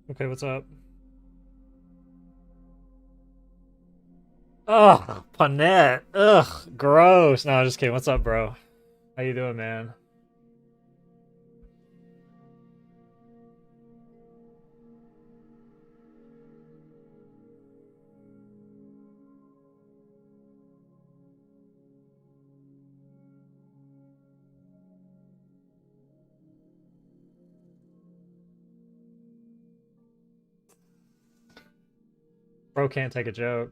Okay, what's up? Ugh, Panette. Ugh, gross. No, I'm just kidding. What's up, bro? How you doing, man? Bro can't take a joke.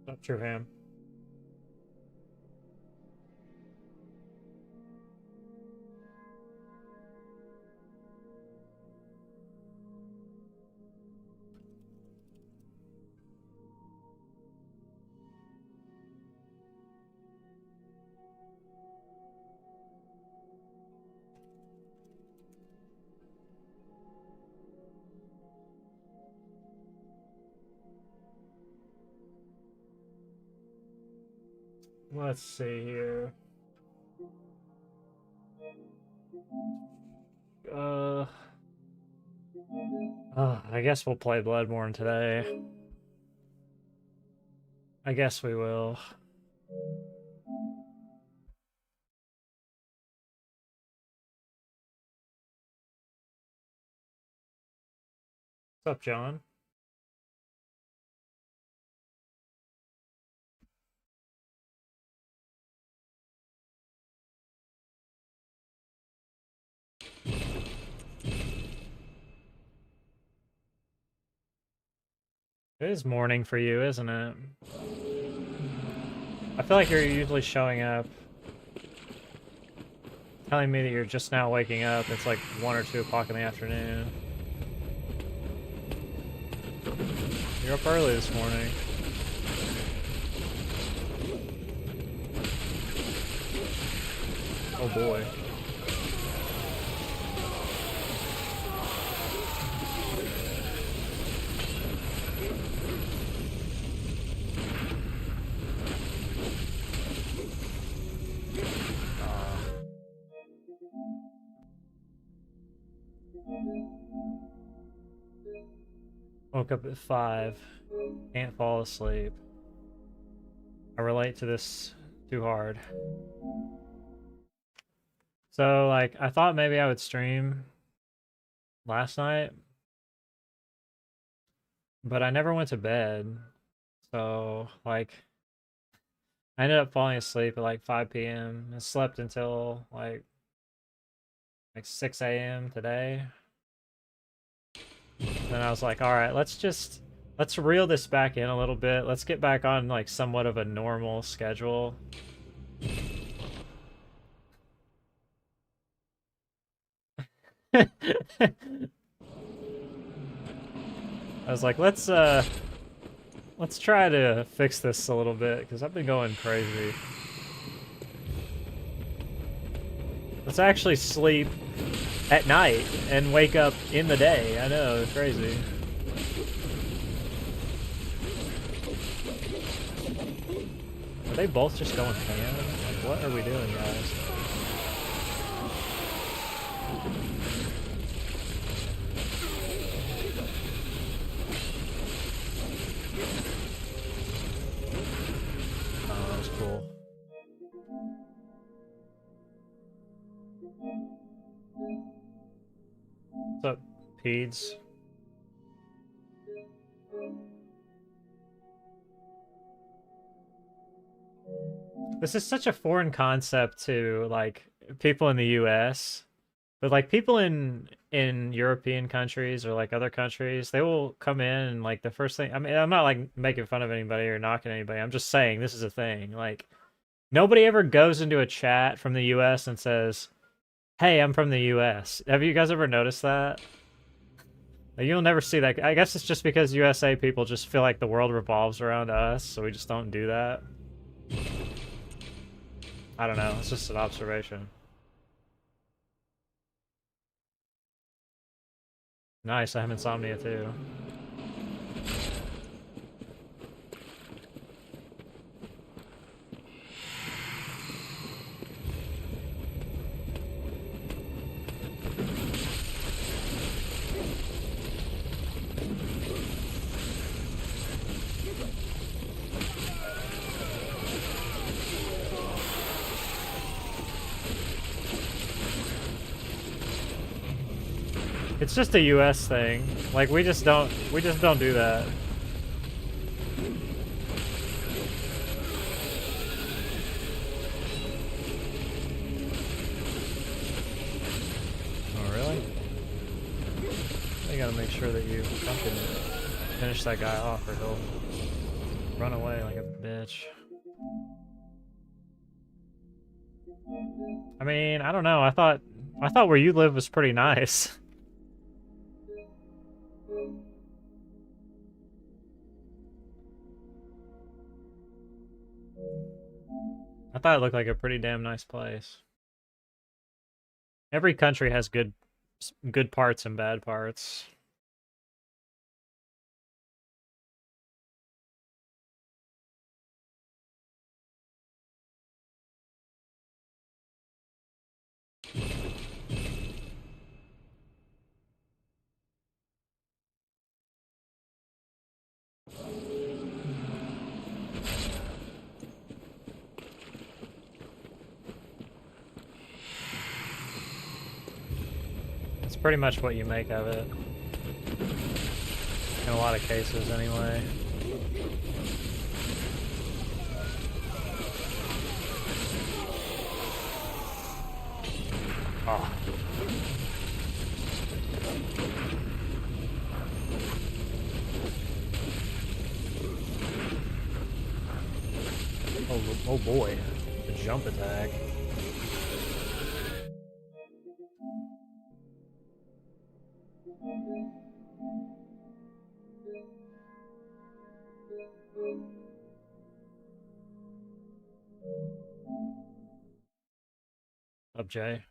Not true, ham. Let's see here. Uh, I guess we'll play Bloodborne today. I guess we will. What's up, John? It is morning for you, isn't it? I feel like you're usually showing up, telling me that you're just now waking up. It's like 1 or 2 o'clock in the afternoon. You're up early this morning. Oh boy. Woke up at 5. Can't fall asleep. I relate to this too hard. So, like, I thought maybe I would stream last night, but I never went to bed. So, like, I ended up falling asleep at like 5 p.m. and slept until like 6 a.m. today. Then I was like, all right, let's reel this back in a little bit. Let's get back on like somewhat of a normal schedule. I was like, let's try to fix this a little bit because I've been going crazy. Let's actually sleep at night and wake up in the day. I know, it's crazy. Are they both just going ham? Like, what are we doing, guys? Oh, that was cool. What's up, Peds? This is such a foreign concept to like people in the US, but like people in European countries or like other countries, they will come in and like the first thing, I mean, I'm not like making fun of anybody or knocking anybody. I'm just saying this is a thing. Like nobody ever goes into a chat from the US and says, "Hey, I'm from the US." Have you guys ever noticed that? Like, you'll never see that. I guess it's just because USA people just feel like the world revolves around us, so we just don't do that. I don't know. It's just an observation. Nice, I have insomnia too. It's just a US thing. Like we just don't do that. Oh really? You gotta make sure that you fucking finish that guy off or he'll run away like a bitch. I mean, I don't know. I thought where you live was pretty nice. I thought it looked like a pretty damn nice place. Every country has good parts and bad parts. It's pretty much what you make of it. In a lot of cases, anyway. Oh. Oh boy, the jump attack. Up, Jay.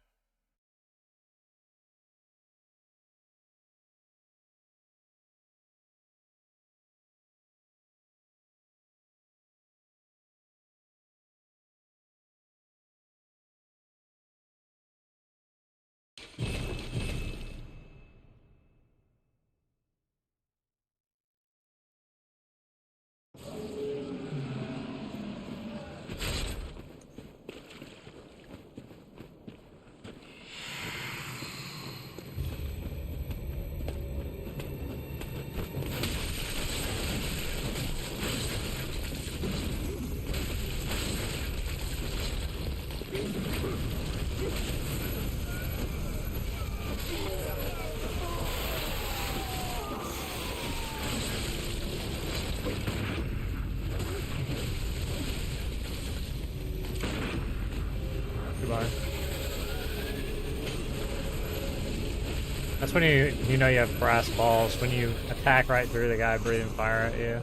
Goodbye. That's when you know you have brass balls, when you attack right through the guy breathing fire at you.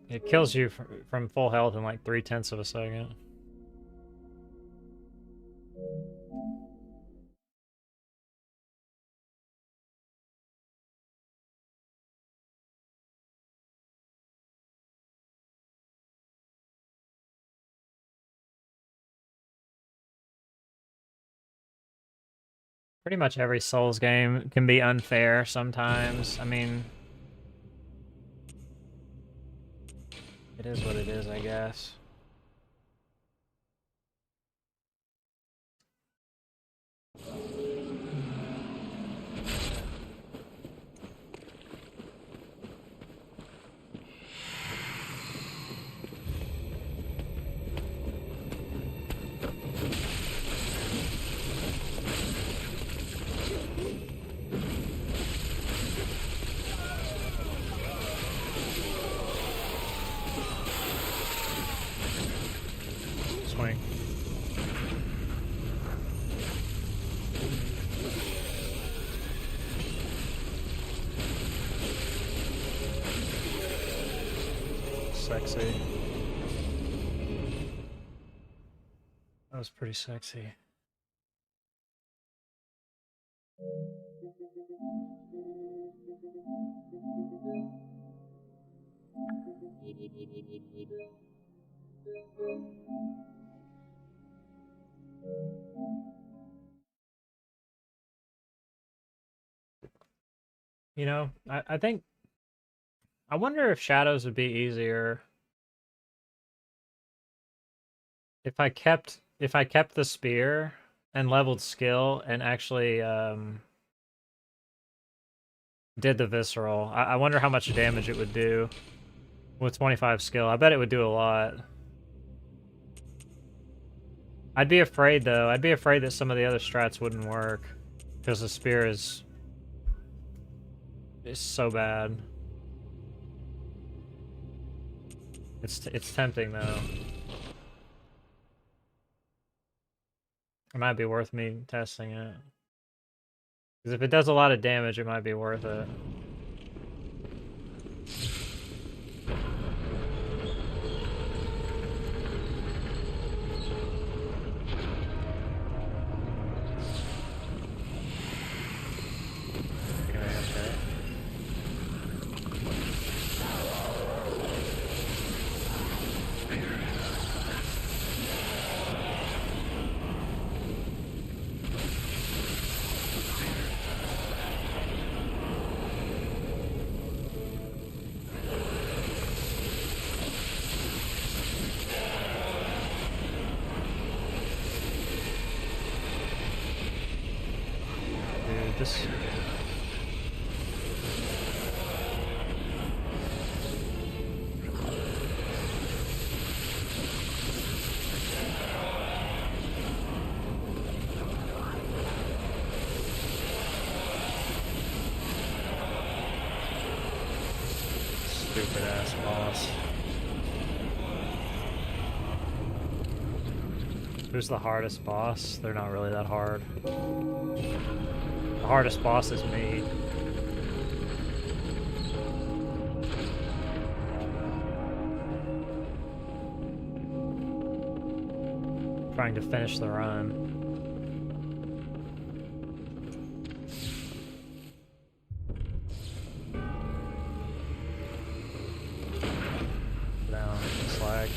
It kills you from full health in like 0.3 of a second. Pretty much every Souls game can be unfair sometimes. I mean, it is what it is, I guess. Swing. Sexy. That was pretty sexy. You know, I think I wonder if shadows would be easier if I kept the spear and leveled skill and actually did the visceral. I wonder how much damage it would do with 25 skill. I bet it would do a lot. I'd be afraid though. I'd be afraid that some of the other strats wouldn't work because the spear is so bad. It's tempting though. It might be worth me testing it. Because if it does a lot of damage, it might be worth it. This... Stupid ass boss. Who's the hardest boss? They're not really that hard. The hardest boss is me. Trying to finish the run. Down, slag.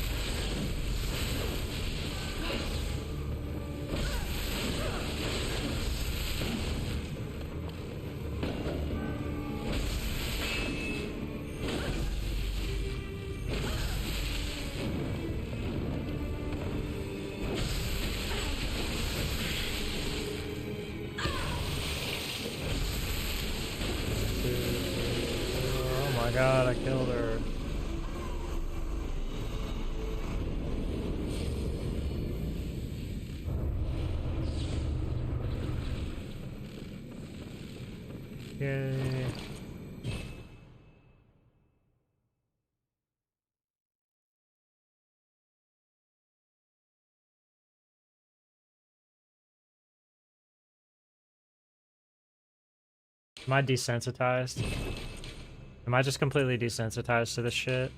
Oh my god, I killed her. Yay. Am I desensitized? Am I just completely desensitized to this shit?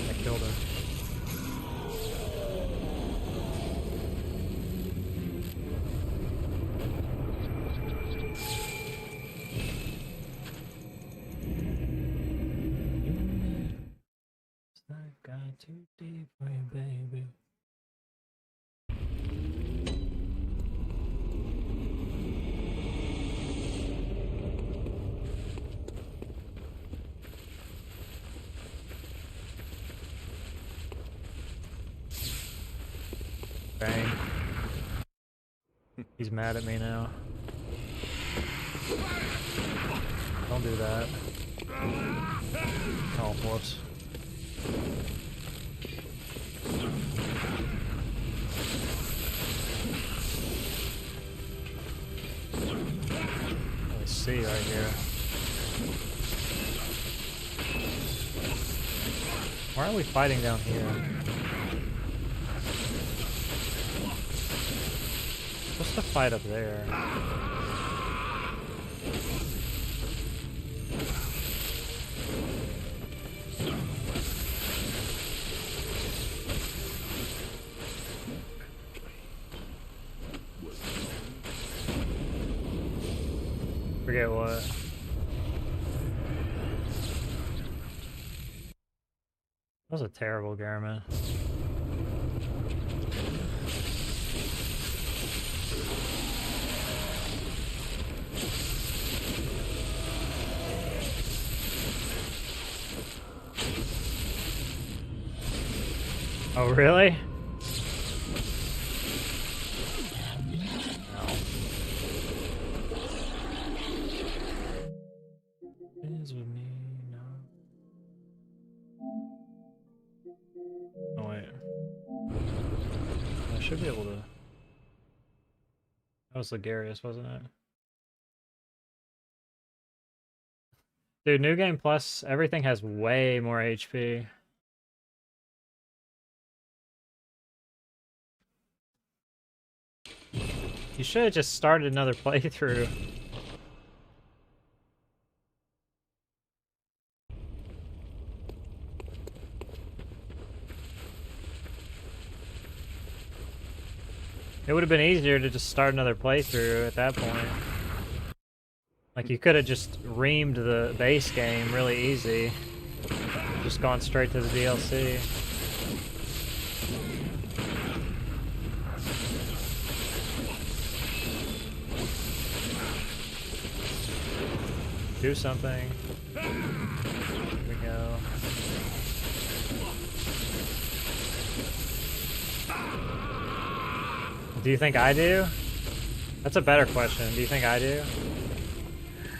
I killed her. I've got too deep for you, baby. Bang. He's mad at me now. Don't do that. Oh, whoops. Let's see right here. Why are we fighting down here? What's the fight up there? Forget what. That was a terrible Garmin. Oh, really? No. Is with me, no. Oh, wait. I should be able to... That was Ligarius, wasn't it? Dude, New Game Plus, everything has way more HP. You should have just started another playthrough. It would have been easier to just start another playthrough at that point. Like, you could have just reamed the base game really easy. Just gone straight to the DLC. Do something. Here we go. Do you think I do? That's a better question. Do you think I do?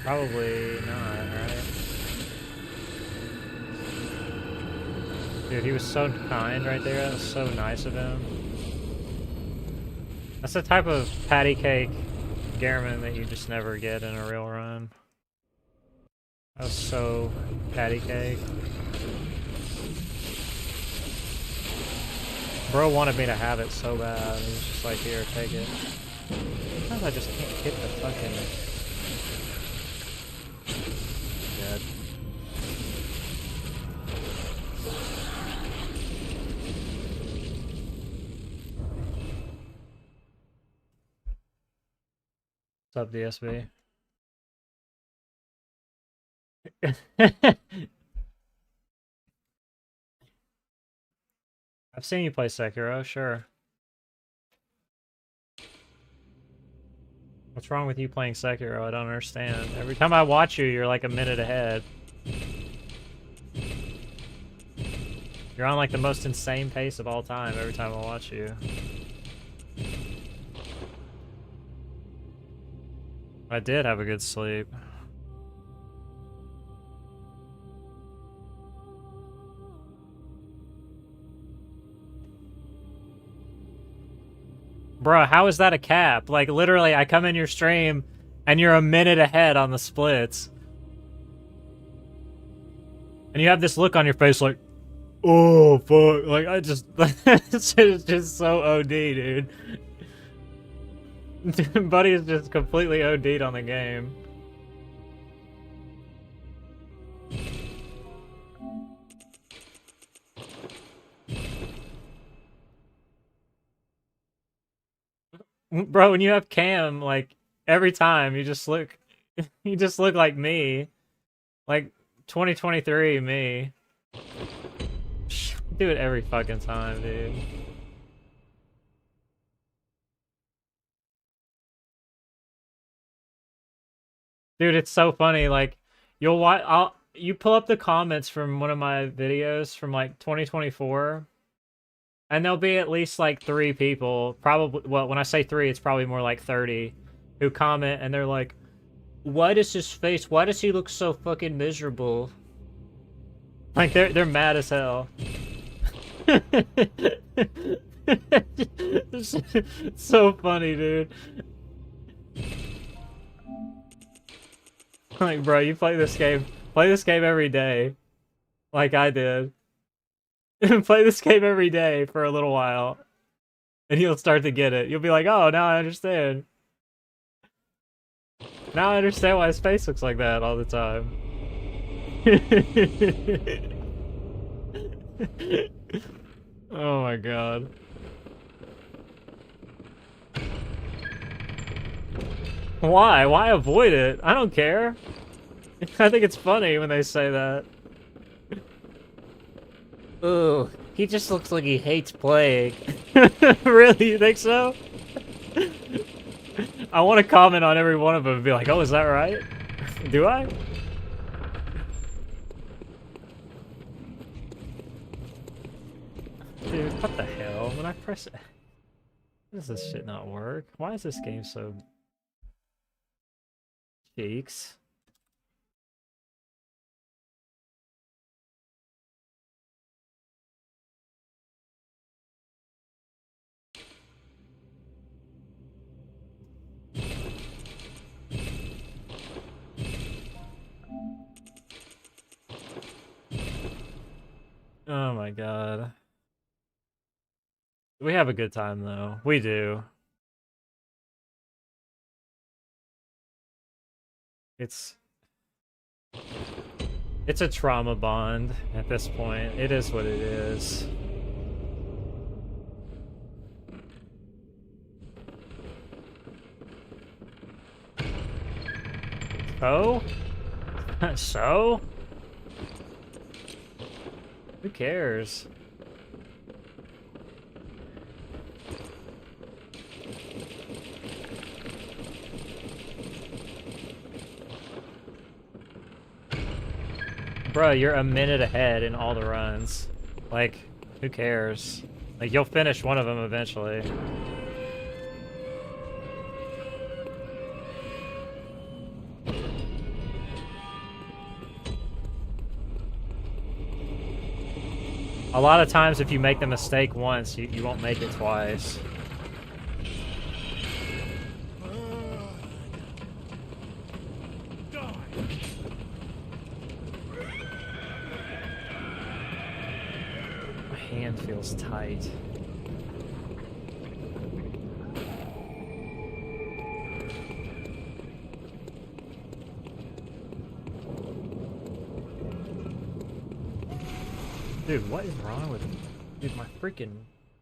Probably not, right? Dude, he was so kind right there. That was so nice of him. That's the type of patty cake Garmin that you just never get in a real run. That was so patty cake. Bro wanted me to have it so bad. He was just like, here, take it. Sometimes I just can't hit the fucking... Dead. What's up, DSB? I've seen you play Sekiro, sure. What's wrong with you playing Sekiro? I don't understand. Every time I watch you, you're like a minute ahead. You're on like the most insane pace of all time every time I watch you. I did have a good sleep. Bruh, how is that a cap? Like, literally, I come in your stream, and you're a minute ahead on the splits. And you have this look on your face like, oh, fuck. Like, I just... It's just so OD, dude. Buddy is just completely OD'd on the game. Bro, when you have cam, like, every time you just look you just look like me. Like 2023 me. Do it every fucking time, dude. Dude, it's so funny, like you pull up the comments from one of my videos from like 2024 And there'll be at least like 3 people, probably, well, when I say 3, it's probably more like 30, who comment and they're like, why does his face, why does he look so fucking miserable? Like, they're mad as hell. It's so funny, dude. Like, bro, you play this game every day. Like I did. Play this game every day for a little while. And you'll start to get it. You'll be like, oh, now I understand. Now I understand why his face looks like that all the time. Oh my god. Why? Why avoid it? I don't care. I think it's funny when they say that. Ooh, he just looks like he hates playing. Really? You think so? I want to comment on every one of them and be like, oh, is that right? Do I? Dude, what the hell? When I press it... Does this shit not work? Why is this game so... cheeks? Oh my god. We have a good time though. We do. It's a trauma bond at this point. It is what it is. So? So? Who cares? Bruh, you're a minute ahead in all the runs. Like, who cares? Like, you'll finish one of them eventually. A lot of times if you make the mistake once, you won't make it twice. My hand feels tight. Dude, what is wrong with me? Dude, my freaking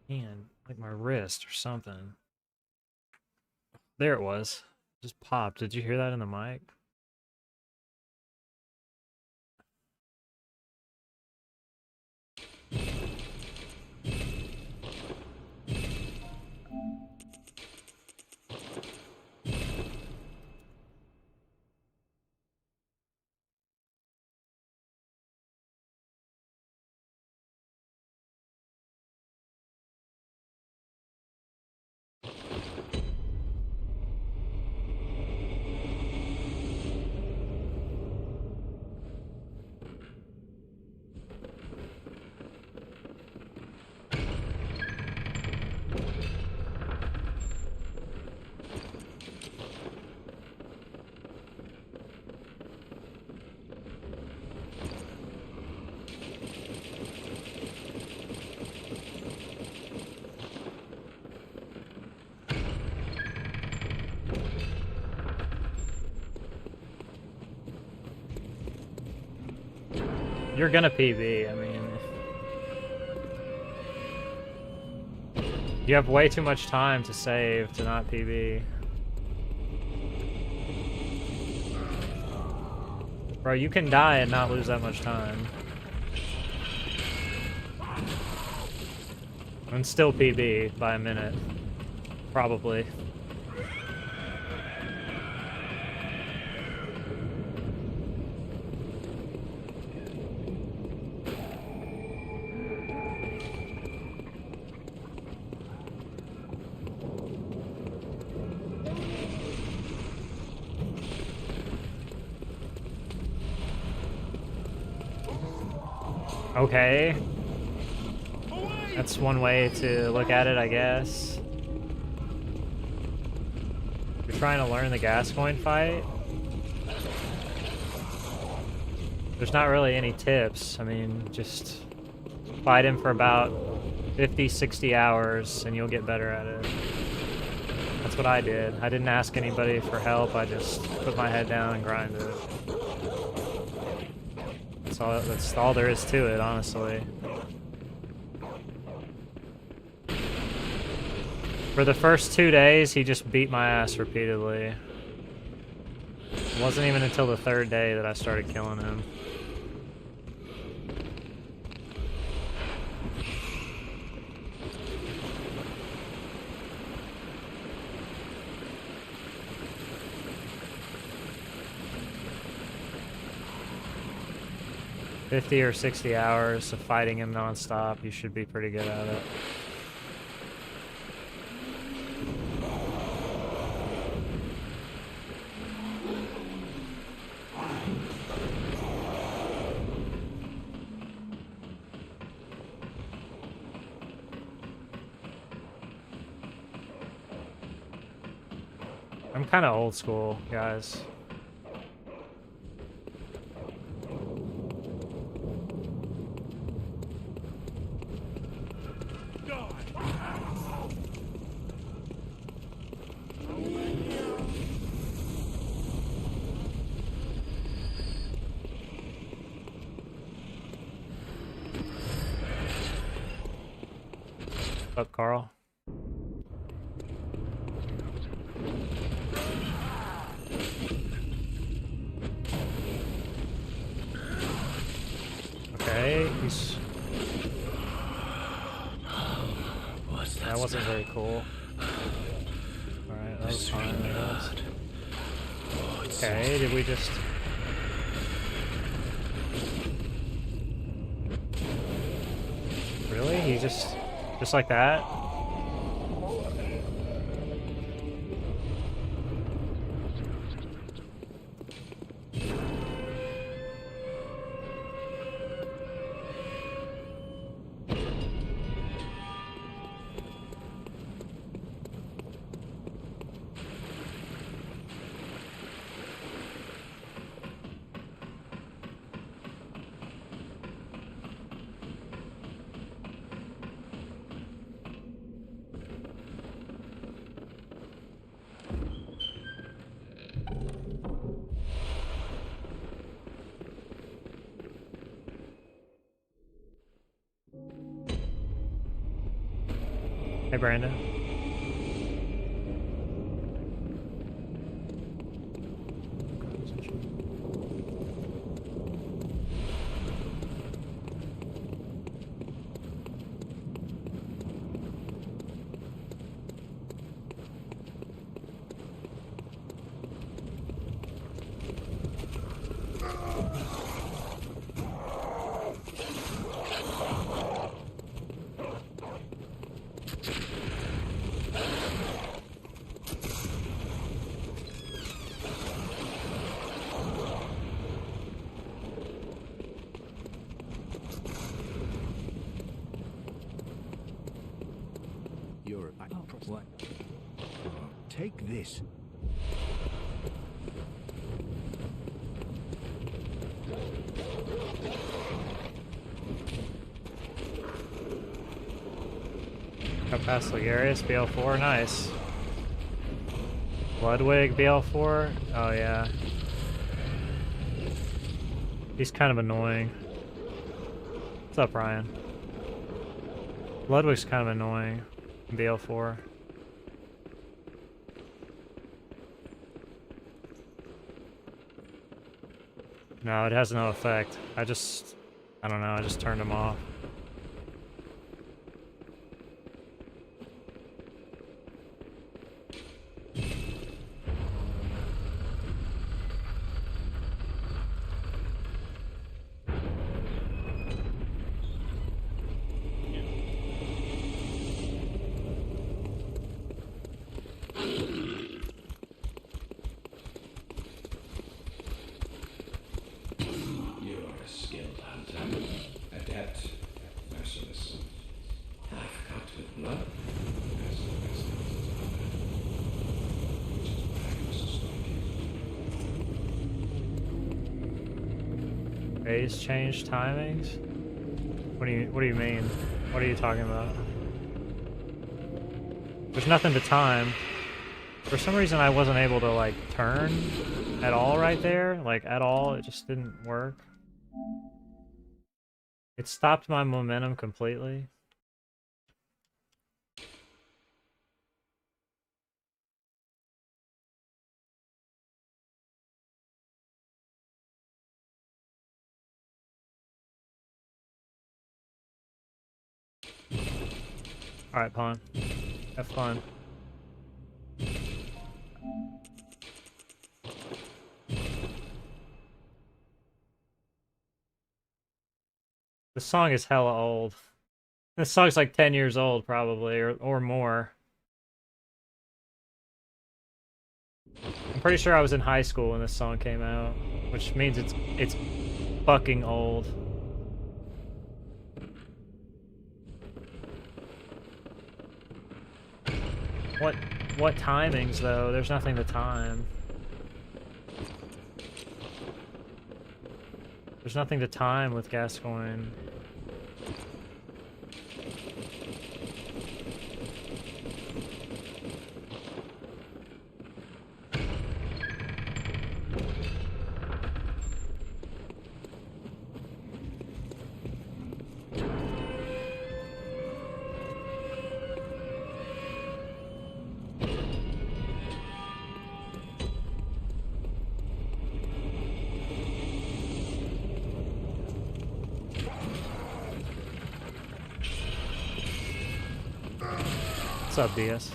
hand, like my wrist or something. There it was. Just popped. Did you hear that in the mic? You're gonna PB, I mean... You have way too much time to save to not PB. Bro, you can die and not lose that much time. And still PB by a minute. Probably. Okay. That's one way to look at it, I guess. You're trying to learn the Gascoigne fight? There's not really any tips. I mean, just fight him for about 50, 60 hours and you'll get better at it. That's what I did. I didn't ask anybody for help. I just put my head down and grinded. That's all there is to it, honestly. For the first 2 days, he just beat my ass repeatedly. It wasn't even until the 3rd day that I started killing him. $50 or 60 hours of fighting him non-stop, you should be pretty good at it. I'm kind of old school, guys. What's up, Carl? Okay, he's... That wasn't very cool. Alright, that was fine, I guess. Okay, did we just... Really? He just like that? Hey, Brandon. What? Take this. Got past Ligarius, BL4, nice. Ludwig, BL4, oh yeah. He's kind of annoying. What's up, Ryan? Ludwig's kind of annoying. BL4. No, it has no effect. I don't know, I just turned him off. Adept Phase change timings? What do you mean? What are you talking about? There's nothing to time. For some reason I wasn't able to like turn at all right there. Like at all, it just didn't work. It stopped my momentum completely. Alright, Pawn. Have fun. This song is hella old. This song's like 10 years old, probably, or more. I'm pretty sure I was in high school when this song came out, which means it's fucking old. What timings though? There's nothing to time. There's nothing to time with Gascoigne. What's up, DS?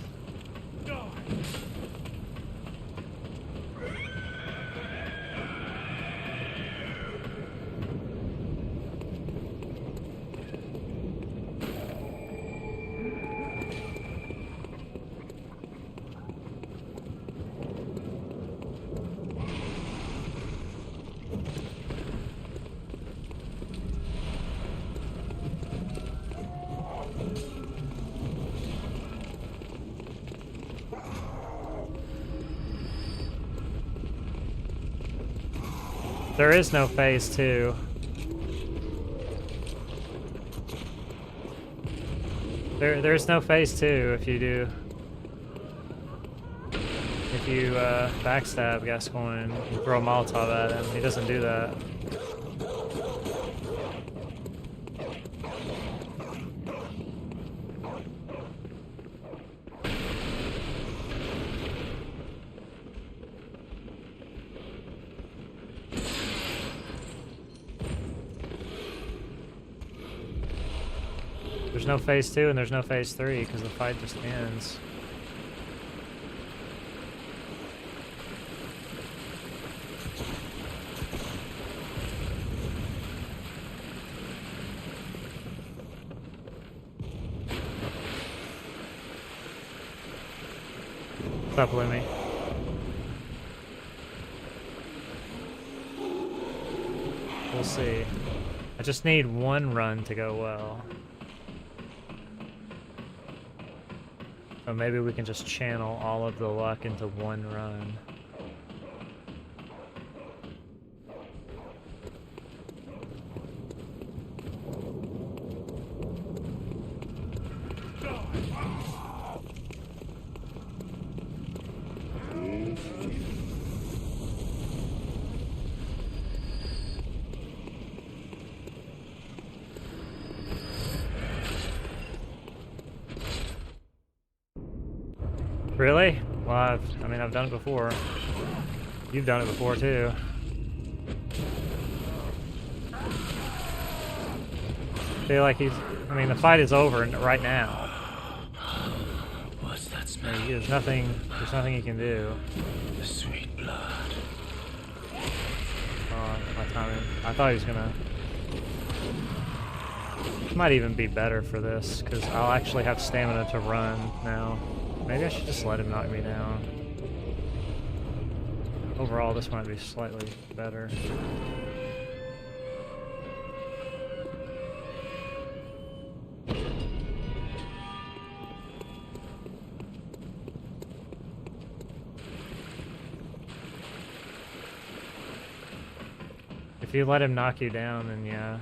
There is no phase 2. There's no phase 2 if you do. If you backstab Gascoigne and throw a Molotov at him, he doesn't do that. There's no phase 2 and there's no phase 3 because the fight just ends. What's up, Lemmy? We'll see. I just need one run to go well. So maybe we can just channel all of the luck into one run. Really? Well, I've done it before. You've done it before too. Feel like the fight is over right now. What's that smell? There's nothing you can do. The sweet blood. Oh, my timing. I thought he was gonna. Might even be better for this, because I'll actually have stamina to run now. Maybe I should just let him knock me down. Overall, this might be slightly better. you let him knock you down, then yeah.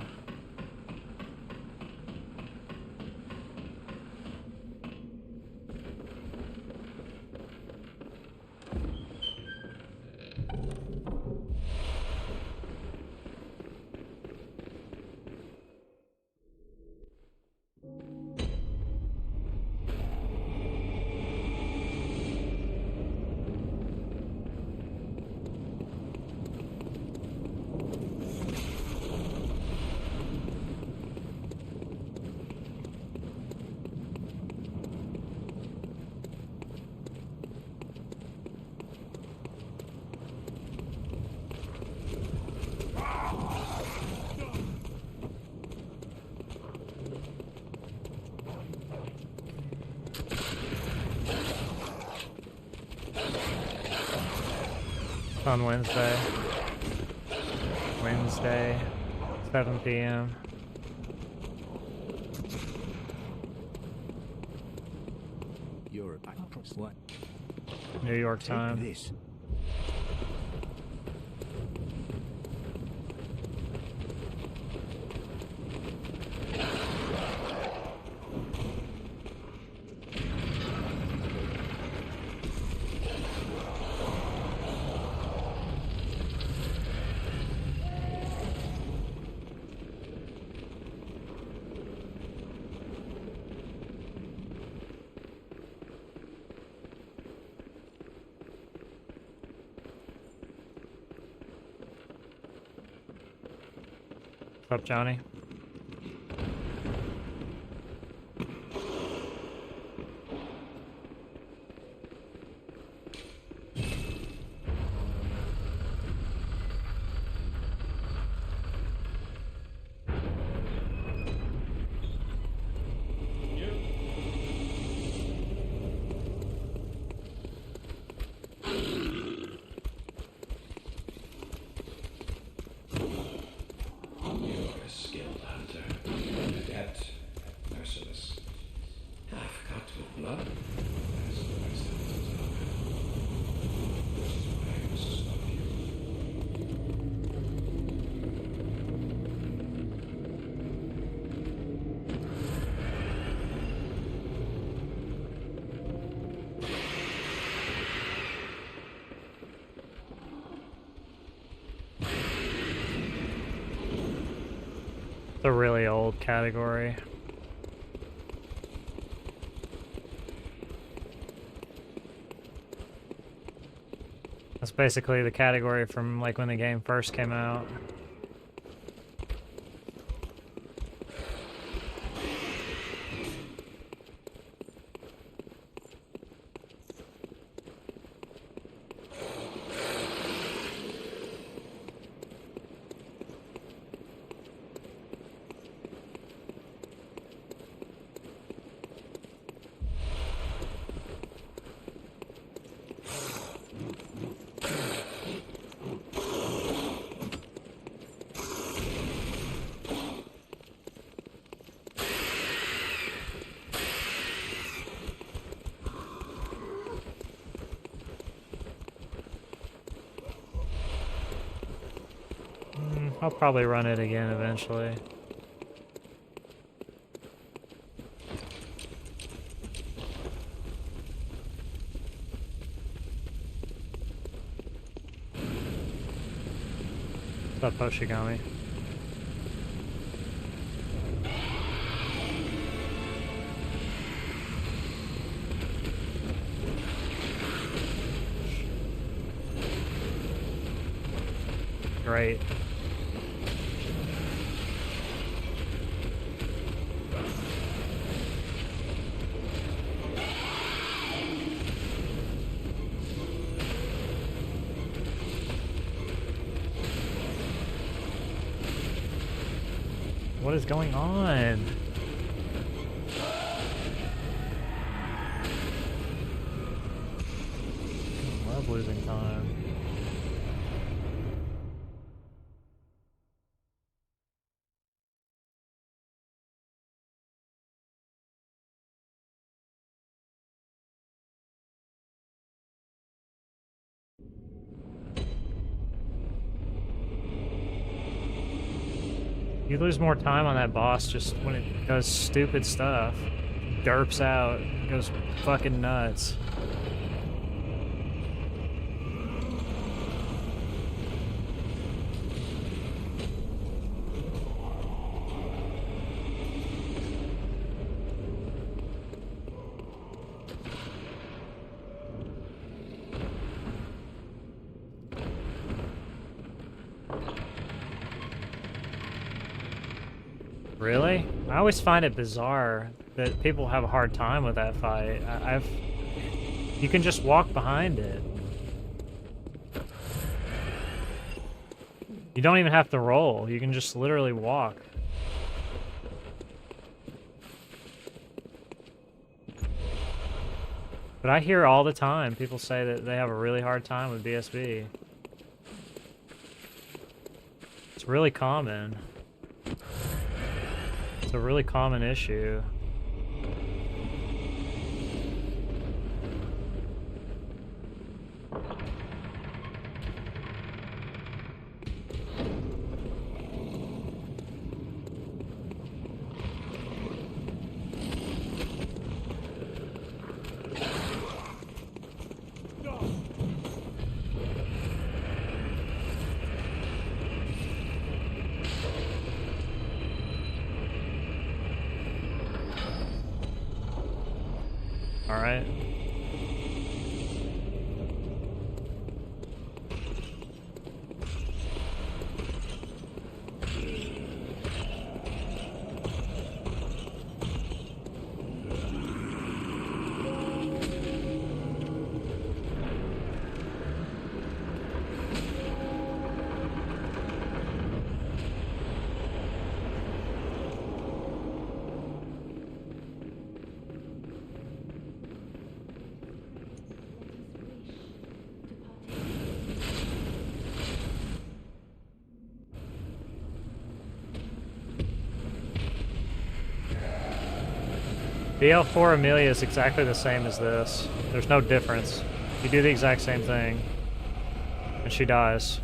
On Wednesday. Wednesday, 7 p.m. You're what? New York Take time. this. What's up, Johnny? It's a really old category. That's basically the category from like when the game first came out. I'll probably run it again eventually. What's up, Hoshigami? Great. What is going on? I love losing time. You lose more time on that boss just when it does stupid stuff. Derps out, goes fucking nuts. Really? I always find it bizarre that people have a hard time with that fight. You can just walk behind it. You don't even have to roll. You can just literally walk. But I hear all the time people say that they have a really hard time with BSB. It's really common. It's a really common issue. All right. BL4 Amelia is exactly the same as this. There's no difference. You do the exact same thing. And she dies.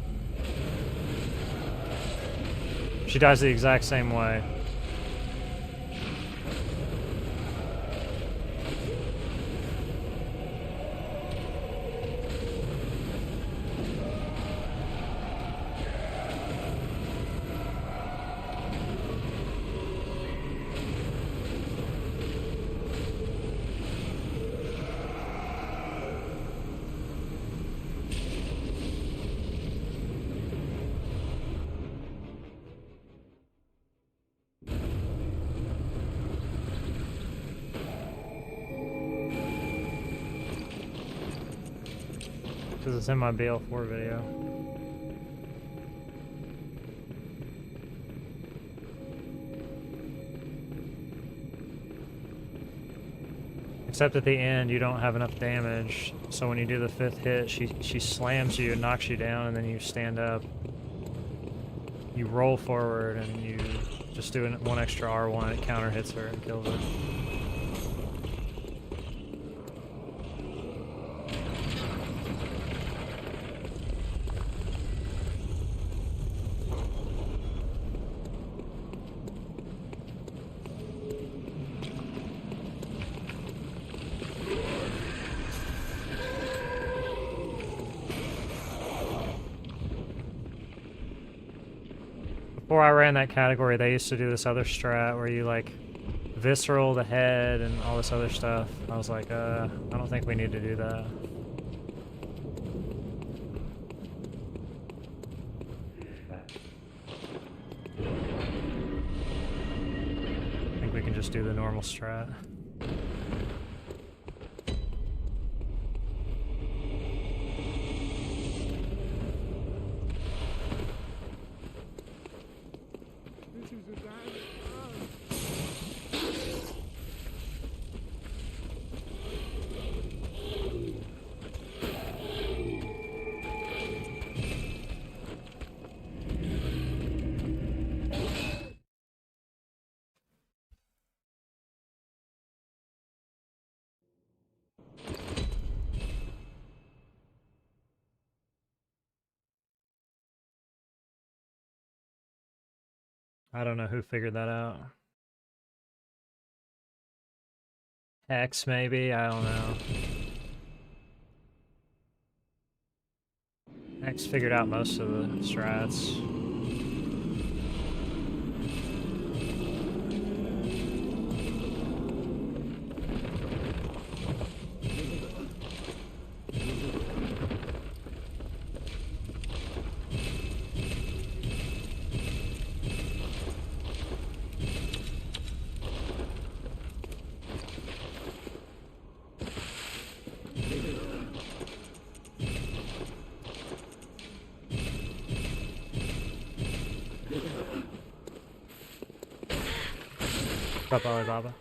She dies the exact same way. Because it's in my BL4 video. Except at the end, you don't have enough damage, so when you do the 5th hit, she slams you and knocks you down, and then you stand up. You roll forward, and you just do one extra R1, it counter hits her and kills her. Before I ran that category, they used to do this other strat where you like visceral the head and all this other stuff. I was like, I don't think we need to do that. I think we can just do the normal strat. I don't know who figured that out. X maybe, I don't know. X figured out most of the strats. What's up, Alibaba?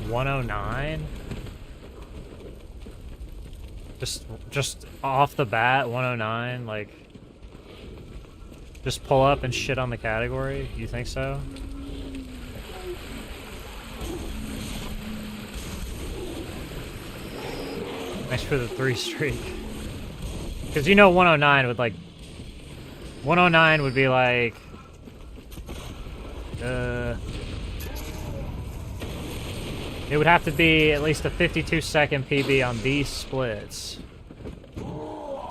$109? Just off the bat, 109, like just pull up and shit on the category? You think so? Thanks for the 3 streak. Because you know 109 would like 109 would be like it would have to be at least a 52-second PB on these splits.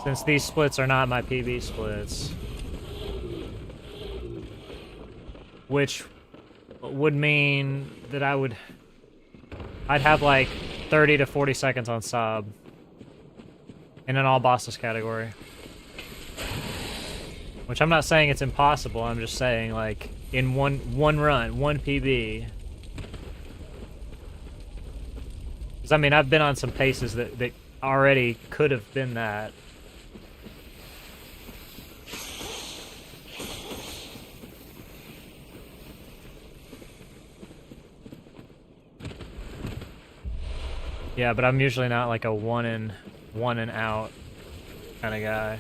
Since these splits are not my PB splits. Which would mean that I'd have like 30 to 40 seconds on sub. In an all bosses category. Which I'm not saying it's impossible, I'm just saying like in one run, one PB. Because I mean I've been on some paces that already could have been that. Yeah, but I'm usually not like a one and out kind of guy.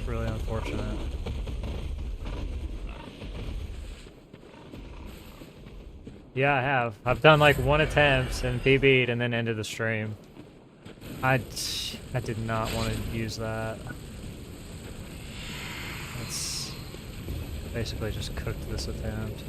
Really unfortunate. Yeah, I have. I've done like 1 attempt and PB'd and then ended the stream. I did not want to use that. It's basically just cooked this attempt.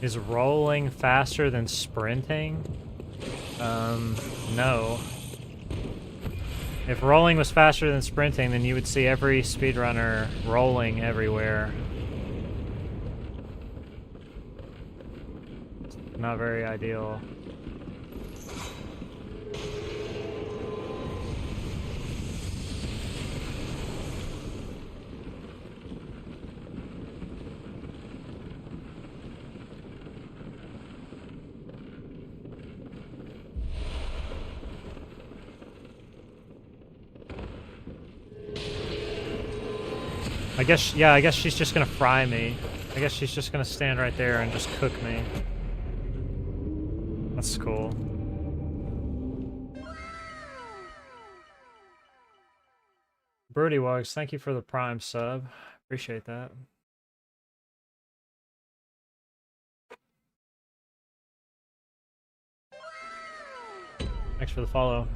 Is rolling faster than sprinting? No. If rolling was faster than sprinting, then you would see every speedrunner rolling everywhere. Not very ideal. I guess, yeah, I guess she's just gonna fry me. I guess she's just gonna stand right there and just cook me. That's cool. Broody Wogs, thank you for the Prime sub. Appreciate that. Thanks for the follow.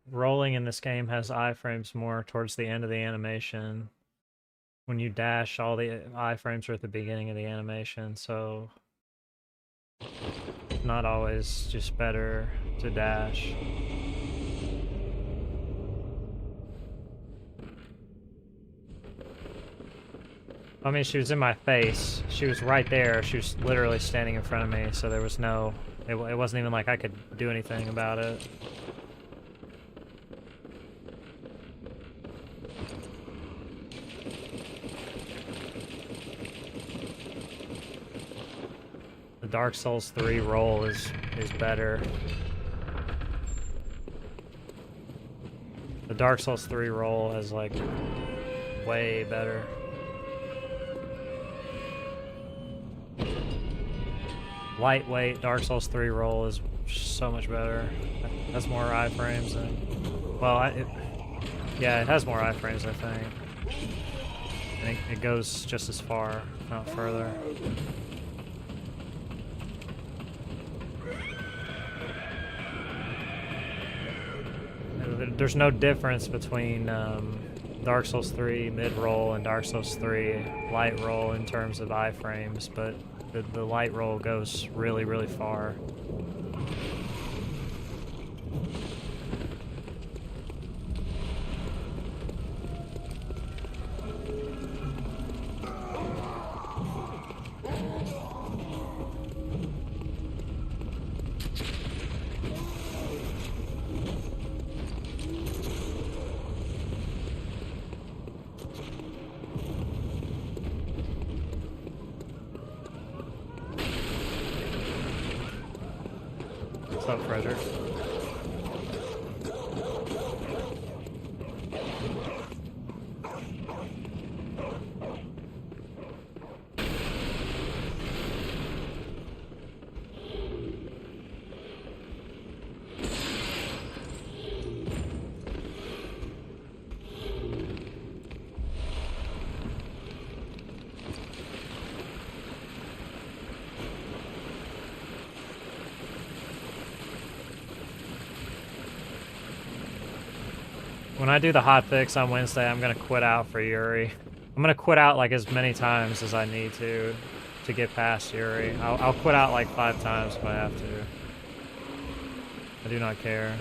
Rolling in this game has iframes more towards the end of the animation. When you dash, all the iframes are at the beginning of the animation, so not always just better to dash. I mean, she was in my face. She was right there. She was literally standing in front of me, so there was no... It wasn't even like I could do anything about it. The Dark Souls 3 roll is better. The Dark Souls 3 roll is like way better. Lightweight Dark Souls 3 roll is so much better. Has more iframes and well, yeah, it has more iframes, I think. And it goes just as far, if not further. There's no difference between Dark Souls 3 mid-roll and Dark Souls 3 light roll in terms of iframes, but the light roll goes really, really far. What's up, Frederick? When I do the hotfix on Wednesday, I'm gonna quit out for Yuri. I'm gonna quit out like as many times as I need to get past Yuri. I'll quit out like 5 times if I have to. I do not care.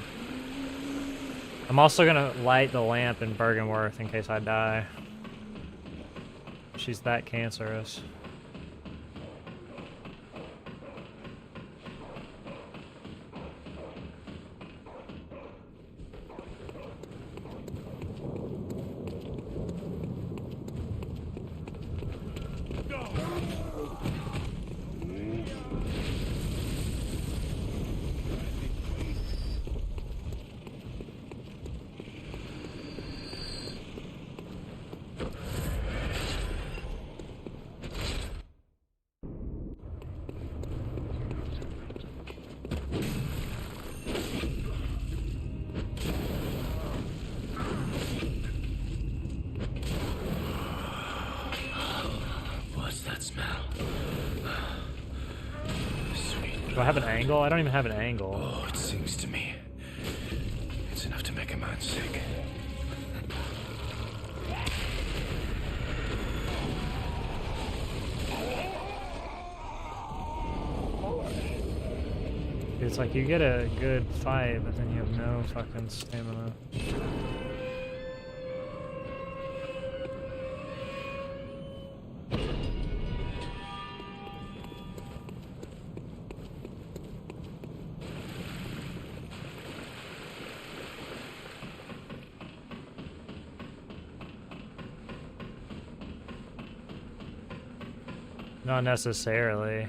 I'm also gonna light the lamp in Bergenworth in case I die. She's that cancerous. Do I have an angle? I don't even have an angle. Oh, it sings to me. Pokemon sick. It's like you get a good fight, but then you have no fucking stamina. Not necessarily.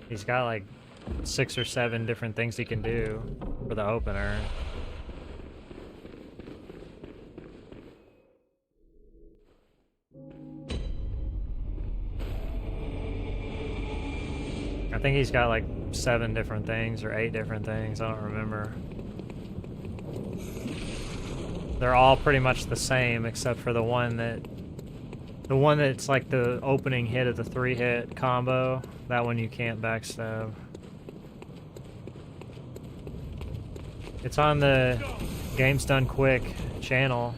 He's got like 6 or 7 different things he can do for the opener. I think he's got like 7 different things or 8 different things, I don't remember. They're all pretty much the same except for the one that's like the opening hit of the 3-hit combo. That one you can't backstab. It's on the Games Done Quick channel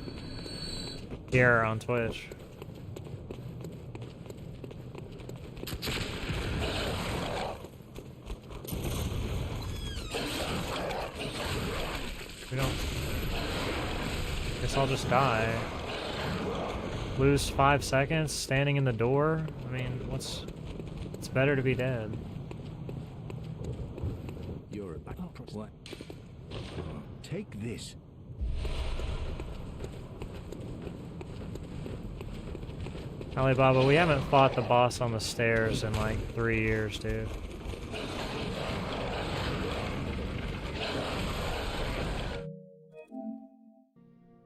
here on Twitch. We don't... Guess I'll just die. Lose 5 seconds standing in the door? I mean, it's better to be dead. You're a back. What? Take this. Alibaba, we haven't fought the boss on the stairs in like 3 years, dude.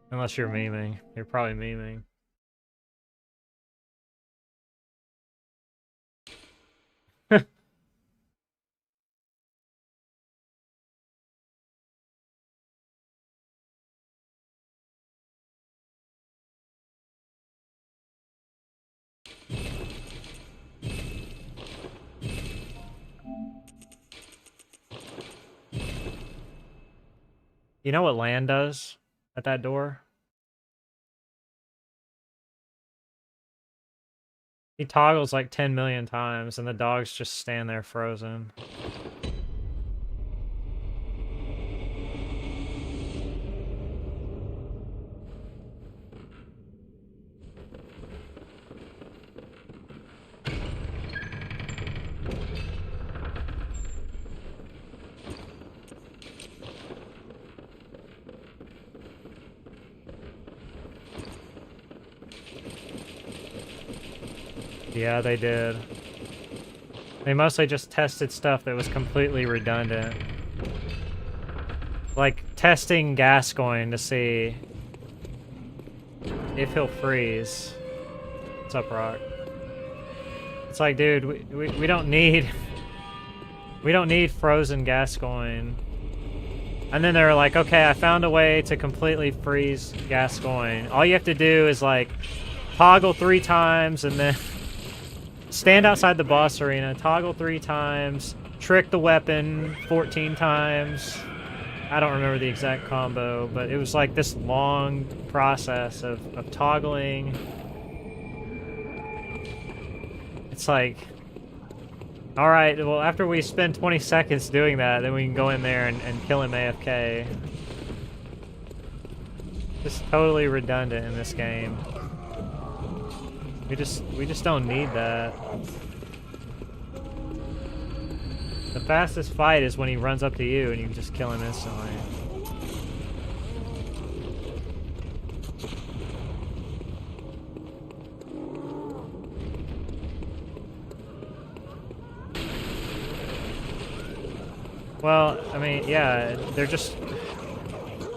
Unless you're memeing. You're probably memeing. You know what land does at that door? He toggles like 10 million times and the dogs just stand there frozen. Yeah, they did. They mostly just tested stuff that was completely redundant. Like, testing Gascoigne to see if he'll freeze. What's up, Rock? It's like, dude, we don't need... We don't need frozen Gascoigne. And then they're like, okay, I found a way to completely freeze Gascoigne. All you have to do is, like, toggle 3 times and then... Stand outside the boss arena, toggle 3 times, trick the weapon 14 times. I don't remember the exact combo, but it was like this long process of toggling. It's like, alright, well after we spend 20 seconds doing that, then we can go in there and kill him AFK. Just totally redundant in this game. We just don't need that. The fastest fight is when he runs up to you and you can just kill him instantly. Well, I mean, yeah, they're just...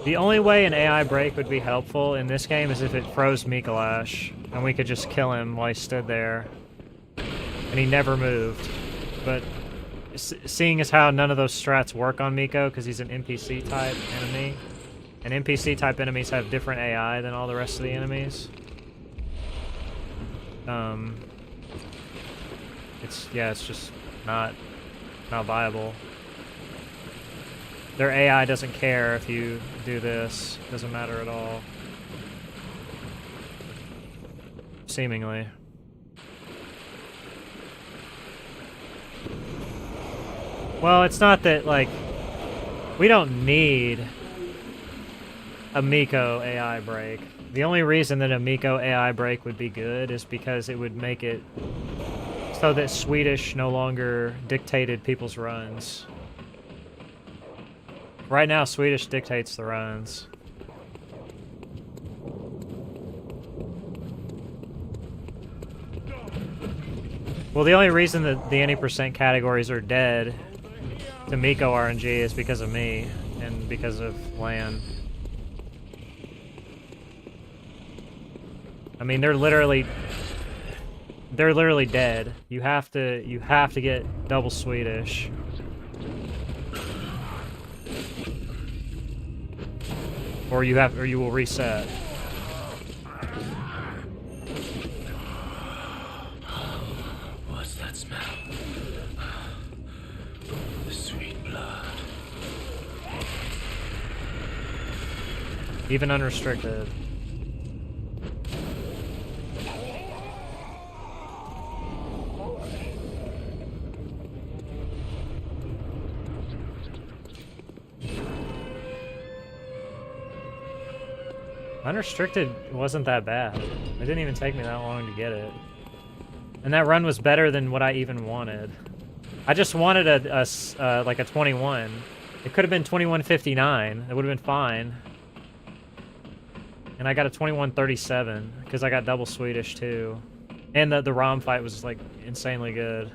The only way an AI break would be helpful in this game is if it froze Mikolash, and we could just kill him while he stood there. And he never moved. But seeing as how none of those strats work on Miko, because he's an NPC-type enemy, and NPC-type enemies have different AI than all the rest of the enemies. It's just not viable. Their AI doesn't care if you do this. Doesn't matter at all. Seemingly. Well, it's not that, like, we don't need a Miko AI break. The only reason that a Miko AI break would be good is because it would make it so that Swedish no longer dictated people's runs. Right now, Swedish dictates the runs. Well, the only reason that the any percent categories are dead to Miko RNG is because of me and because of LAN. I mean, they're literally dead. You have to get double Swedish. Or you will reset. What's that smell? The sweet blood. Even unrestricted. Unrestricted wasn't that bad. It didn't even take me that long to get it. And that run was better than what I even wanted. I just wanted like a 21. It could have been 21:59. It would have been fine. And I got a 21:37 because I got double Swedish too. And the ROM fight was like insanely good.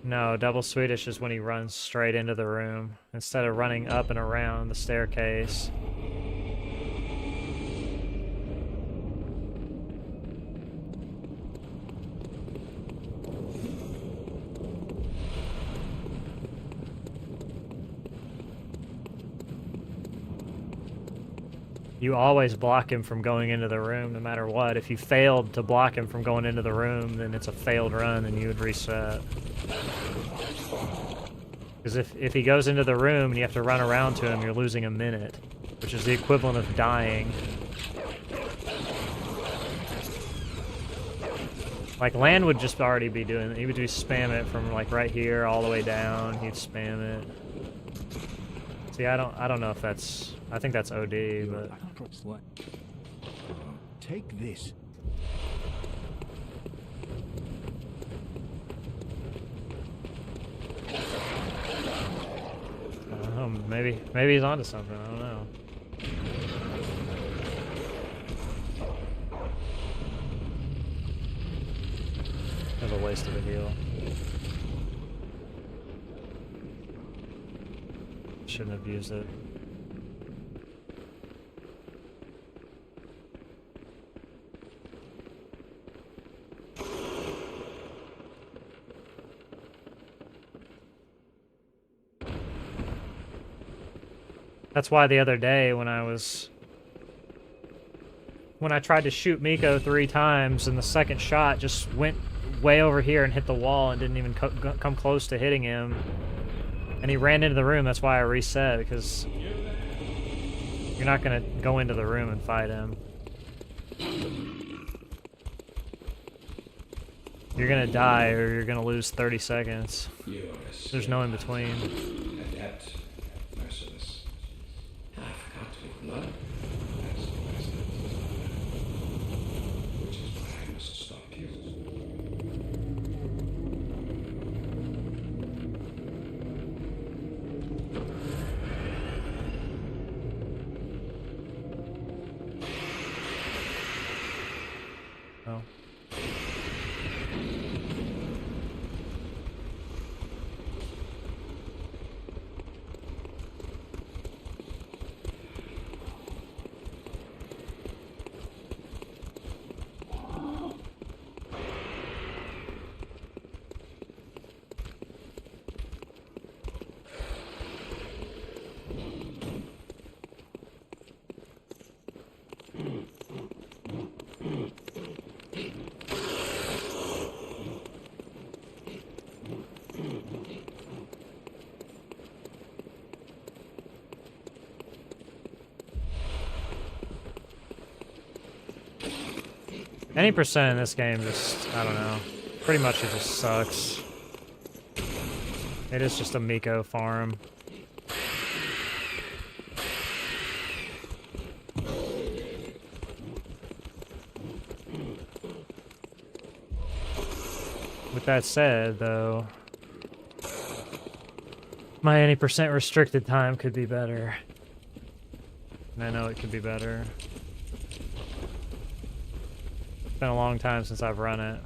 No, double Swedish is when he runs straight into the room instead of running up and around the staircase. You always block him from going into the room no matter what. If you failed to block him from going into the room, then it's a failed run and you would reset. Because if he goes into the room and you have to run around to him, you're losing a minute, which is the equivalent of dying. Like, LAN would just already be doing it. He would just spam it from, like, right here all the way down. He'd spam it. See, I don't know if that's... I think that's OD, but... Take this. Maybe he's onto something. I don't know. That was a waste of a heal. Shouldn't have used it. That's why the other day when I tried to shoot Miko 3 times and the second shot just went way over here and hit the wall and didn't even come close to hitting him. And he ran into the room, that's why I reset, because you're not gonna go into the room and fight him. You're gonna die or you're gonna lose 30 seconds. There's no in between. Adept, merciless. I forgot to make blood. Which is why I must stop you. Oh. Any percent in this game just, I don't know. Pretty much it just sucks. It is just a Miko farm. With that said, though, my any percent restricted time could be better. And I know it could be better. It's been a long time since I've run it.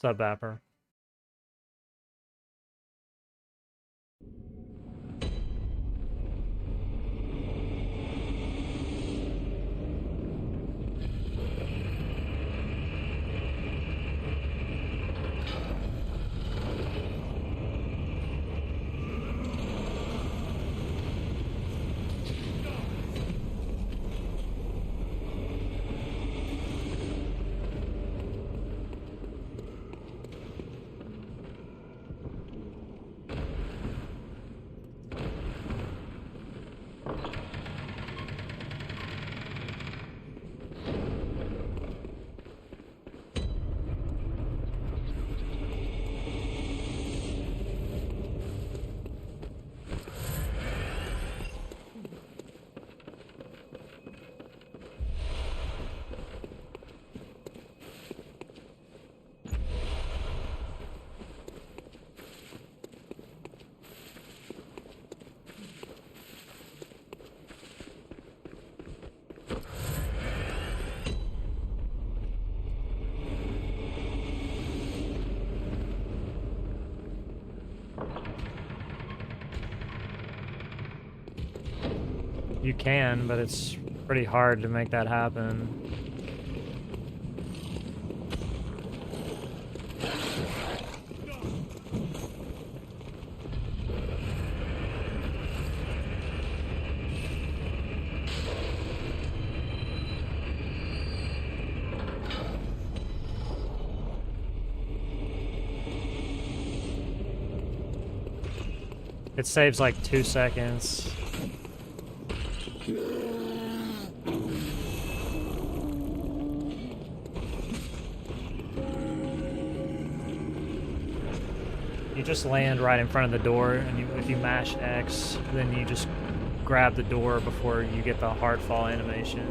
What's up, Bapper? You can, but it's pretty hard to make that happen. It saves like 2 seconds. You just land right in front of the door, and if you mash X, then you just grab the door before you get the hard fall animation.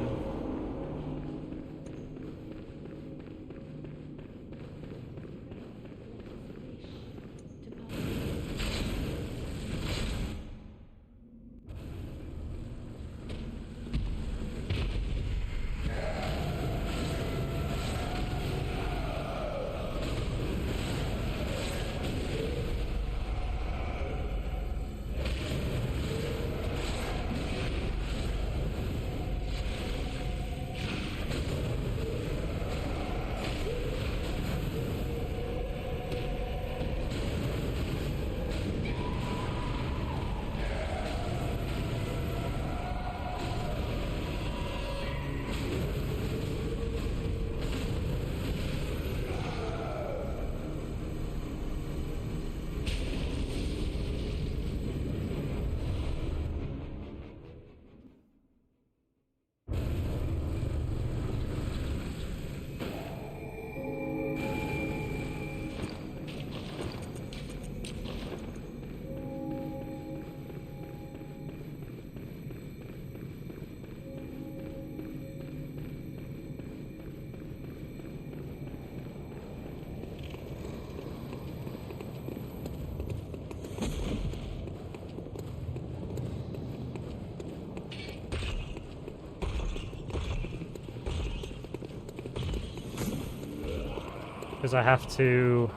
because I have to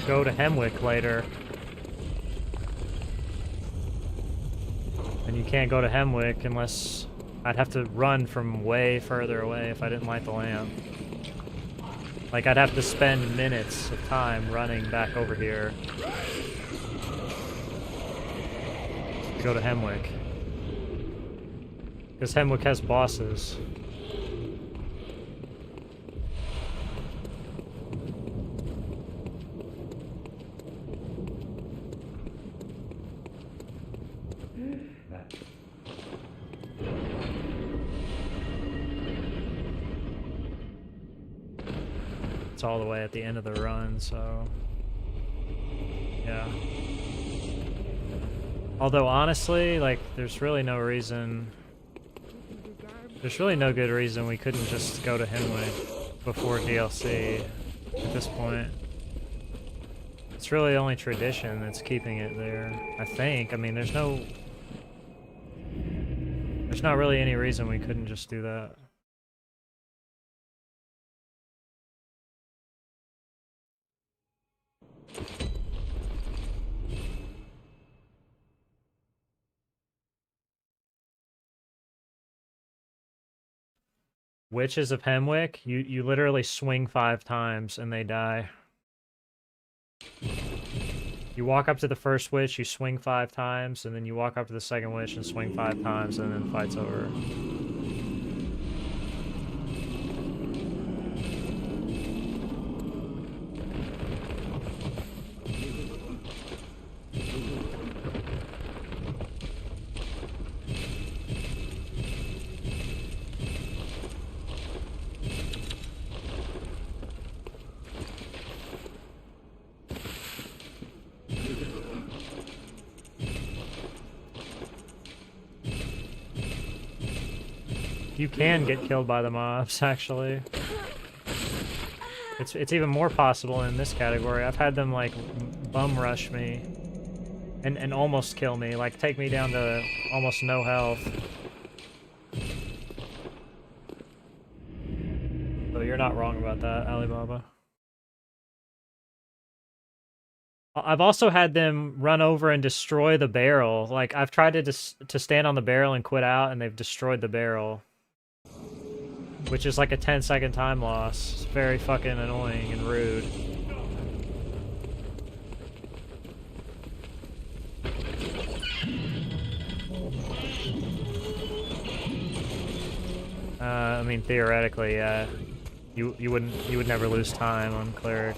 go to Hemwick later. And you can't go to Hemwick unless I'd have to run from way further away if I didn't light the lamp. Like, I'd have to spend minutes of time running back over here to go to Hemwick. Because Hemwick has bosses. It's all the way at the end of the run, so yeah. Although honestly, like, there's really no reason, there's really no good reason we couldn't just go to Hemwick before DLC at this point. It's really only tradition that's keeping it there, I think. I mean, there's not really any reason we couldn't just do that. Witches of Hemwick, you literally swing 5 times and they die. You walk up to the first witch, you swing 5 times, and then you walk up to the second witch and swing 5 times, and then the fight's over. You can get killed by the mobs, actually. It's even more possible in this category. I've had them, like, bum rush me and almost kill me, like, take me down to almost no health. So you're not wrong about that, Alibaba. I've also had them run over and destroy the barrel. Like, I've tried to stand on the barrel and quit out, and they've destroyed the barrel. Which is like a 10-second time loss. It's very fucking annoying and rude. I mean, theoretically, yeah. You would never lose time on Cleric.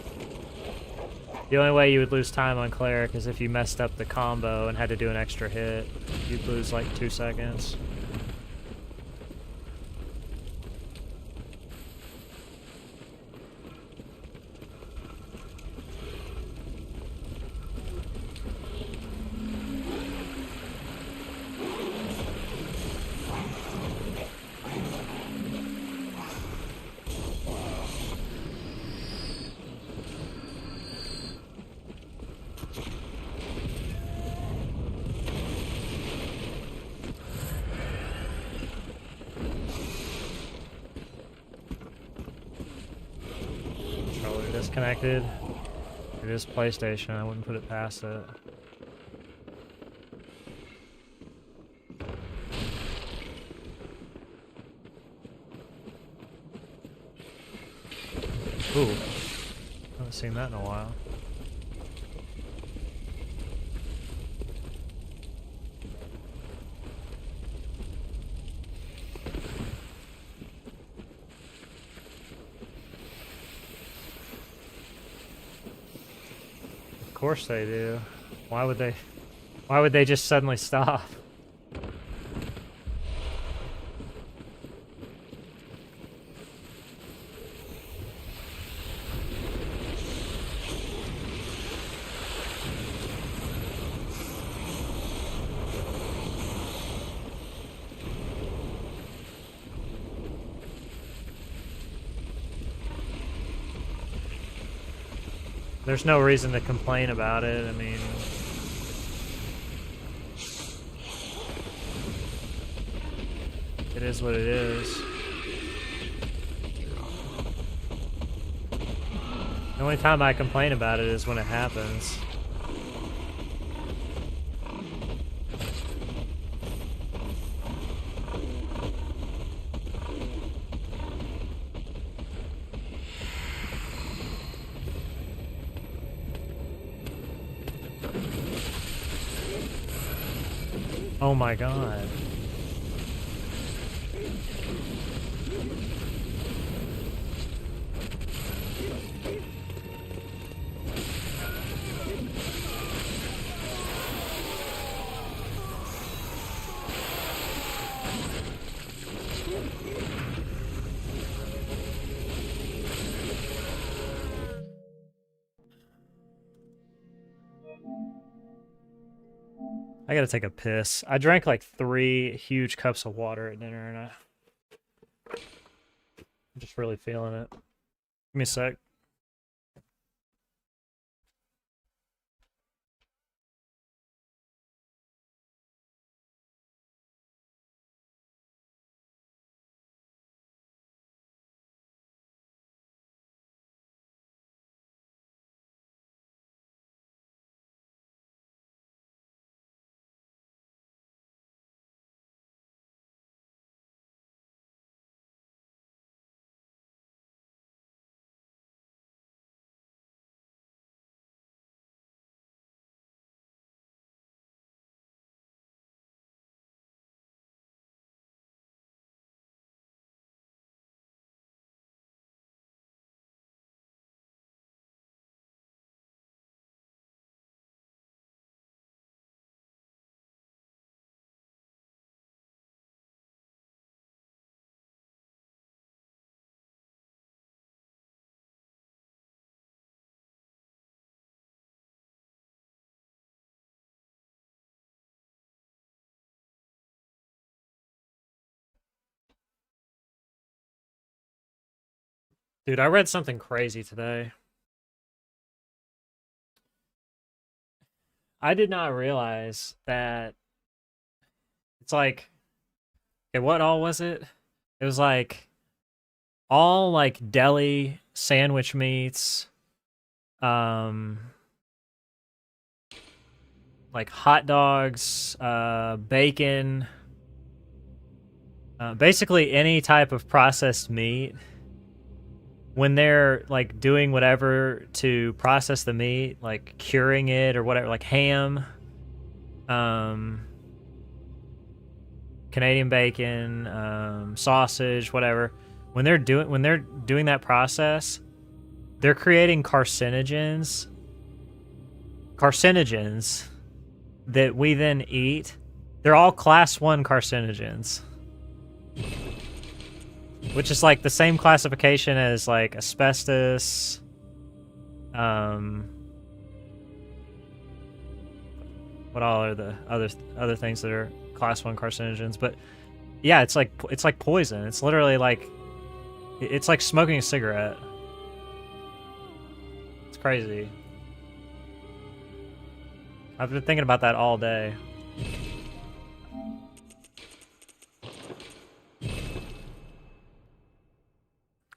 The only way you would lose time on Cleric is if you messed up the combo and had to do an extra hit. You'd lose like 2 seconds. Disconnected. It is PlayStation, I wouldn't put it past it. Ooh. Haven't seen that in a while. Of course they do. Why would they just suddenly stop? There's no reason to complain about it. I mean, it is what it is. only time I complain about it is when it happens. Oh my god. I gotta take a piss. I drank like 3 huge cups of water at dinner and I'm just really feeling it. Give me a sec. Dude, I read something crazy today. I did not realize that it's like, okay, what all was it? It was like all like deli sandwich meats, like hot dogs, bacon, basically any type of processed meat. When they're like doing whatever to process the meat, like curing it or whatever, like ham, Canadian bacon, sausage, whatever. When they're doing that process, they're creating carcinogens that we then eat. They're all class 1 carcinogens. Which is like the same classification as like asbestos, what all are the other things that are class 1 carcinogens? But yeah, it's like poison. It's literally like it's like smoking a cigarette. It's crazy. I've been thinking about that all day.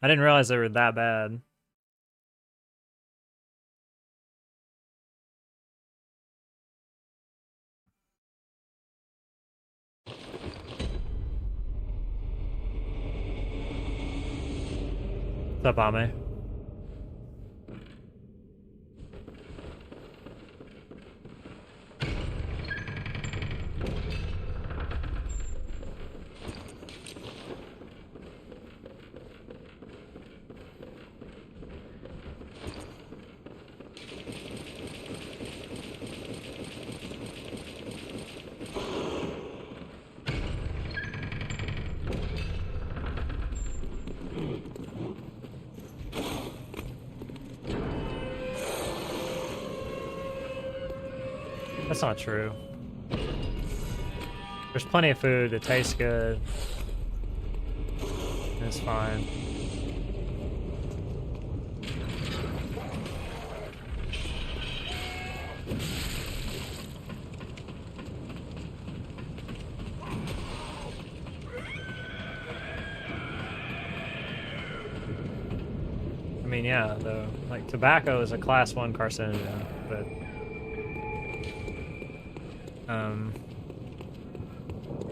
I didn't realize they were that bad. What's up, Ame? That's not true. There's plenty of food that tastes good. And it's fine. I mean, yeah, though. Like, tobacco is a class 1 carcinogen, but...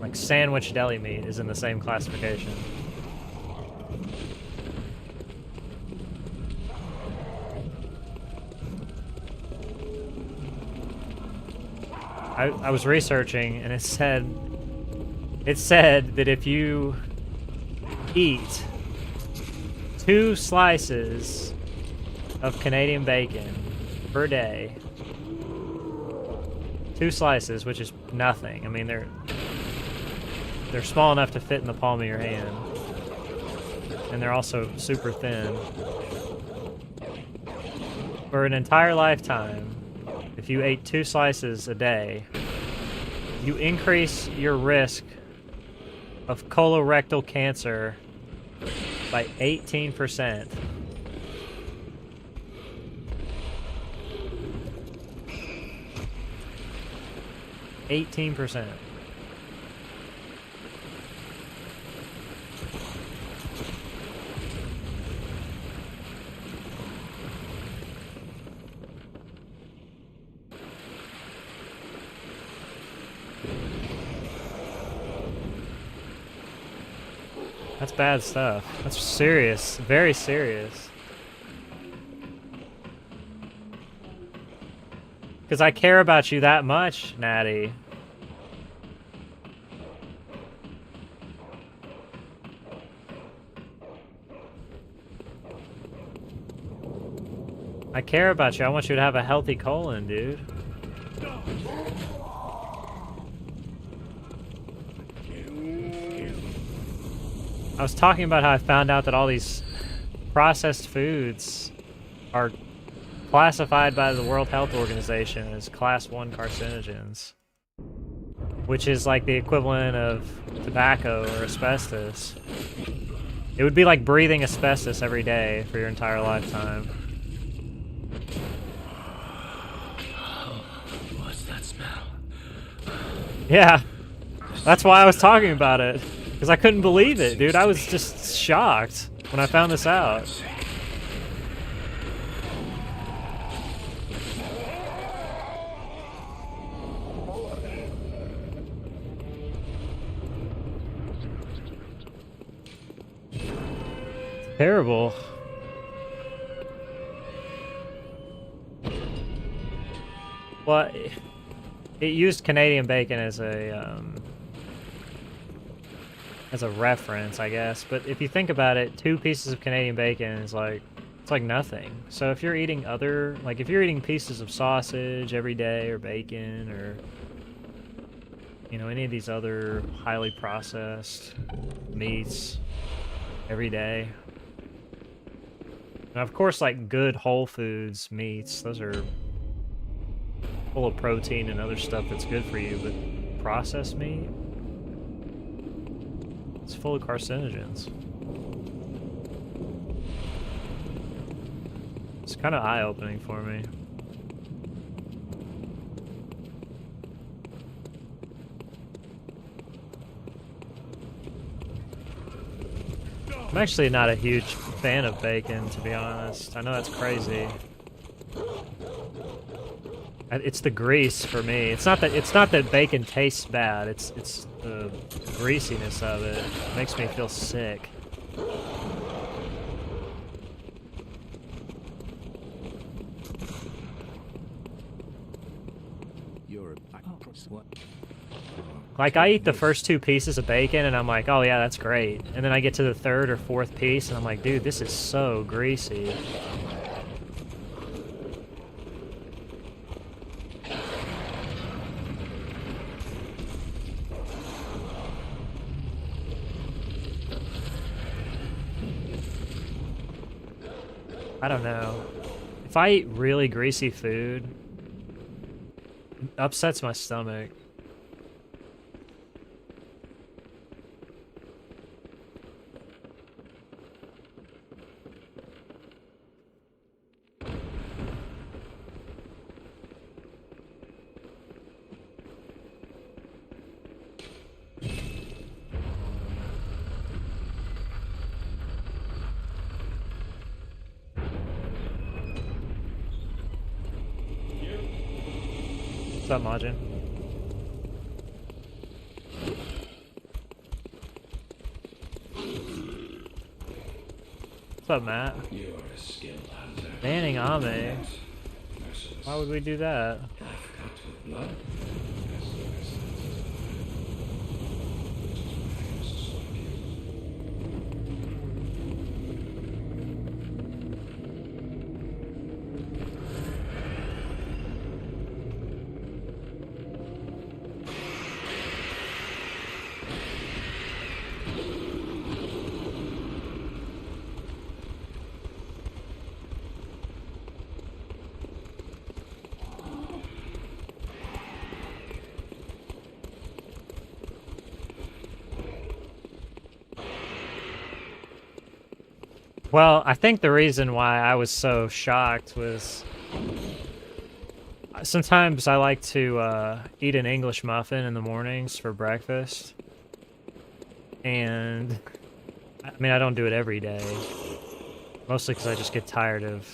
like, sandwich deli meat is in the same classification. I was researching, and it said that if you eat 2 slices of Canadian bacon per day, 2 slices, which is nothing. I mean, they're small enough to fit in the palm of your hand, and they're also super thin. For an entire lifetime, if you ate 2 slices a day, you increase your risk of colorectal cancer by 18%. That's bad stuff. That's serious. Very serious. Because I care about you that much, Natty. I care about you. I want you to have a healthy colon, dude. I was talking about how I found out that all these processed foods are classified by the World Health Organization as class 1 carcinogens, which is like the equivalent of tobacco or asbestos. It would be like breathing asbestos every day for your entire lifetime. What's that smell? Yeah, that's why I was talking about it. Because I couldn't believe it, dude. I was just shocked when I found this out. It's terrible. Well, it used Canadian bacon as a reference, I guess. But if you think about it, 2 pieces of Canadian bacon is like, it's like nothing. So if you're eating if you're eating pieces of sausage every day, or bacon, or, you know, any of these other highly processed meats every day. And of course, like, good Whole Foods meats, those are full of protein and other stuff that's good for you, but processed meat? It's full of carcinogens. It's kind of eye-opening for me. I'm actually not a huge fan of bacon, to be honest. I know that's crazy. It's the grease for me. It's not that bacon tastes bad. It's the greasiness of it. It makes me feel sick. Like, I eat the first 2 pieces of bacon and I'm like, oh yeah, that's great. And then I get to the 3rd or 4th piece and I'm like, dude, this is so greasy. I don't know. If I eat really greasy food, it upsets my stomach. What's up, Majin? What's up, Matt? You are a skilled hunter. Banning Ame. Yet merciless. Why would we do that? Half cut with blood. As the best hunters are. Which is why I must stop you. Well, I think the reason why I was so shocked was sometimes I like to eat an English muffin in the mornings for breakfast. And I mean, I don't do it every day. Mostly because I just get tired of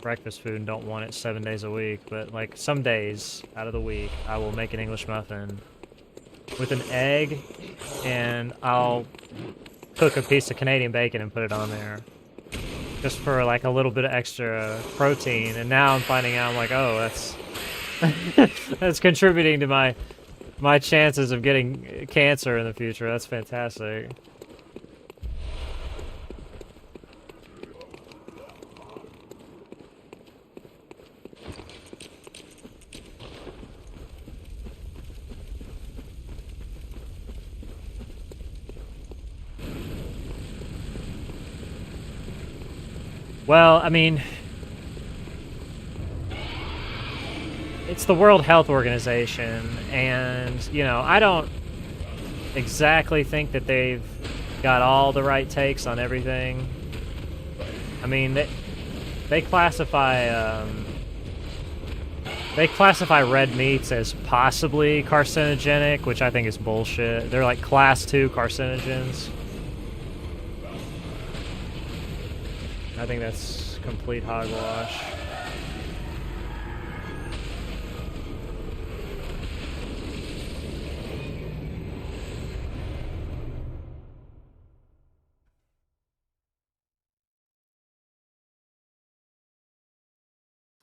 breakfast food and don't want it 7 days a week. But like some days out of the week, I will make an English muffin with an egg, and I'll cook a piece of Canadian bacon and put it on there. Just for like a little bit of extra protein. And now I'm finding out, I'm like, oh, that's that's contributing to my chances of getting cancer in the future. That's fantastic. Well, I mean, it's the World Health Organization, and, you know, I don't exactly think that they've got all the right takes on everything. I mean, they classify red meats as possibly carcinogenic, which I think is bullshit. They're like class 2 carcinogens. I think that's complete hogwash.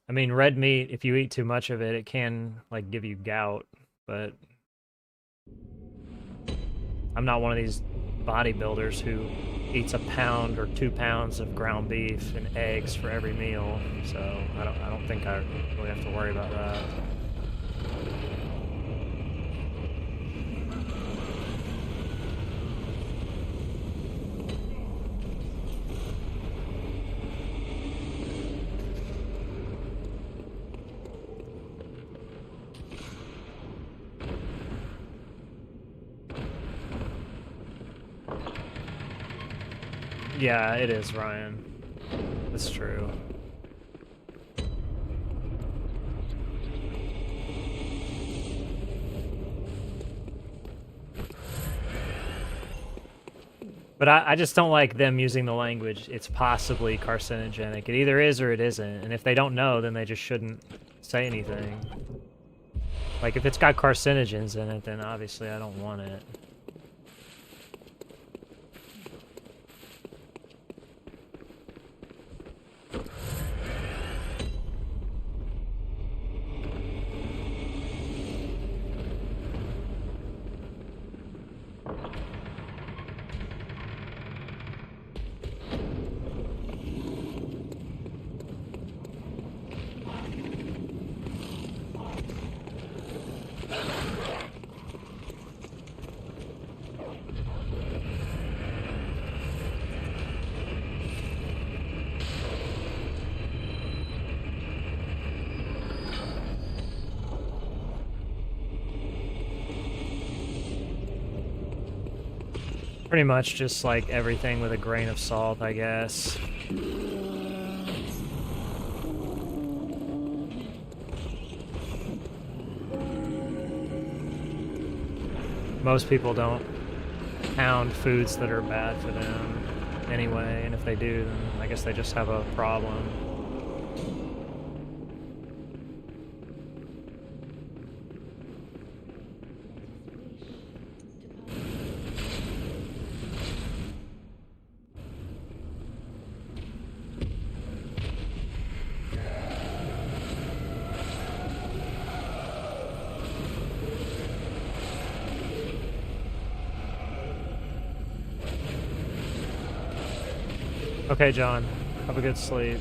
I mean, red meat, if you eat too much of it, it can, like, give you gout, but I'm not one of these bodybuilders who eats a pound or 2 pounds of ground beef and eggs for every meal, so I don't think I really have to worry about that. Yeah, it is, Ryan. That's true. But I just don't like them using the language, it's possibly carcinogenic. It either is or it isn't. And if they don't know, then they just shouldn't say anything. Like, if it's got carcinogens in it, then obviously I don't want it. Pretty much just like everything with a grain of salt, I guess. Most people don't pound foods that are bad for them anyway, and if they do, then I guess they just have a problem. Okay, John. Have a good sleep.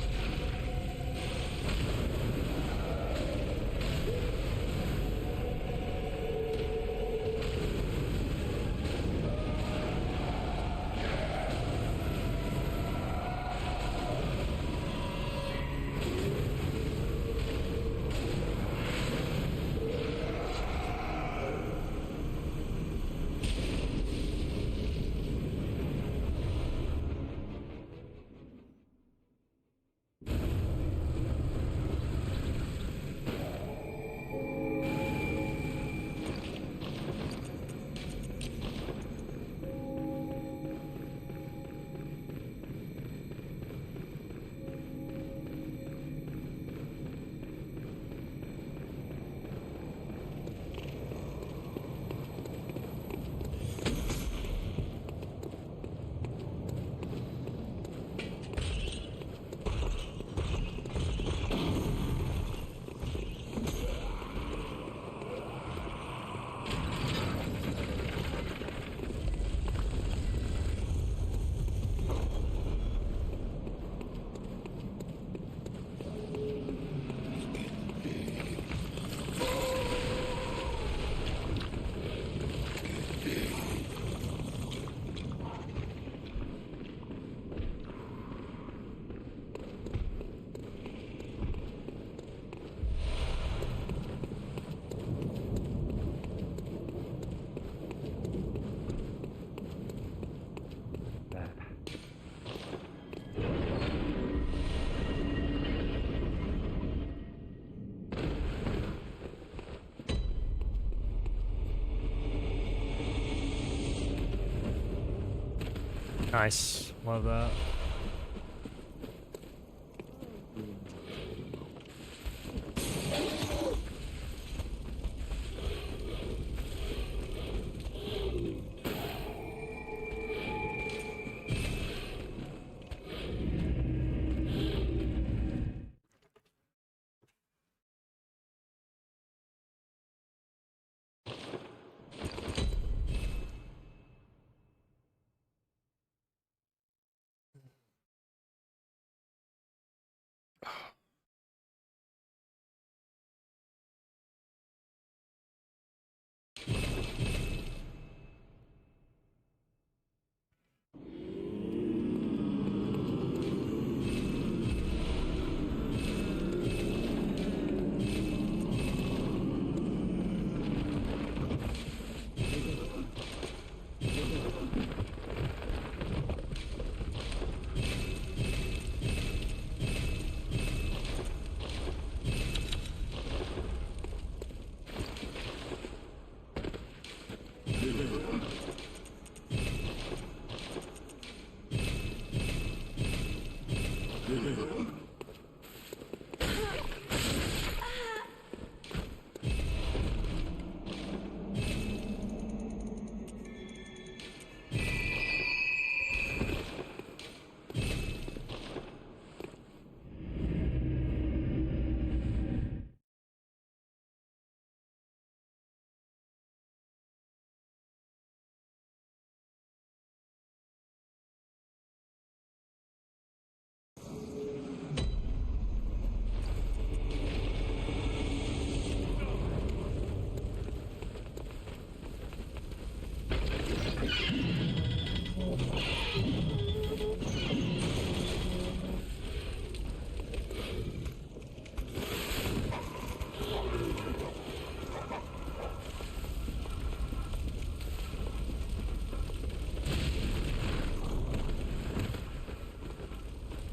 Nice. Love that.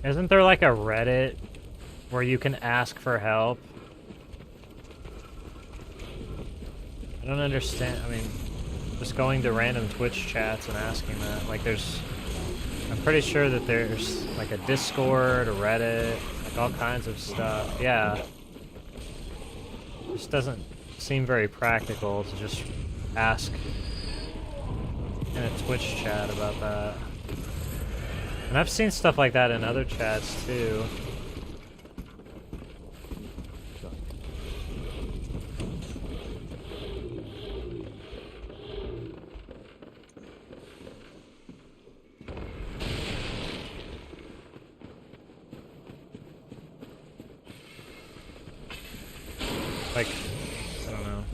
Isn't there like a Reddit where you can ask for help? I don't understand. I mean, just going to random Twitch chats and asking that. Like I'm pretty sure that there's like a Discord, a Reddit, like all kinds of stuff. Yeah. Just doesn't seem very practical to just ask in a Twitch chat about that. And I've seen stuff like that in other chats too. Like, I don't know.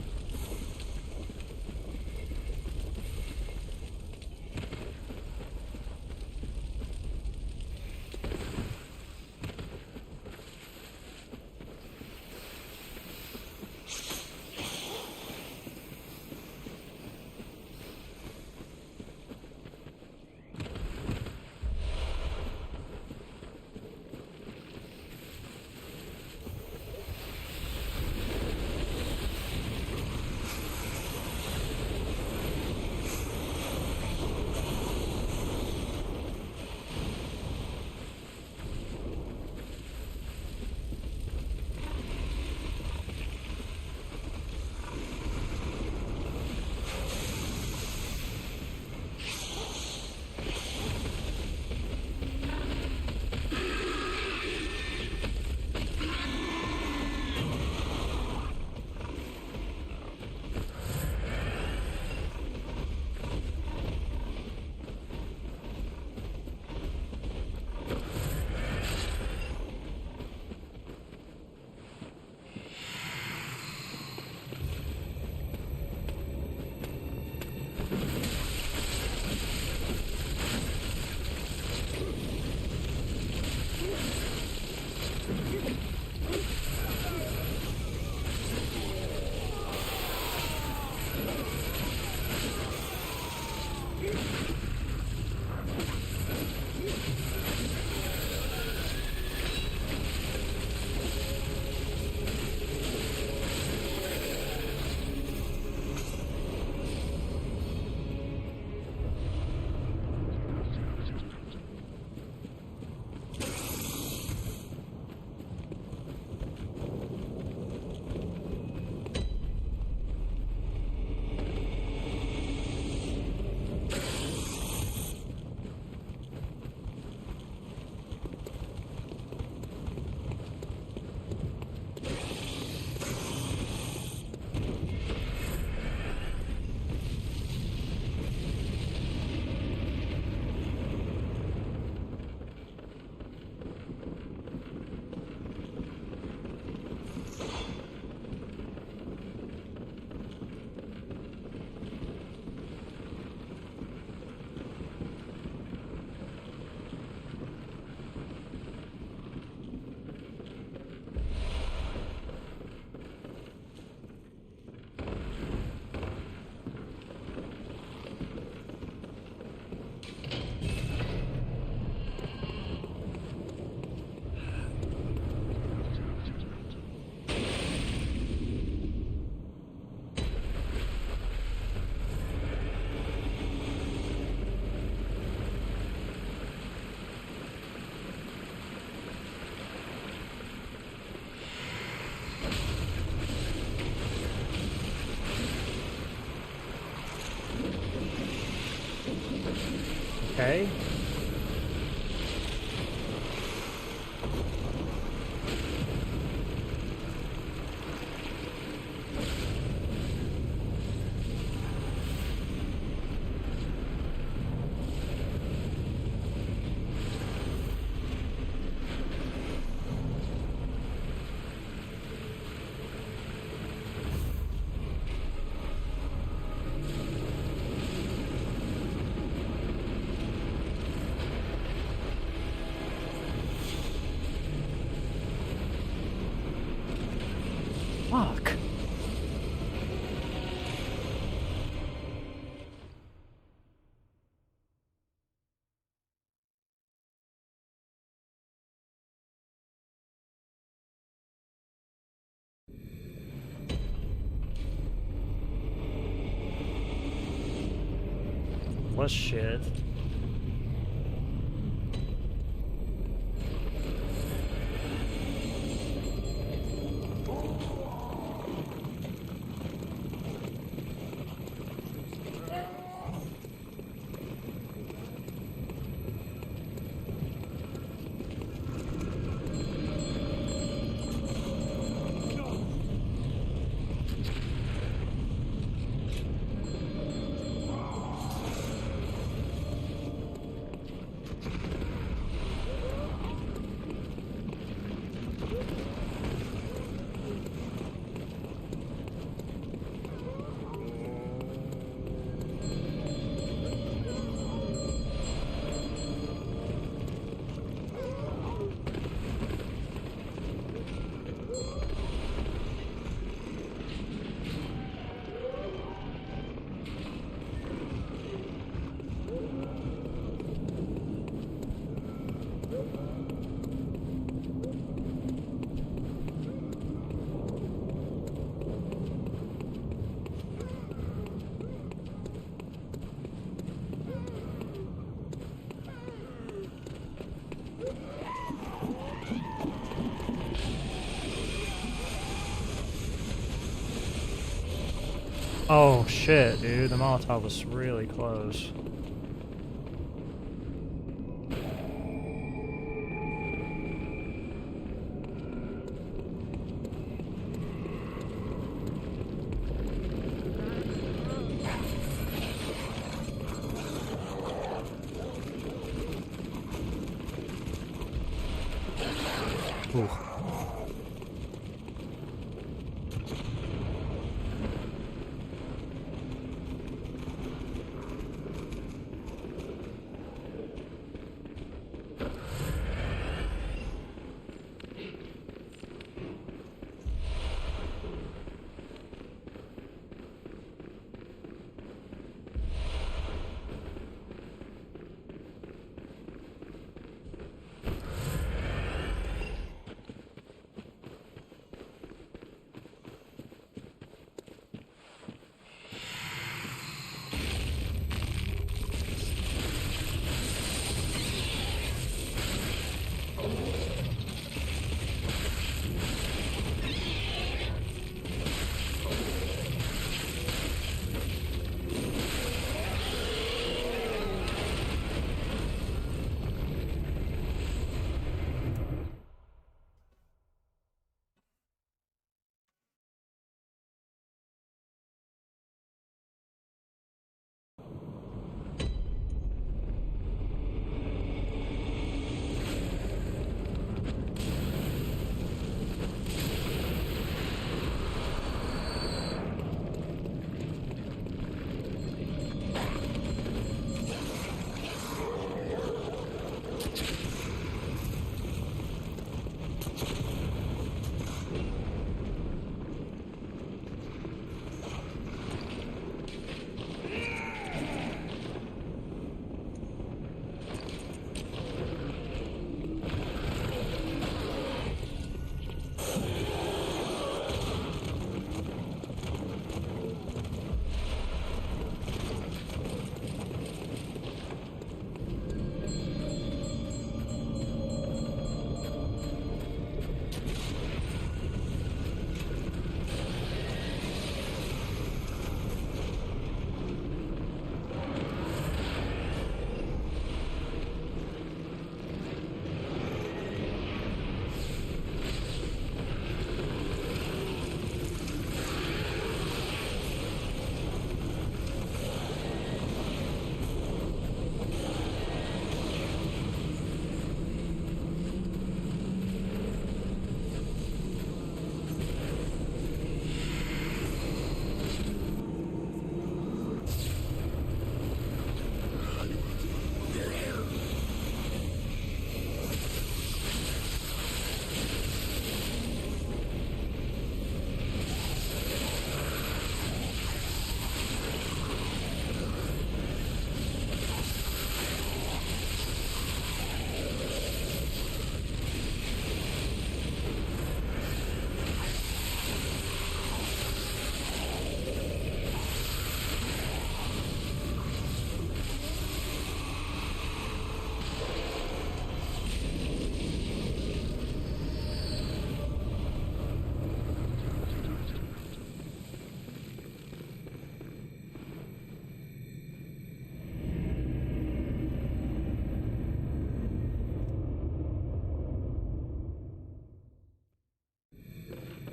Okay. Fuck. What shit? Oh shit, dude. The Molotov was really close. Ooh.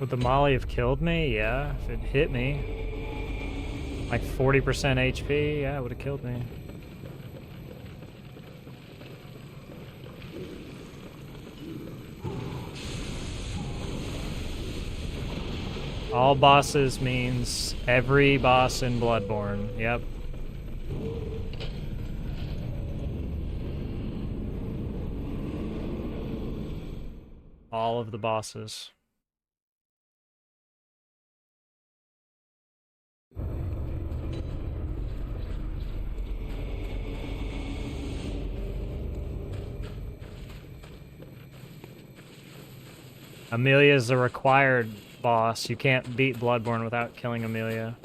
Would the molly have killed me? Yeah, if it hit me. Like 40% HP, yeah, it would have killed me. All bosses means every boss in Bloodborne. Yep. All of the bosses. Amelia is a required boss. You can't beat Bloodborne without killing Amelia.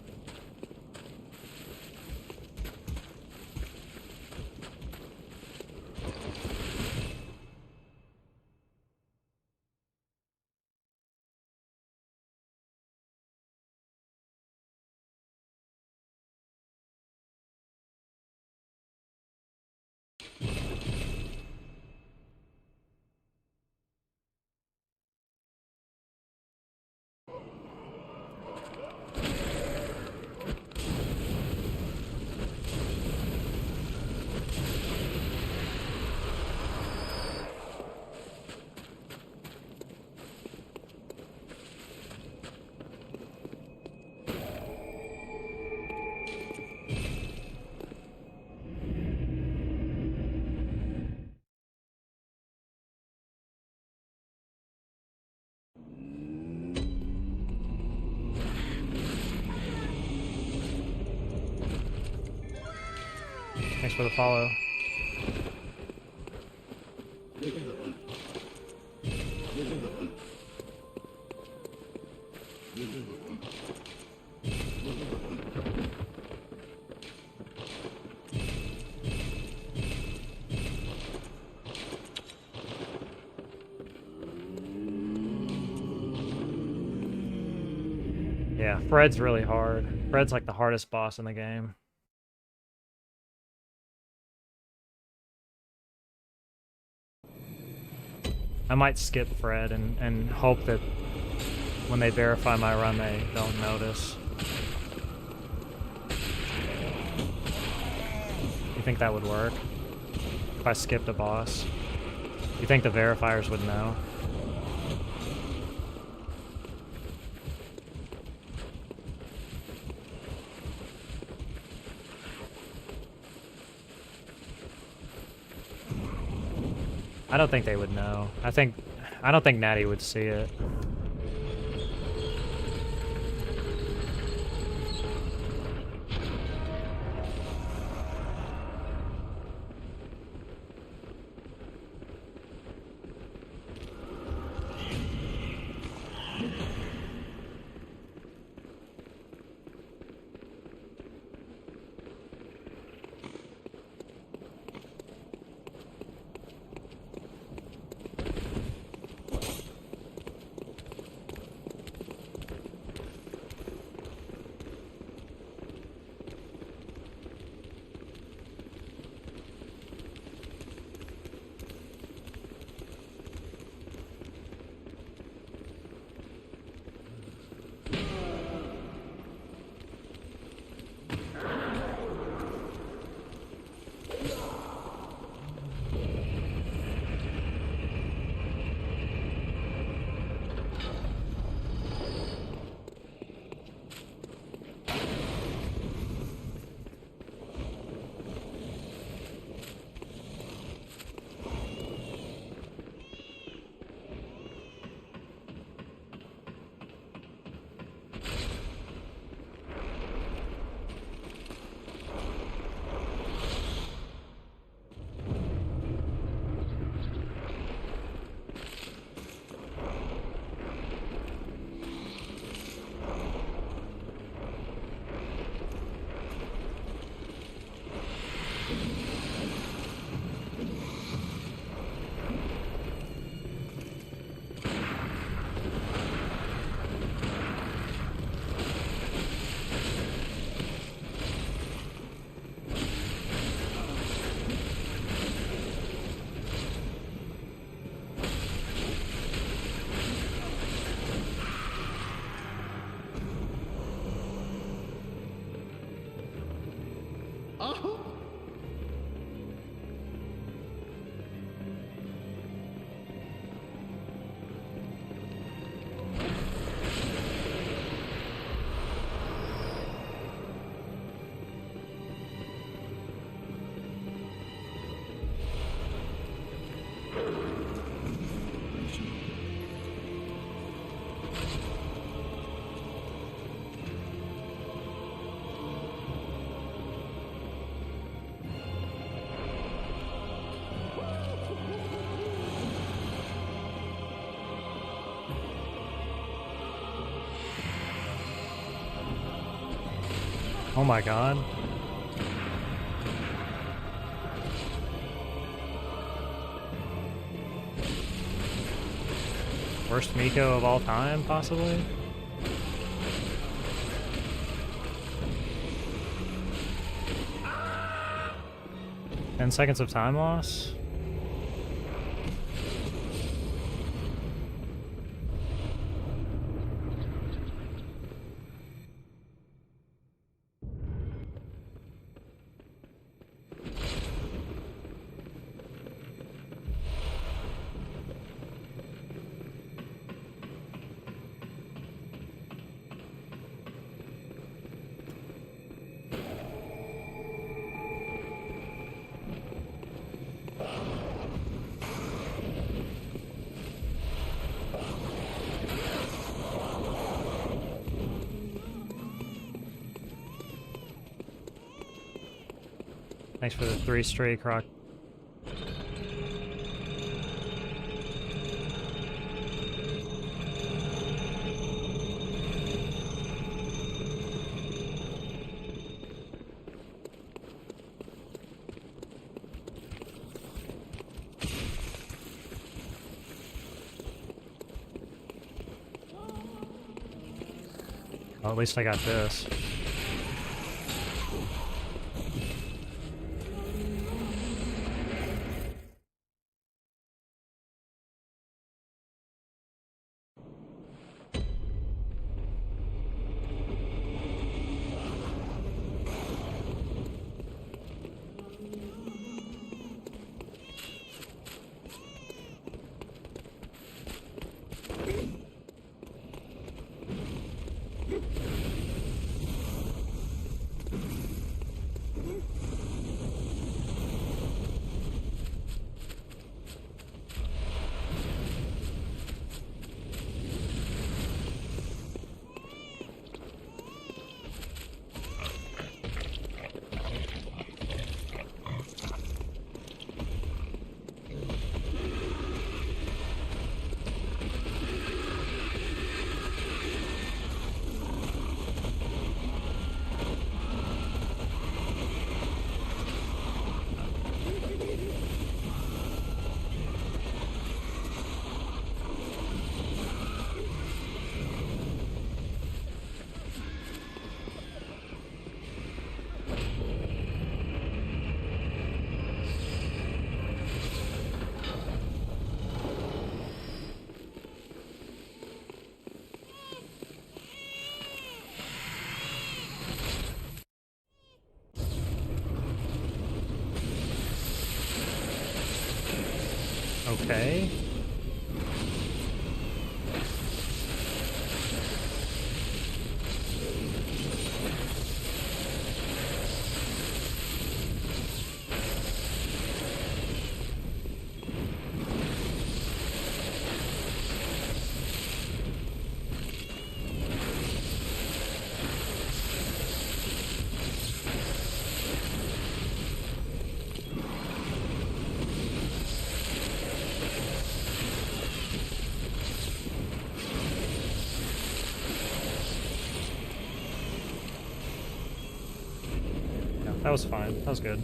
Thanks for the follow. Yeah, Fred's really hard. Fred's like the hardest boss in the game. I might skip Fred and hope that when they verify my run, they don't notice. You think that would work? If I skipped a boss? You think the verifiers would know? I don't think they would know. I don't think Natty would see it. Oh my god. Worst Miko of all time, possibly? Ten seconds of time loss? Thanks for the 3 stray croc. Well, at least I got this. Okay. Yeah, that was fine. That was good.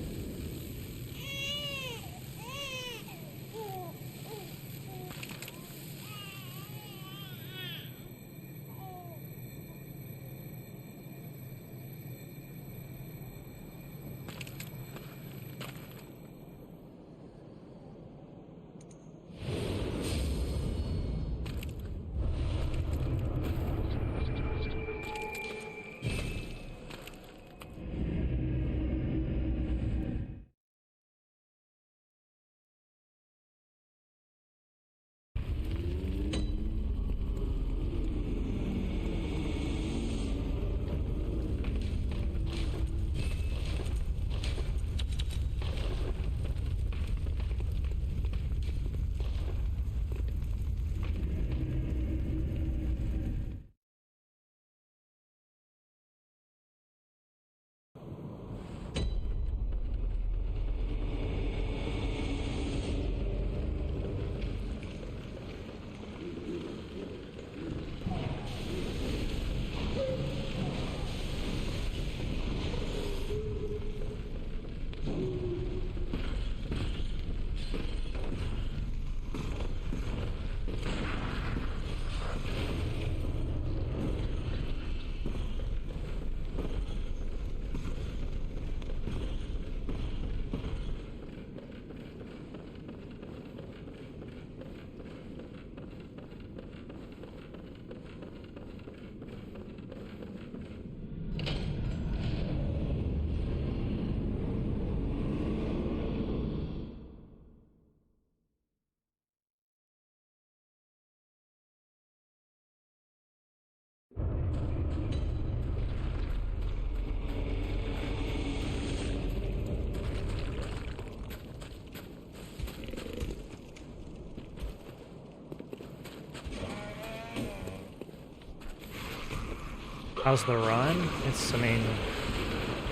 How's the run? I mean,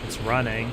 it's running.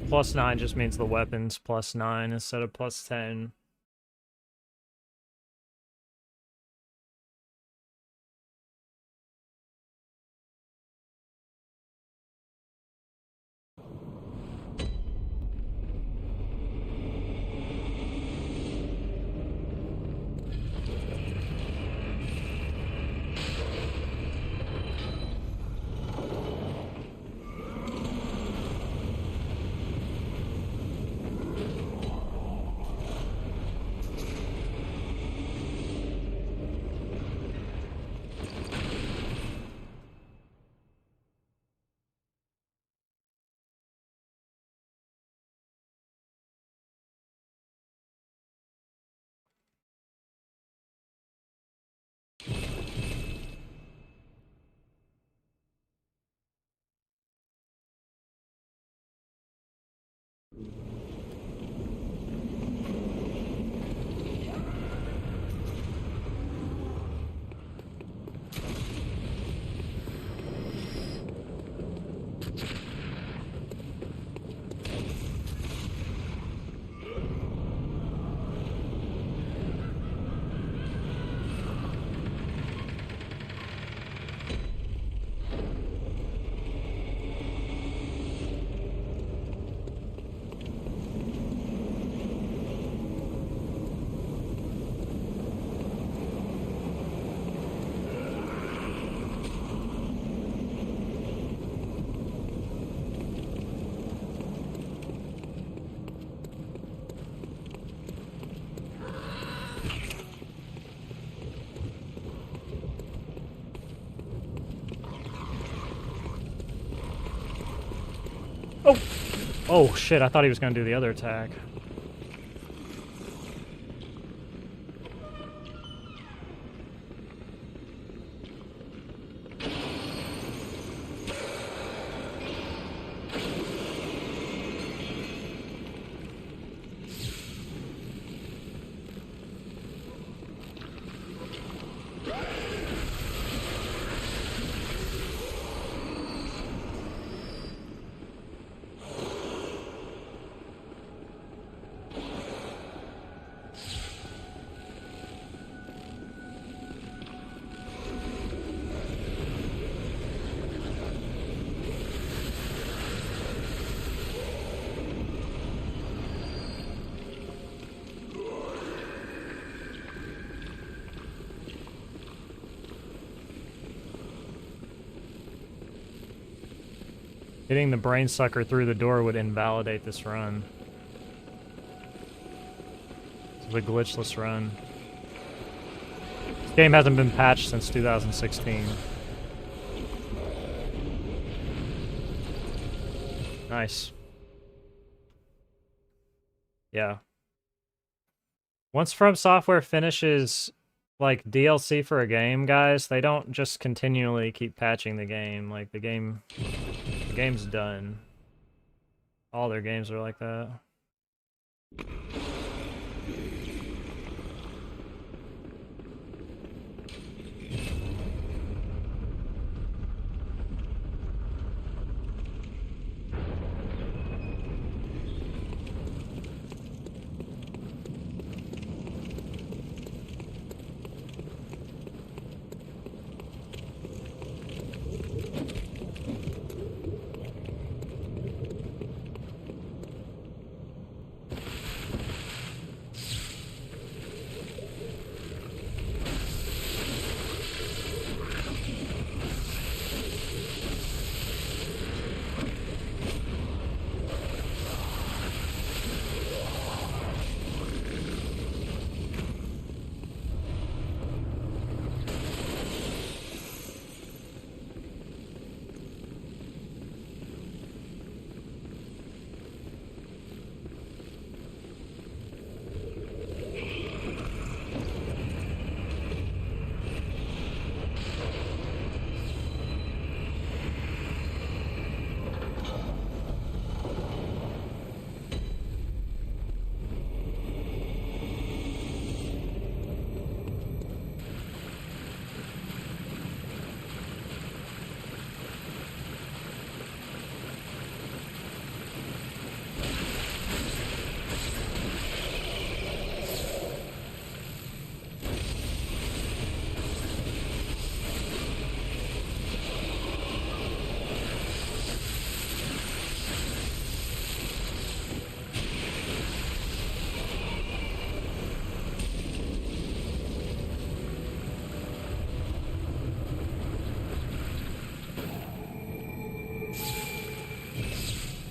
+9 just means the weapon's +9 instead of +10. Oh! Oh shit, I thought he was gonna do the other attack. Hitting the brain sucker through the door would invalidate this run. It's the glitchless run. This game hasn't been patched since 2016. Nice. Yeah. Once From Software finishes like DLC for a game, guys, they don't just continually keep patching the game. Like the game's done. All their games are like that.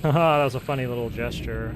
Haha, that was a funny little gesture.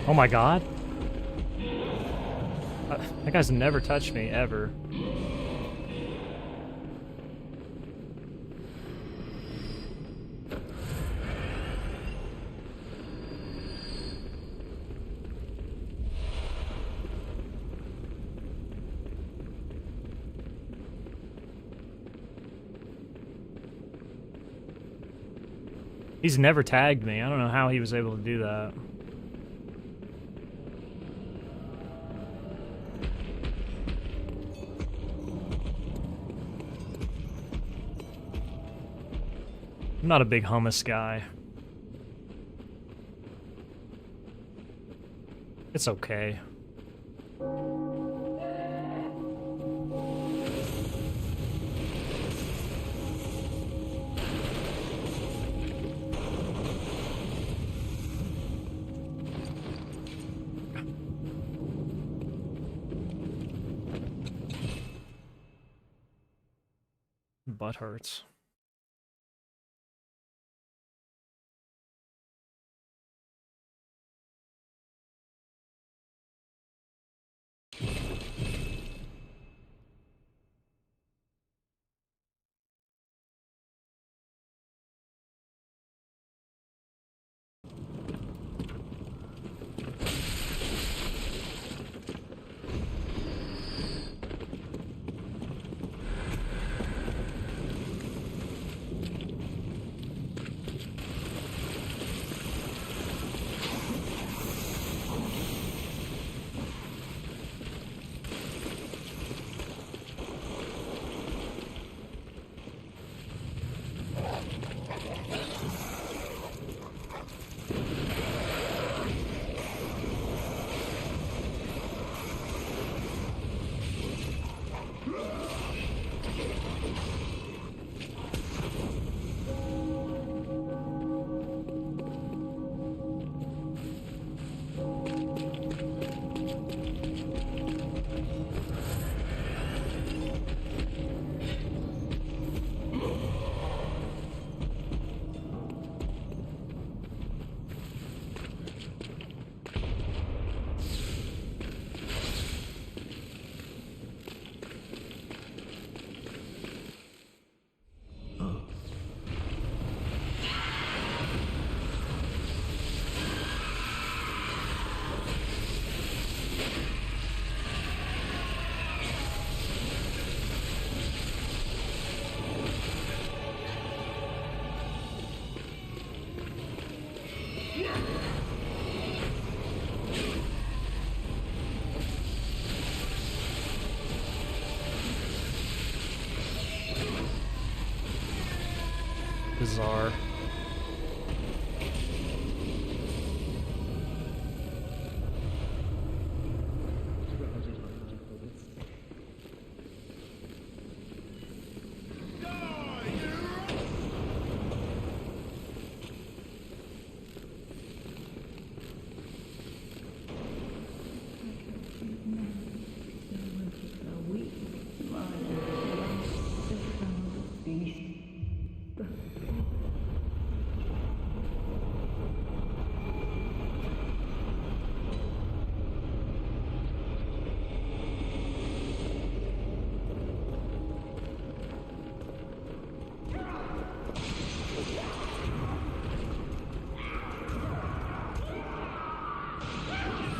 Oh my god. That guy's never touched me, ever. He's never tagged me. I don't know how he was able to do that. I'm not a big hummus guy. It's okay. Butt hurts.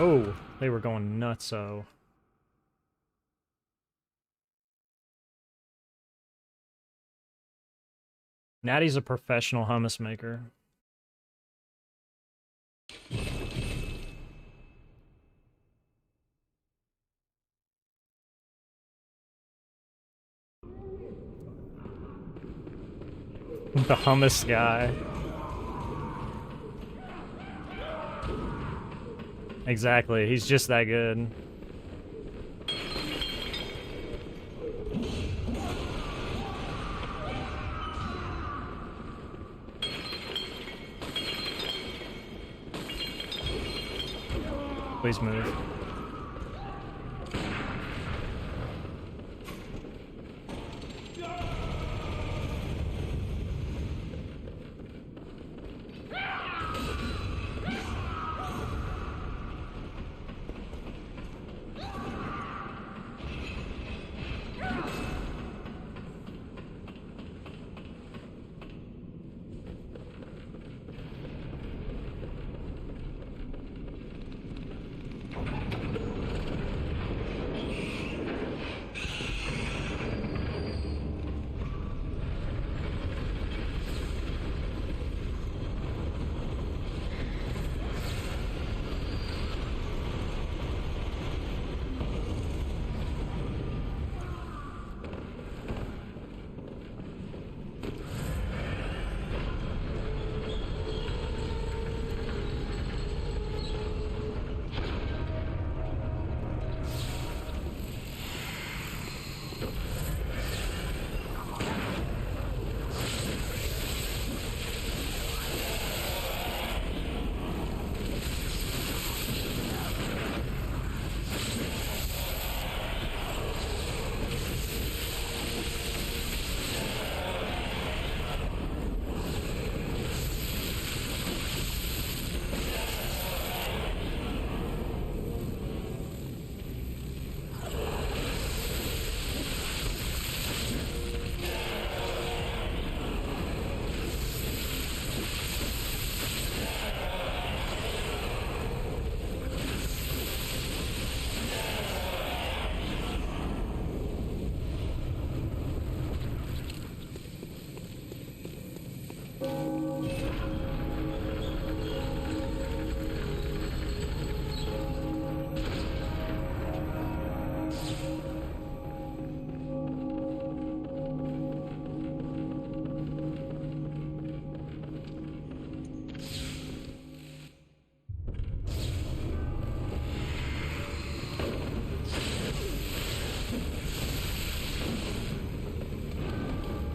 Oh, they were going nutso. Natty's a professional hummus maker. The hummus guy. Exactly, he's just that good. Please move.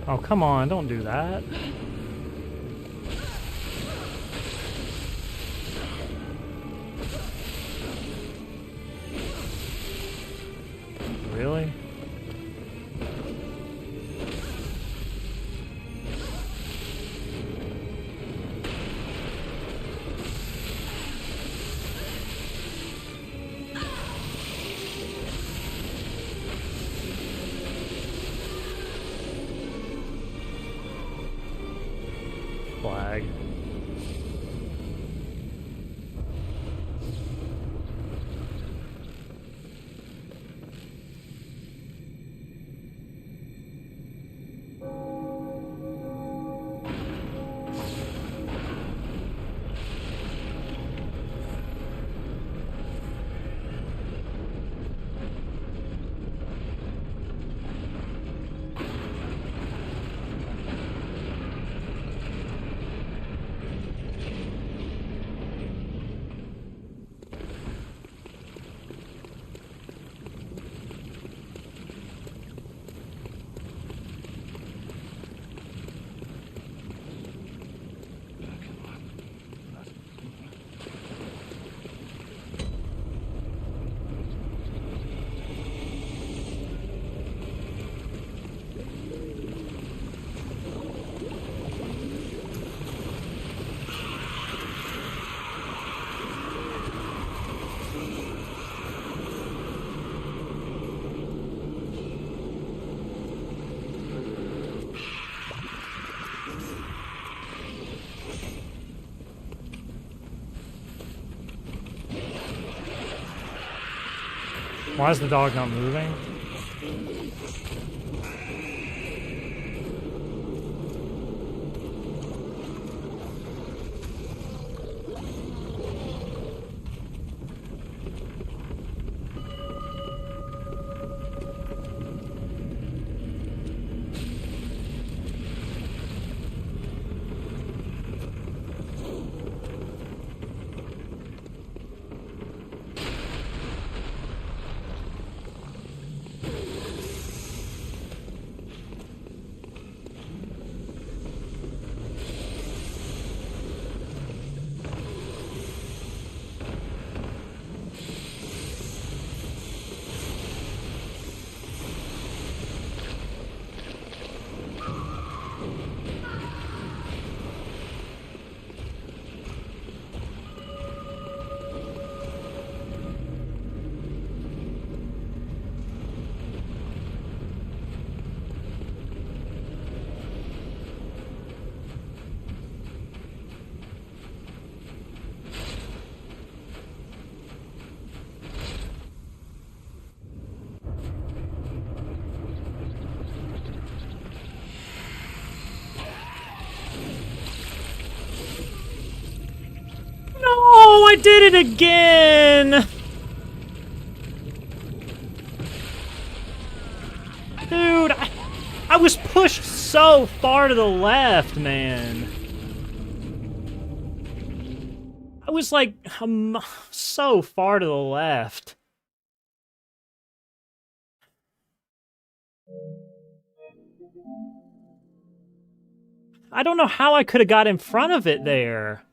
Oh, come on, don't do that. Really? Why is the dog not moving? No, I did it again! Dude, I was pushed so far to the left, man. I was like so far to the left. I don't know how I could have got in front of it there.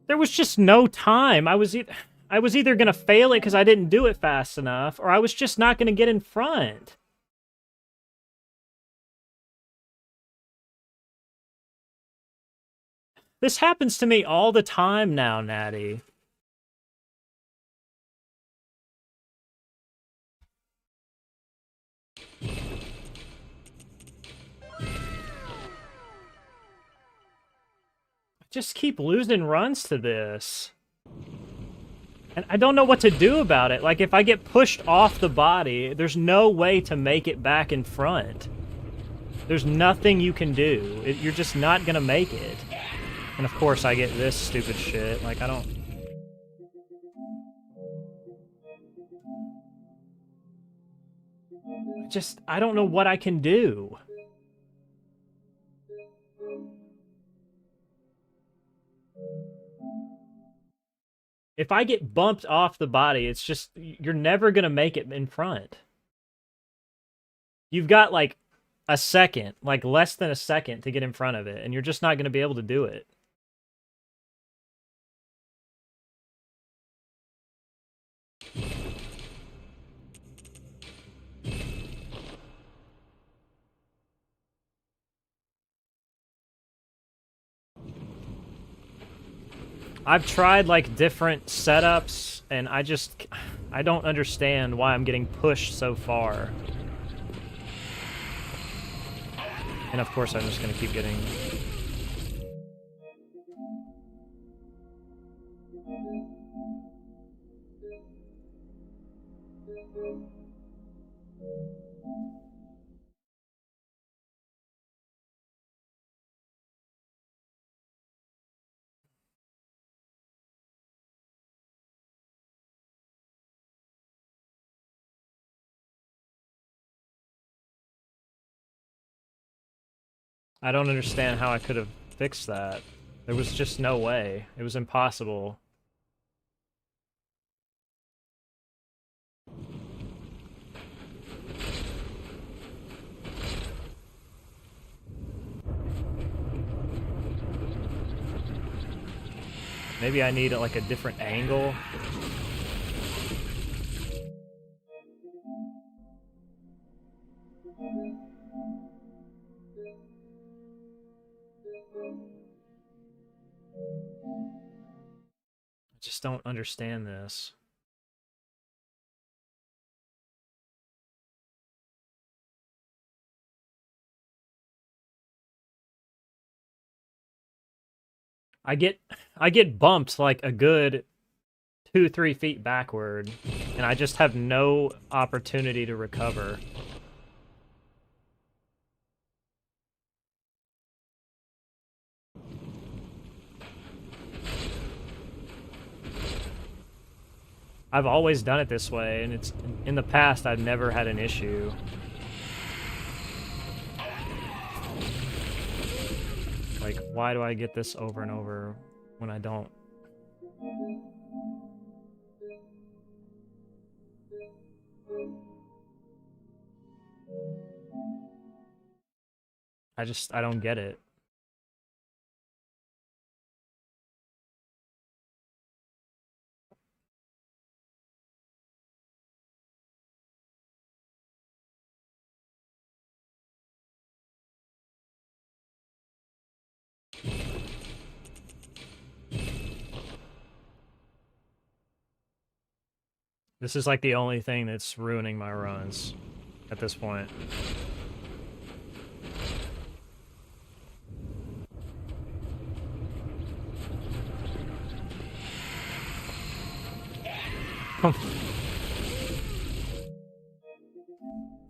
There was just no time. I was either going to fail it because I didn't do it fast enough, or I was just not going to get in front. This happens to me all the time now, Natty. Just keep losing runs to this. And I don't know what to do about it. Like, if I get pushed off the body, there's no way to make it back in front. There's nothing you can do. You're just not gonna make it. And of course I get this stupid shit. Like, I don't know what I can do. If I get bumped off the body, it's just, you're never gonna make it in front. You've got, like, a second, like, less than a second to get in front of it, and you're just not gonna be able to do it. I've tried, like, different setups, and I don't understand why I'm getting pushed so far. And of course I'm just gonna keep getting... I don't understand how I could have fixed that. There was just no way. It was impossible. Maybe I need, like, a different angle. I just don't understand this. I get bumped like a good 2-3 feet backward, and I just have no opportunity to recover. I've always done it this way, and it's in the past I've never had an issue. Like, why do I get this over and over when I don't? I don't get it. This is like the only thing that's ruining my runs at this point.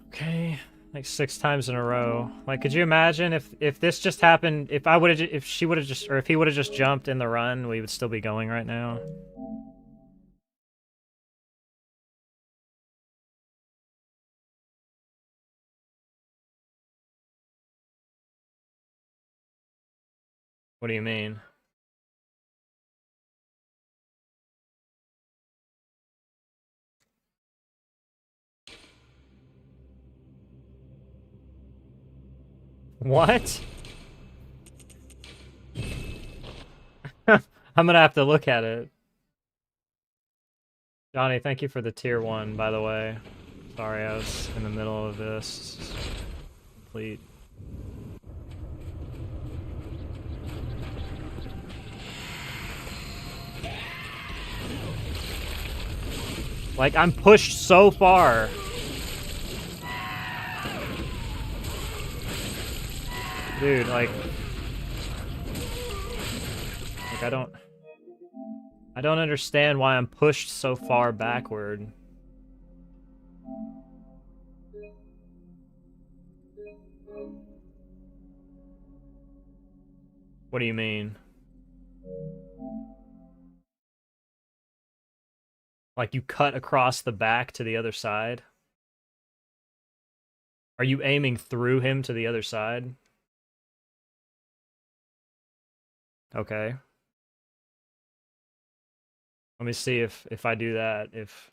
Okay, like 6 times in a row. Like, could you imagine if this just happened? If she would have just, or if he would have just jumped in the run, we would still be going right now. What do you mean? What? I'm gonna have to look at it. Johnny, thank you for the tier 1, by the way. Sorry, I was in the middle of this. Complete. Like, I'm pushed so far. Dude, like I don't understand why I'm pushed so far backward. What do you mean? Like you cut across the back to the other side? Are you aiming through him to the other side? Okay. Let me see if I do that, if...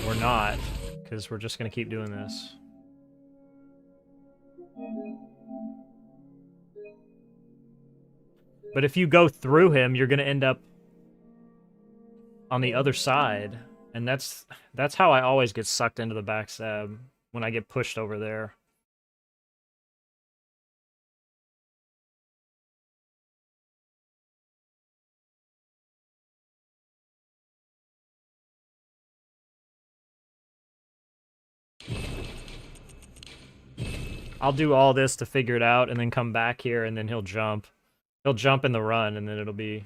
Or not, because we're just gonna keep doing this. But if you go through him, you're gonna end up on the other side, and that's how I always get sucked into the backstab, when I get pushed over there. I'll do all this to figure it out, and then come back here, and then he'll jump. He'll jump in the run, and then it'll be...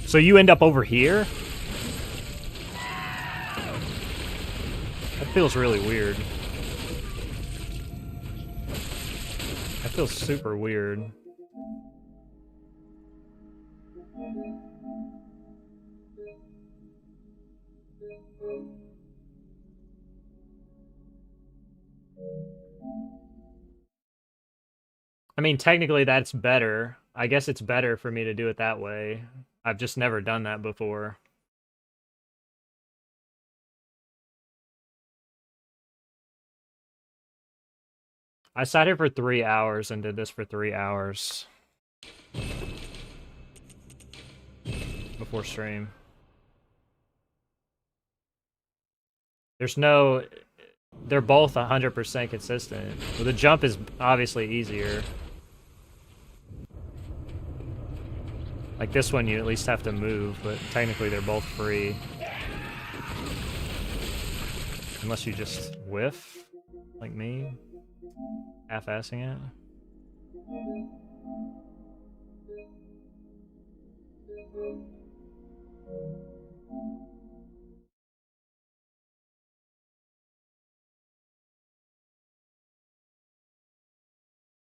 So you end up over here? That feels really weird. That feels super weird. I mean, technically that's better. I guess it's better for me to do it that way. I've just never done that before. I sat here for 3 hours and did this for 3 hours before stream. There's no... They're both 100% consistent. Well, the jump is obviously easier. Like this one, you at least have to move, but technically they're both free. Unless you just whiff, like me, half-assing it.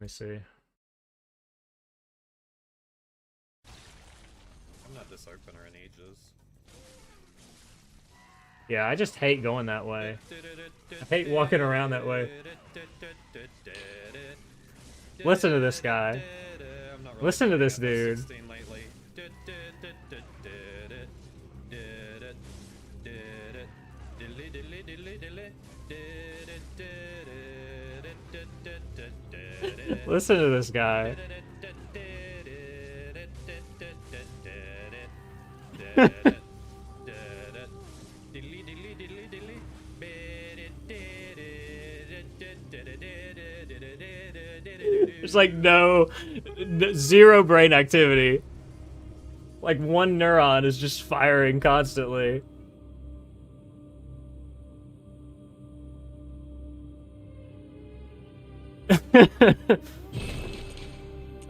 Let me see. I'm not this opener in ages. Yeah, I just hate going that way. I hate walking around that way. Listen to this guy. Listen to this dude. Listen to this guy. There's like zero brain activity. Like one neuron is just firing constantly.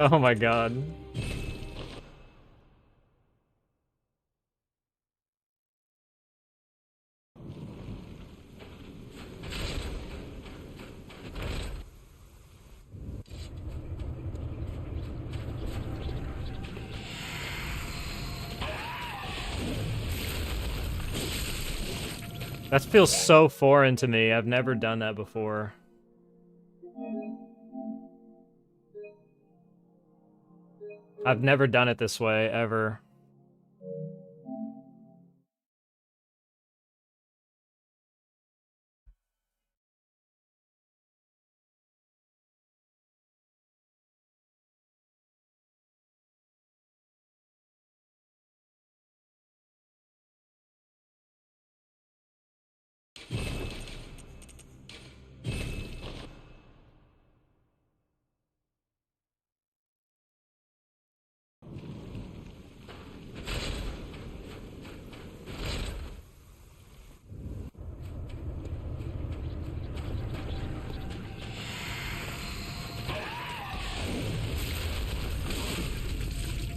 Oh my god. That feels so foreign to me. I've never done that before. I've never done it this way, ever.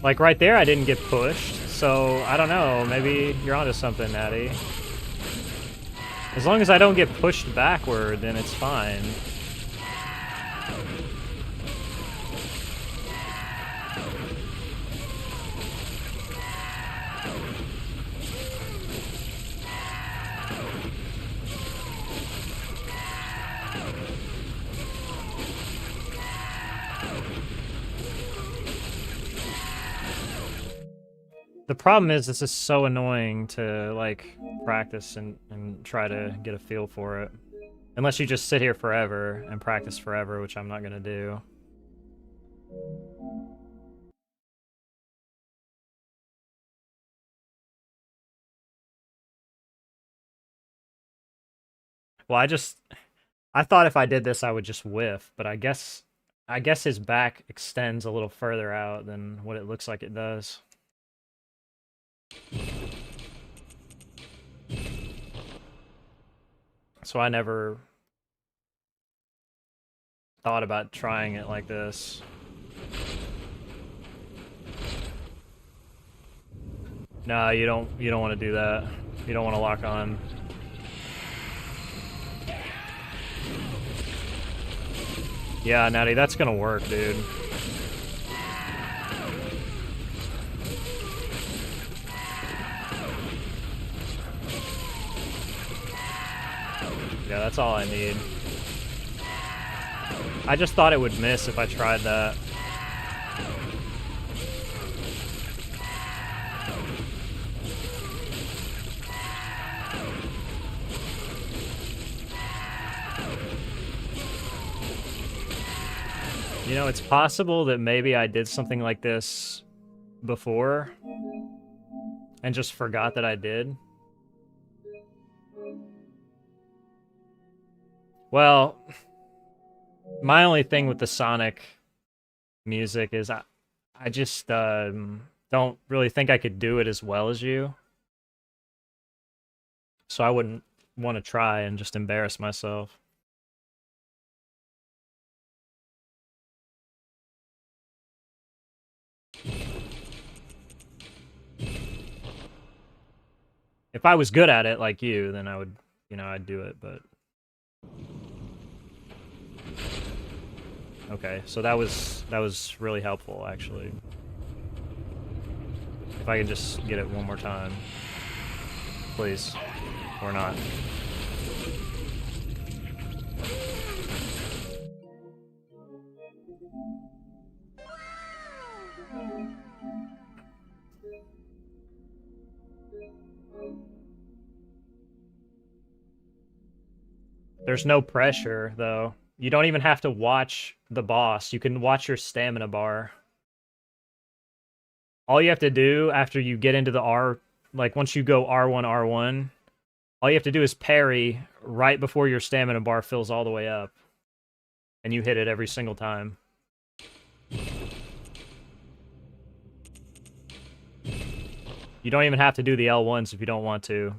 Like right there, I didn't get pushed, so I don't know. Maybe you're onto something, Natty. As long as I don't get pushed backward, then it's fine. The problem is this is so annoying to, like, practice and try to get a feel for it. Unless you just sit here forever and practice forever, which I'm not gonna do. Well, I thought if I did this I would just whiff, but I guess his back extends a little further out than what it looks like it does. So I never thought about trying it like this. No, you don't want to do that. You don't want to lock on. Yeah, Natty, that's gonna work, dude. Yeah, that's all I need. I just thought it would miss if I tried that. You know, it's possible that maybe I did something like this before and just forgot that I did. Well, my only thing with the Sonic music is I just don't really think I could do it as well as you. So I wouldn't want to try and just embarrass myself. If I was good at it like you, then I would, you know, I'd do it, but... Okay, so that was really helpful, actually. If I can just get it one more time. Please. Or not. There's no pressure, though. You don't even have to watch the boss. You can watch your stamina bar. All you have to do after you get into the R... Like, once you go R1, R1, all you have to do is parry right before your stamina bar fills all the way up. And you hit it every single time. You don't even have to do the L1s if you don't want to.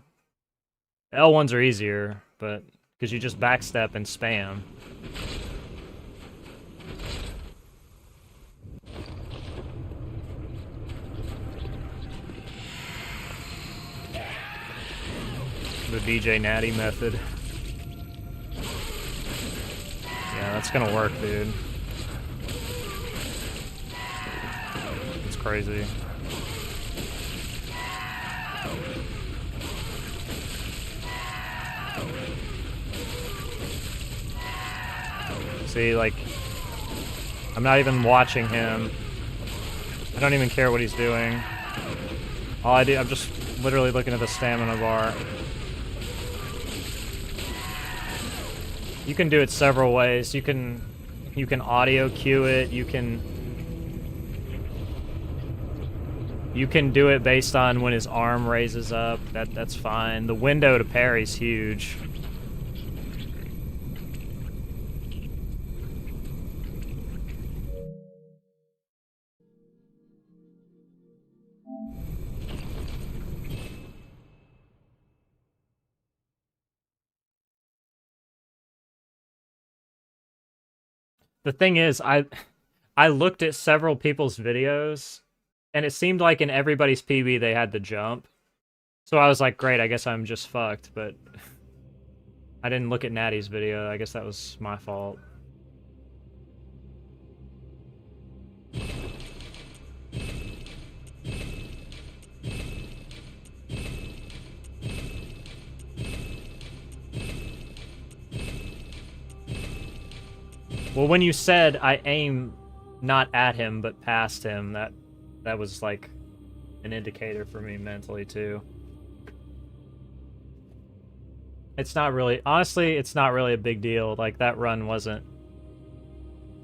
The L1s are easier, but... Because you just backstep and spam. The DJ Natty method. Yeah, that's gonna work, dude. It's crazy. See, like, I'm not even watching him. I don't even care what he's doing. All I do, I'm just literally looking at the stamina bar. You can do it several ways. You can audio cue it. You can do it based on when his arm raises up. That's fine. The window to parry's huge. The thing is, I looked at several people's videos, and it seemed like in everybody's PB they had the jump. So I was like, great, I guess I'm just fucked, but I didn't look at Natty's video. I guess that was my fault. Well, when you said I aim not at him but past him, that was like an indicator for me mentally too. It's not really, honestly, it's not really a big deal. Like that run wasn't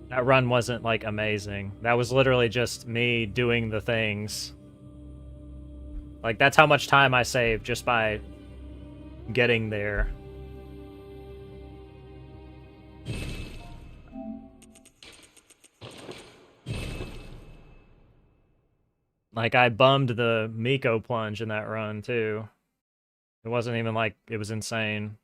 like amazing. That was literally just me doing the things. Like that's how much time I saved just by getting there. Like, I bummed the Miko plunge in that run, too. It wasn't even like it was insane.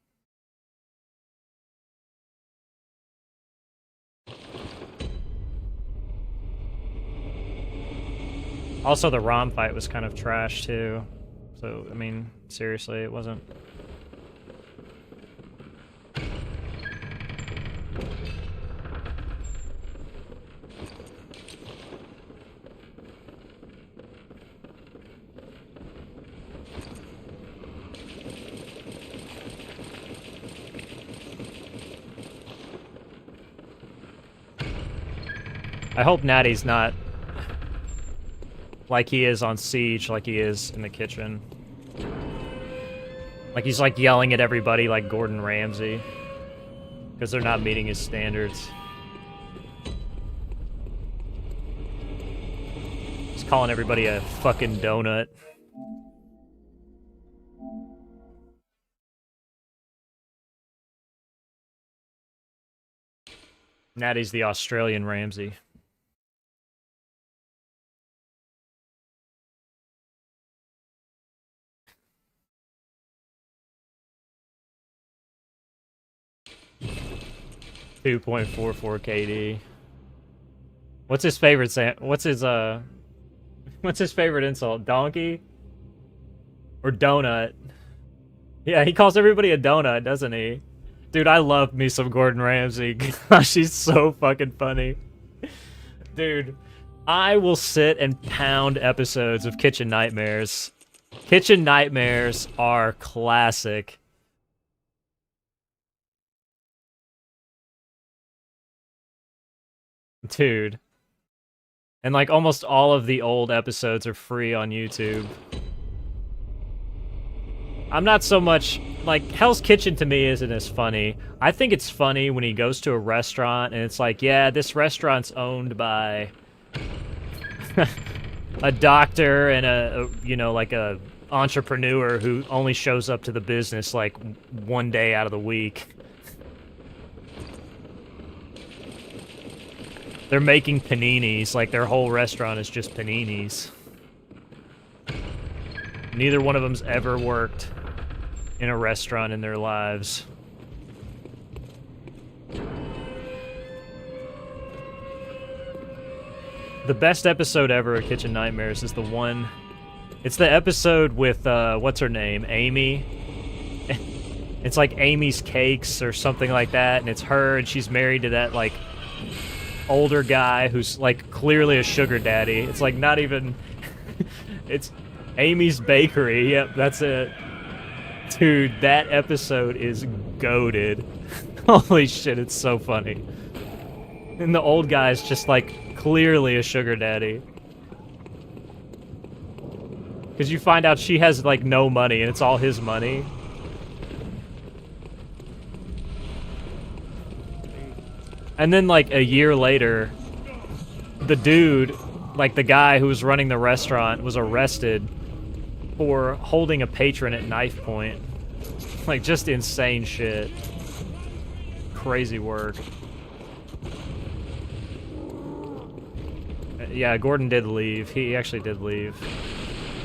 Also, the ROM fight was kind of trash, too. So, I mean, seriously, it wasn't... I hope Natty's not like he is on Siege, like he is in the kitchen. Like he's like yelling at everybody like Gordon Ramsay. Because they're not meeting his standards. Just calling everybody a fucking donut. Natty's the Australian Ramsay. .44 KD. What's his favorite what's his favorite insult? Donkey? Or donut? Yeah, he calls everybody a donut, doesn't he? Dude, I love me some Gordon Ramsay. Gosh, he's so fucking funny. Dude, I will sit and pound episodes of Kitchen Nightmares. Kitchen Nightmares are classic. Dude. And like almost all of the old episodes are free on YouTube. I'm not so much like Hell's Kitchen to me isn't as funny. I think it's funny when he goes to a restaurant and it's like, yeah, this restaurant's owned by a doctor and a you know, like a entrepreneur who only shows up to the business like one day out of the week. They're making paninis, like their whole restaurant is just paninis. Neither one of them's ever worked in a restaurant in their lives. The best episode ever of Kitchen Nightmares is the one... It's the episode with, what's her name? Amy? It's like Amy's Cakes or something like that, and it's her, and she's married to that, like, older guy who's, like, clearly a sugar daddy. It's, like, not even... It's Amy's Bakery. Yep, that's it. Dude, that episode is goated. Holy shit, it's so funny. And the old guy's just, like, clearly a sugar daddy. Because you find out she has, like, no money, and it's all his money. And then, like, a year later, the dude, like, the guy who was running the restaurant was arrested for holding a patron at knife point. Like, just insane shit. Crazy work. Yeah, Gordon did leave. He actually did leave.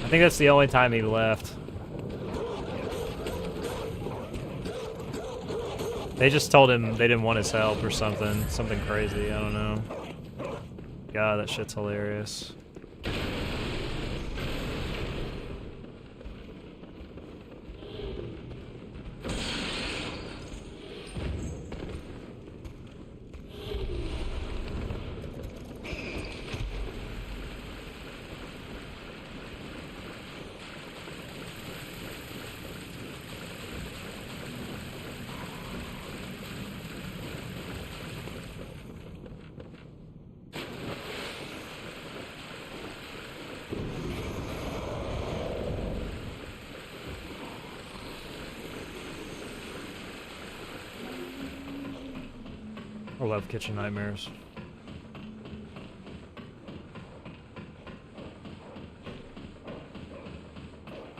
I think that's the only time he left. They just told him they didn't want his help or something. Something crazy, I don't know. God, that shit's hilarious. I love Kitchen Nightmares.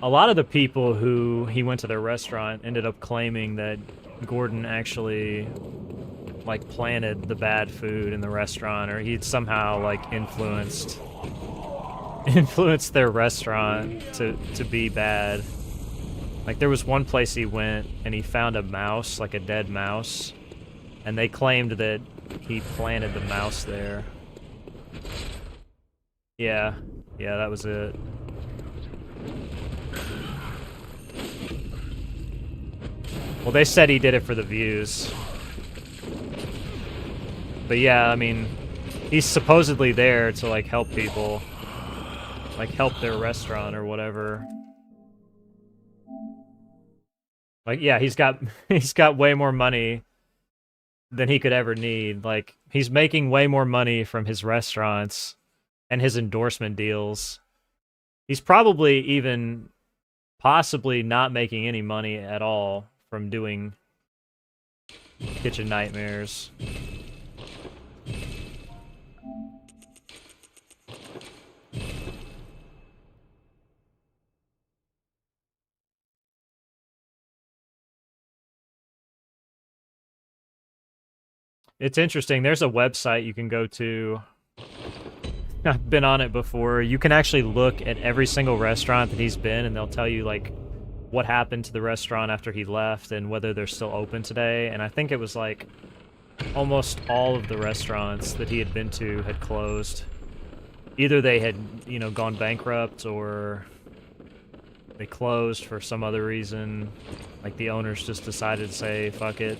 A lot of the people who he went to their restaurant ended up claiming that Gordon actually, like, planted the bad food in the restaurant, or he'd somehow, like, influenced their restaurant to be bad. Like, there was one place he went and he found a mouse, like a dead mouse. And they claimed that he planted the mouse there. Yeah, that was it. Well, they said he did it for the views. But yeah, I mean, he's supposedly there to, like, help people. Like, help their restaurant or whatever. Like, yeah, he's got way more money than he could ever need. Like, he's making way more money from his restaurants and his endorsement deals. He's probably even possibly not making any money at all from doing Kitchen Nightmares. It's interesting. There's a website you can go to. I've been on it before. You can actually look at every single restaurant that he's been, and they'll tell you, like, what happened to the restaurant after he left and whether they're still open today. And I think it was, like, almost all of the restaurants that he had been to had closed. Either they had, you know, gone bankrupt or they closed for some other reason. Like, the owners just decided to say, fuck it.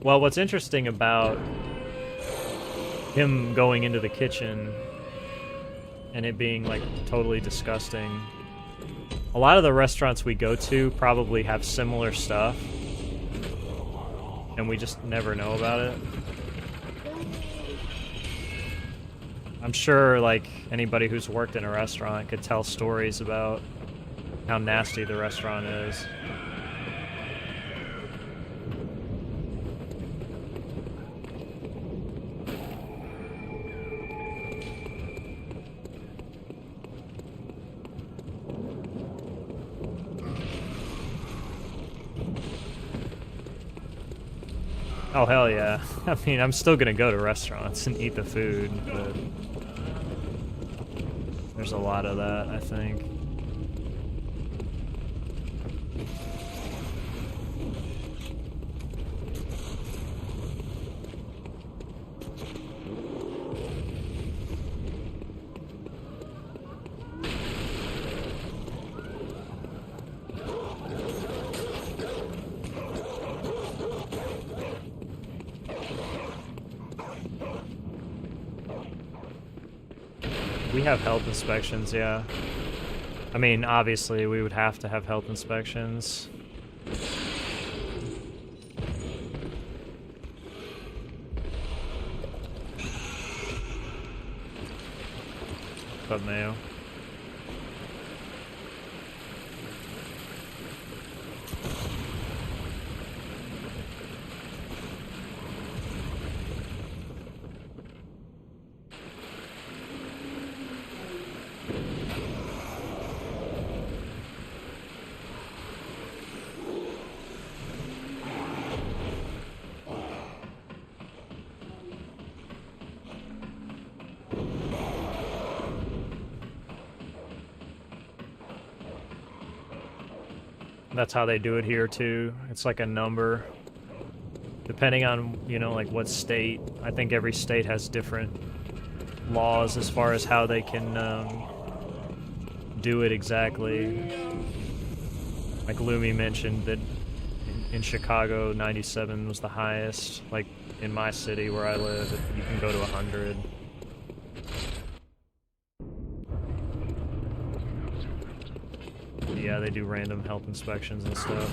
Well, what's interesting about him going into the kitchen and it being, like, totally disgusting, a lot of the restaurants we go to probably have similar stuff, and we just never know about it. I'm sure, like, anybody who's worked in a restaurant could tell stories about how nasty the restaurant is. Oh, hell yeah. I mean, I'm still gonna go to restaurants and eat the food, but there's a lot of that, I think. We have health inspections, yeah. I mean, obviously, we would have to have health inspections. But mayo. That's how they do it here too. It's like a number. Depending on, you know, like what state. I think every state has different laws as far as how they can do it exactly. Like Lumi mentioned that in Chicago, 97 was the highest. Like in my city where I live, you can go to 100. Yeah, they do random health inspections and stuff.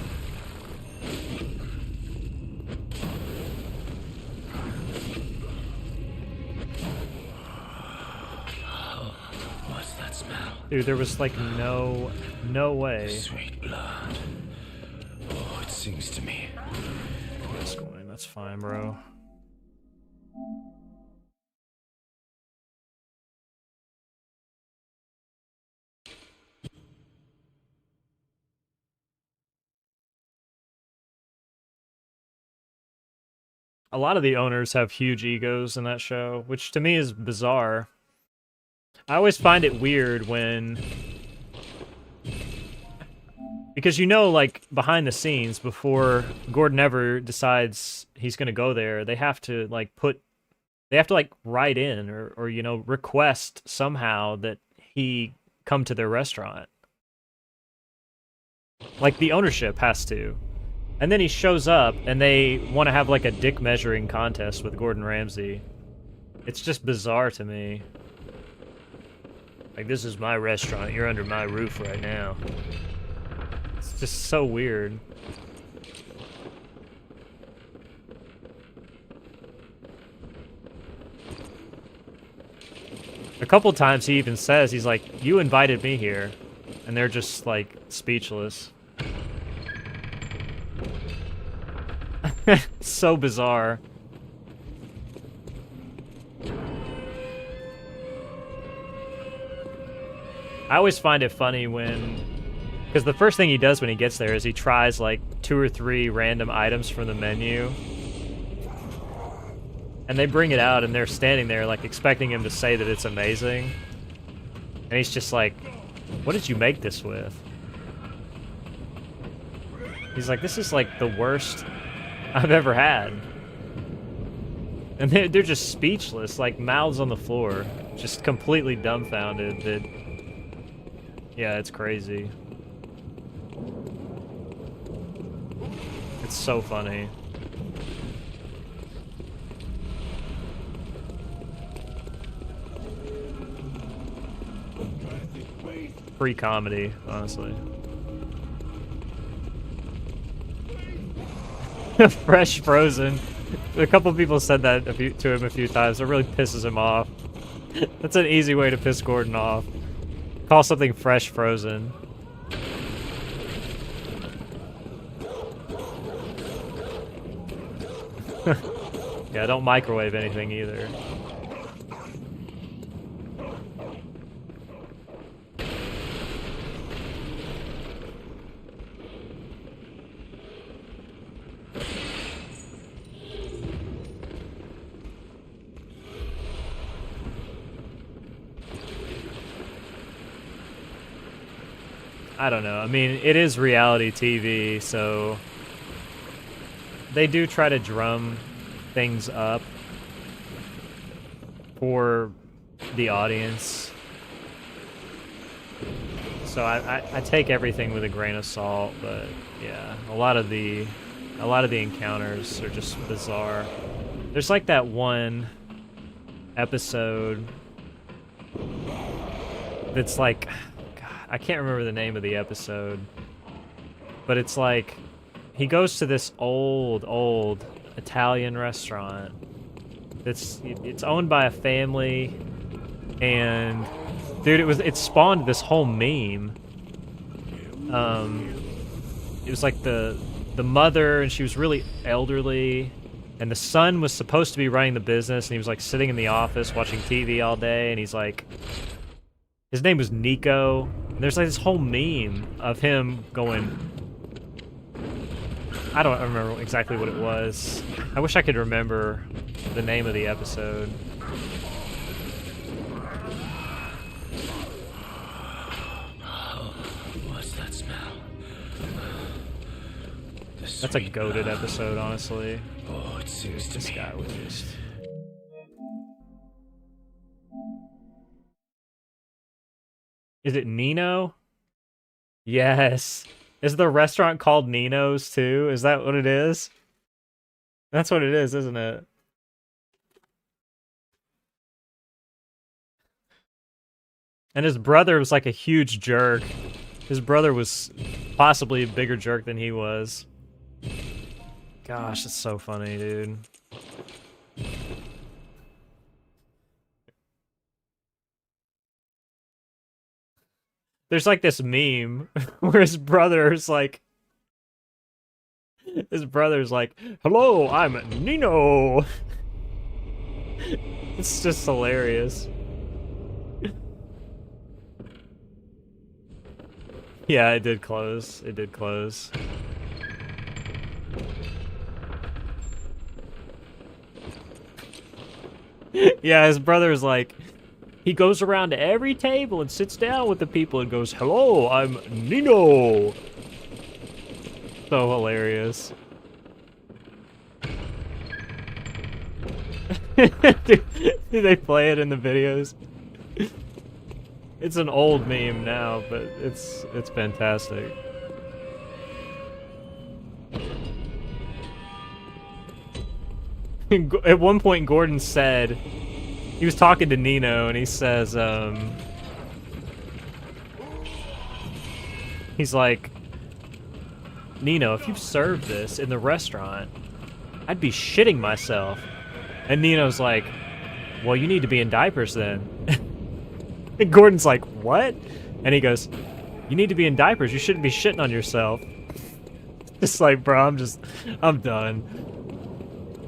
What's that smell? Dude, there was like no way. Sweet blood. Oh, it sings to me. That's going. That's fine, bro. A lot of the owners have huge egos in that show, which to me is bizarre. I always find it weird when... Because you know, like, behind the scenes, before Gordon ever decides he's gonna go there, they have to, like, write in or, you know, request somehow that he come to their restaurant. Like, the ownership has to. And then he shows up, and they want to have, like, a dick measuring contest with Gordon Ramsay. It's just bizarre to me. Like, this is my restaurant. You're under my roof right now. It's just so weird. A couple times he even says, he's like, you invited me here. And they're just, like, speechless. So bizarre. I always find it funny when, because the first thing he does when he gets there is he tries like 2 or 3 random items from the menu. And they bring it out and they're standing there like expecting him to say that it's amazing. And he's just like, what did you make this with? He's like, this is like the worst I've ever had. And they're just speechless, like mouths on the floor. Just completely dumbfounded that, yeah, it's crazy. It's so funny. Free comedy, honestly. Fresh frozen. A couple people said that to him a few times. It really pisses him off. That's an easy way to piss Gordon off. Call something fresh frozen. Yeah, don't microwave anything either. I don't know. I mean, it is reality TV, so they do try to drum things up for the audience. So I take everything with a grain of salt, but yeah, a lot of the encounters are just bizarre. There's like that one episode that's like, I can't remember the name of the episode, but it's like he goes to this old Italian restaurant. It's owned by a family, and dude, it spawned this whole meme. It was like the mother, and she was really elderly, and the son was supposed to be running the business, and he was like sitting in the office watching TV all day, and he's like, his name was Nico. And there's like this whole meme of him going, I don't remember exactly what it was. I wish I could remember the name of the episode. What's that smell? That's a goated episode, honestly. Oh, it seems to This me. guy was just... Is it Nino? Yes. Is the restaurant called Nino's too? Is that what it is? That's what it is, isn't it? And his brother was like a huge jerk. His brother was possibly a bigger jerk than he was. Gosh, it's so funny, dude. There's like this meme where his brother's like, hello, I'm Nino. It's just hilarious. Yeah, it did close. It did close. Yeah, his brother's like, he goes around to every table and sits down with the people and goes, hello, I'm Nino. So hilarious. Do they play it in the videos? It's an old meme now, but it's fantastic. At one point, Gordon said, he was talking to Nino, and he says, he's like, Nino, if you served this in the restaurant, I'd be shitting myself. And Nino's like, well, you need to be in diapers then. And Gordon's like, what? And he goes, you need to be in diapers. You shouldn't be shitting on yourself. Just like, bro, I'm done.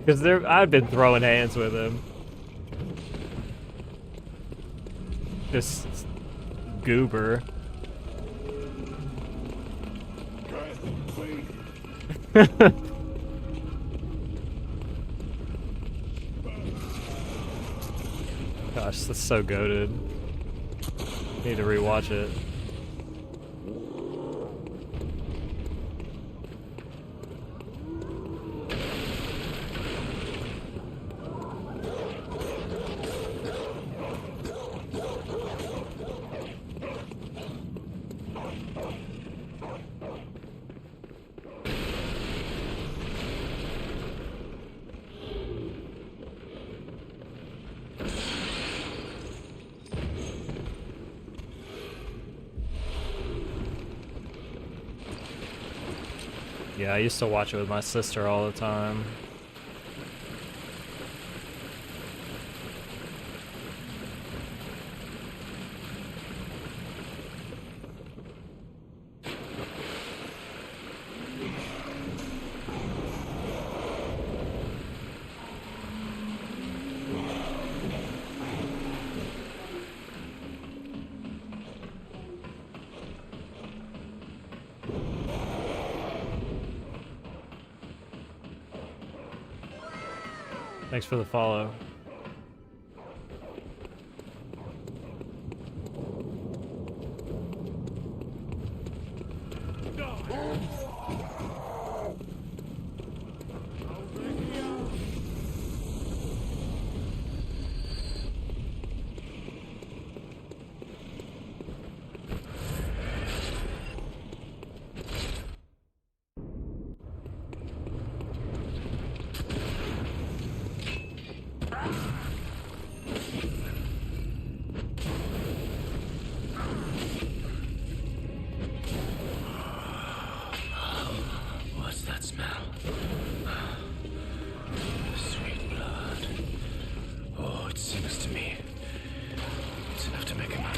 Because I've been throwing hands with him. Just goober. Gosh, that's so goated. Need to rewatch it. Yeah, I used to watch it with my sister all the time. Thanks for the follow. What's that smell? Sweet blood. Oh, it sings to me. It's enough to make him up.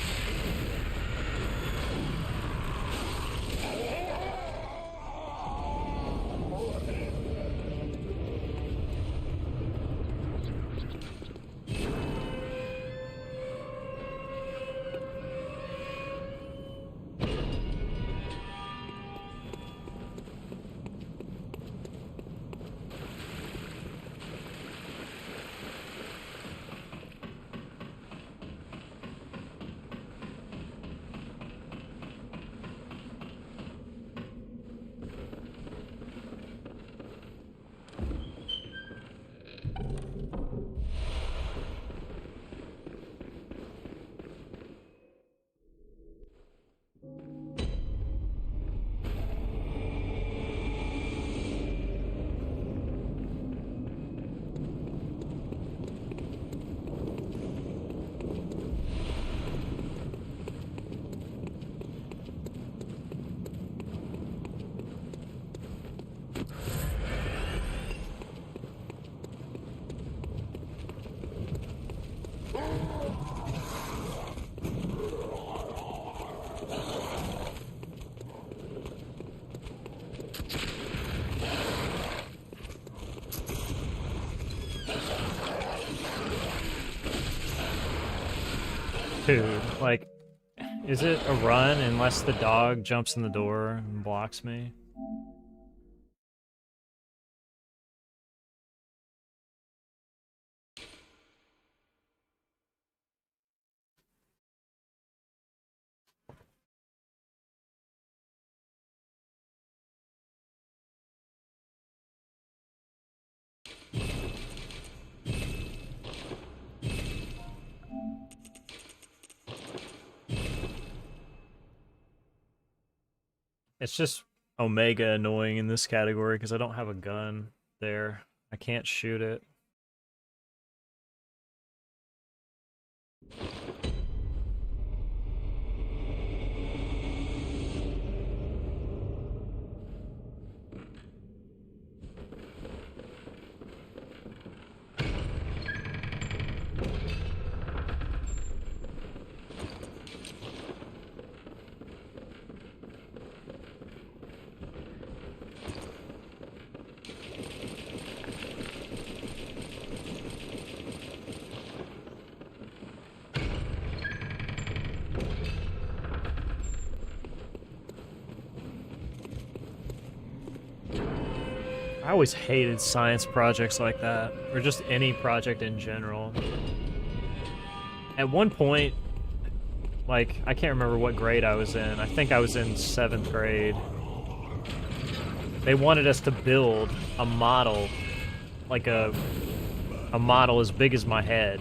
Dude, like, is it a run unless the dog jumps in the door and blocks me? It's just Omega annoying in this category because I don't have a gun there. I can't shoot it. I always hated science projects like that, or just any project in general. At one point, like, I can't remember what grade I was in. I think I was in 7th grade. They wanted us to build a model, like a model as big as my head,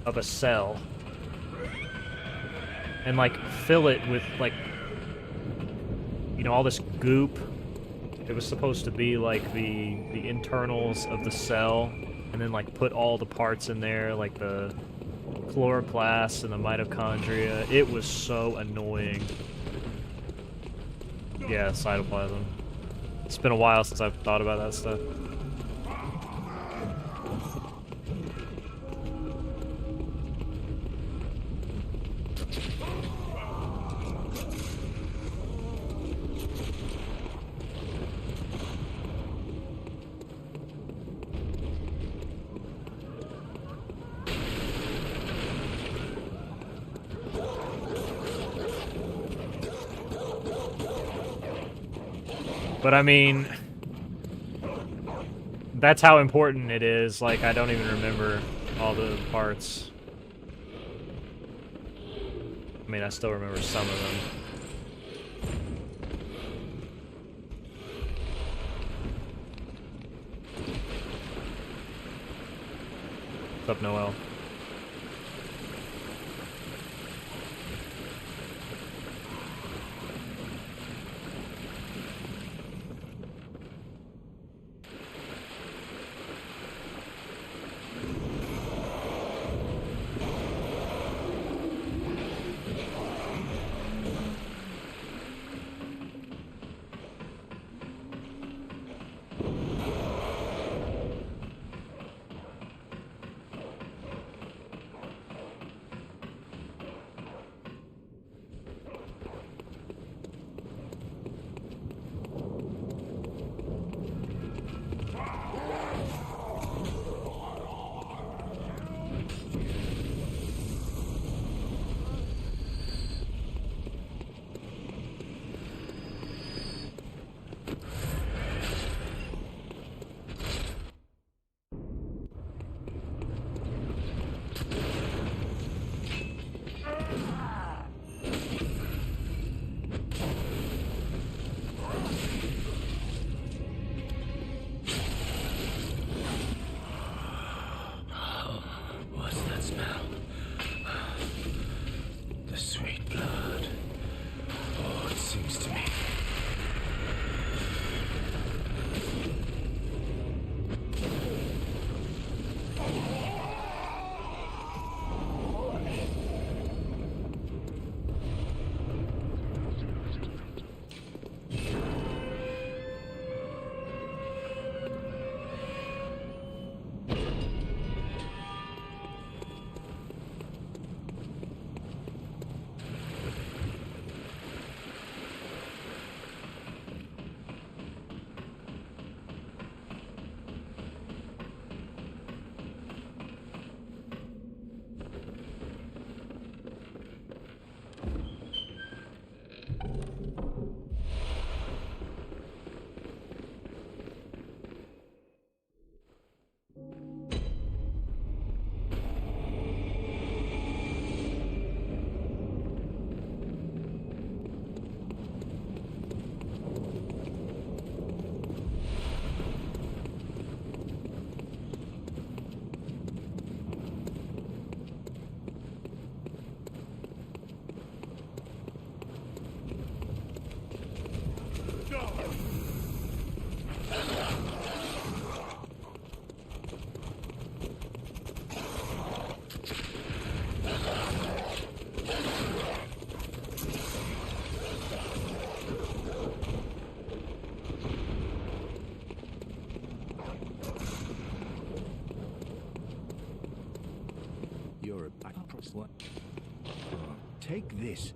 of a cell. And, like, fill it with, like, you know, all this goop. It was supposed to be, like, the internals of the cell, and then, like, put all the parts in there, like the chloroplasts and the mitochondria. It was so annoying. Yeah, cytoplasm. It's been a while since I've thought about that stuff. But I mean, that's how important it is. Like, I don't even remember all the parts. I mean, I still remember some of them. What's up, Noel? What's that smell? The sweet blood. Oh, it seems to me. You're a backpass. What? Take this.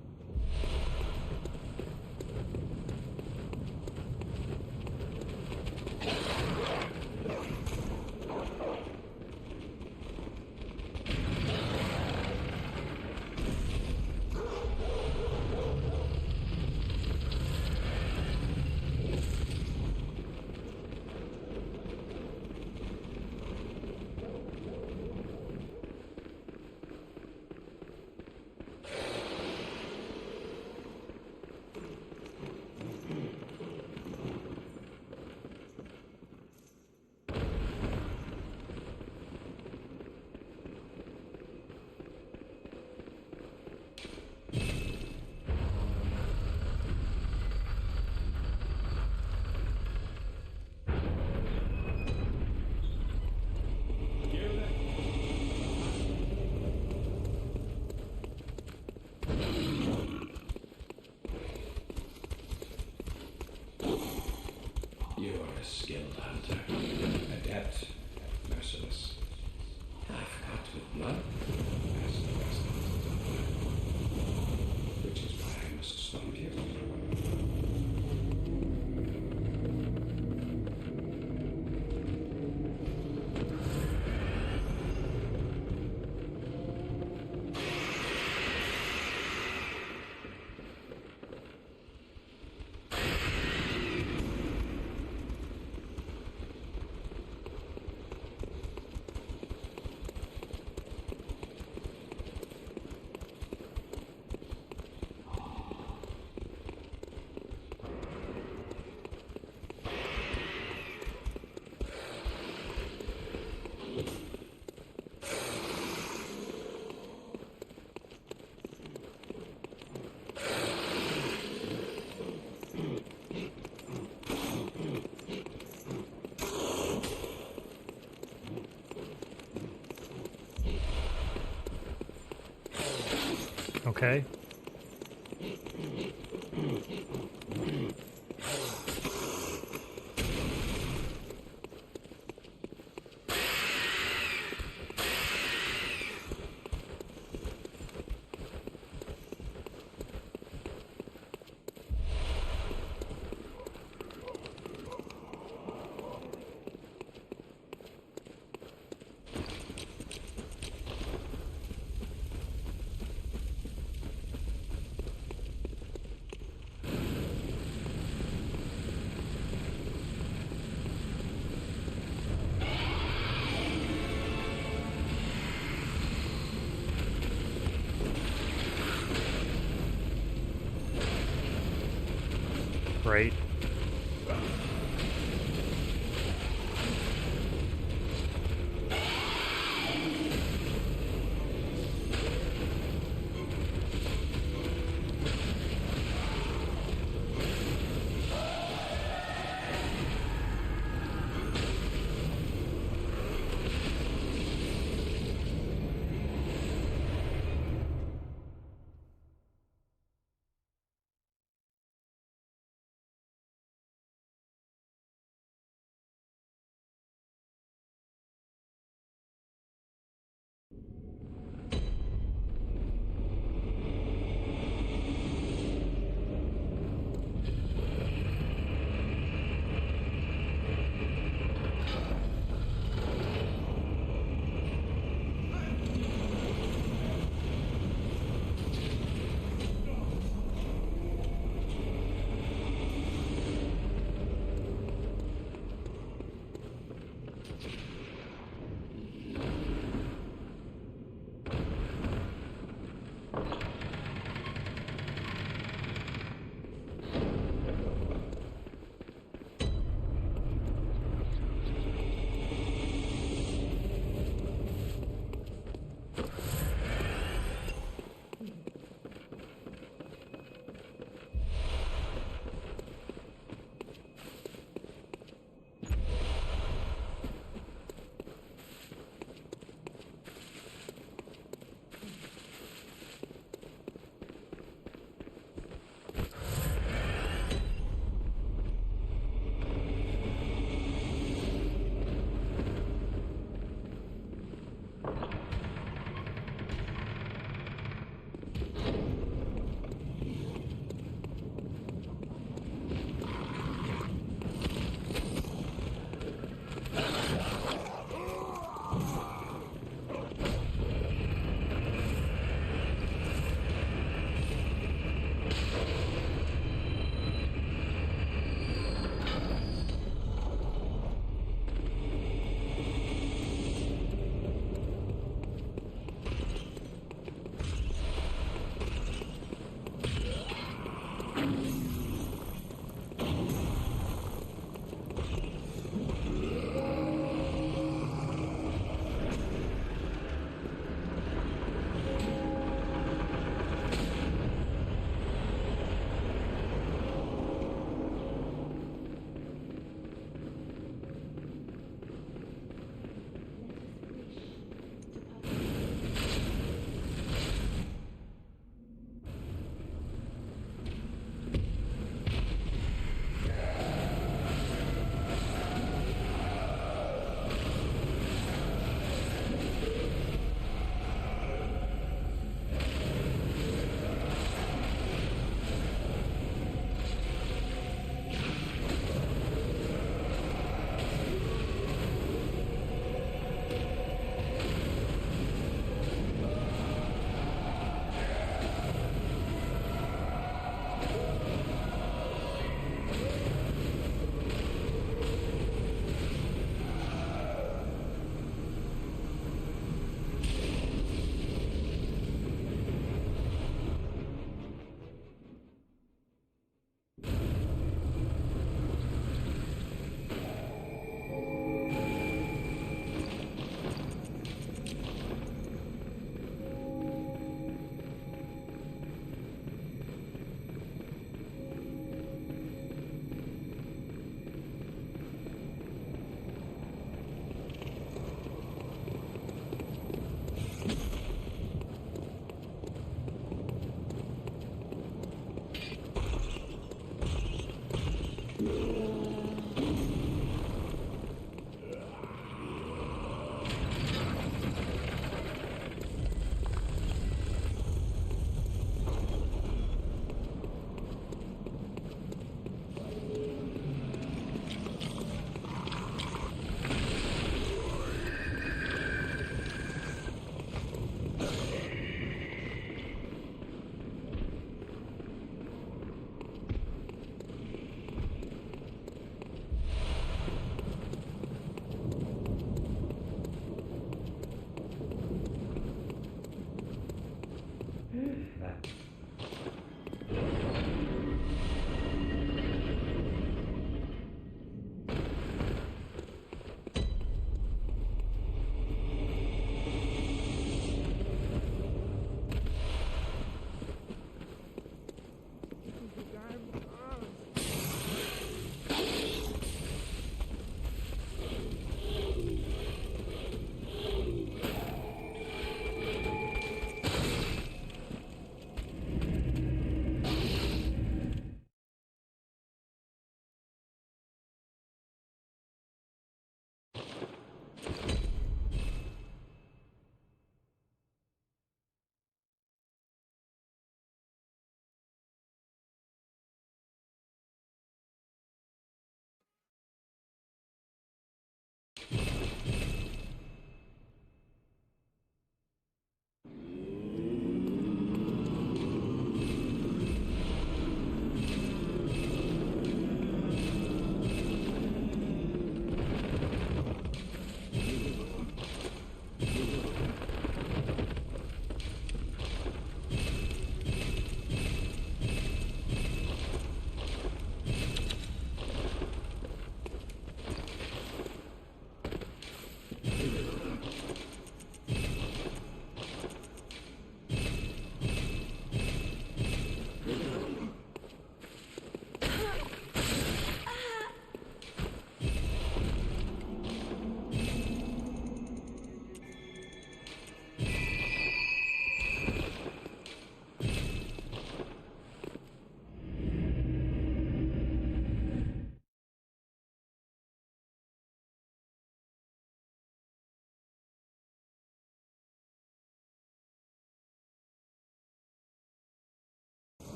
Okay. Great.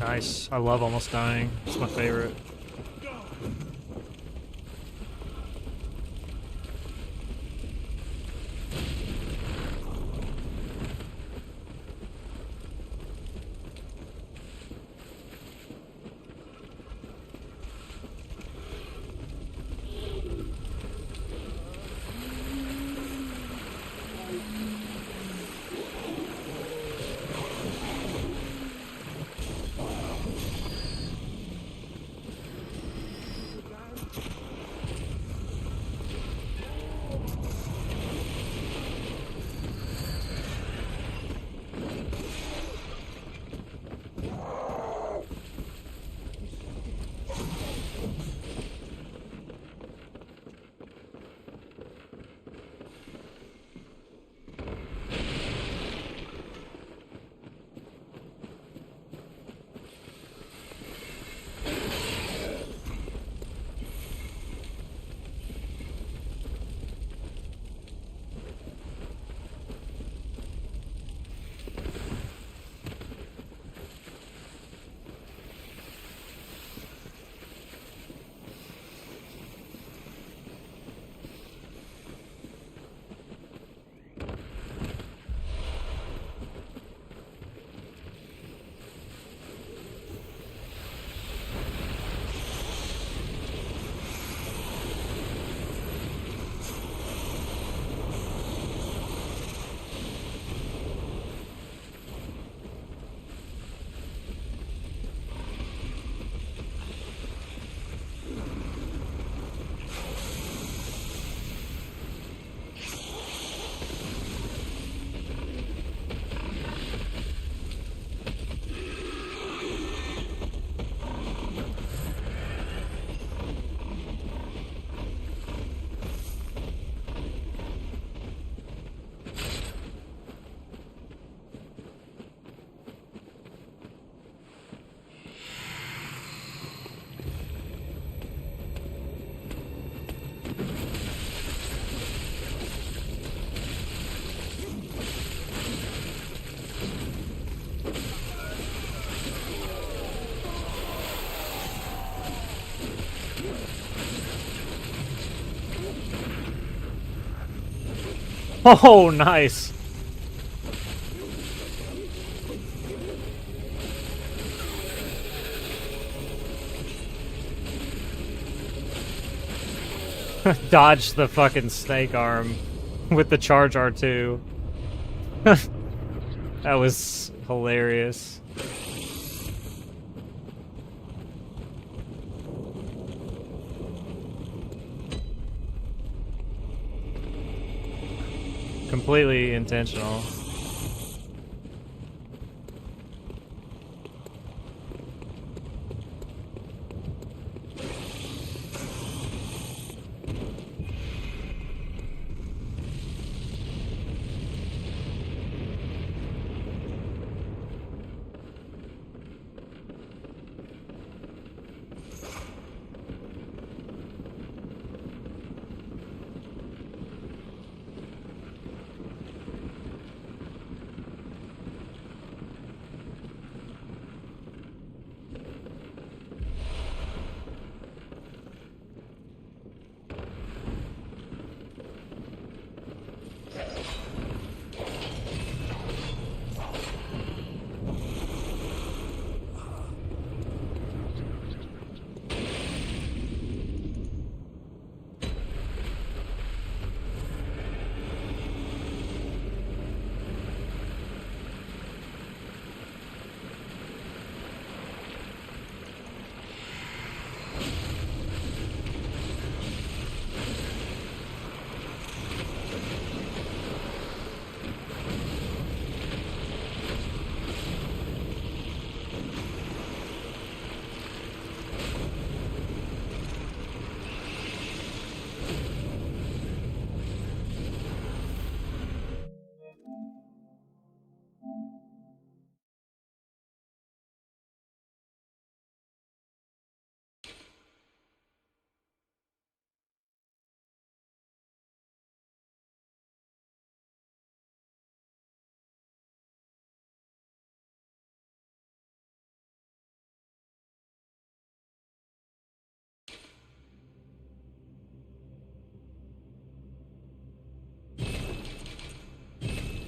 Nice. I love almost dying. It's my favorite. Oh, nice. Dodge the fucking snake arm with the charge R2. That was hilarious. Completely intentional.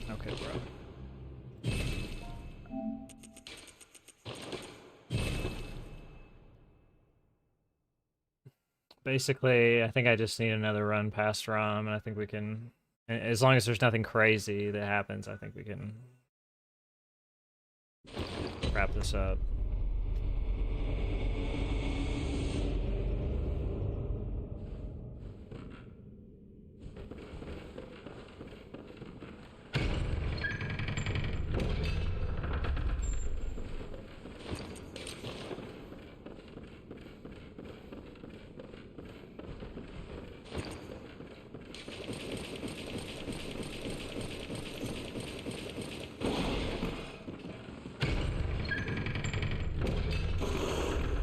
Okay, bro. Basically, I think I just need another run past Rom, and I think we can, as long as there's nothing crazy that happens, I think we can wrap this up.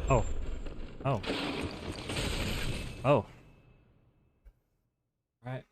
Oh. Oh. Oh. Right.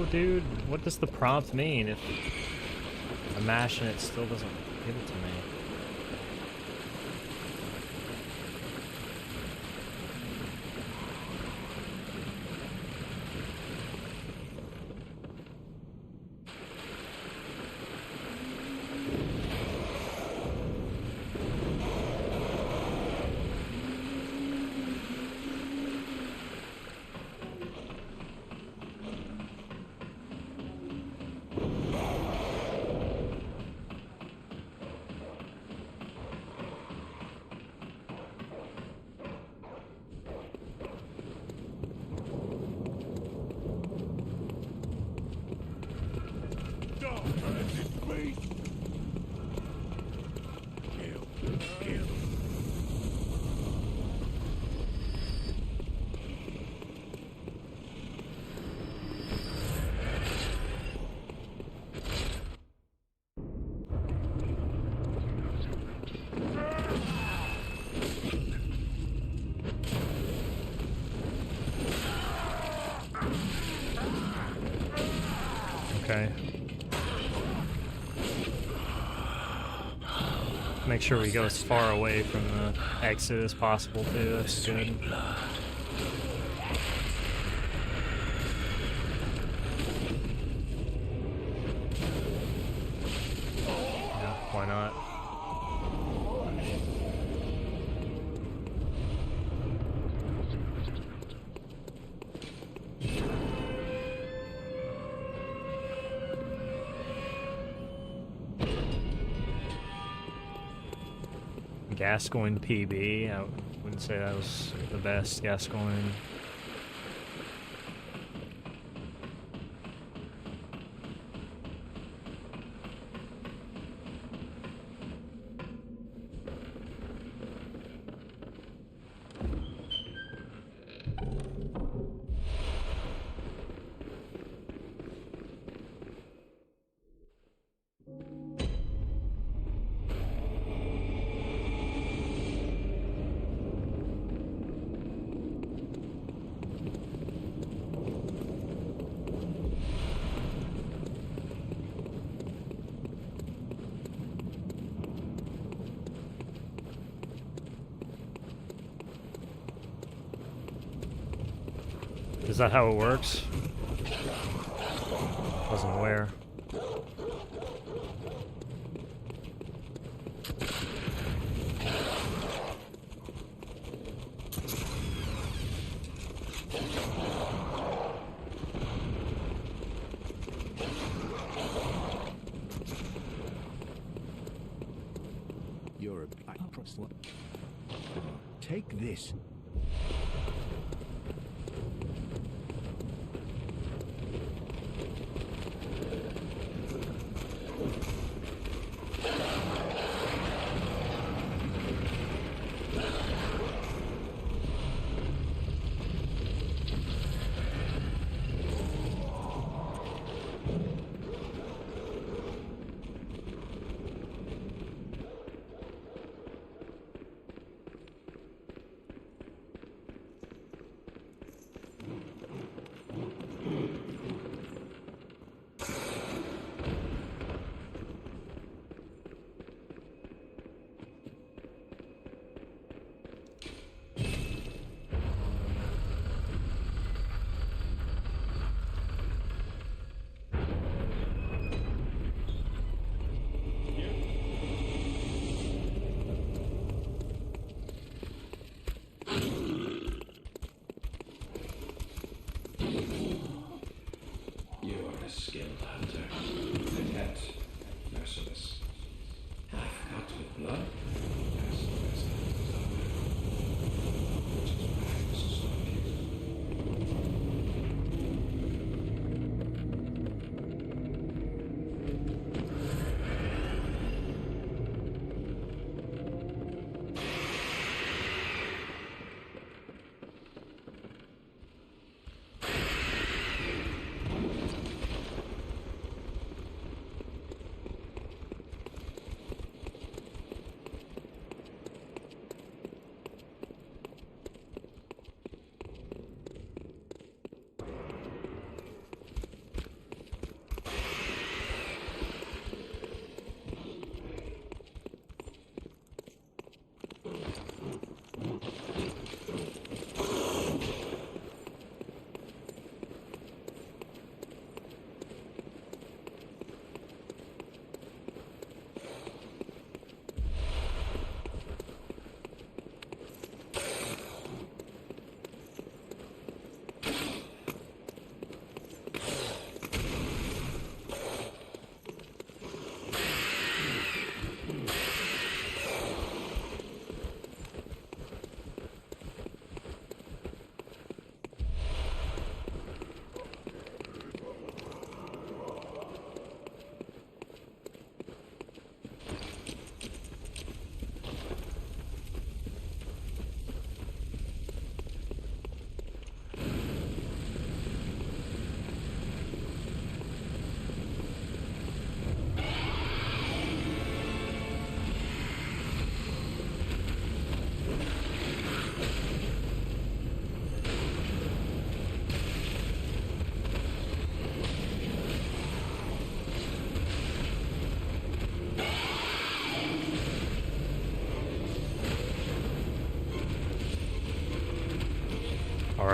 know, dude. What does the prompt mean if I'm mashing it still doesn't give it to me? Okay. Make sure we go as far away from the exit as possible too. That's good. Yeah, why not? Gascoigne PB. I wouldn't say that was the best Gascoigne. Is that how it works? Wasn't aware. You're a black slut. Take this.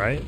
right?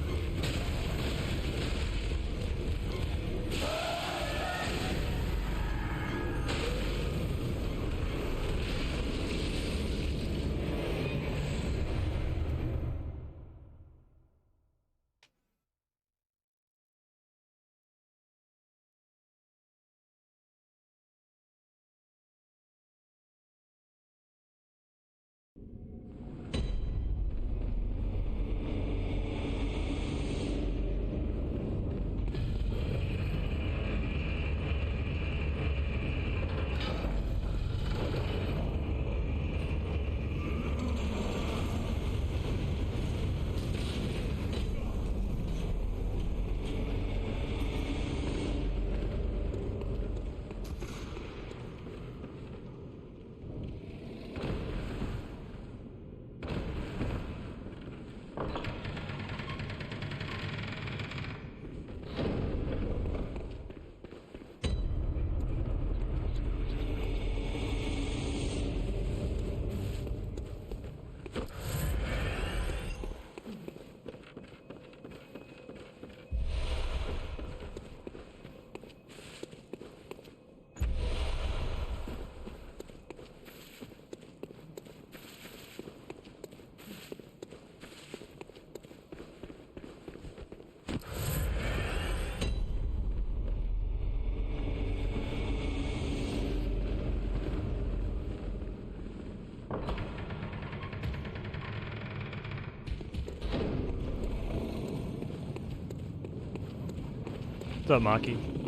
What's up, Maki?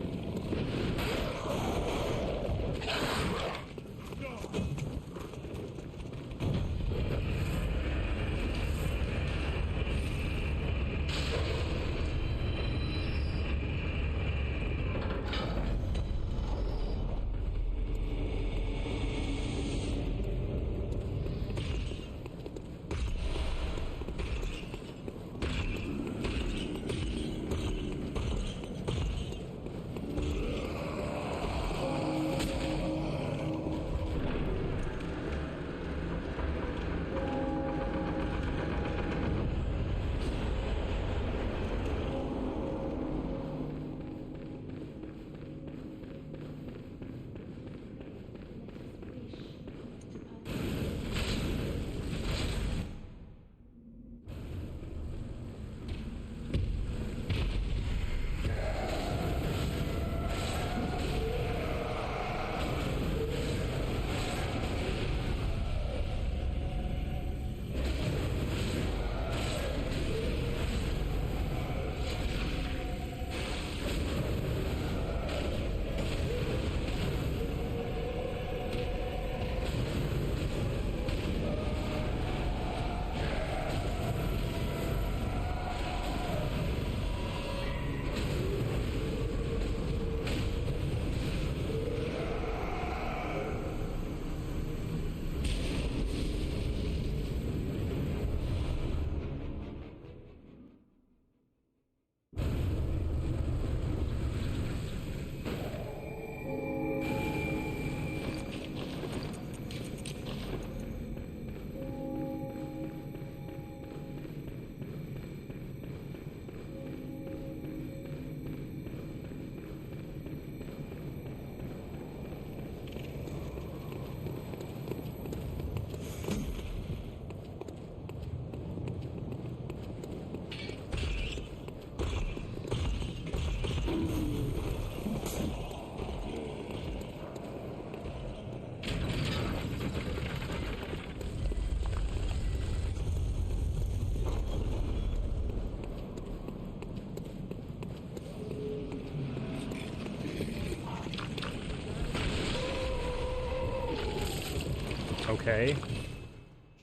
Okay.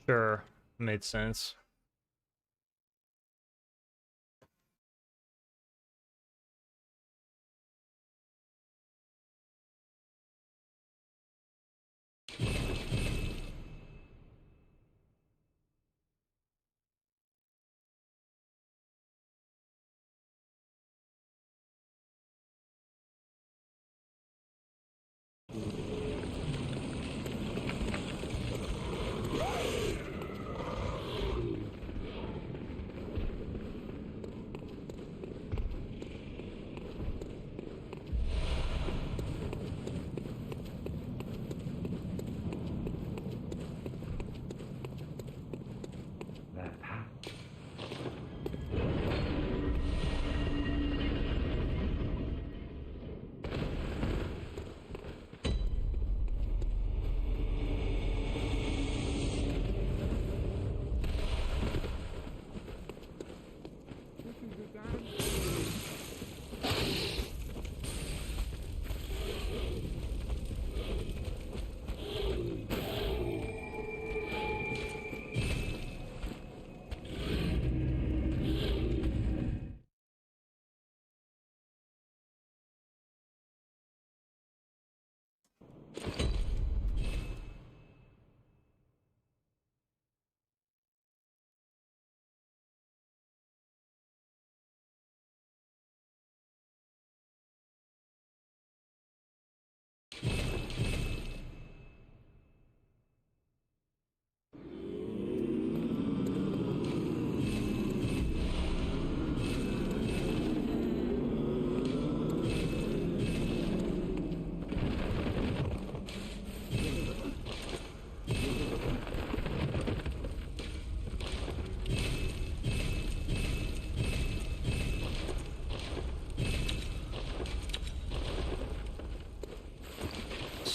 Sure. Made sense.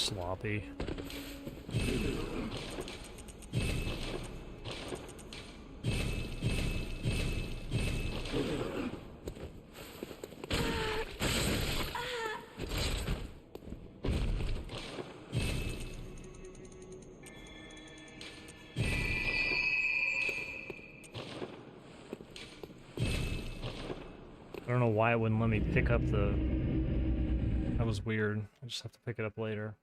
sloppy. I don't know why it wouldn't let me pick up the... That was weird. I just have to pick it up later.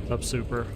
What's up, Super?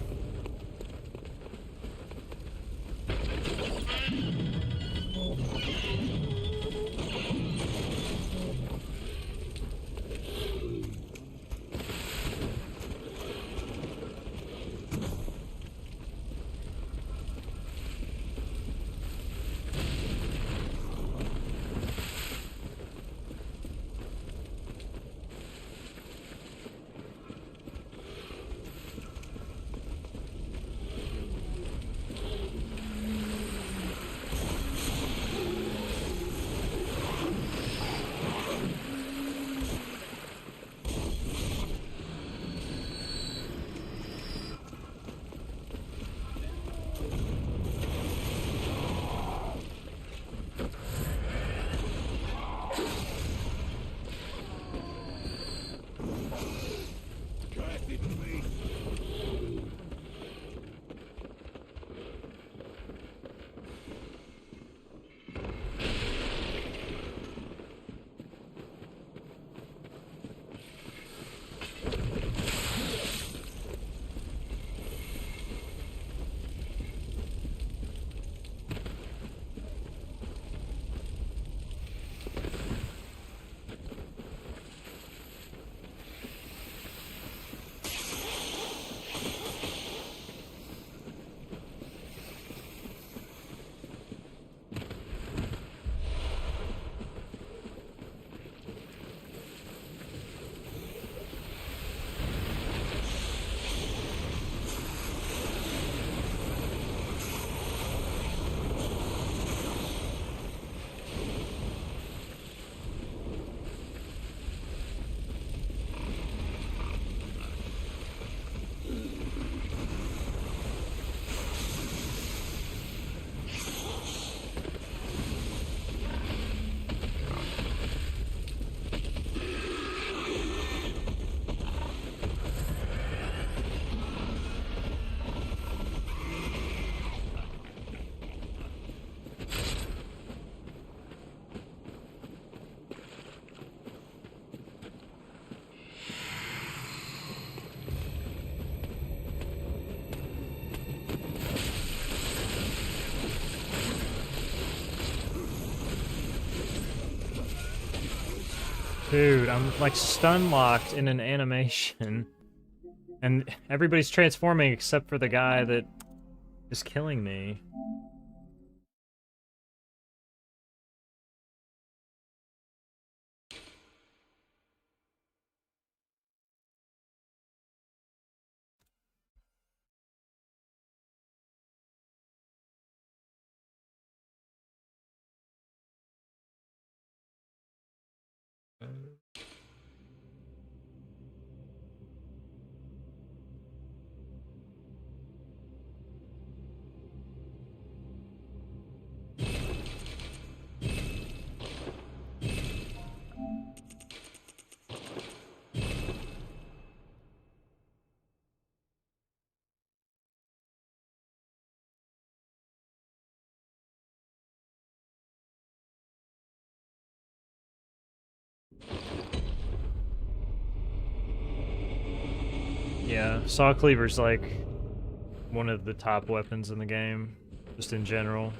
Dude, I'm like stun locked in an animation. And everybody's transforming except for the guy that is killing me. Yeah, Saw Cleaver's like one of the top weapons in the game, just in general.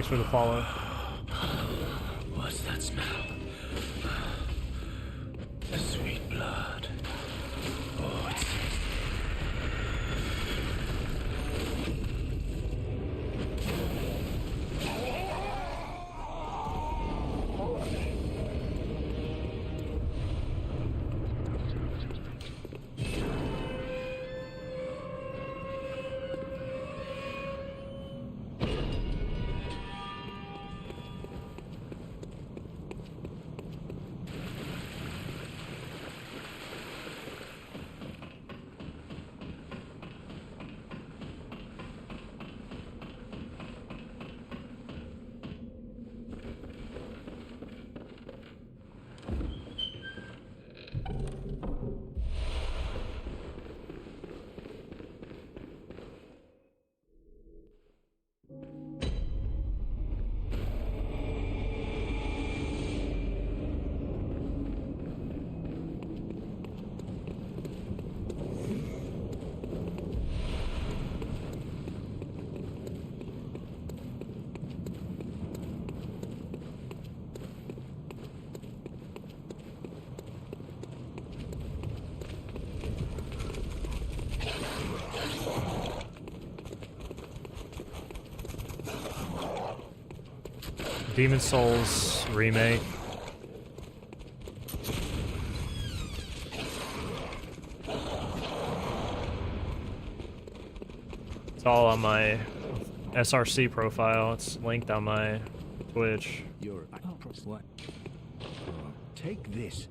Thanks for the follow. What's that smell? The sweet blood. Oh, it's... Demon Souls remake. It's all on my SRC profile. It's linked on my Twitch. You're what? Take this.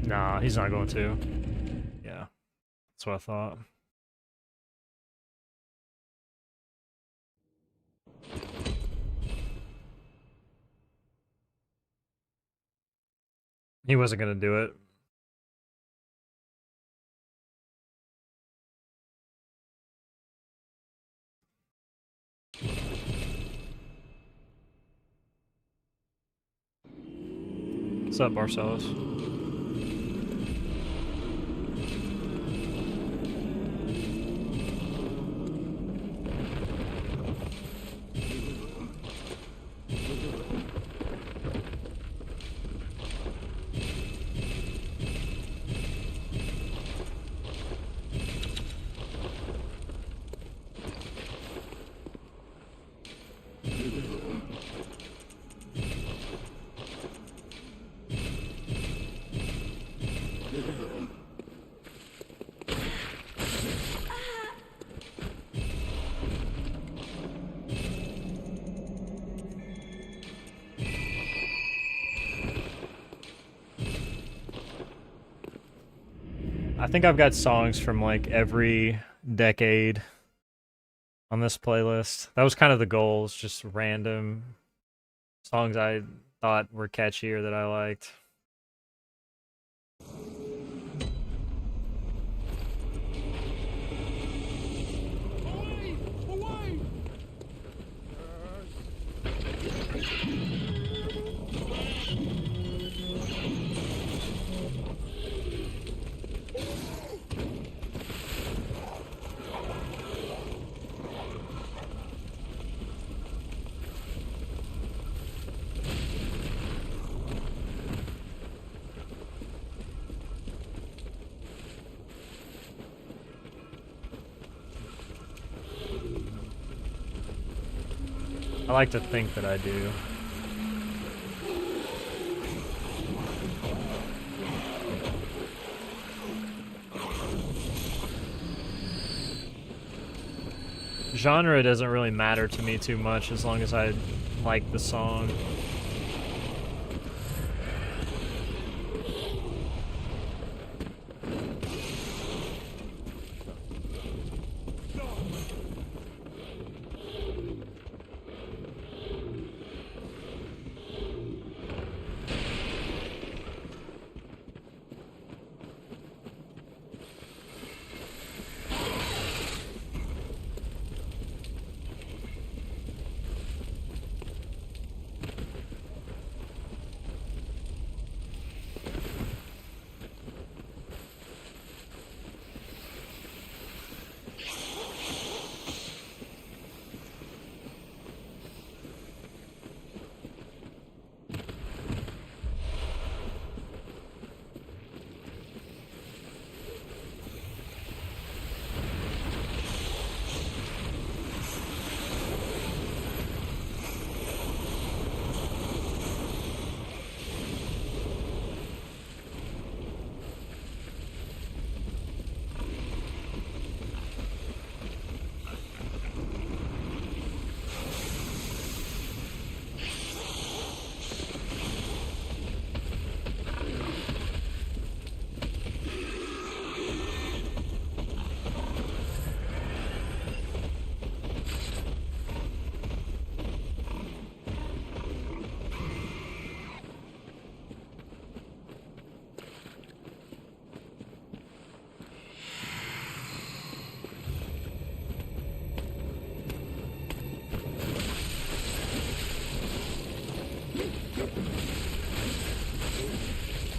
Nah, he's not going to. Yeah, that's what I thought. He wasn't gonna do it. What's up, Marcellus? I think I've got songs from like every decade on this playlist. That was kind of the goal, is just random songs I thought were catchy or that I liked. I like to think that I do. Genre doesn't really matter to me too much as long as I like the song.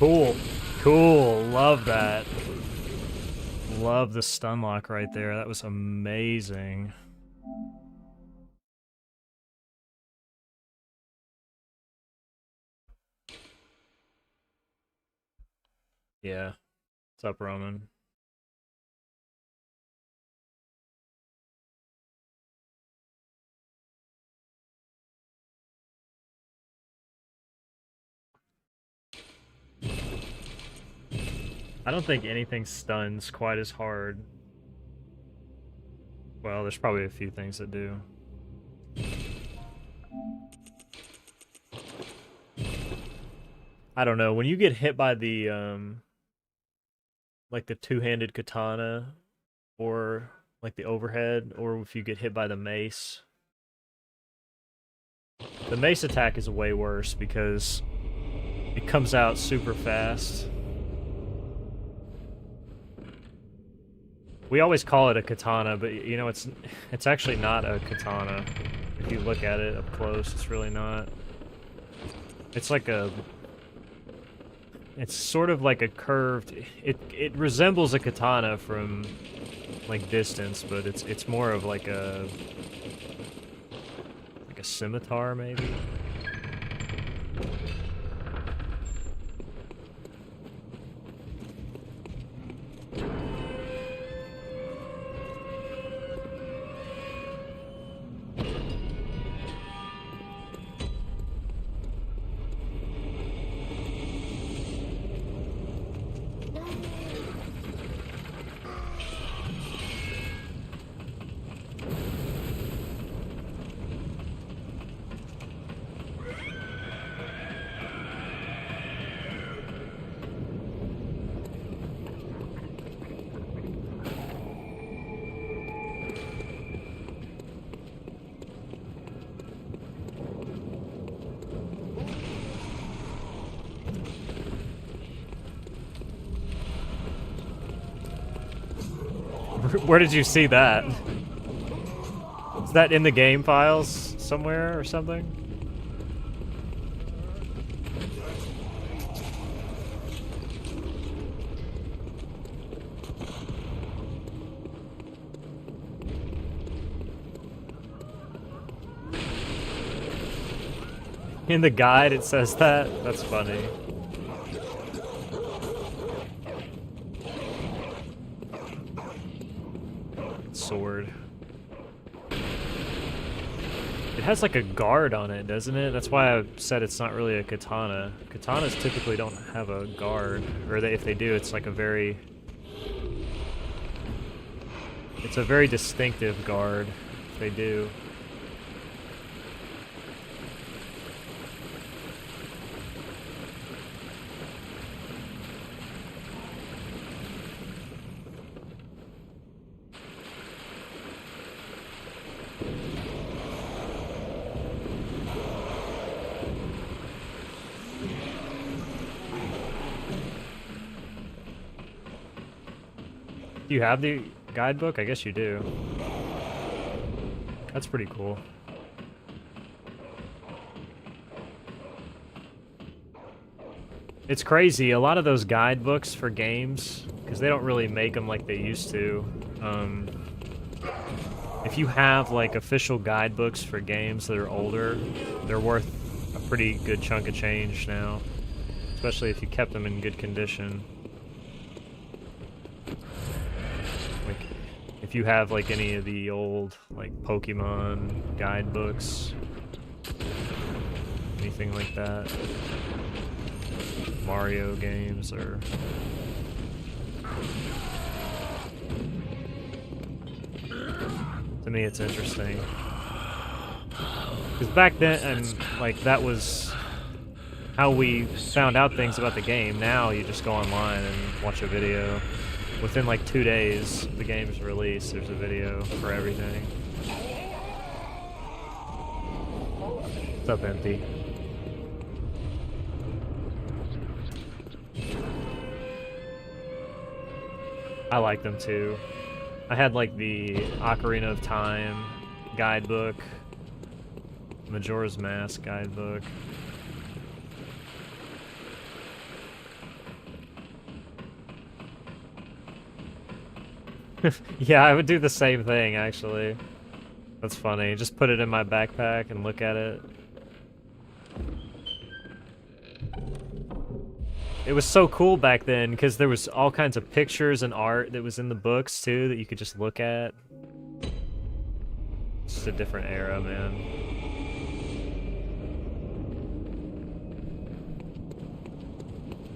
Cool. Cool. Love that. Love the stun lock right there. That was amazing. Yeah. What's up, Roman? I don't think anything stuns quite as hard. Well, there's probably a few things that do. I don't know. When you get hit by the like the two-handed katana, or like the overhead, or if you get hit by the mace. The mace attack is way worse because it comes out super fast. We always call it a katana, but you know, it's actually not a katana. If you look at it up close, it's really not. It's like a... It's sort of like a curved... It resembles a katana from, like, distance, but it's more of like a... Like a scimitar, maybe? Where did you see that? Is that in the game files somewhere or something? In the guide it says that? That's funny. Sword. It has like a guard on it, doesn't it? That's why I said it's not really a katana. Katanas typically don't have a guard, or if they do, it's like a very... It's a very distinctive guard, if they do. Do you have the guidebook? I guess you do. That's pretty cool. It's crazy, a lot of those guidebooks for games, because they don't really make them like they used to. If you have like official guidebooks for games that are older, they're worth a pretty good chunk of change now. Especially if you kept them in good condition. If you have like any of the old like Pokemon guidebooks, anything like that, Mario games, or to me it's interesting because back then, and like that was how we found out things about the game. Now you just go online and watch a video. Within like 2 days, the game's released, there's a video for everything. What's up, Empty? I like them too. I had like the Ocarina of Time guidebook, Majora's Mask guidebook. Yeah, I would do the same thing, actually. That's funny. Just put it in my backpack and look at it. It was so cool back then, because there was all kinds of pictures and art that was in the books, too, that you could just look at. It's just a different era, man.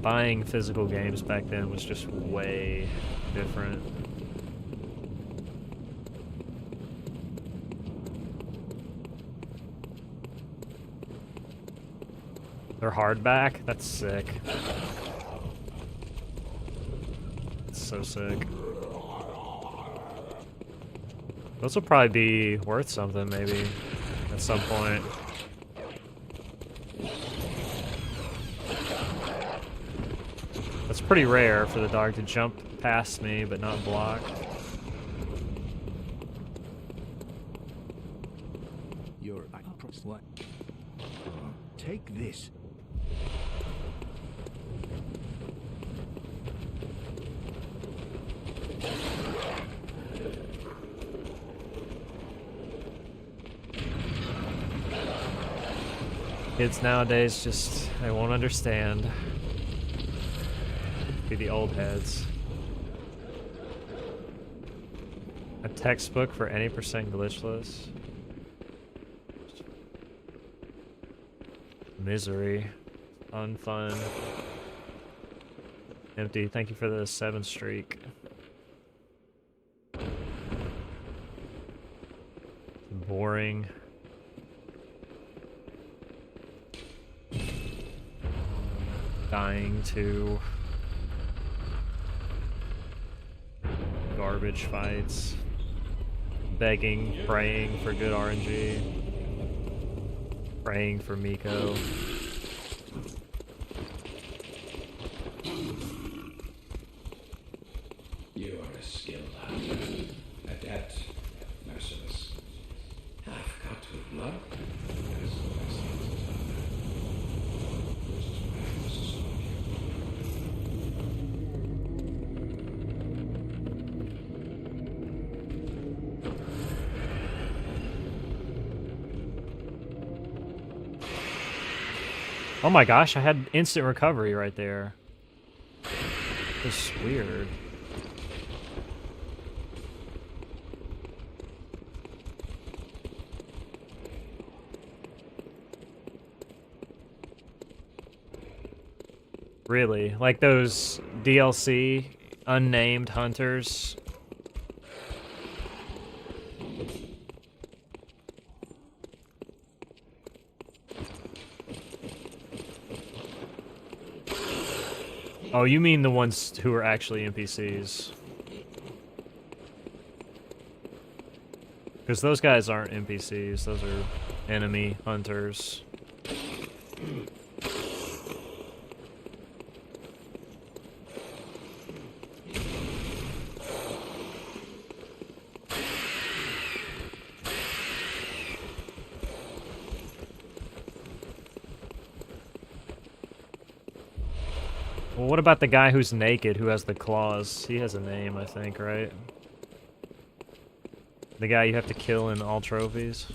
Buying physical games back then was just way different. They're hardback? That's sick. That's so sick. Those will probably be worth something, maybe, at some point. That's pretty rare for the dog to jump past me, but not block. You're like. Take this. Kids nowadays just, they won't understand. Be the old heads. A textbook for any percent glitchless. Misery. Unfun. Empty, thank you for the 7 streak. Boring. Dying to garbage fights. Begging, praying for good RNG. Praying for Miko. You are a skilled hunter, adept, merciless. I've got with blood. As I see it, this is where I must stop Oh my gosh, I had instant recovery right there. It's weird. Really? Like those DLC unnamed hunters? Oh, you mean the ones who are actually NPCs. Because those guys aren't NPCs, those are enemy hunters. Well, what about the guy who's naked, who has the claws? He has a name, I think, right? The guy you have to kill in all trophies?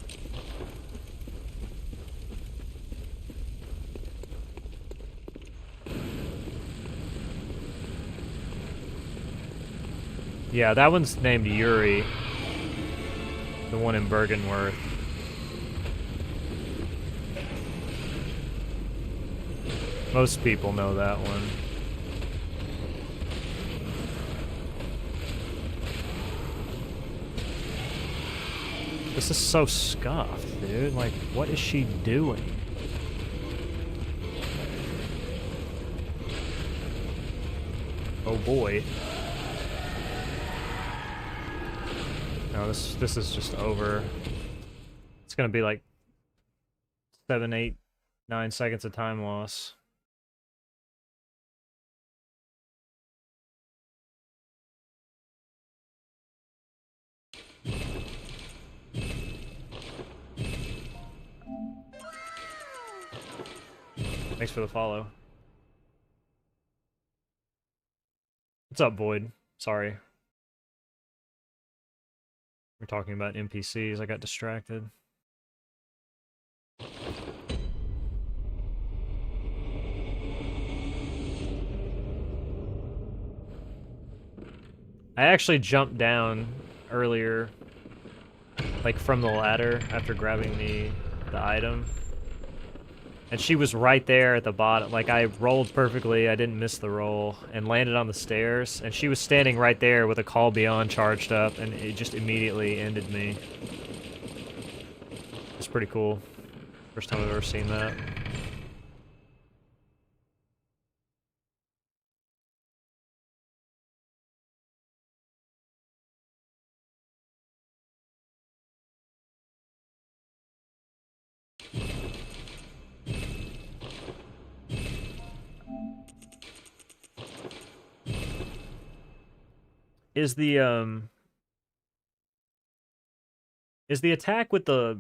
Yeah, that one's named Yuri. The one in Bergenworth. Most people know that one. This is so scuffed, dude. Like, what is she doing? Oh boy. No, this is just over. It's gonna be like 7, 8, 9 seconds of time loss. Thanks for the follow. What's up, Void? Sorry. We're talking about NPCs. I got distracted. I actually jumped down earlier, like from the ladder after grabbing the item. And she was right there at the bottom. Like, I rolled perfectly, I didn't miss the roll, and landed on the stairs. And she was standing right there with a Call Beyond charged up, and it just immediately ended me. It's pretty cool. First time I've ever seen that. Is the attack with the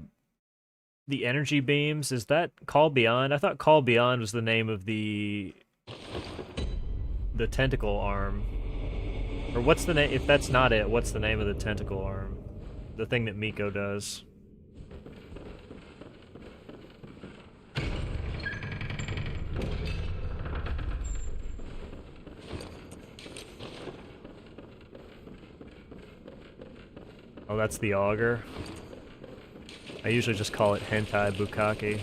energy beams, is that Call Beyond? I thought Call Beyond was the name of the tentacle arm. Or what's the name? If that's not it, what's the name of the tentacle arm? The thing that Miko does. Oh, that's the auger. I usually just call it hentai bukkake.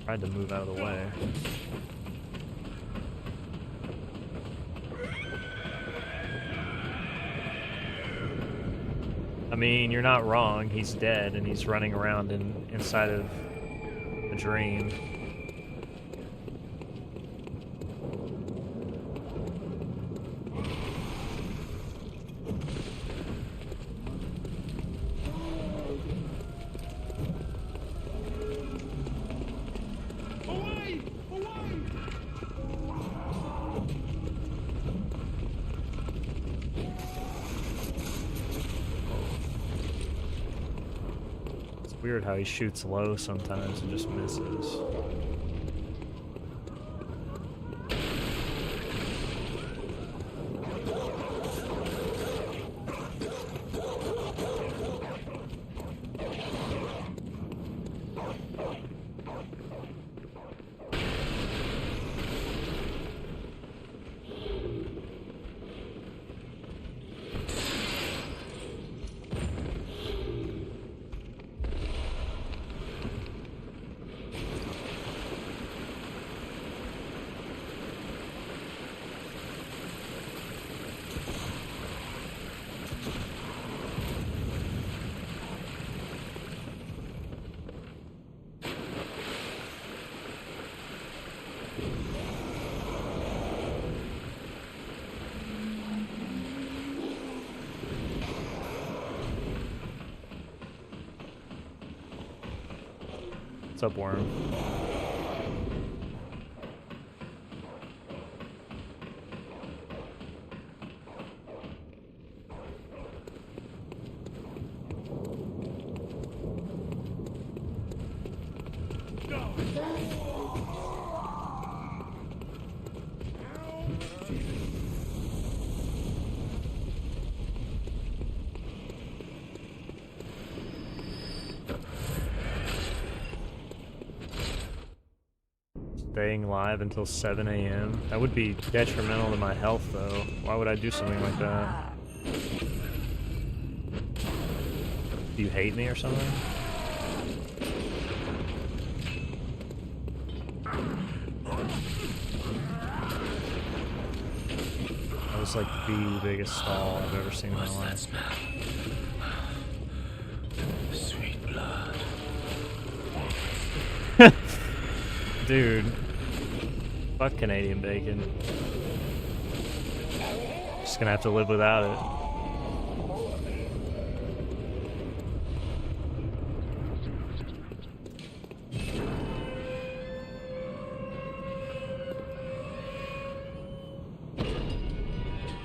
Tried to move out of the way. I mean, you're not wrong. He's dead, and he's running around inside of a dream. Weird how he shoots low sometimes and just misses. What's up, Worm? Staying live until 7 a.m. That would be detrimental to my health, though. Why would I do something like that? Do you hate me or something? That was like the biggest stall I've ever seen in my life. Smell? Sweet blood. Dude. Fuck Canadian bacon. Just gonna have to live without it.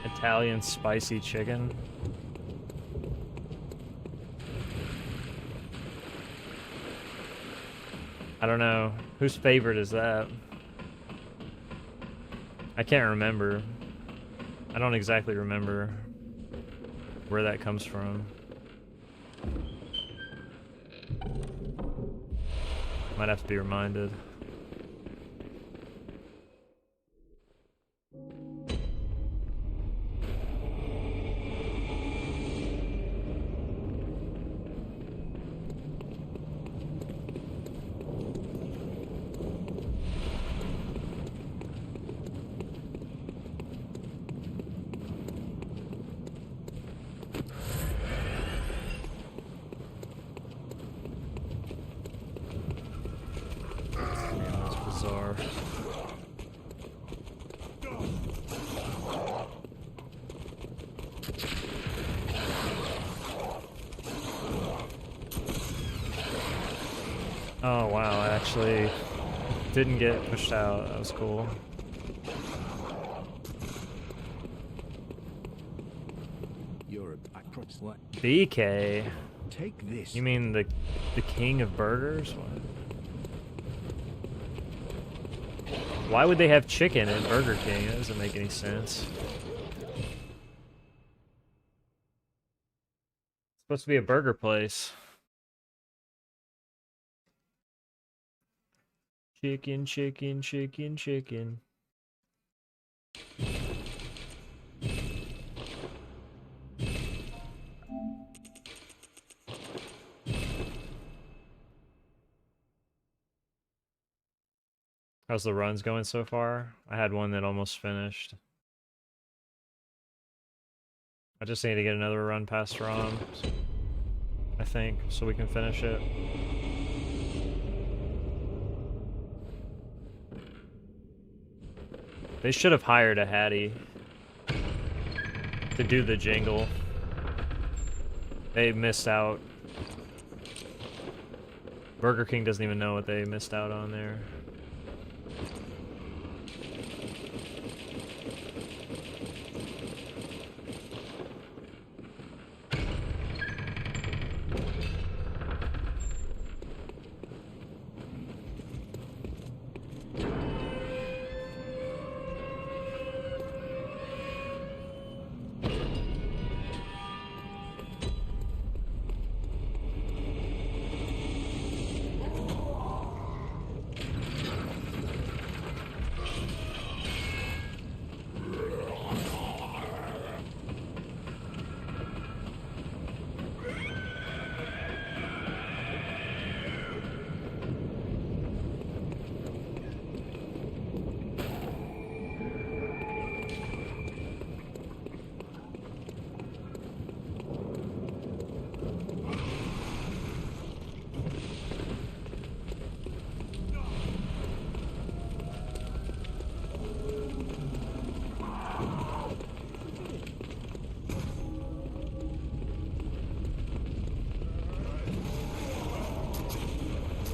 Italian spicy chicken. I don't know. Whose favorite is that? I can't remember. I don't exactly remember where that comes from. Might have to be reminded. Yeah, that's bizarre. Oh wow, I actually didn't get pushed out. That was cool. You're a backwards what? BK? Take this. You mean the king of burgers? What? Why would they have chicken at Burger King? That doesn't make any sense. It's supposed to be a burger place. Chicken, chicken, chicken, chicken. How's the runs going so far? I had one that almost finished. I just need to get another run past Rom, I think, so we can finish it. They should have hired a Hattie to do the jingle. They missed out. Burger King doesn't even know what they missed out on there.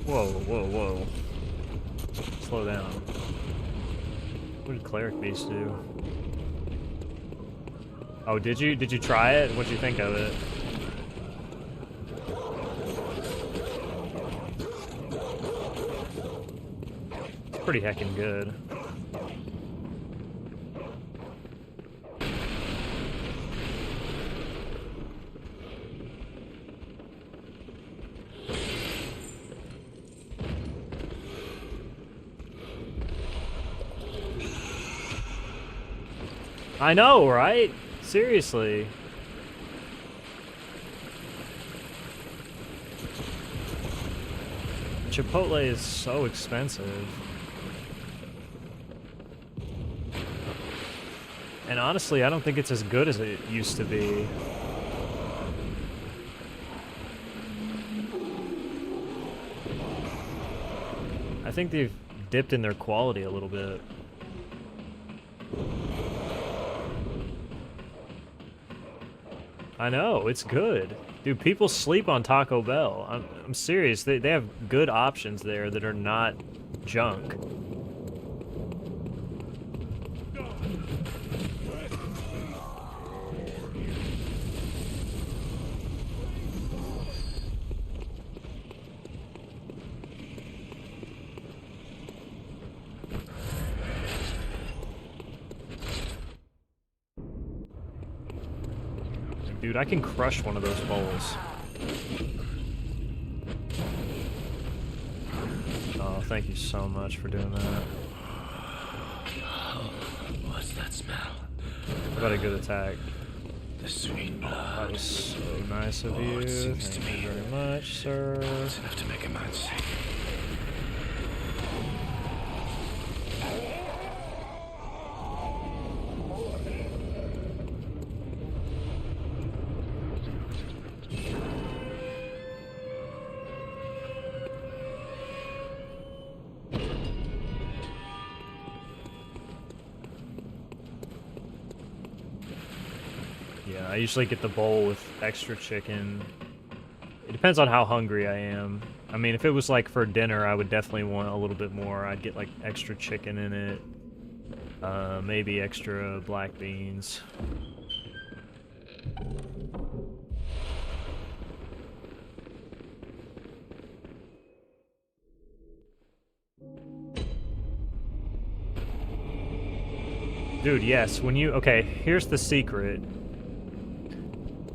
Whoa, whoa, whoa. Slow down. What did Cleric Beast do? Oh, did you? Did you try it? What'd you think of it? It's pretty heckin' good. I know, right? Seriously. Chipotle is so expensive. And honestly, I don't think it's as good as it used to be. I think they've dipped in their quality a little bit. I know, it's good. Dude, people sleep on Taco Bell. I'm serious. They have good options there that are not junk. Dude, I can crush one of those bowls. Oh, thank you so much for doing that. What's that smell? How about a good attack? The sweet That blood. was so nice of Oh, you. it seems to Thank you me very much, sir. It's enough to make a man sick. Yeah, I usually get the bowl with extra chicken. It depends on how hungry I am. I mean, if it was like for dinner, I would definitely want a little bit more. I'd get like extra chicken in it. Maybe extra black beans. Dude, yes, when you... Okay, here's the secret.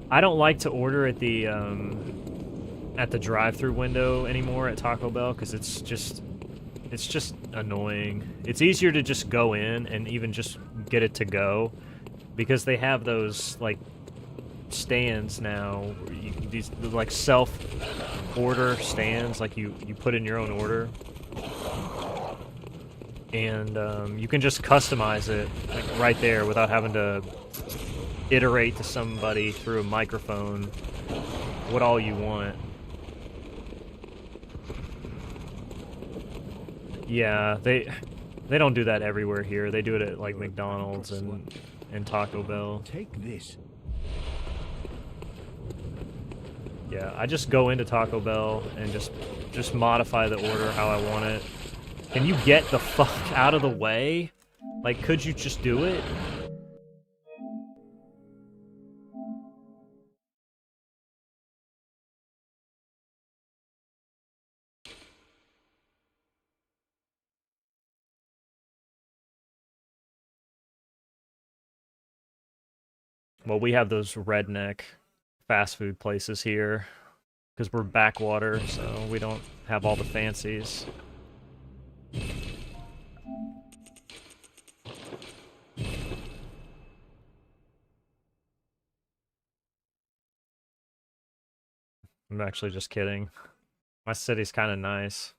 I don't like to order at the drive-thru window anymore at Taco Bell, because it's just annoying. It's easier to just go in and even just get it to go, because they have those, like, stands now, where these, like, self-order stands, like, you put in your own order. And you can just customize it like right there without having to iterate to somebody through a microphone what all you want. Yeah, they don't do that everywhere here. They do it at like McDonald's and Taco Bell. Take this. Yeah, I just go into Taco Bell and just modify the order how I want it. Can you get the fuck out of the way? Like, could you just do it? Well, we have those redneck fast food places here because we're backwater, so we don't have all the fancies. I'm actually just kidding. My city's kind of nice.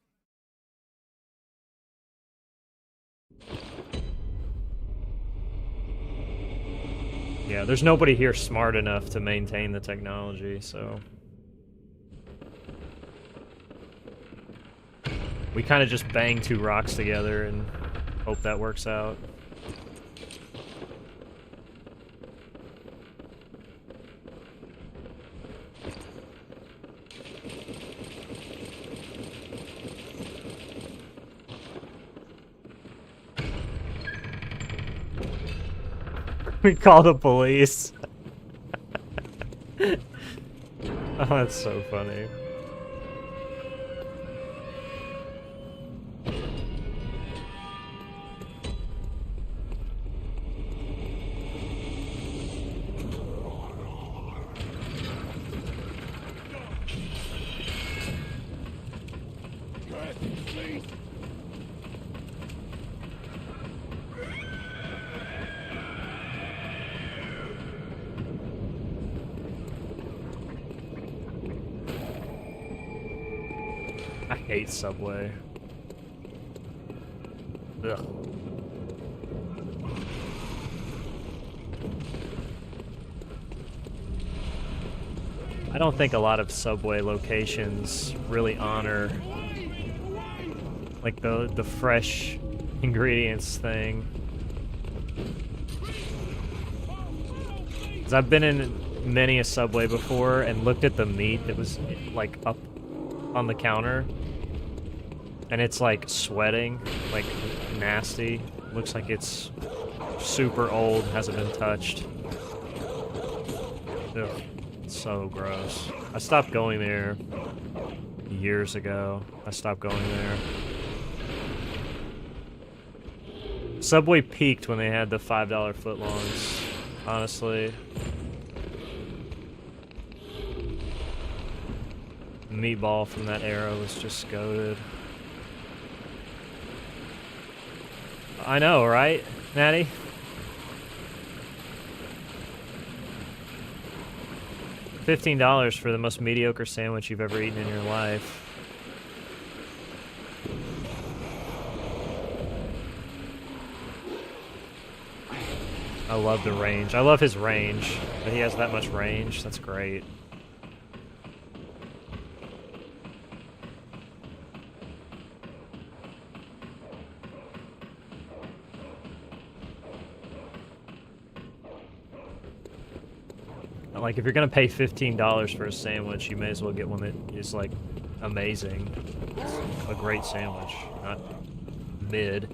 Yeah, there's nobody here smart enough to maintain the technology, so... We kind of just bang two rocks together and hope that works out. We call the police. Oh, that's so funny. I hate Subway. Ugh. I don't think a lot of Subway locations really honor like the fresh ingredients thing. 'Cause I've been in many a Subway before and looked at the meat that was like up on the counter, and it's like sweating, like nasty. Looks like it's super old, hasn't been touched. Ugh, it's so gross. I stopped going there years ago. I stopped going there. Subway peaked when they had the $5 footlongs, honestly. Meatball from that era was just goated. I know, right, Natty? $15 for the most mediocre sandwich you've ever eaten in your life. I love the range. I love his range. That he has that much range. That's great. Like, if you're gonna pay $15 for a sandwich, you may as well get one that is, like, amazing. It's a great sandwich, not mid.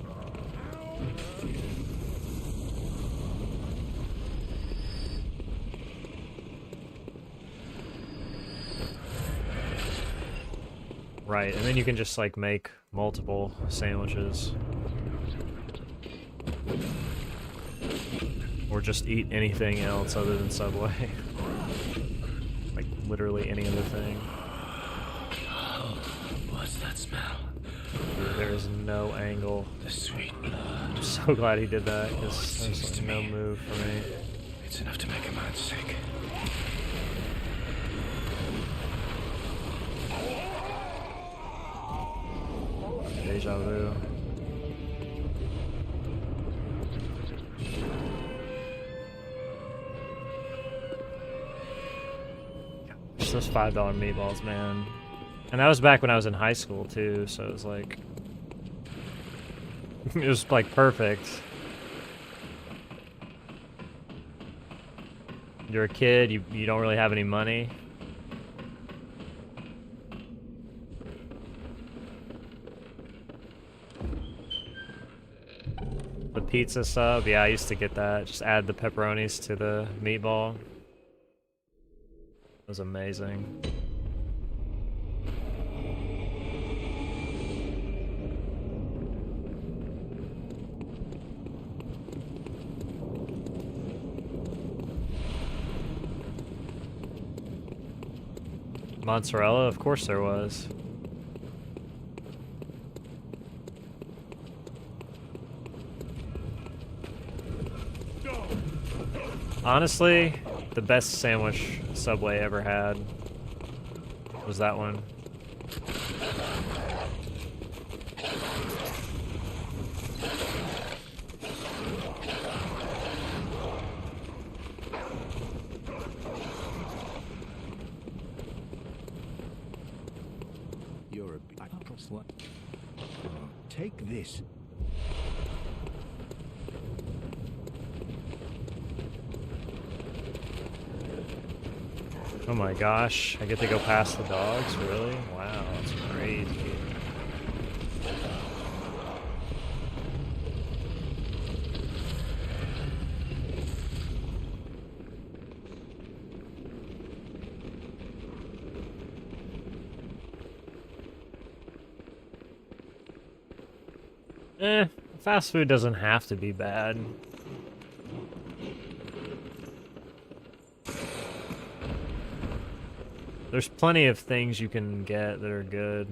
Right, and then you can just, like, make multiple sandwiches. Or just eat anything else other than Subway. Like, literally any other thing. What's that smell? There is no angle. The sweet blood. I'm so glad he did that, because seems there's to like, no me- move for me. It's enough to make a man sick. Deja vu. Just those $5 meatballs, man. And that was back when I was in high school too, so it was like it was like perfect. You're a kid, you don't really have any money. The pizza sub, yeah, I used to get that. Just add the pepperonis to the meatball. It was amazing. Mozzarella, of course there was. Honestly, the best sandwich Subway ever had was that one. You're a slut. Take this. Oh my gosh, I get to go past the dogs? Really? Wow, that's crazy. Fast food doesn't have to be bad. There's plenty of things you can get that are good.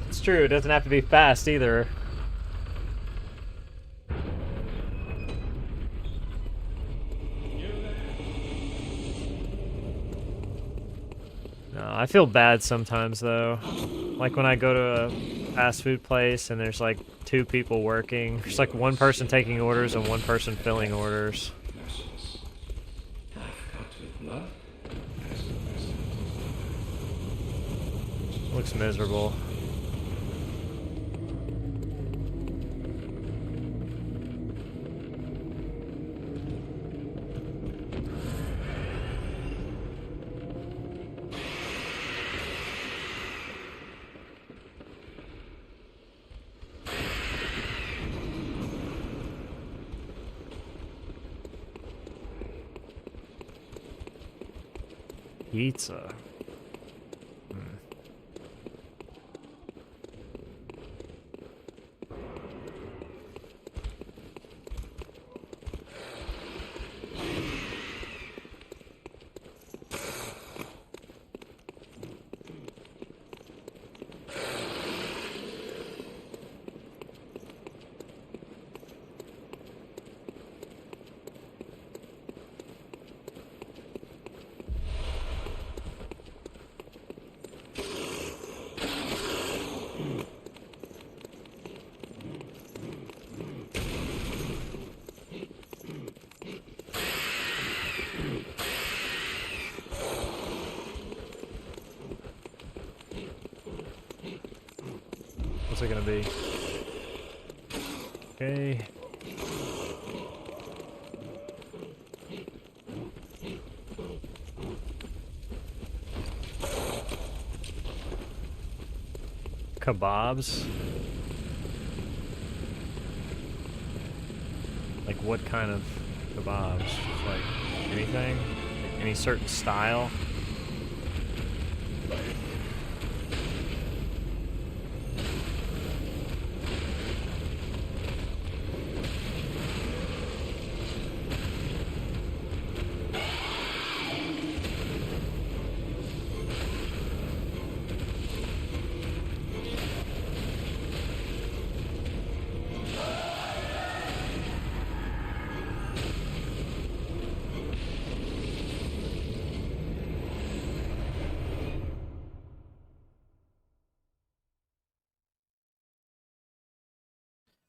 It's true, it doesn't have to be fast either. No, I feel bad sometimes though. Like when I go to a fast food place and there's like 2 people working. There's like 1 person taking orders and 1 person filling orders. Merciless. I've cut with blood. Looks miserable. Pizza. What's it gonna be? Okay. Kebabs? Like what kind of kebabs? Just like anything? Any certain style?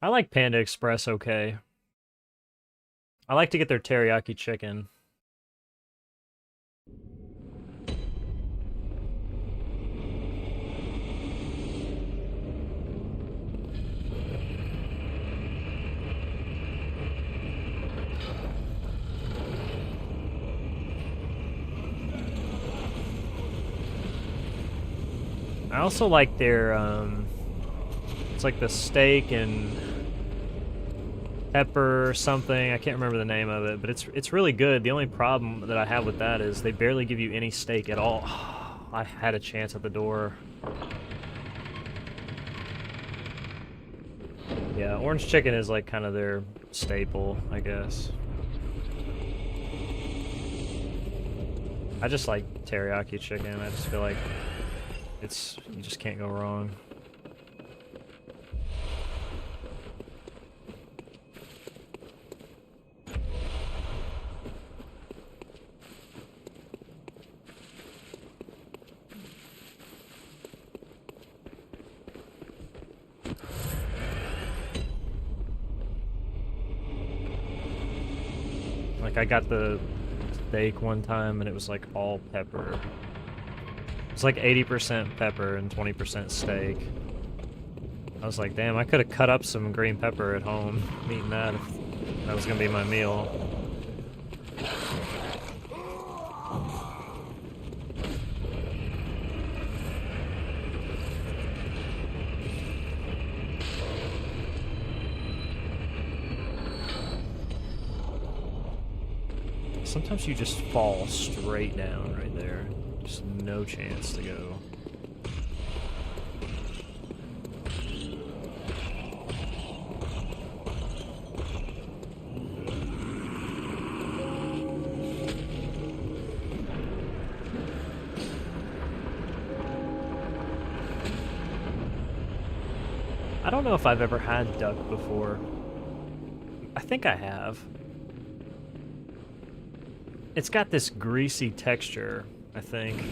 I like Panda Express okay. I like to get their teriyaki chicken. I also like their, it's like the steak and pepper or something. I can't remember the name of it, but it's really good. The only problem that I have with that is they barely give you any steak at all. I had a chance at the door. Yeah, orange chicken is like kind of their staple, I guess. I just like teriyaki chicken. I just feel like you just can't go wrong. Like I got the steak one time and it was like all pepper. It's like 80% pepper and 20% steak. I was like, damn, I could have cut up some green pepper at home, eating that if that was gonna be my meal. Sometimes you just fall straight down right there. Just no chance to go. I don't know if I've ever had duck before. I think I have. It's got this greasy texture, I think.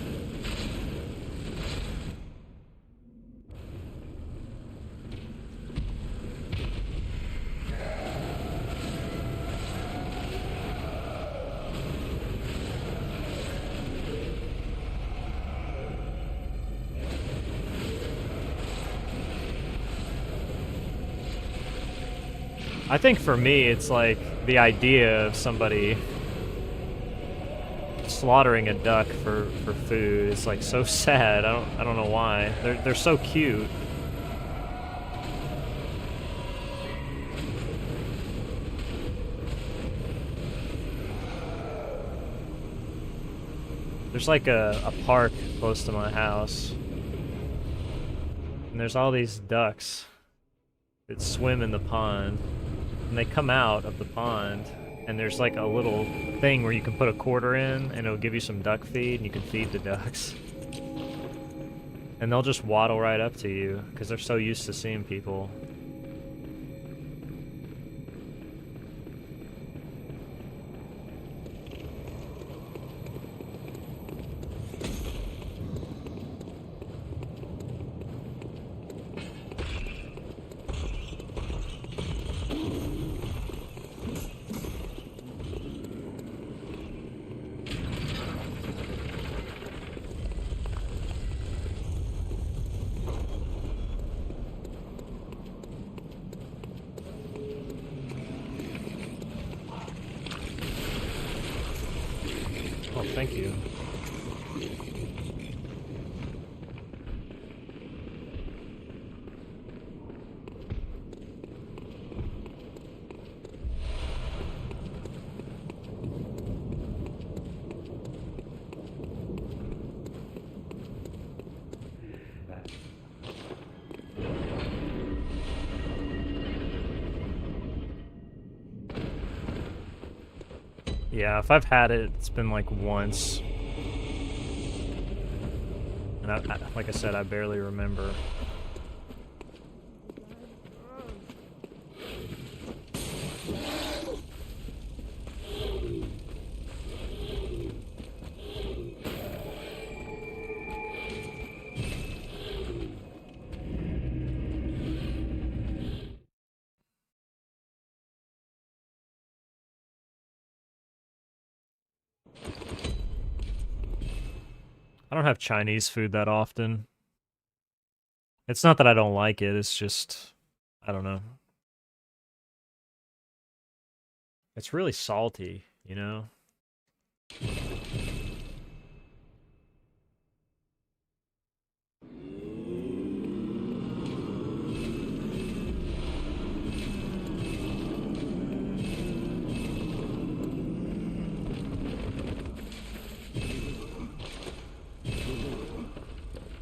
I think for me, it's like the idea of somebody slaughtering a duck for food is like so sad. I don't know why. They're so cute. There's like a park close to my house. And there's all these ducks that swim in the pond. And they come out of the pond, and there's like a little thing where you can put a quarter in, and it'll give you some duck feed, and you can feed the ducks. And they'll just waddle right up to you, because they're so used to seeing people. Oh, thank you. Yeah, if I've had it, it's been like once. And like I said, I barely remember. I don't have Chinese food that often. It's not that I don't like it, it's just, I don't know. It's really salty, you know?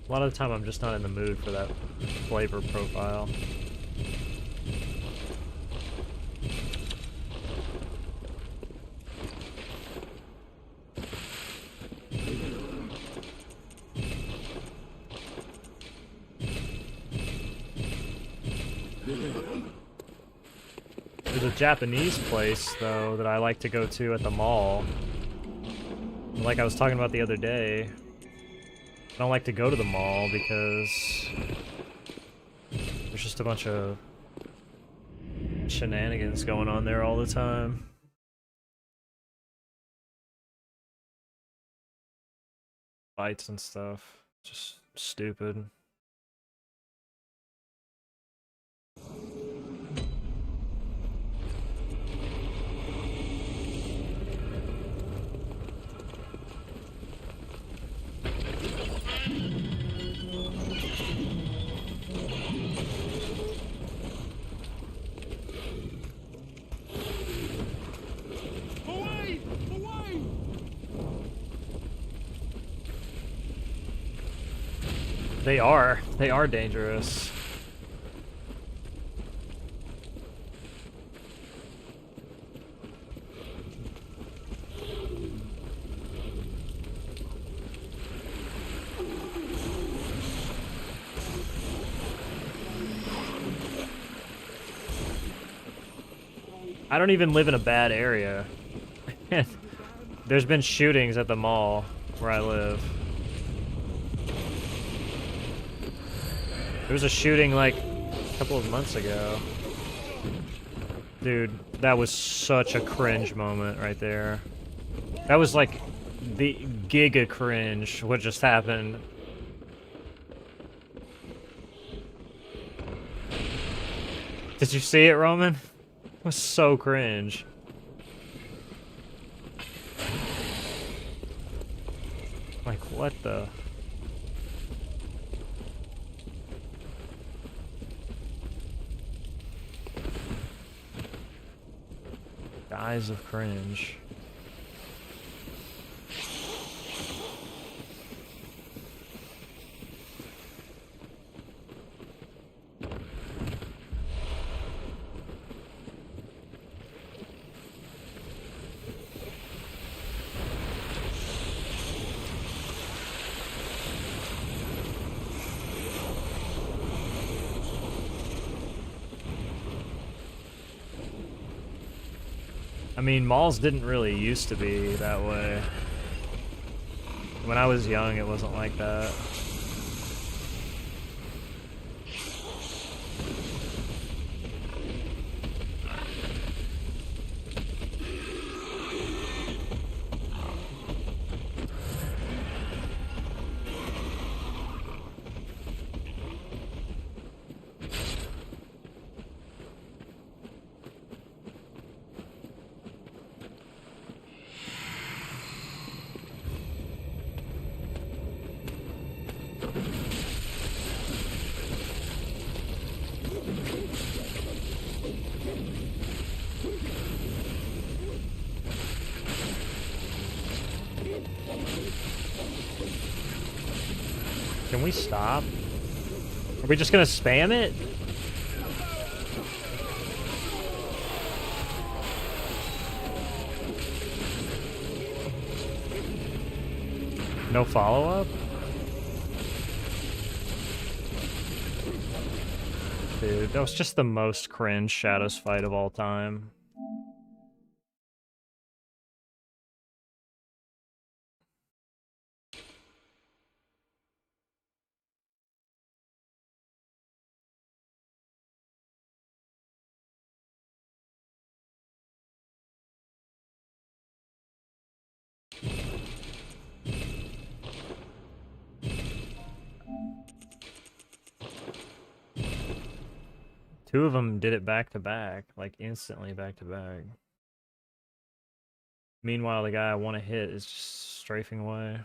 A lot of the time I'm just not in the mood for that flavor profile. There's a Japanese place, though, that I like to go to at the mall. Like I was talking about the other day, I don't like to go to the mall because there's just a bunch of shenanigans going on there all the time. Fights and stuff. Just stupid. They are dangerous. I don't even live in a bad area. There's been shootings at the mall where I live. There was a shooting like a couple of months ago. Dude, that was such a cringe moment right there. That was like the giga cringe what just happened. Did you see it, Roman? It was so cringe. Like, what the... Eyes of cringe. I mean, malls didn't really used to be that way. When I was young, it wasn't like that. Can we stop? Are we just gonna spam it? No follow-up? Dude, that was just the most cringe Shadows fight of all time. Two of them did it back to back, like instantly back to back. Meanwhile, the guy I want to hit is just strafing away.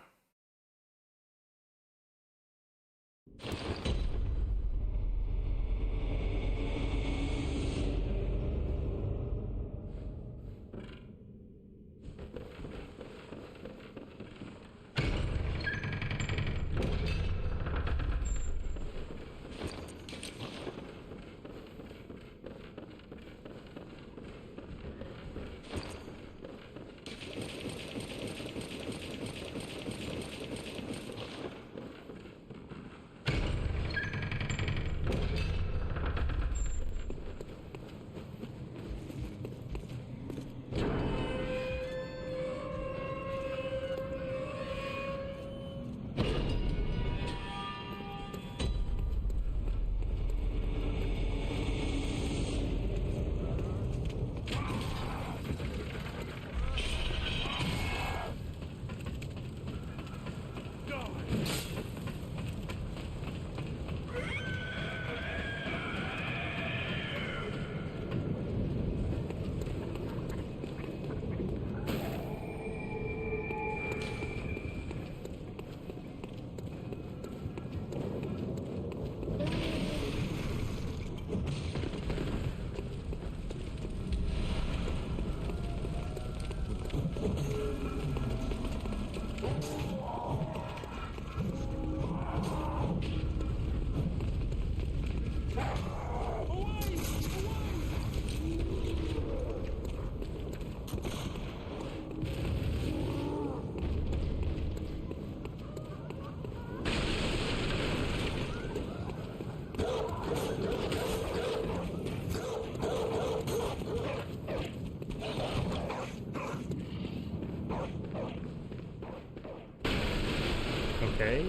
Okay.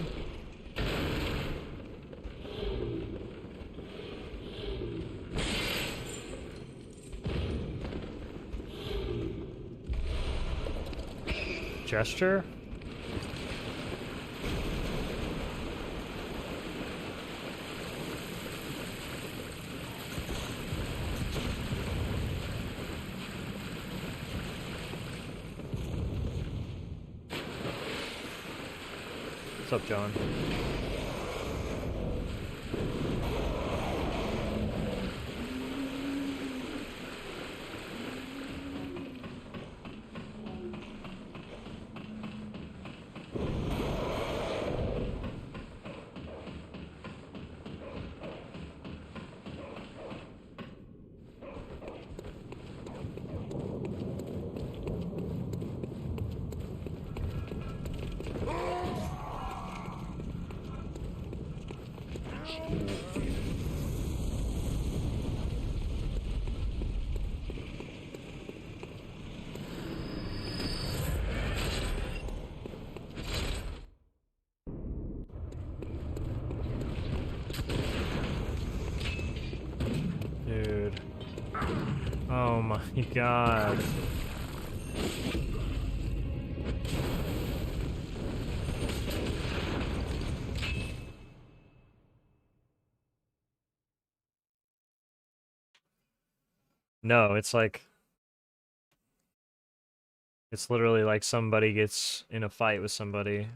Gesture? What's up, John? Dude. Oh my god. No, it's like... It's literally like somebody gets in a fight with somebody.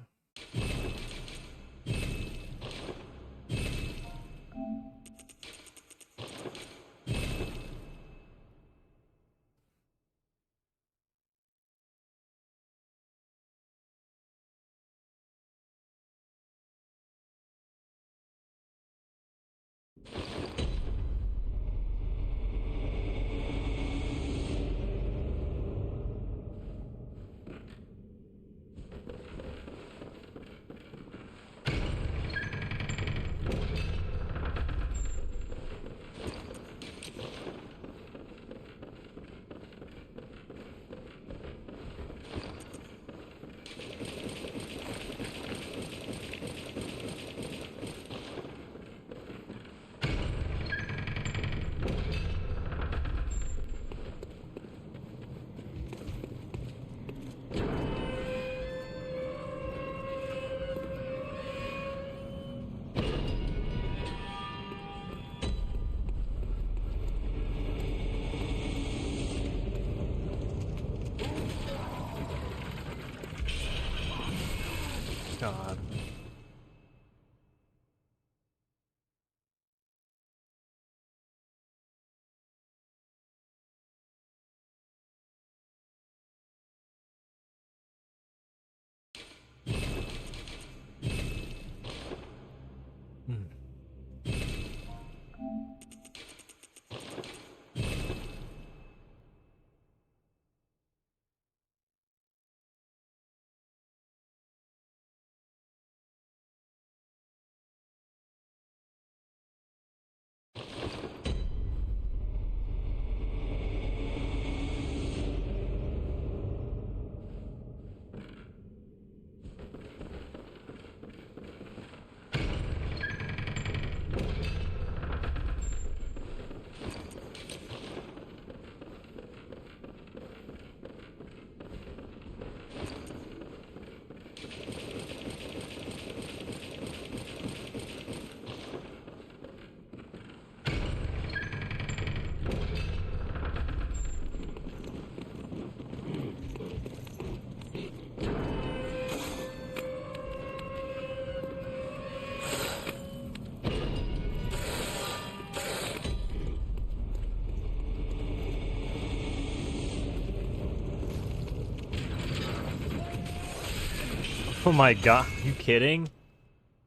Oh my god, you kidding?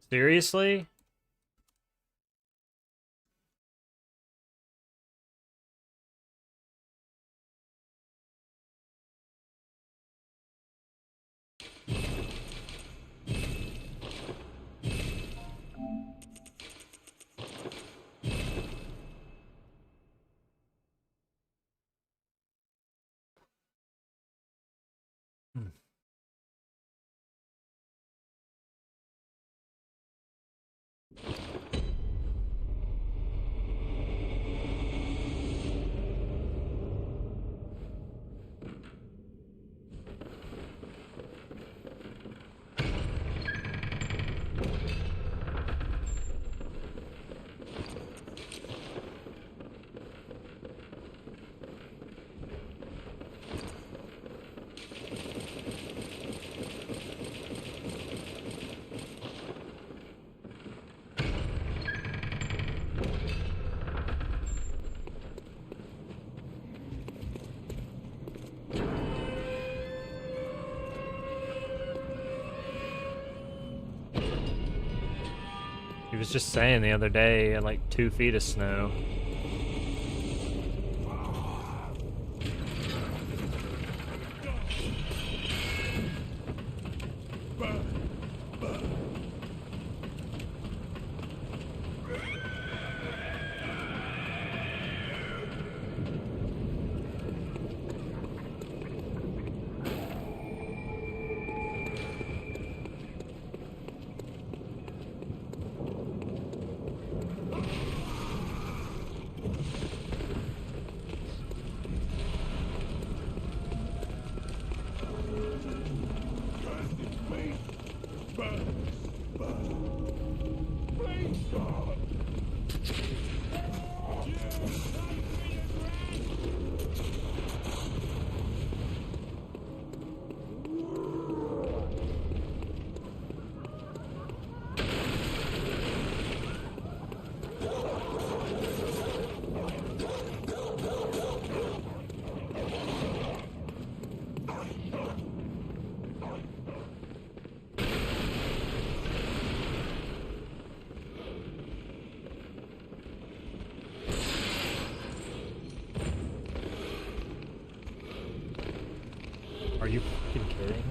Seriously? Hmm. He was just saying the other day, like 2 feet of snow. Are you fucking kidding?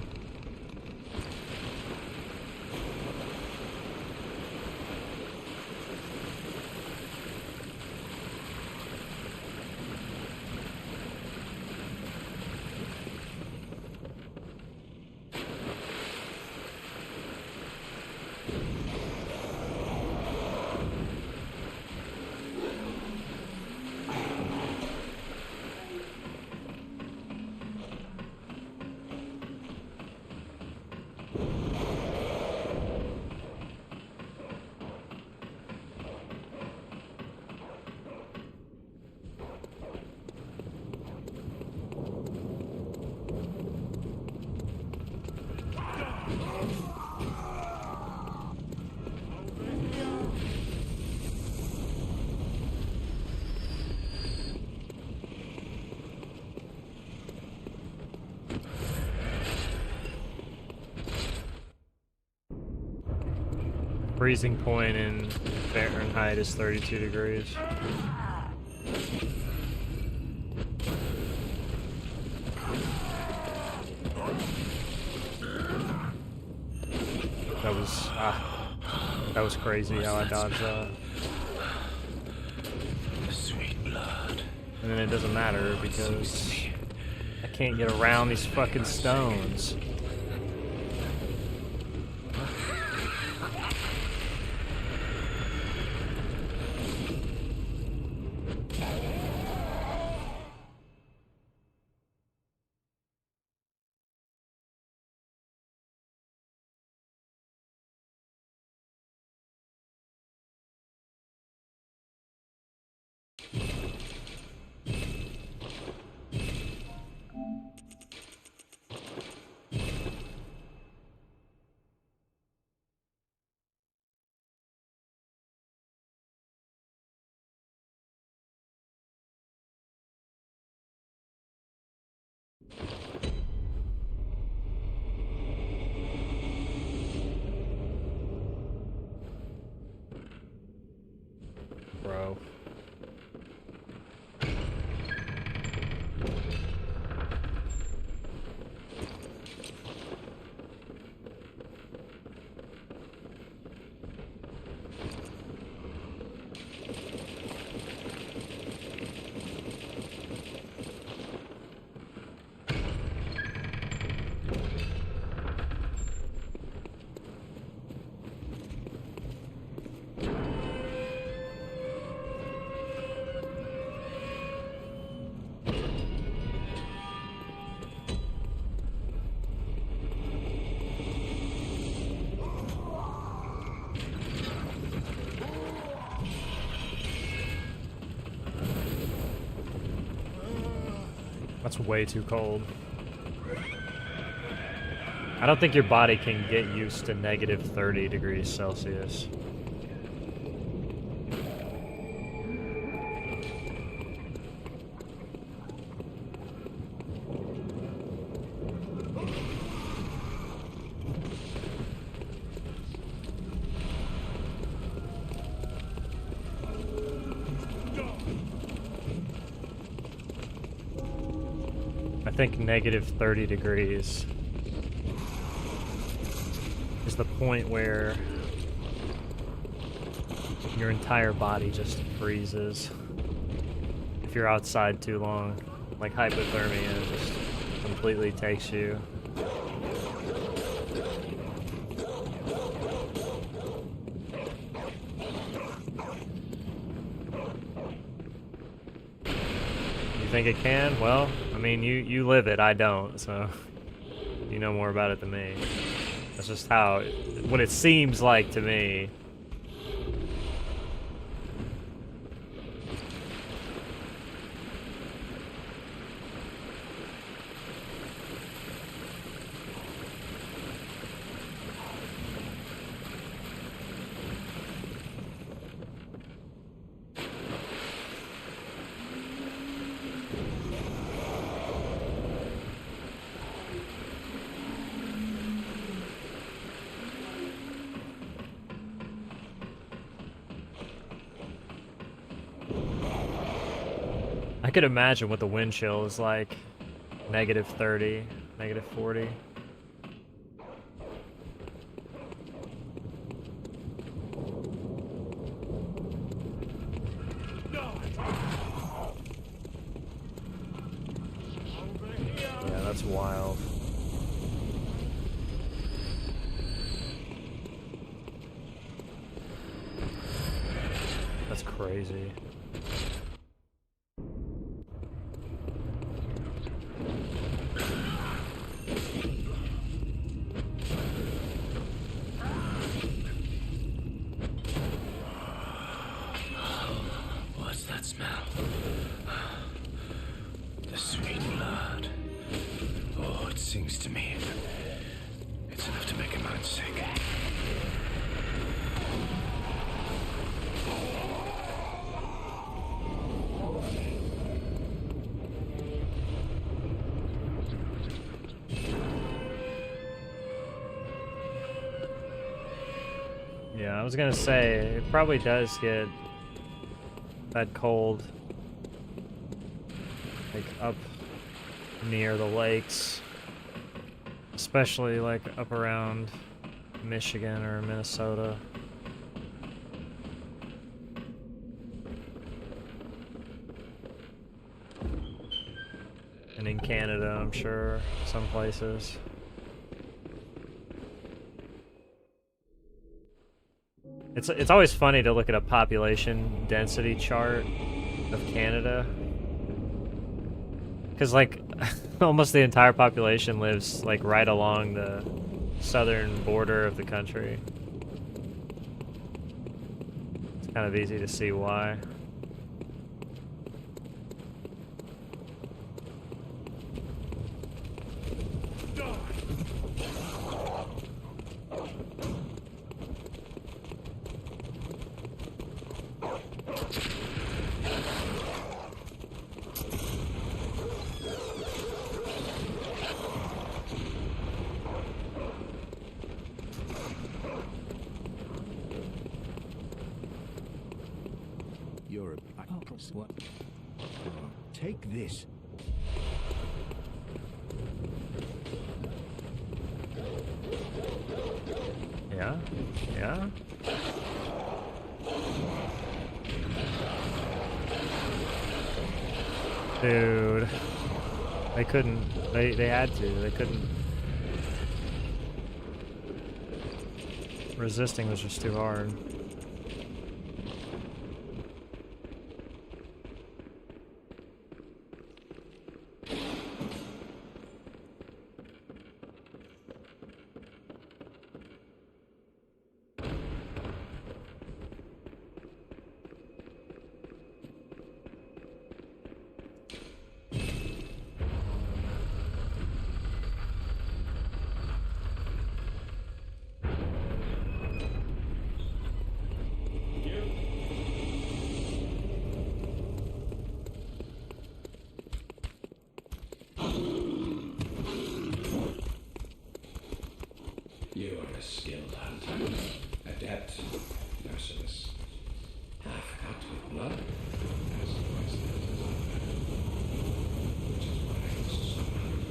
Freezing point in Fahrenheit is 32 degrees. That was crazy how I dodged that. Sweet blood. And then it doesn't matter because I can't get around these fucking stones. bro. That's way too cold. I don't think your body can get used to negative 30 degrees Celsius. I think negative 30 degrees is the point where your entire body just freezes if you're outside too long. Like hypothermia just completely takes you. You think it can? Well, I mean, you live it, I don't, so you know more about it than me. That's just how, what it seems like to me. I could imagine what the wind chill is like. Negative 30, negative 40. Yeah, that's wild. That's crazy. What's that smell? The sweet blood. Oh, it sings to me. It's enough to make a man sick. Yeah, I was gonna say, it probably does get that cold, like up near the lakes, especially like up around Michigan or Minnesota. And in Canada, I'm sure, some places. It's always funny to look at a population density chart of Canada, because like almost the entire population lives like right along the southern border of the country. It's kind of easy to see why. What? Take this. Yeah? Yeah? Dude. They couldn't. They had to. They couldn't. Resisting was just too hard. You are a skilled hunter, adept, merciless. I forgot to blood. As always, which is why I was so hungry.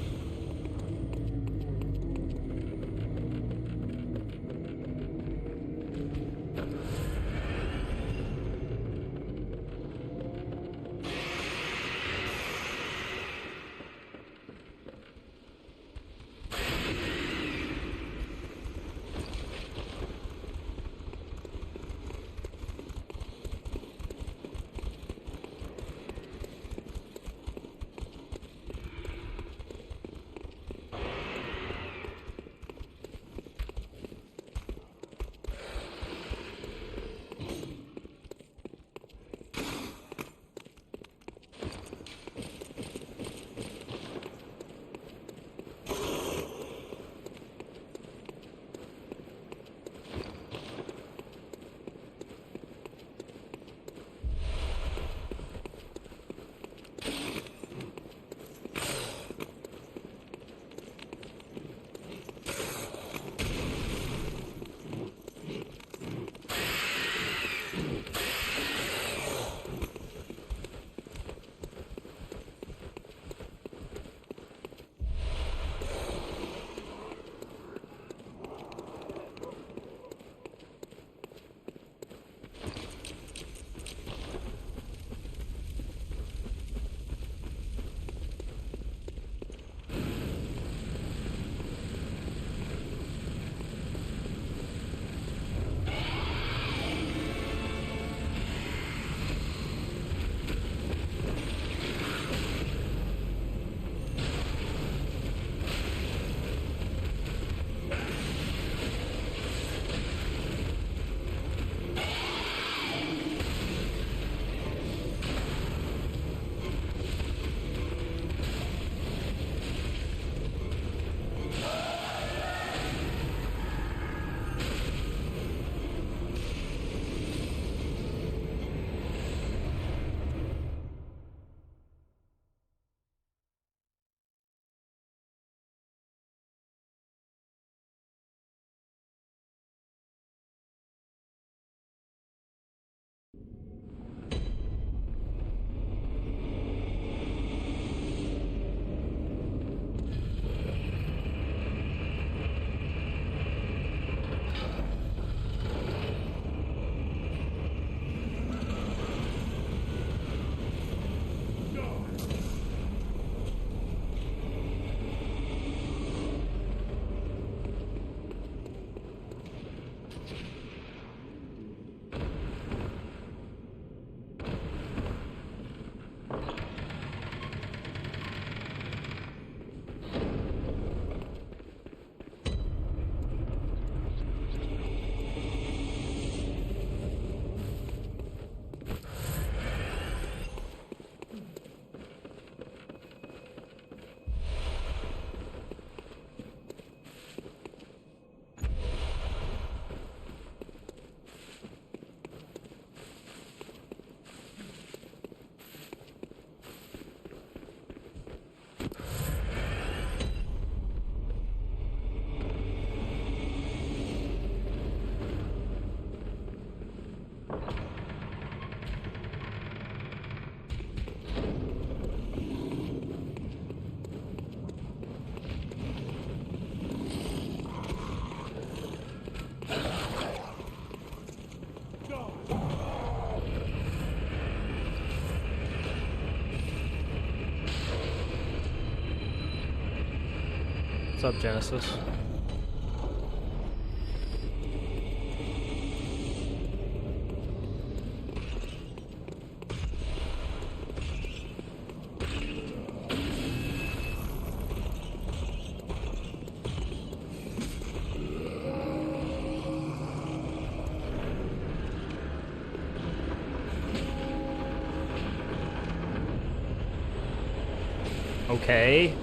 What's up, Genesis? Okay.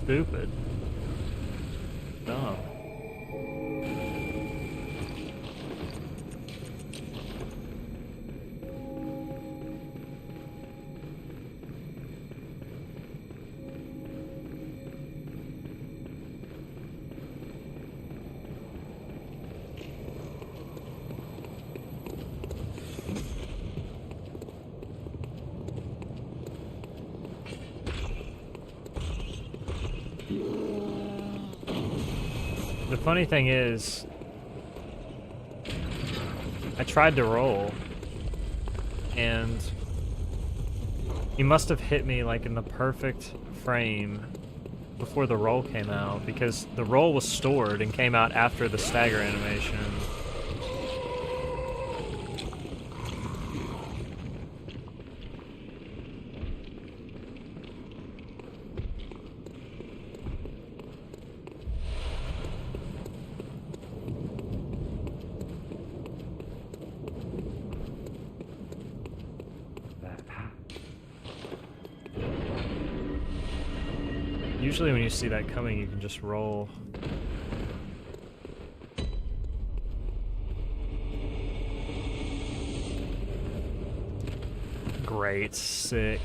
Stupid. Dumb. The funny thing is, I tried to roll, and he must have hit me like in the perfect frame before the roll came out, because the roll was stored and came out after the stagger animation. Usually when you see that coming, you can just roll. Great, sick.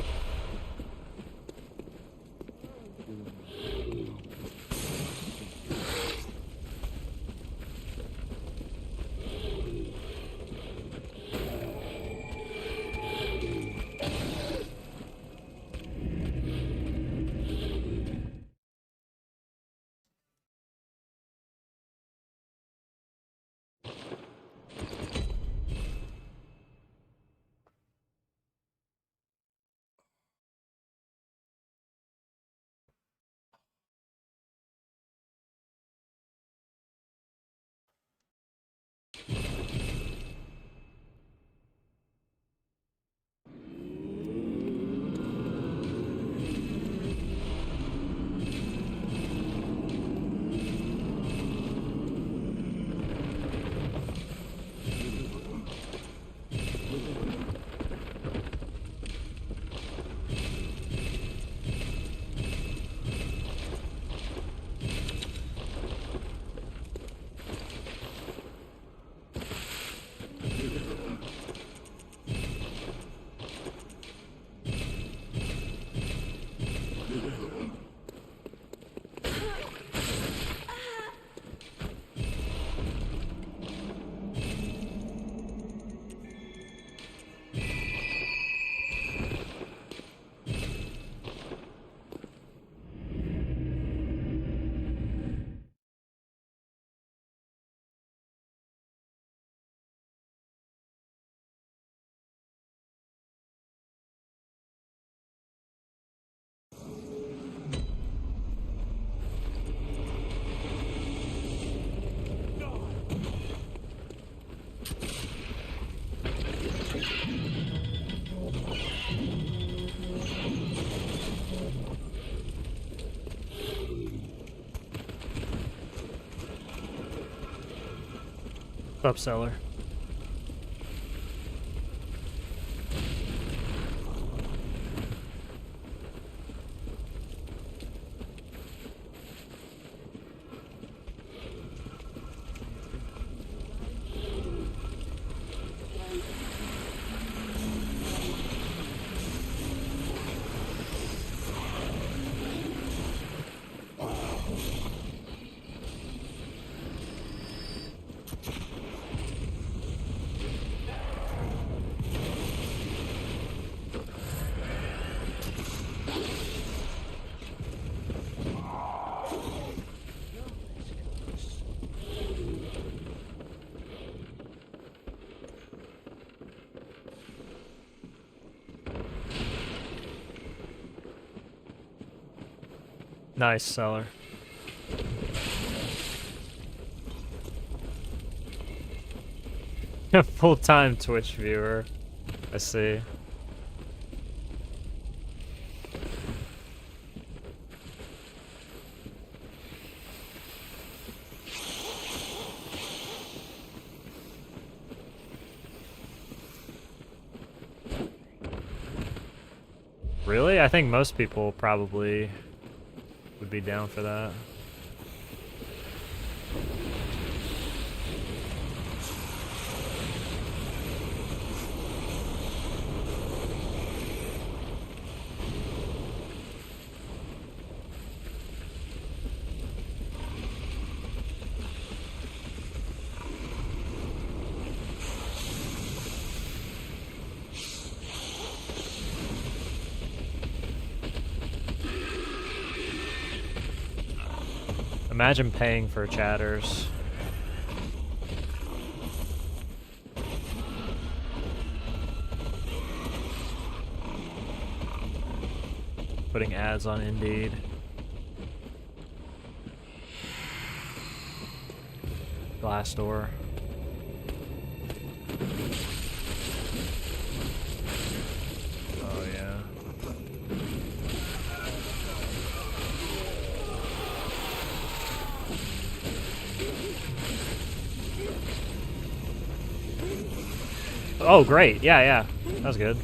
up, seller? Nice, seller. Full-time Twitch viewer. I see. Really? I think most people probably would be down for that. Imagine paying for chatters. Putting ads on Indeed. Glassdoor. Oh yeah. Oh, great. Yeah, yeah. That was good.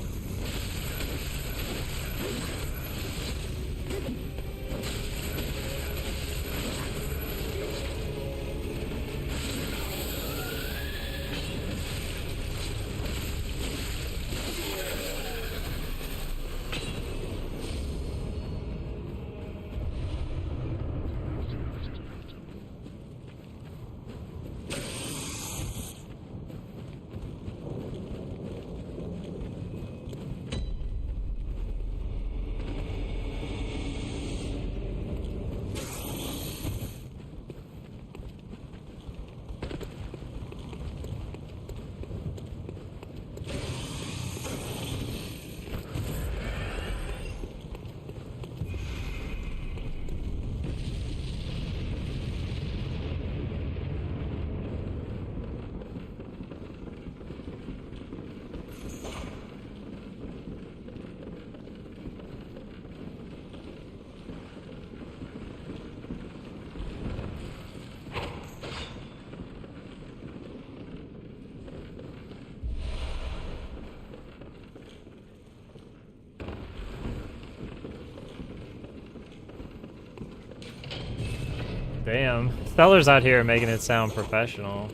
Damn. Feller's out here making it sound professional.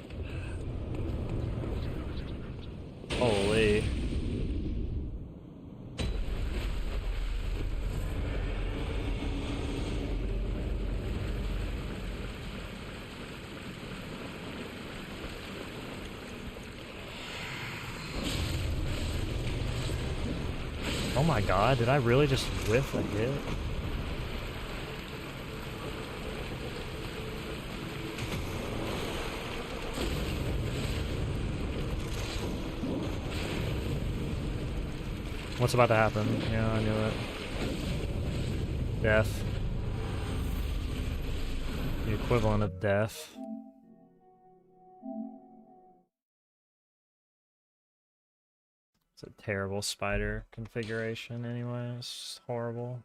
Holy. Oh my god, did I really just whiff a hit? What's about to happen? Yeah, I knew it. Death. The equivalent of death. It's a terrible spider configuration anyway. It's horrible.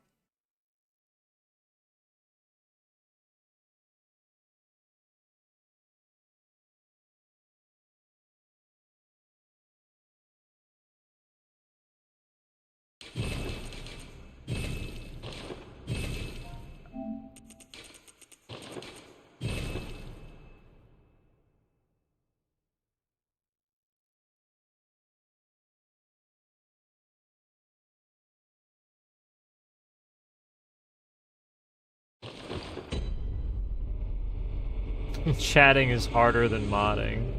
Chatting is harder than modding.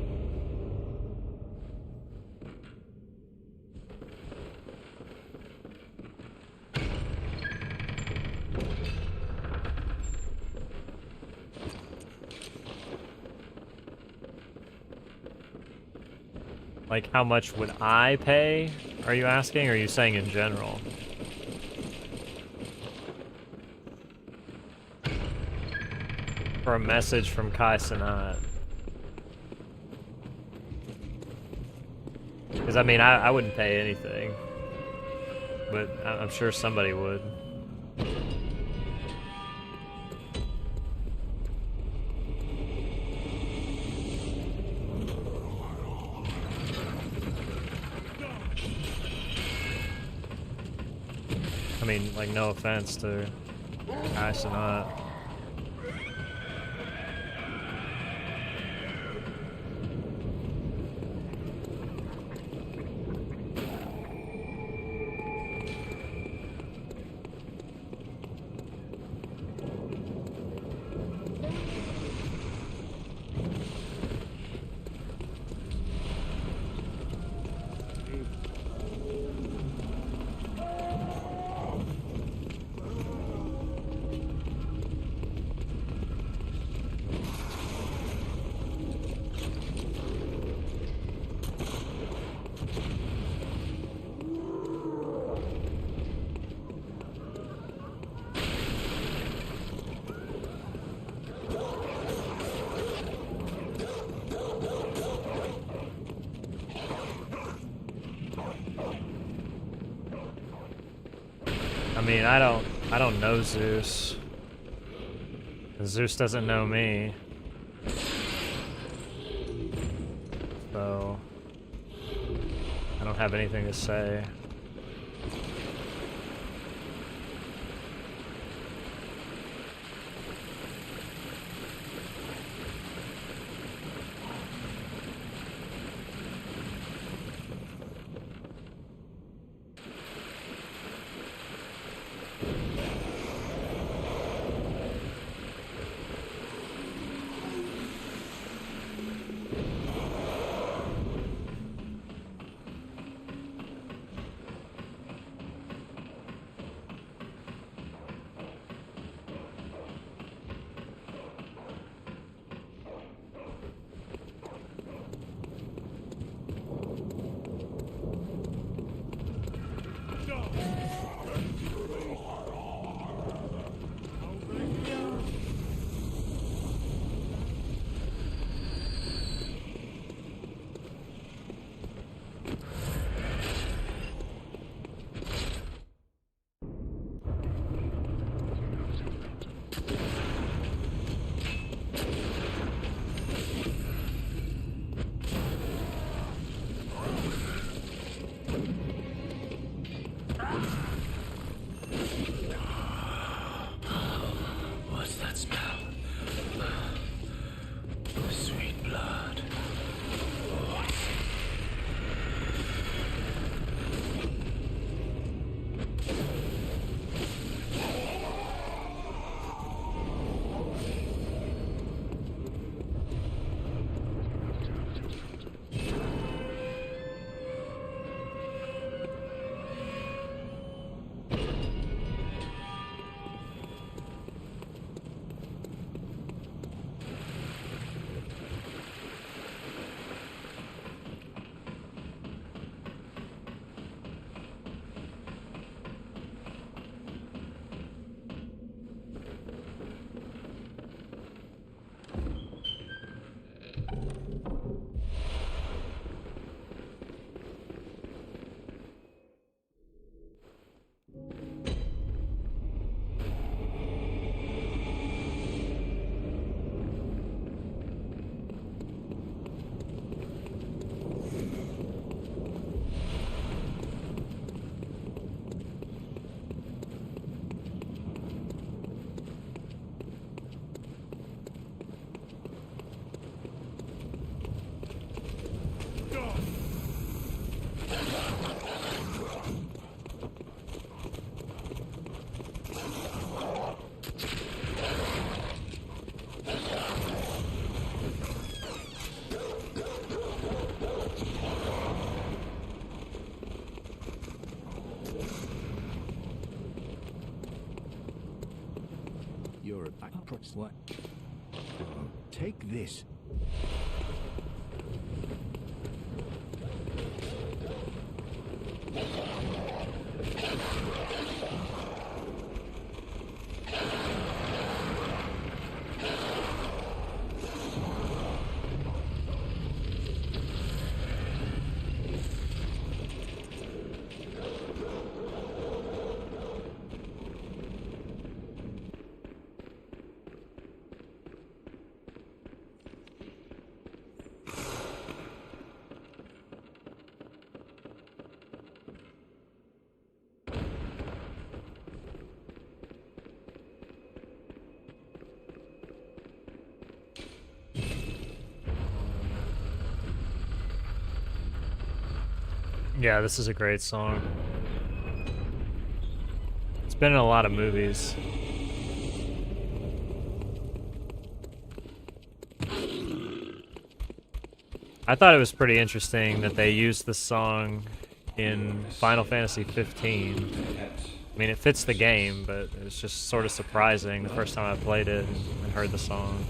Like, how much would I pay? Are you asking, or are you saying in general? For a message from Kai Cenat. Because, I mean, I wouldn't pay anything. But I'm sure somebody would. I mean, like, no offense to Kai Cenat. I mean, I don't know Zeus. Zeus doesn't know me. So I don't have anything to say. What's that smell? Sweet blood. I press what? Take this. Yeah, this is a great song. It's been in a lot of movies. I thought it was pretty interesting that they used this song in Final Fantasy 15. I mean, it fits the game, but it's just sort of surprising the first time I played it and heard the song.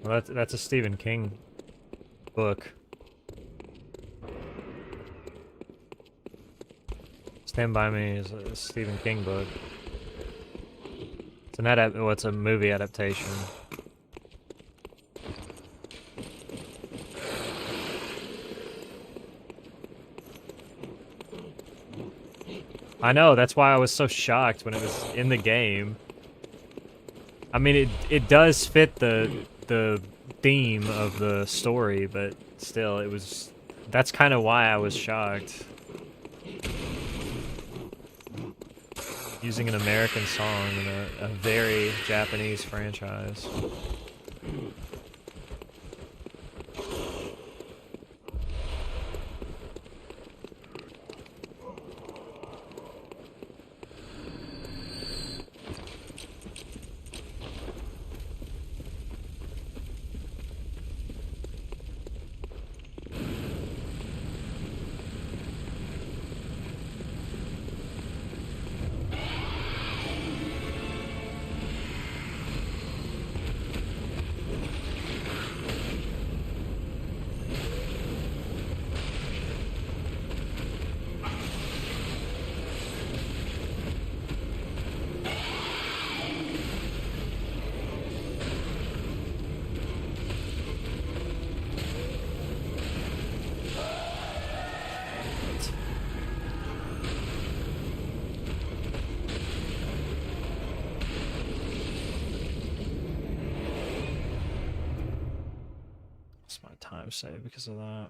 Well, that's a Stephen King book. Stand By Me is a Stephen King book. It's it's a movie adaptation. I know, that's why I was so shocked when it was in the game. I mean, it does fit the theme of the story, but still, that's kind of why I was shocked. Using an American song in a very Japanese franchise. My time save because of that.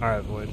All right, Void.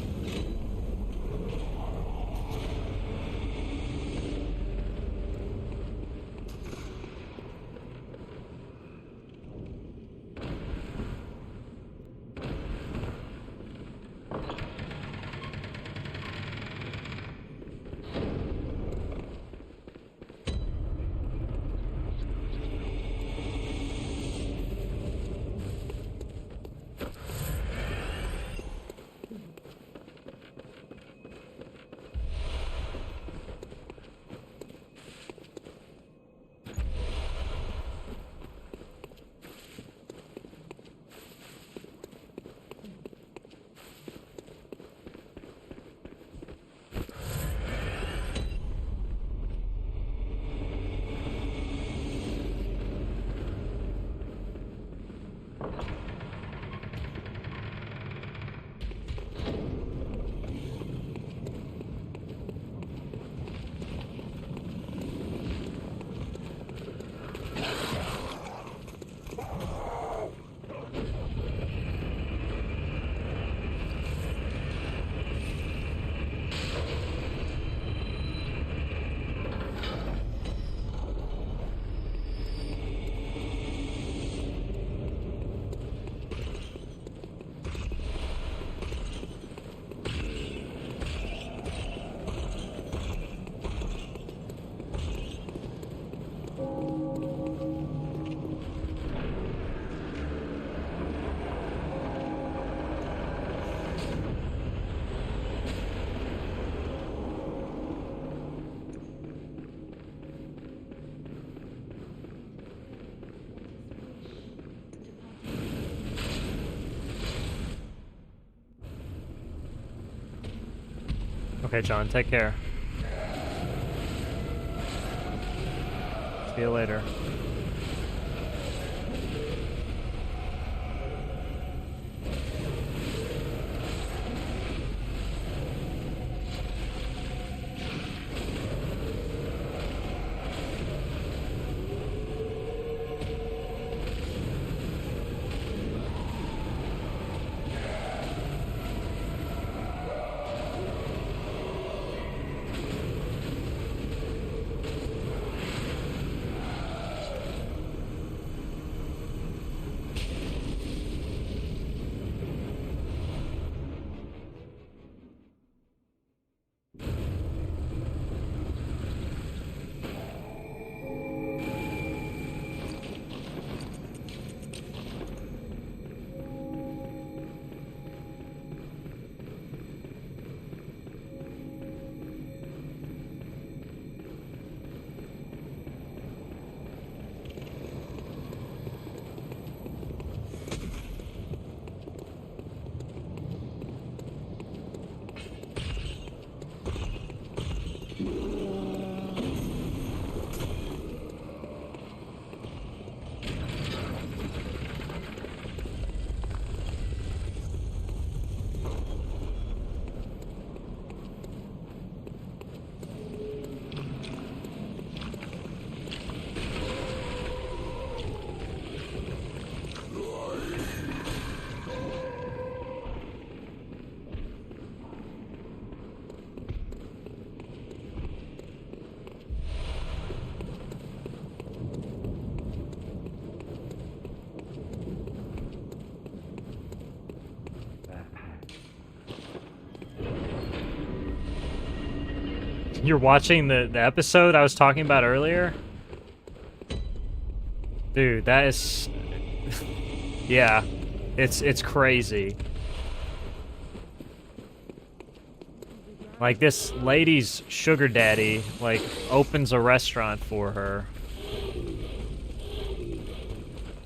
Okay, John, take care. See you later. You're watching the episode I was talking about earlier? Dude, that is... yeah, it's crazy. Like, this lady's sugar daddy, like, opens a restaurant for her.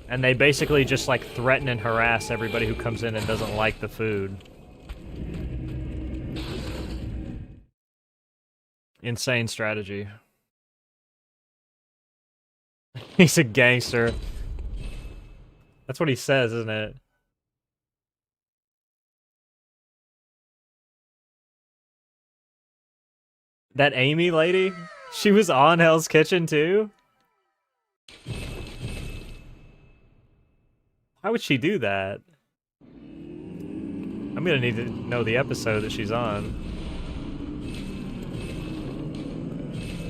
And they basically just, like, threaten and harass everybody who comes in and doesn't like the food. Insane strategy. He's a gangster. That's what he says, isn't it? That Amy lady? She was on Hell's Kitchen too? Why would she do that? I'm gonna need to know the episode that she's on.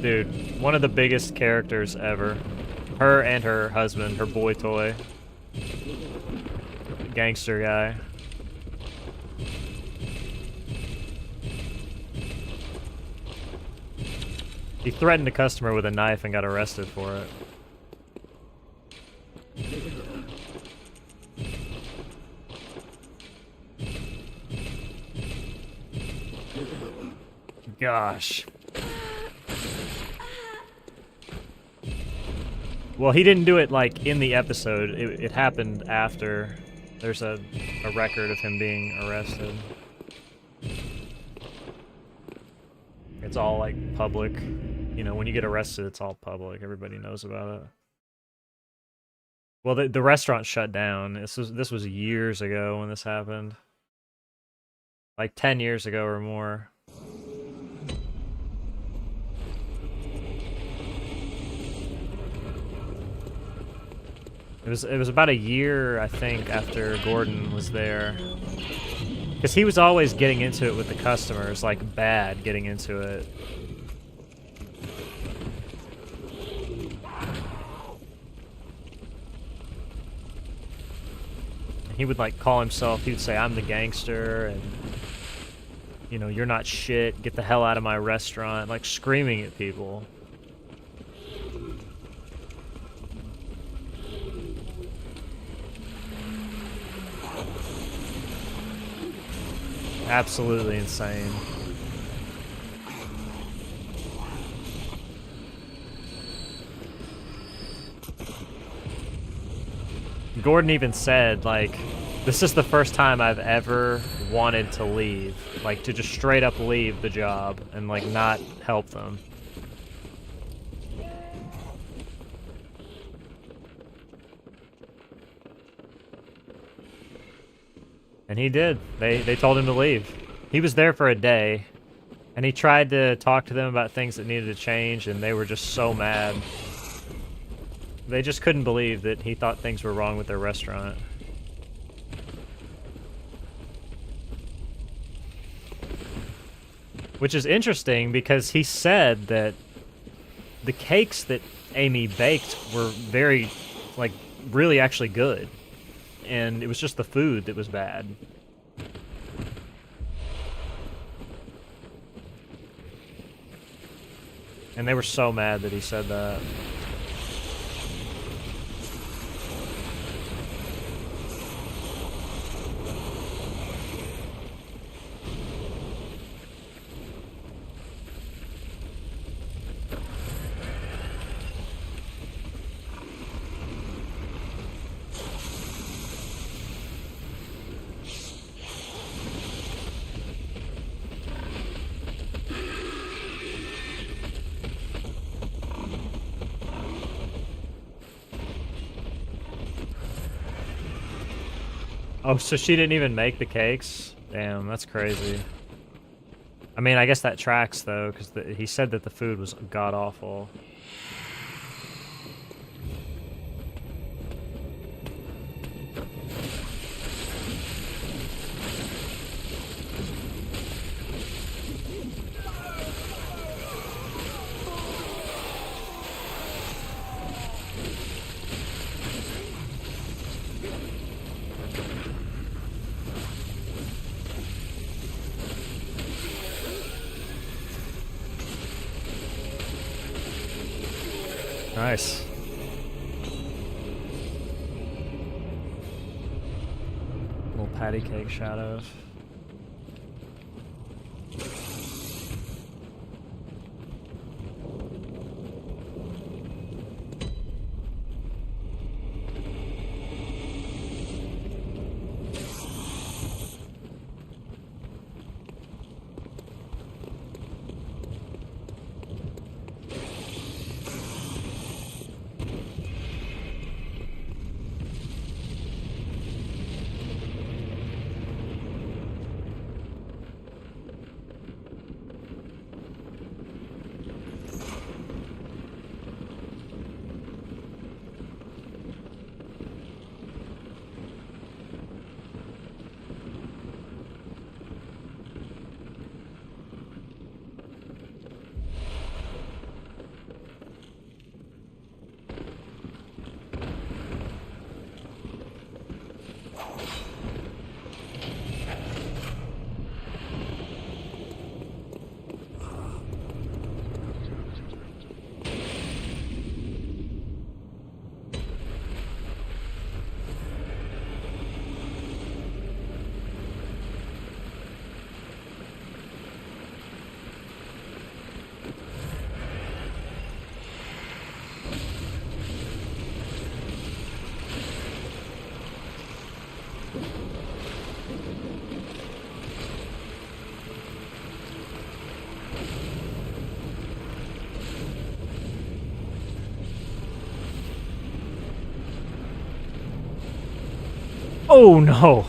Dude, one of the biggest characters ever. Her and her husband, her boy toy. Gangster guy. He threatened a customer with a knife and got arrested for it. Gosh. Well, he didn't do it, like, in the episode. It happened after. There's a record of him being arrested. It's all, like, public. You know, when you get arrested, it's all public. Everybody knows about it. Well, the restaurant shut down. This was years ago when this happened. Like 10 years ago or more. It was about a year, I think, after Gordon was there. Because he was always getting into it with the customers, like bad getting into it. He would like call himself, he would say, I'm the gangster, and you know, you're not shit, get the hell out of my restaurant, like screaming at people. Absolutely insane. Gordon even said, like, This is the first time I've ever wanted to leave. Like, to just straight up leave the job and, like, not help them. And he did. They told him to leave. He was there for a day, and he tried to talk to them about things that needed to change, and they were just so mad. They just couldn't believe that he thought things were wrong with their restaurant. Which is interesting because he said that the cakes that Amy baked were very, like, really actually good. And it was just the food that was bad. And they were so mad that he said that. Oh, so she didn't even make the cakes? Damn, that's crazy. I mean, I guess that tracks, though, because he said that the food was god-awful. Nice. Little patty cake shadows. Oh no!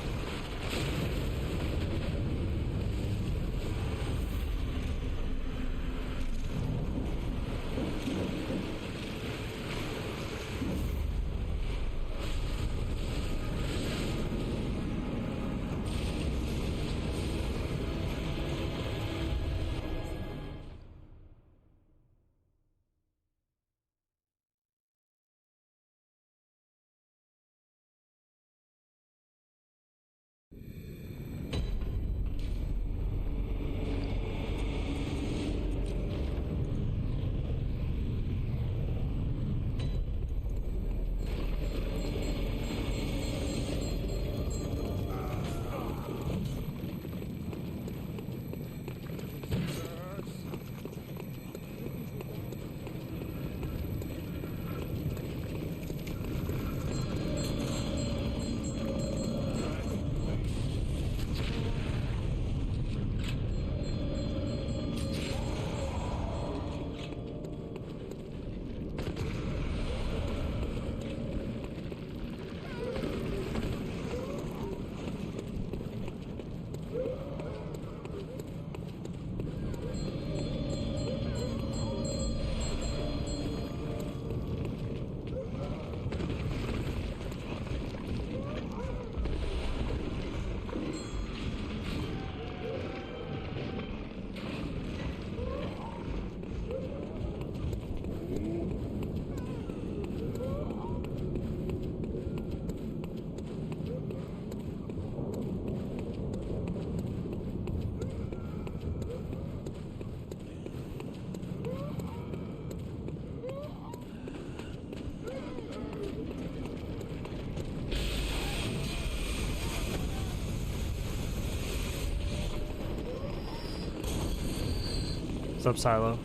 What's up, Silo?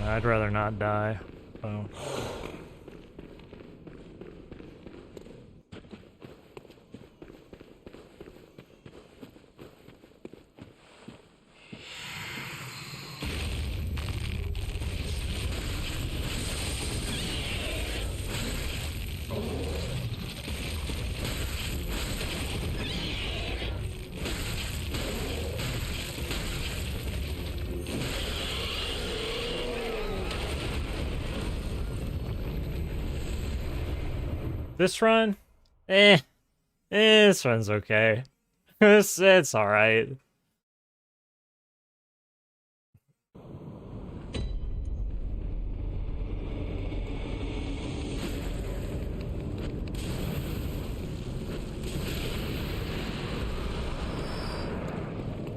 Yeah, I'd rather not die. So. This run? This run's okay. It's alright.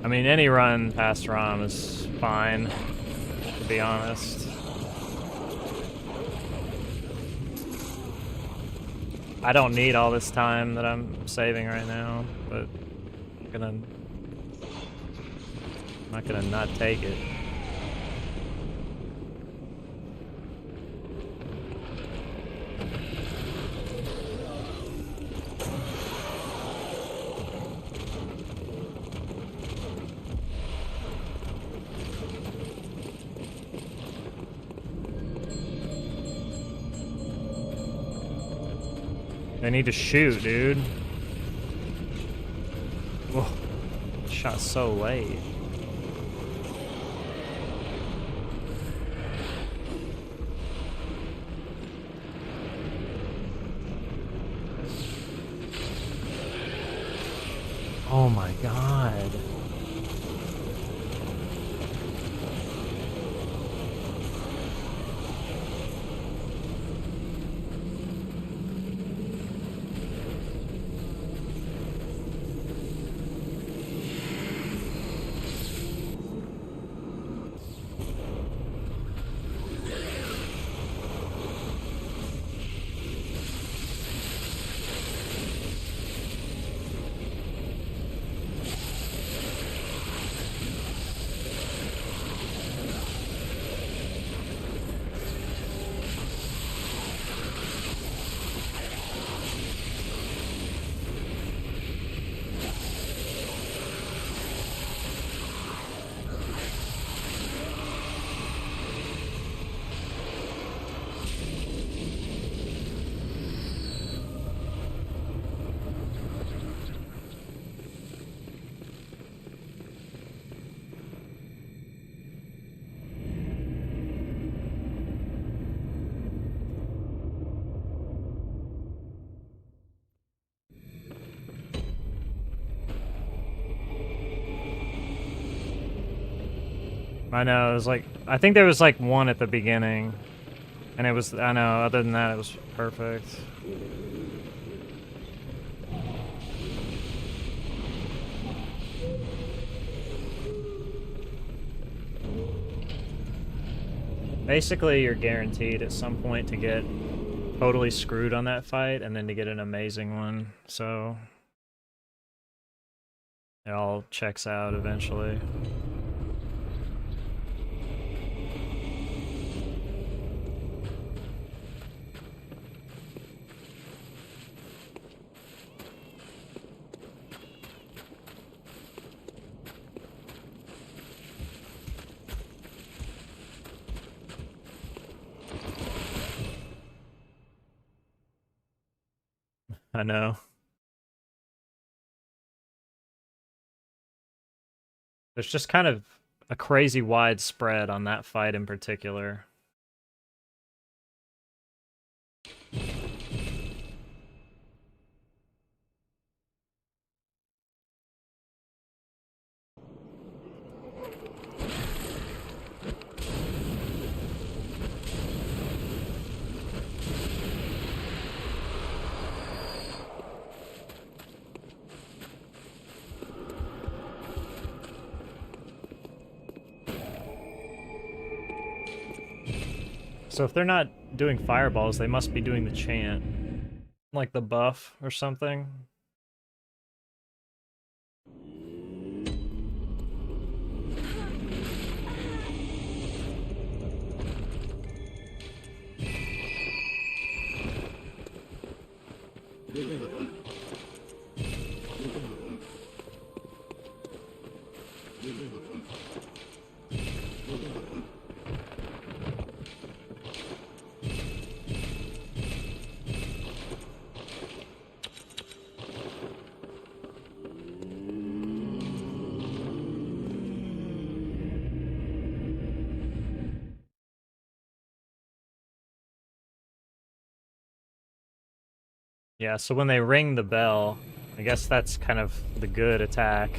I mean, any run past ROM is fine, to be honest. I don't need all this time that I'm saving right now, but I'm not gonna not take it. I need to shoot, dude. Whoa. Shot so late. Oh my god. I know, it was like, I think there was like one at the beginning. And it was, I know, other than that, it was perfect. Basically, you're guaranteed at some point to get totally screwed on that fight, and then to get an amazing one, so it all checks out eventually. I know. There's just kind of a crazy wide spread on that fight in particular. So if they're not doing fireballs, they must be doing the chant. Like the buff or something. Yeah, so when they ring the bell, I guess that's kind of the good attack.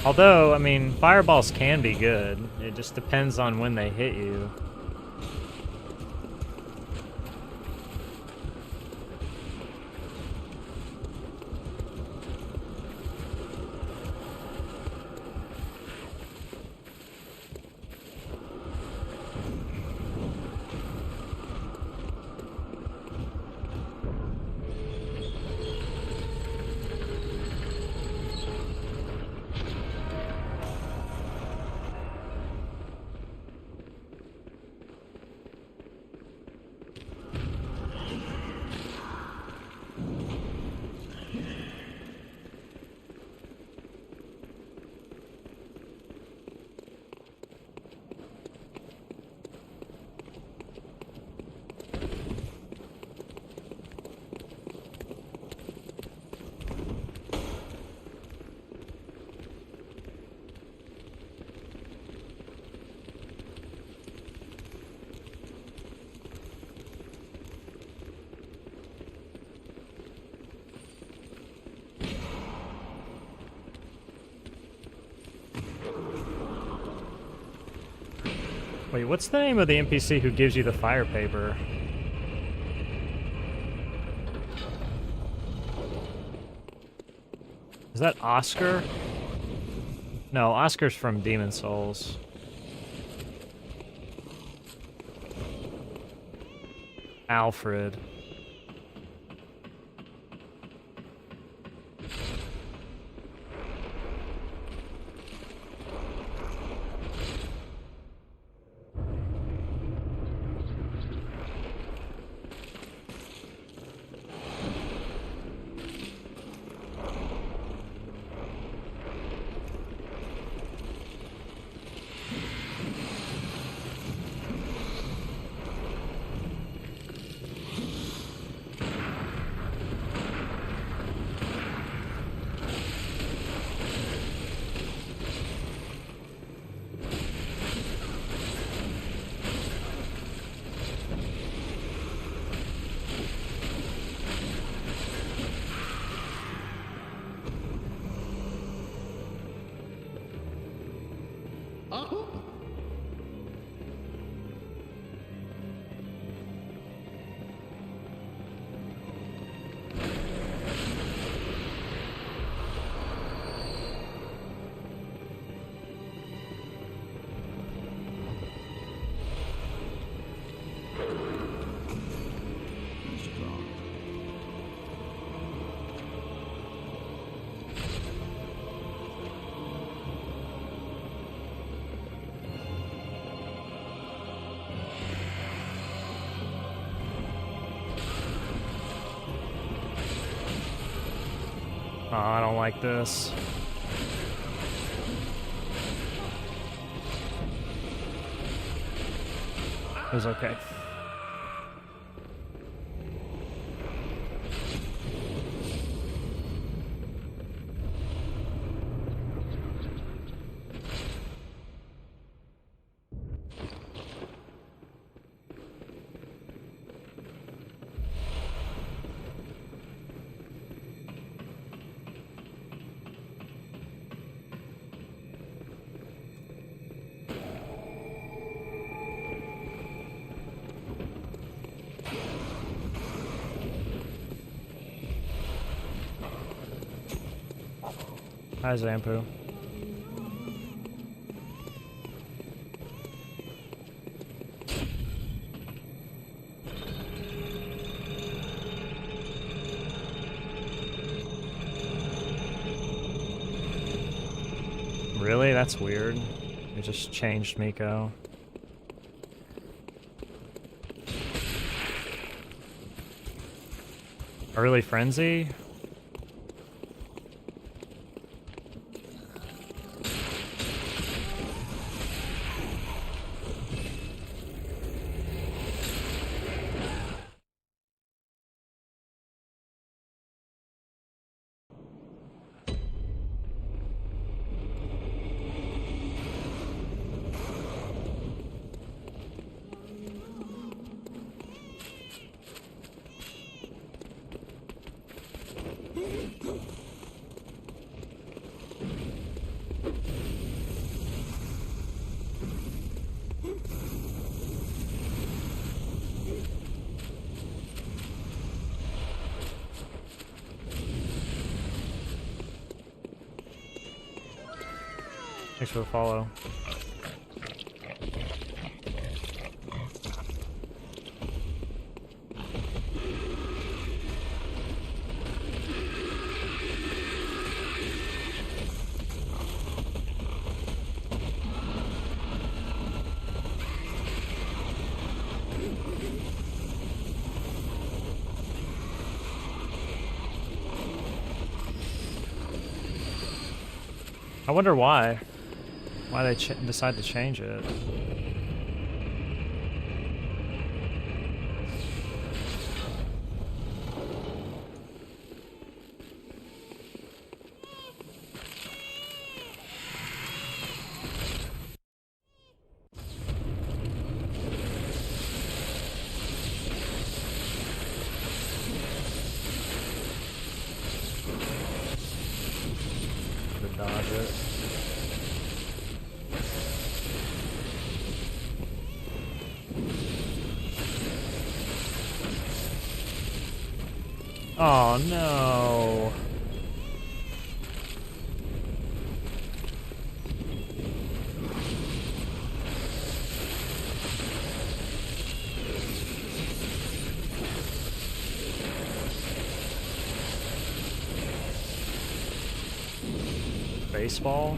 Although, I mean, fireballs can be good. It just depends on when they hit you. Wait, what's the name of the NPC who gives you the fire paper? Is that Oscar? No, Oscar's from Demon Souls. Alfred. Oh, I don't like this. It was okay. Hi, Zampu. Really? That's weird. It just changed Miko. Early frenzy? Thanks for the follow. I wonder why. Why they decide to change it. To dodge it. Oh no. Baseball.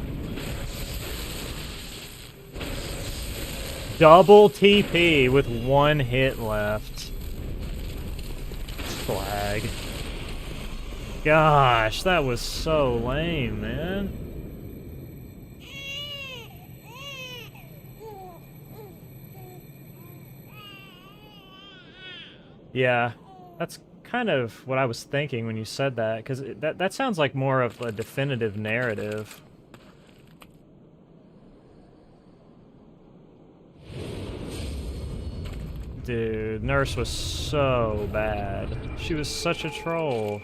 Double TP with 1 hit left. Flag. Gosh, that was so lame, man. Yeah, that's kind of what I was thinking when you said that, because that sounds like more of a definitive narrative. Dude, Nurse was so bad. She was such a troll.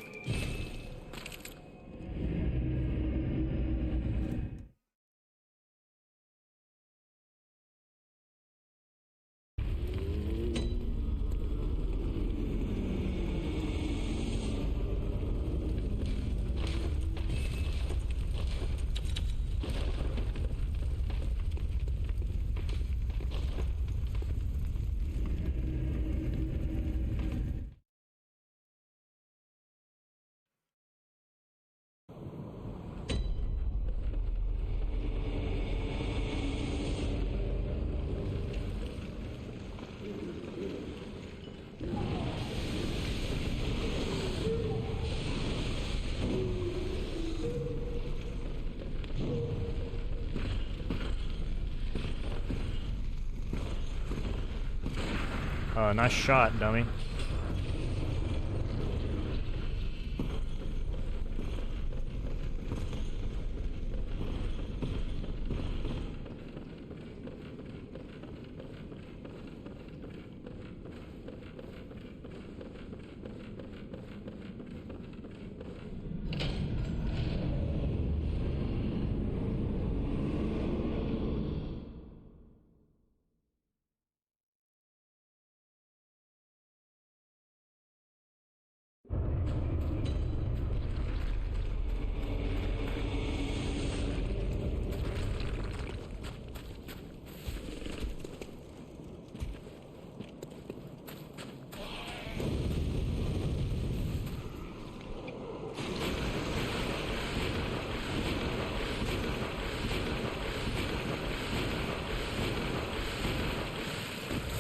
Nice shot, dummy.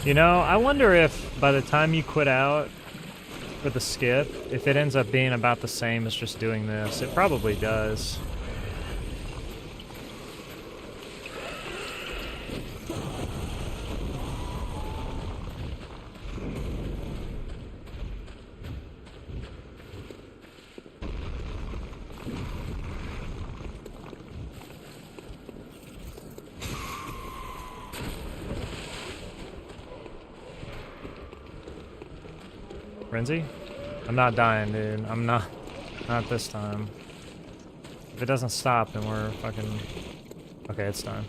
You know, I wonder if by the time you quit out with the skip, if it ends up being about the same as just doing this. It probably does. Renzi? I'm not dying, dude. I'm not. Not this time. If it doesn't stop, then we're fucking... Okay, it's done.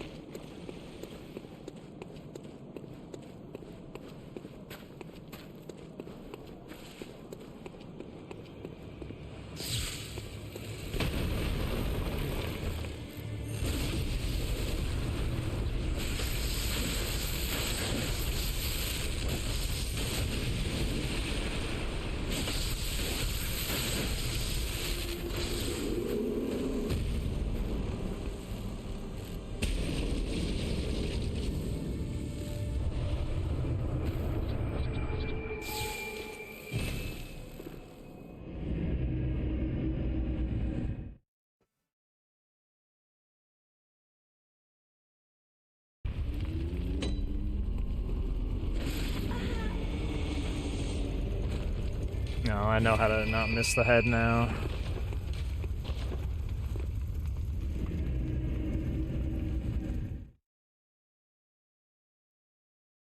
No, I know how to not miss the head now.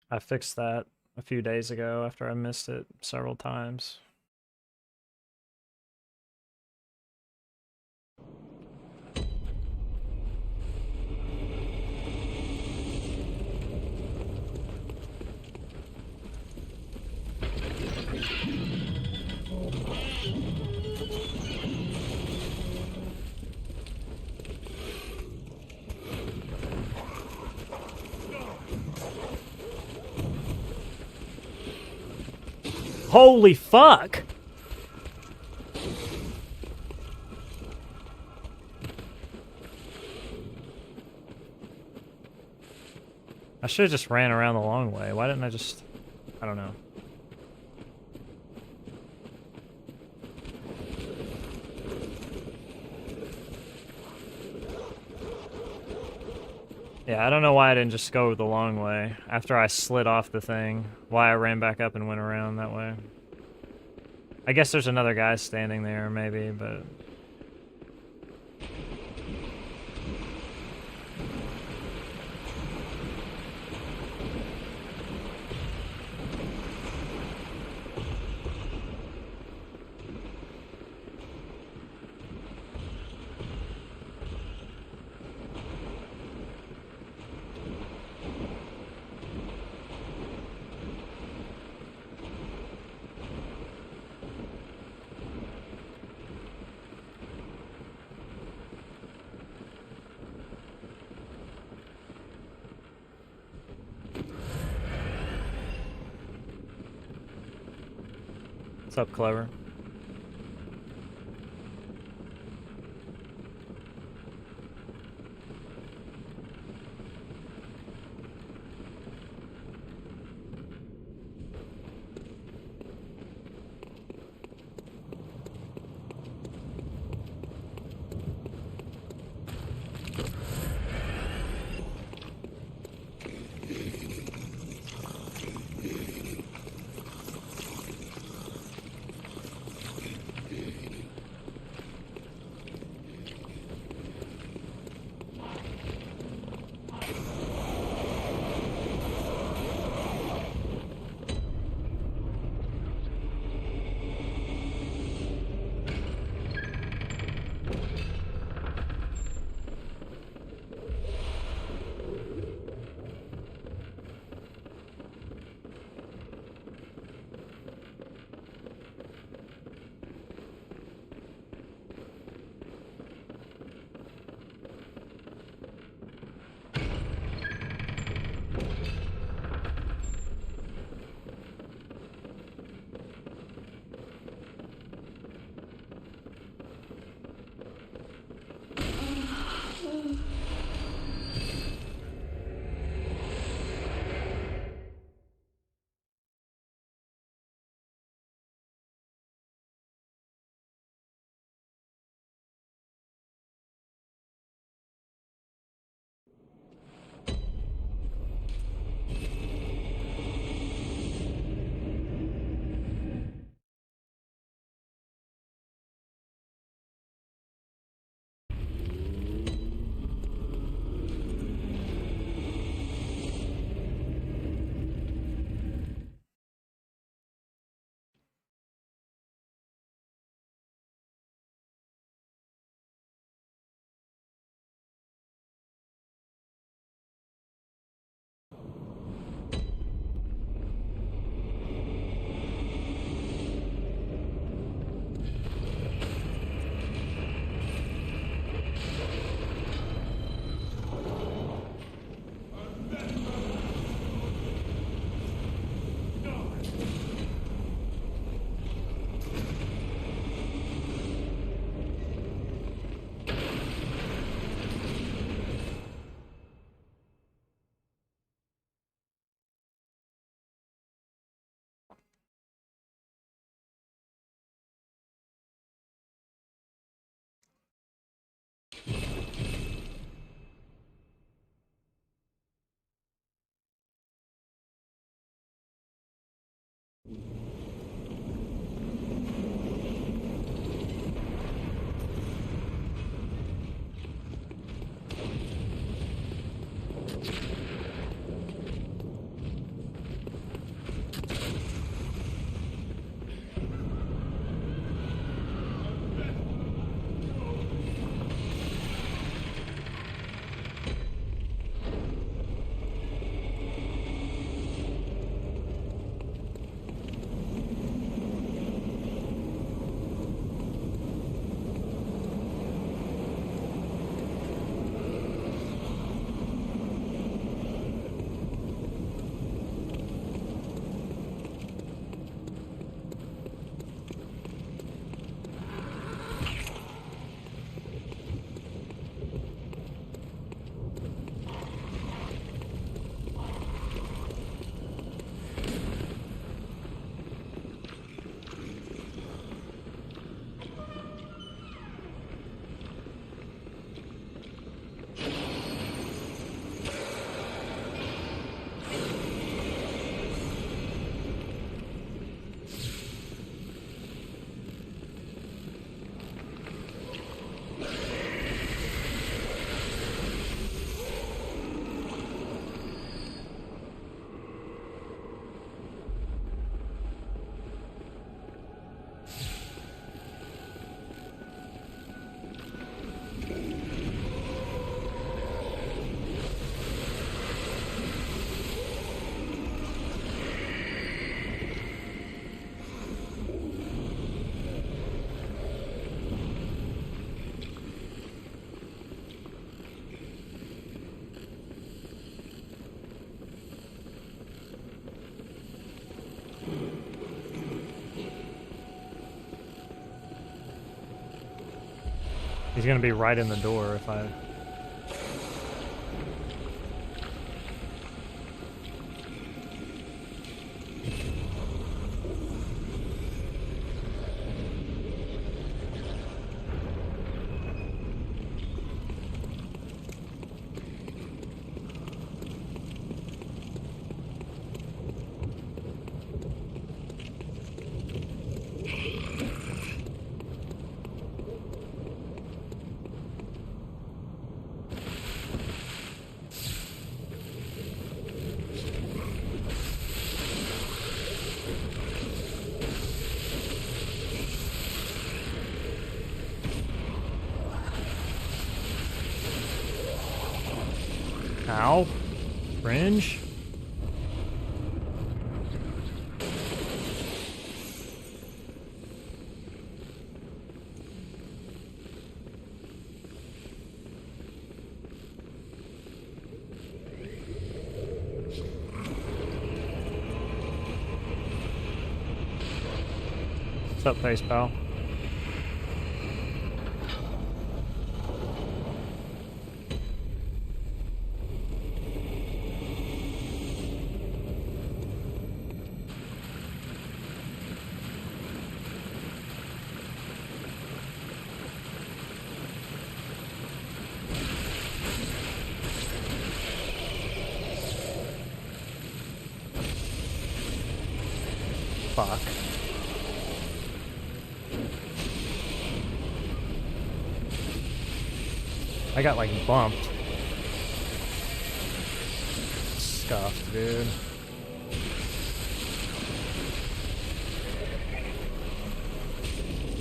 I fixed that a few days ago after I missed it several times. Holy fuck! I should have just ran around the long way. Why didn't I just... I don't know. Yeah, I don't know why I didn't just go the long way after I slid off the thing. Why I ran back up and went around that way. I guess there's another guy standing there, maybe, but... What's up, Clever? He's gonna be right in the door if I... Ow. Fringe. What's up, face pal? Fuck. I got like bumped. Scuffed, dude.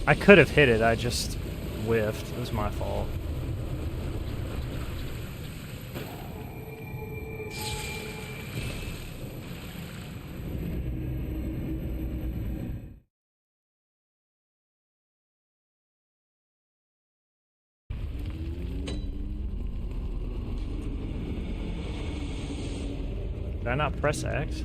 I could have hit it, I just whiffed. It was my fault. Did I not press X?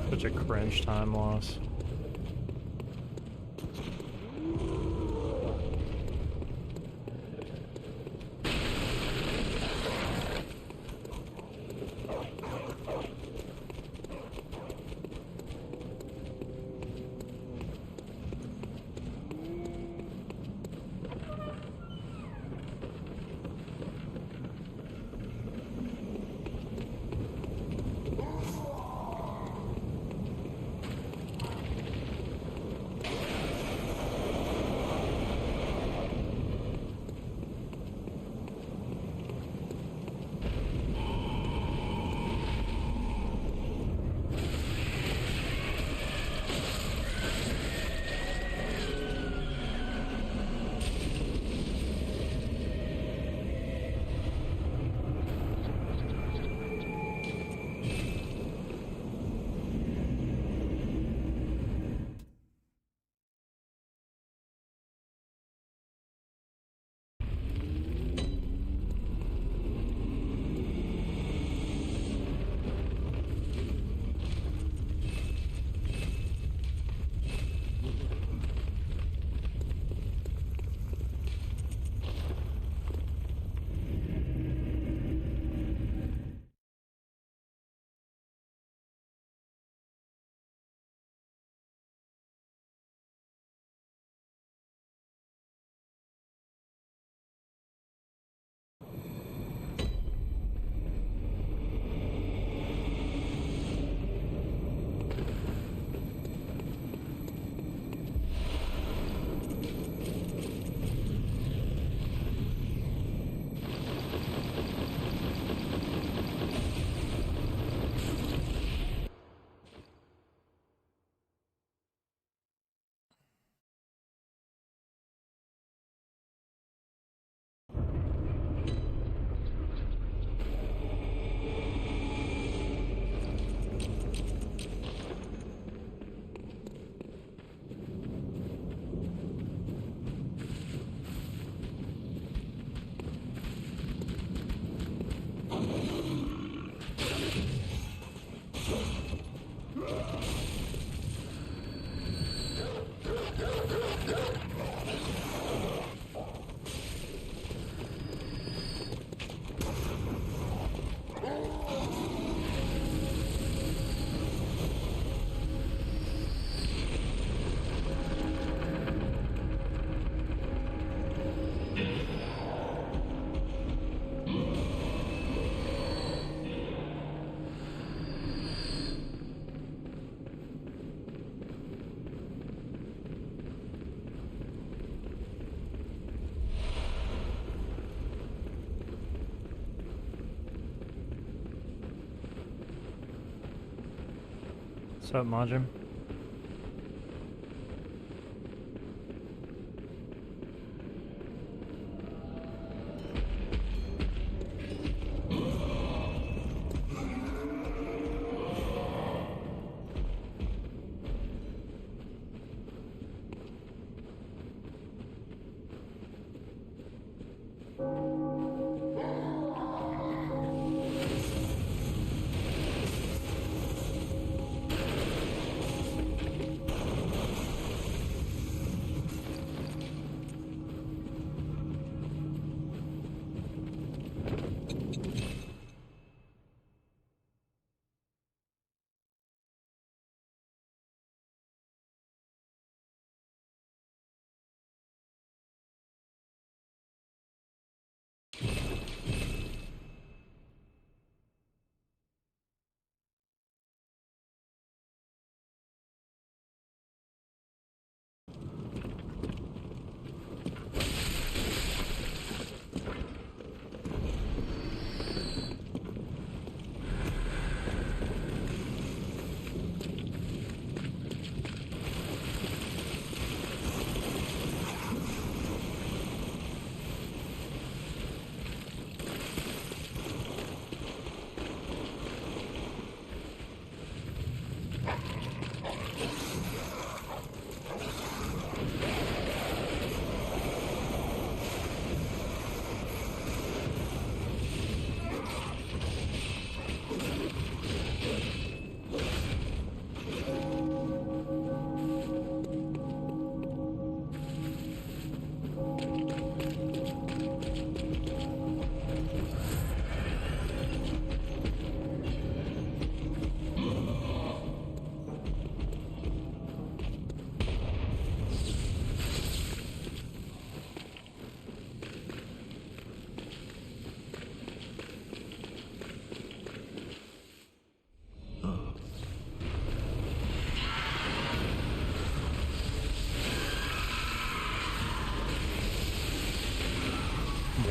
Such a cringe time loss. What's up, Majim?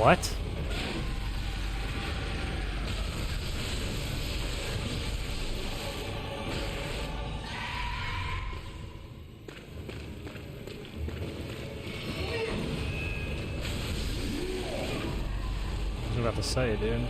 What? I was about to say, dude.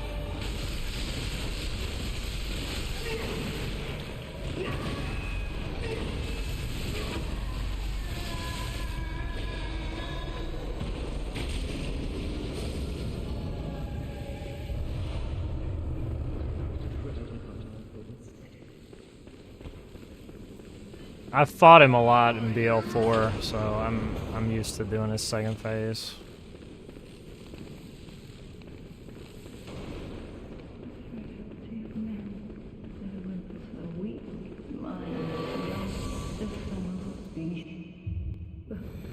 I've fought him a lot in BL4, so I'm used to doing his second phase.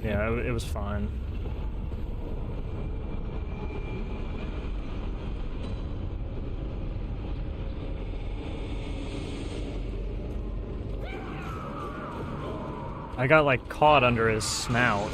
Yeah, it was fine. I got like caught under his snout.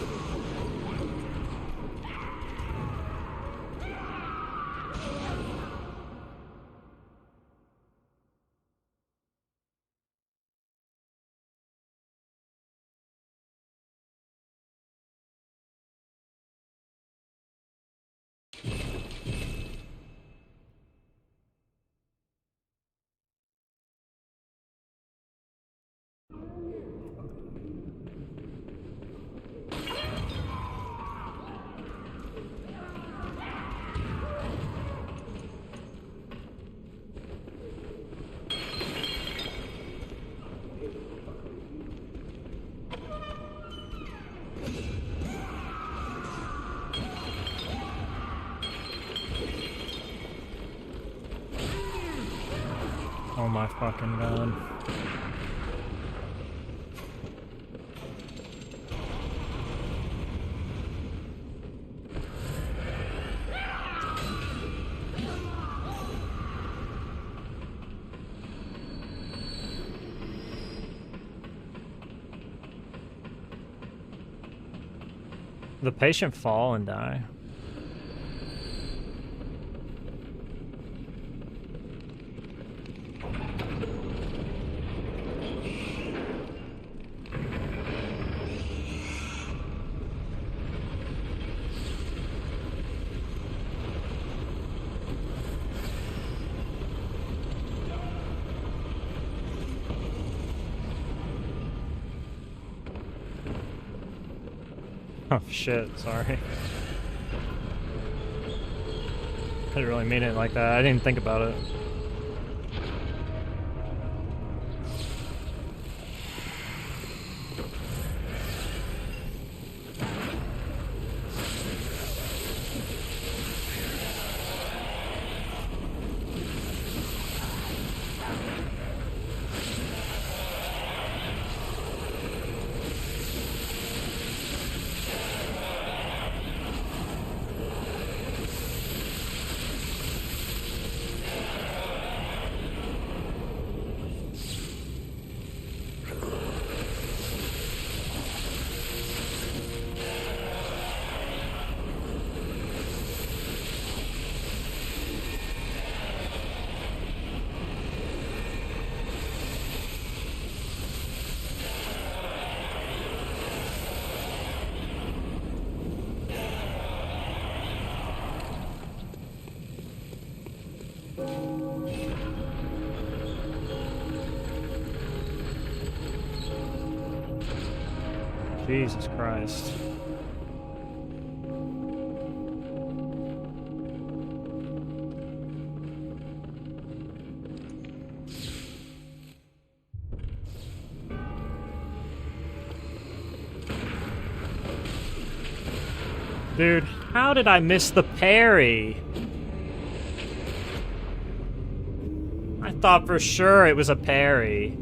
Oh my fucking god. The patient fall and die? Oh shit, sorry. I didn't really mean it like that. I didn't think about it. Jesus Christ. Dude, how did I miss the parry? I thought for sure it was a parry.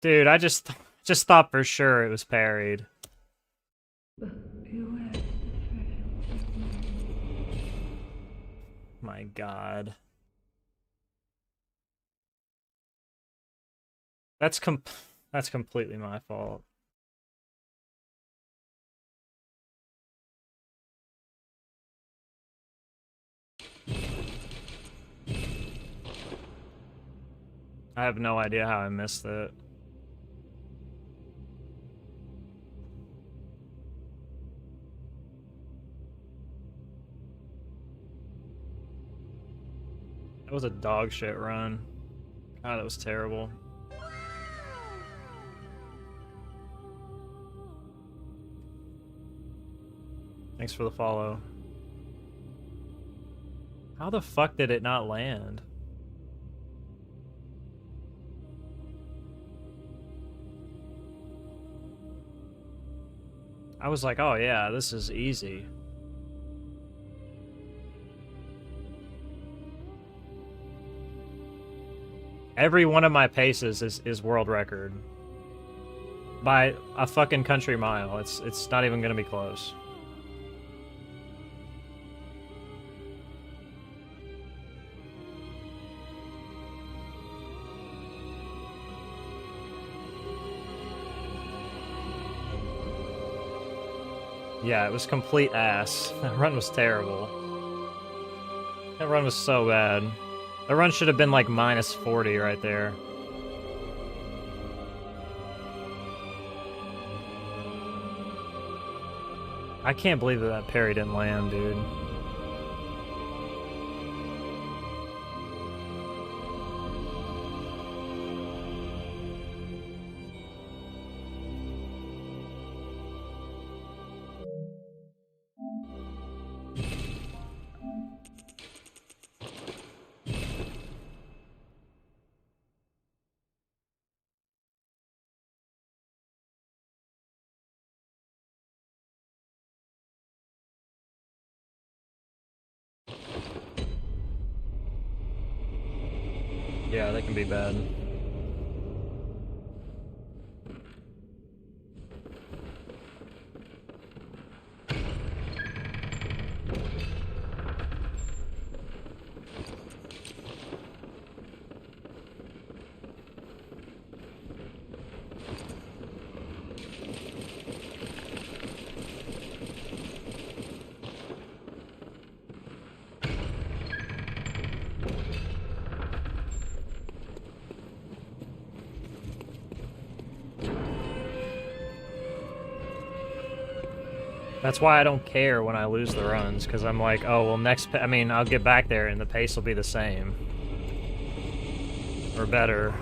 Dude, I just thought for sure it was parried. My God. That's that's completely my fault. I have no idea how I missed it. That was a dog shit run. God, that was terrible. Thanks for the follow. How the fuck did it not land? I was like, oh yeah, this is easy. Every one of my paces is world record. By a fucking country mile. It's not even gonna be close. Yeah, it was complete ass. That run was terrible. That run was so bad. The run should have been like minus 40 right there. I can't believe that that parry didn't land, dude. Yeah, they can be bad. That's why I don't care when I lose the runs, because I'm like, oh, well, I mean, I'll get back there and the pace will be the same. Or better.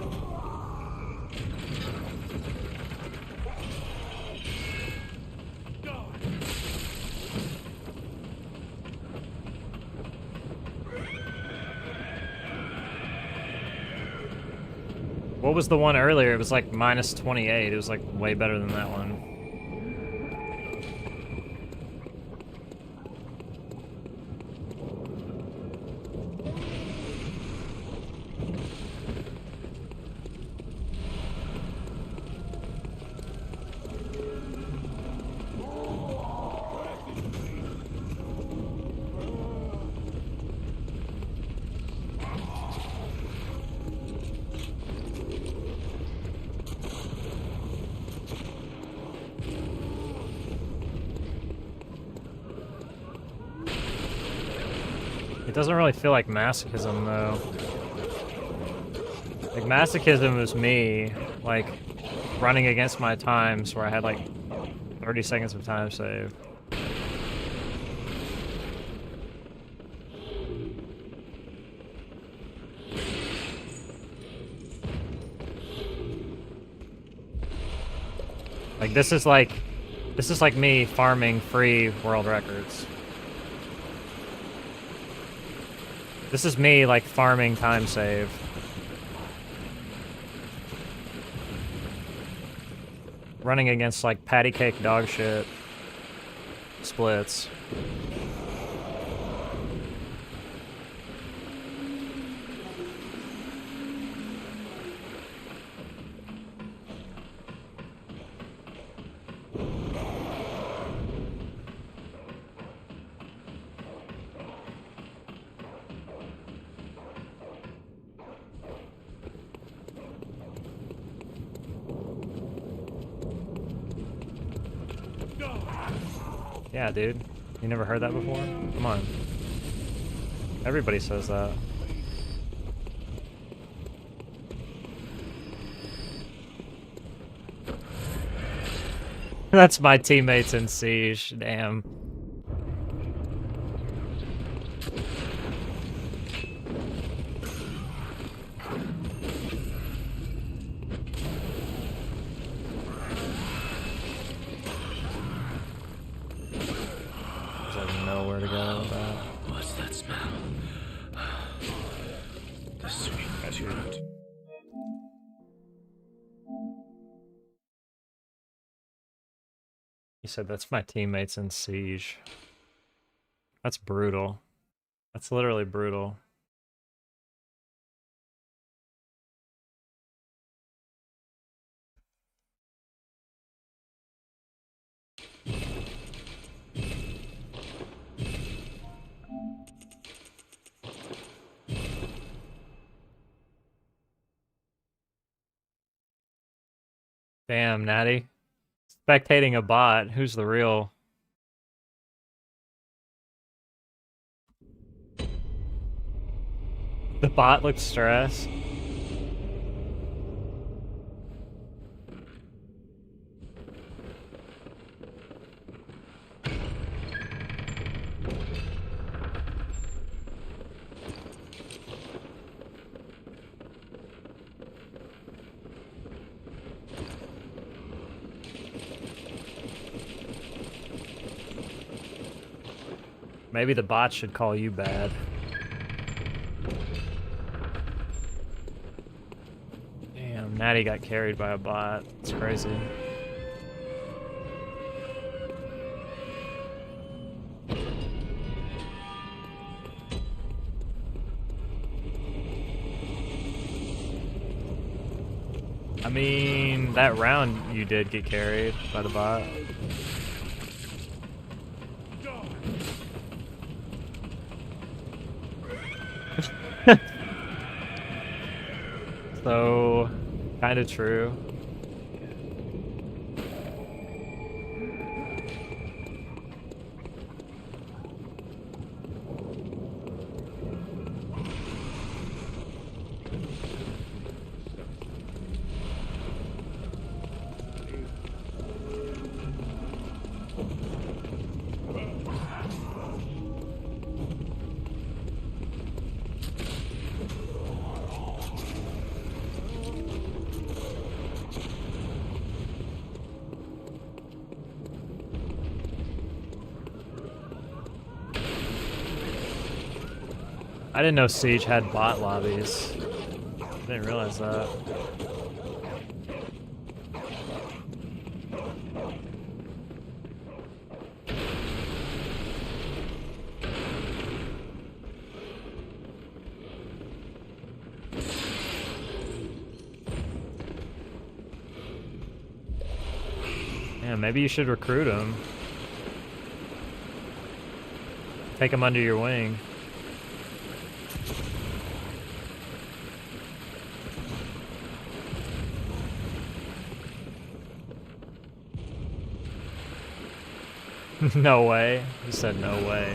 What was the one earlier? It was like minus 28. It was like way better than that one. It doesn't really feel like masochism, though. Like, masochism was me, like, running against my times where I had, like, 30 seconds of time save. Like, this is like me farming free world records. This is me, like, farming time save. Running against, like, patty cake dog shit splits. Yeah, dude. You never heard that before? Come on. Everybody says that. That's my teammates in Siege. Damn. There's like nowhere to go with that. What's that smell? The sweet blood. He said that's my teammates in Siege. That's brutal. That's literally brutal. Damn, Natty. Spectating a bot. Who's the real? The bot looks stressed. Maybe the bot should call you bad. Damn, Natty got carried by a bot. It's crazy. I mean, that round you did get carried by the bot. So, kind of true. I didn't know Siege had bot lobbies. I didn't realize that. Yeah, maybe you should recruit him. Take him under your wing. No way. He said no way.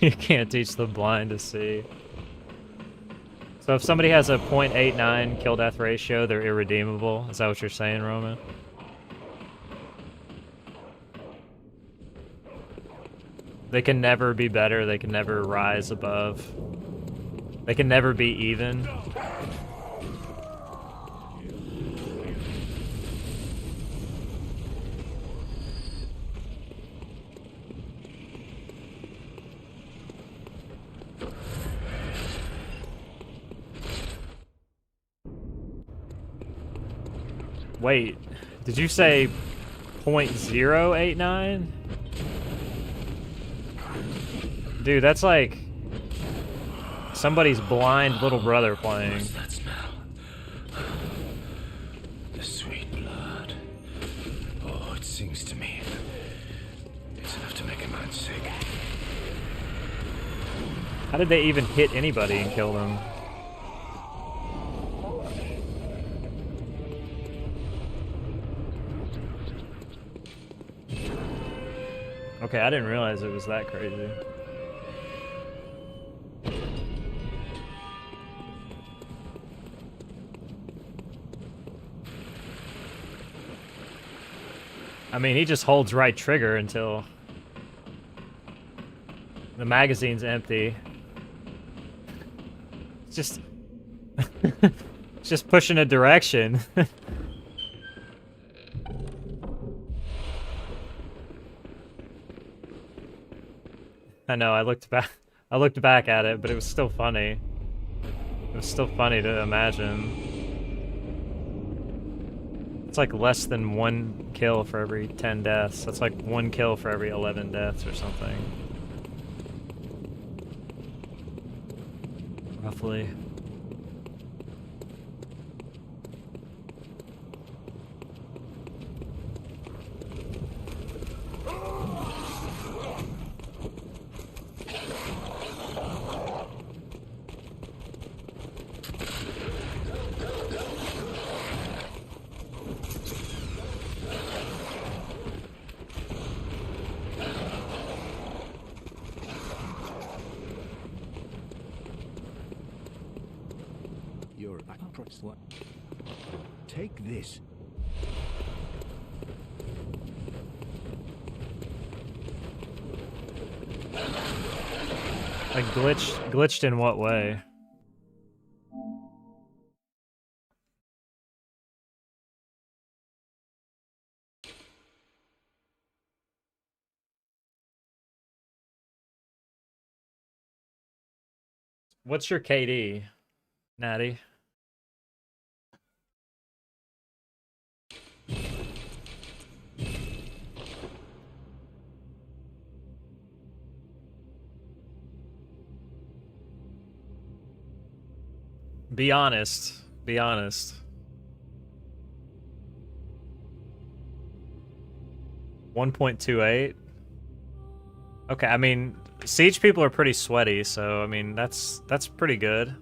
You can't teach the blind to see. So if somebody has a .89 kill death ratio, they're irredeemable. Is that what you're saying, Roman? They can never be better. They can never rise above. They can never be even. Wait, did you say .089? Dude, that's like somebody's blind little brother playing. What's that smell? The sweet blood. Oh, it sings to me. It's enough to make a man sick. How did they even hit anybody and kill them? Okay, I didn't realize it was that crazy. I mean, he just holds right trigger until the magazine's empty. It's just... it's just pushing a direction. I know, I looked back at it, but it was still funny. It was still funny to imagine. It's like less than 1 kill for every 10 deaths. That's like 1 kill for every 11 deaths or something. Roughly. You're across what? Take this. Like glitched in what way? What's your KD, Natty? Be honest. Be honest. 1.28? Okay, I mean, Siege people are pretty sweaty, so I mean that's pretty good.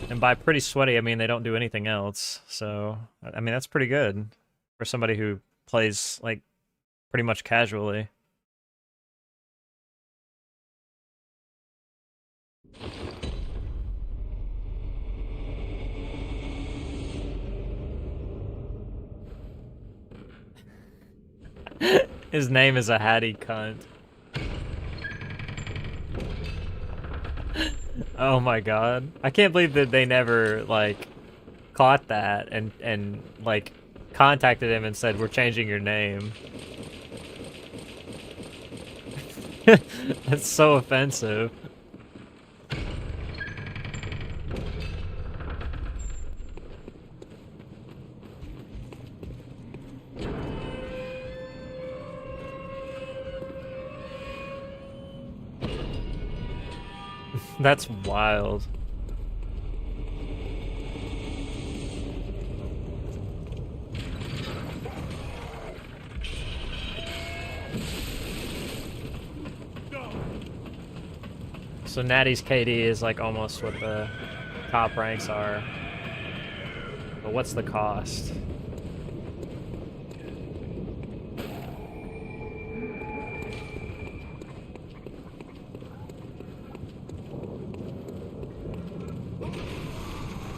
And by pretty sweaty, I mean they don't do anything else. So I mean that's pretty good for somebody who plays like pretty much casually. His name is a Hattie cunt. Oh my god. I can't believe that they never, like, caught that and like, contacted him and said, we're changing your name. That's so offensive. That's wild. So Natty's KD is like almost what the top ranks are. But what's the cost?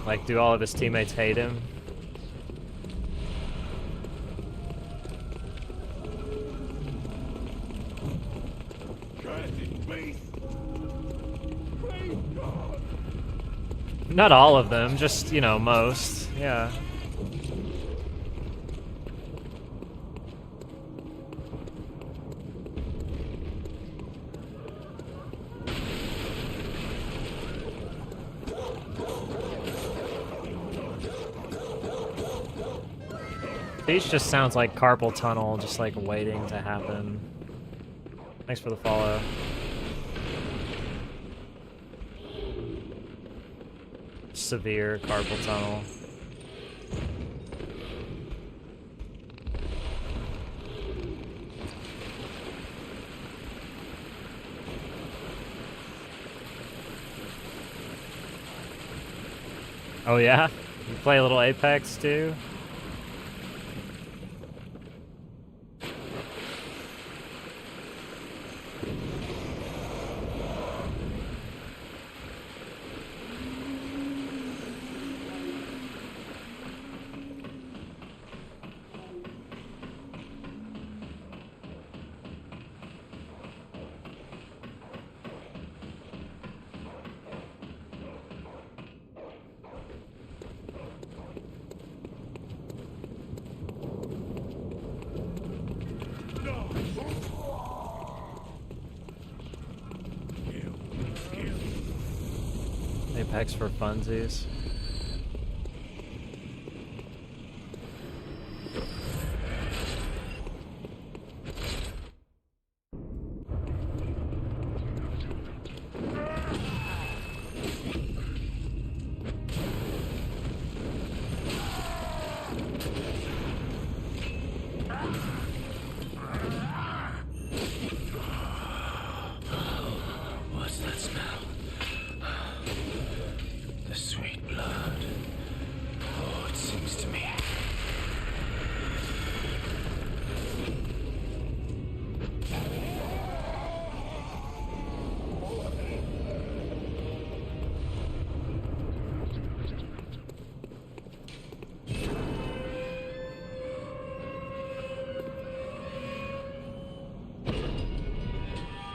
Like, do all of his teammates hate him? Not all of them, just, you know, most. Yeah. These just sounds like carpal tunnel, just like waiting to happen. Thanks for the follow. Severe carpal tunnel. Oh yeah? You play a little Apex too? Apex for funsies. What's that smell? The sweet blood. Oh, it seems to me.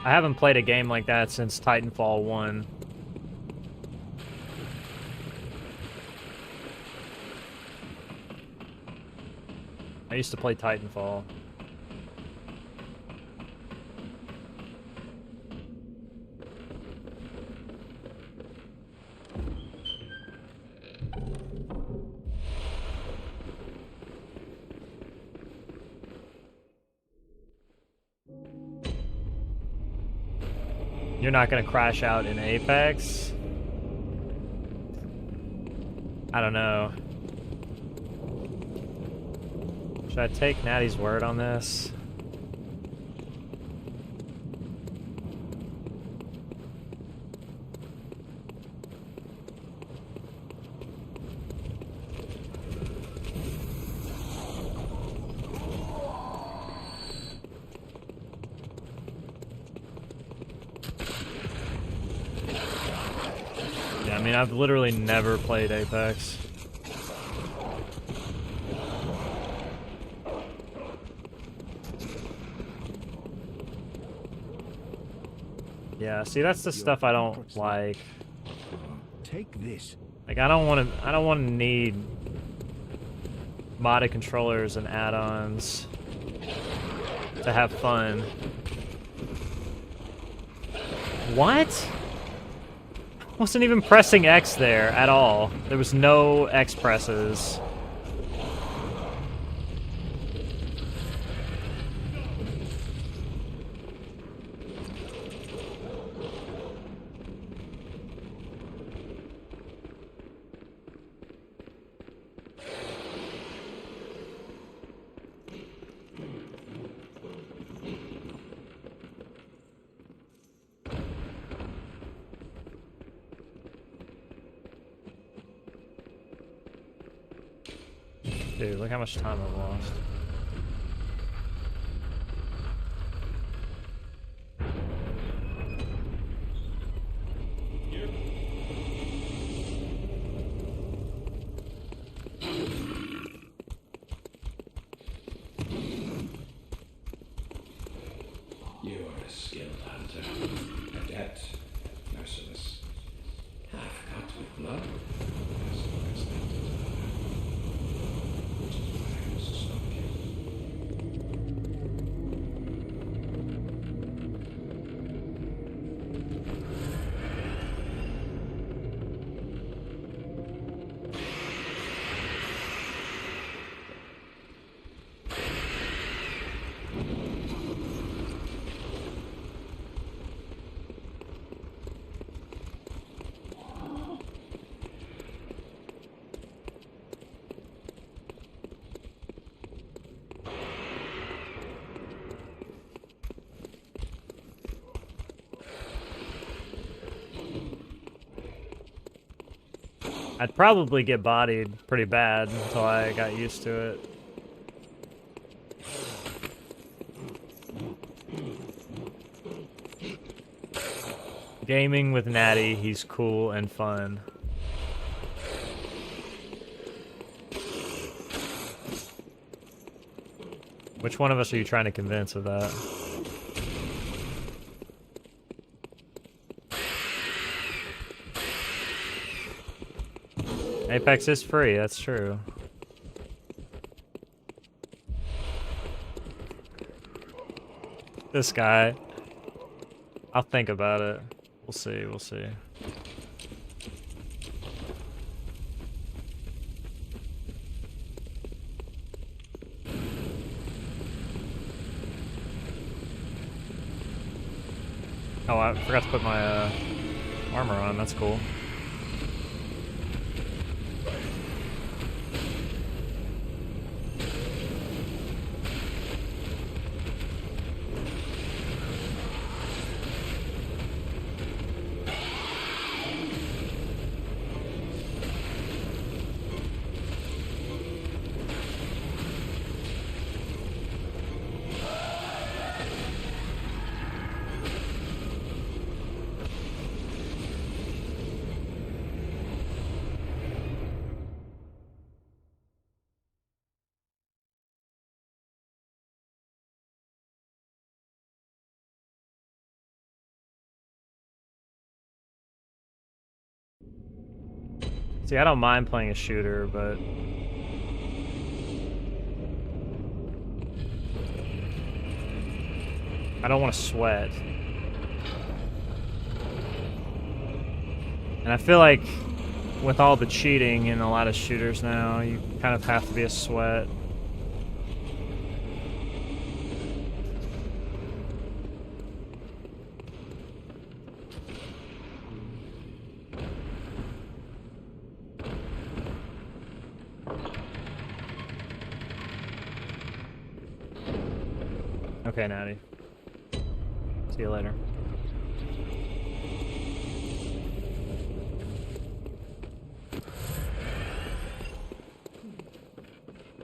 I haven't played a game like that since Titanfall 1. I used to play Titanfall. You're not gonna crash out in Apex? I don't know. Should I take Natty's word on this? Yeah, I mean, I've literally never played Apex. Yeah, see, that's the stuff I don't like. Take this. Like, I don't want to need modded controllers and add-ons to have fun. What? Wasn't even pressing X there at all. There was no X presses. Dude, look how much time I've lost. You are a skilled hunter, adept, merciless. Half cut with blood, as unexpected. Which is why I was so killed. I'd probably get bodied pretty bad until I got used to it. Gaming with Natty, he's cool and fun. Which one of us are you trying to convince of that? Apex is free, that's true. This guy. I'll think about it. We'll see, we'll see. Oh, I forgot to put my armor on. That's cool. See, I don't mind playing a shooter, but I don't want to sweat. And I feel like with all the cheating in a lot of shooters now, you kind of have to be a sweat. Okay, Natty. See you later.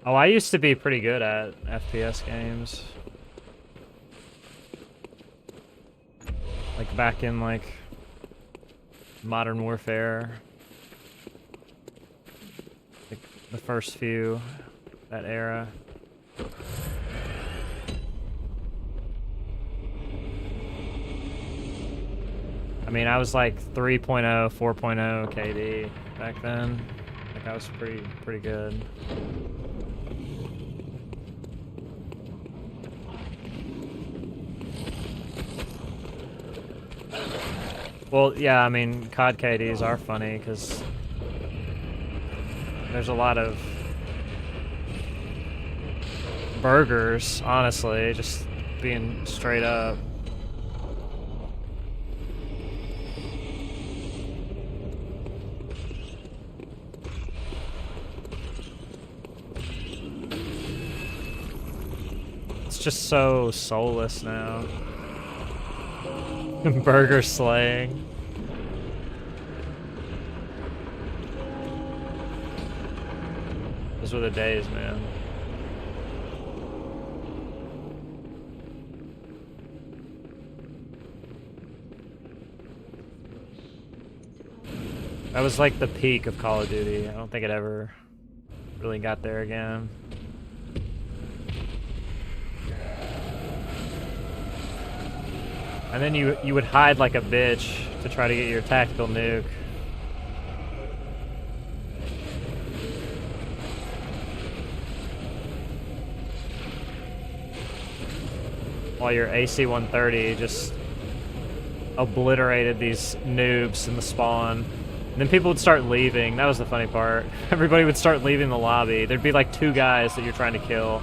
Oh, I used to be pretty good at FPS games. Like back in like Modern Warfare. Like the first few, that era. I mean, I was like 3.0, 4.0 KD back then. Like I was pretty good. Well, yeah, I mean, COD KDs are funny because there's a lot of burgers, honestly, just being straight up. It's just so soulless now. Burger slaying. Those were the days, man. That was like the peak of Call of Duty. I don't think it ever really got there again. And then you would hide like a bitch to try to get your tactical nuke. While your AC-130 just obliterated these noobs in the spawn. And then people would start leaving. That was the funny part. Everybody would start leaving the lobby. There'd be like 2 guys that you're trying to kill.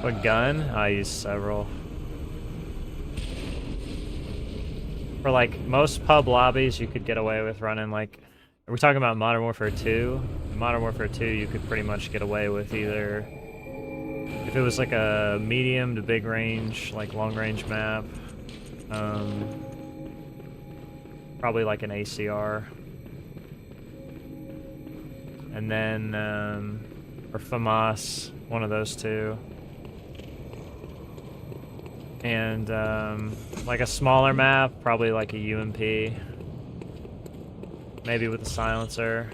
What gun? I use several. For like most pub lobbies, you could get away with running like... Are we talking about Modern Warfare 2? In Modern Warfare 2, you could pretty much get away with either... If it was like a medium to big range, like long range map, probably like an ACR. And then, or FAMAS, one of those two. And like a smaller map, probably like a UMP. Maybe with a silencer.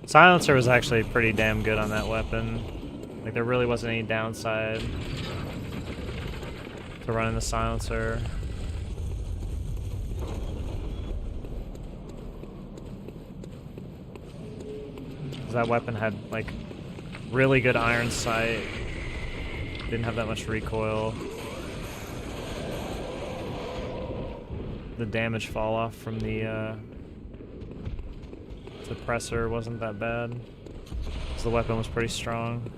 Silencer was actually pretty damn good on that weapon. Like there really wasn't any downside to running the silencer. That weapon had like really good iron sight. Didn't have that much recoil. The damage fall off from the suppressor wasn't that bad. So the weapon was pretty strong.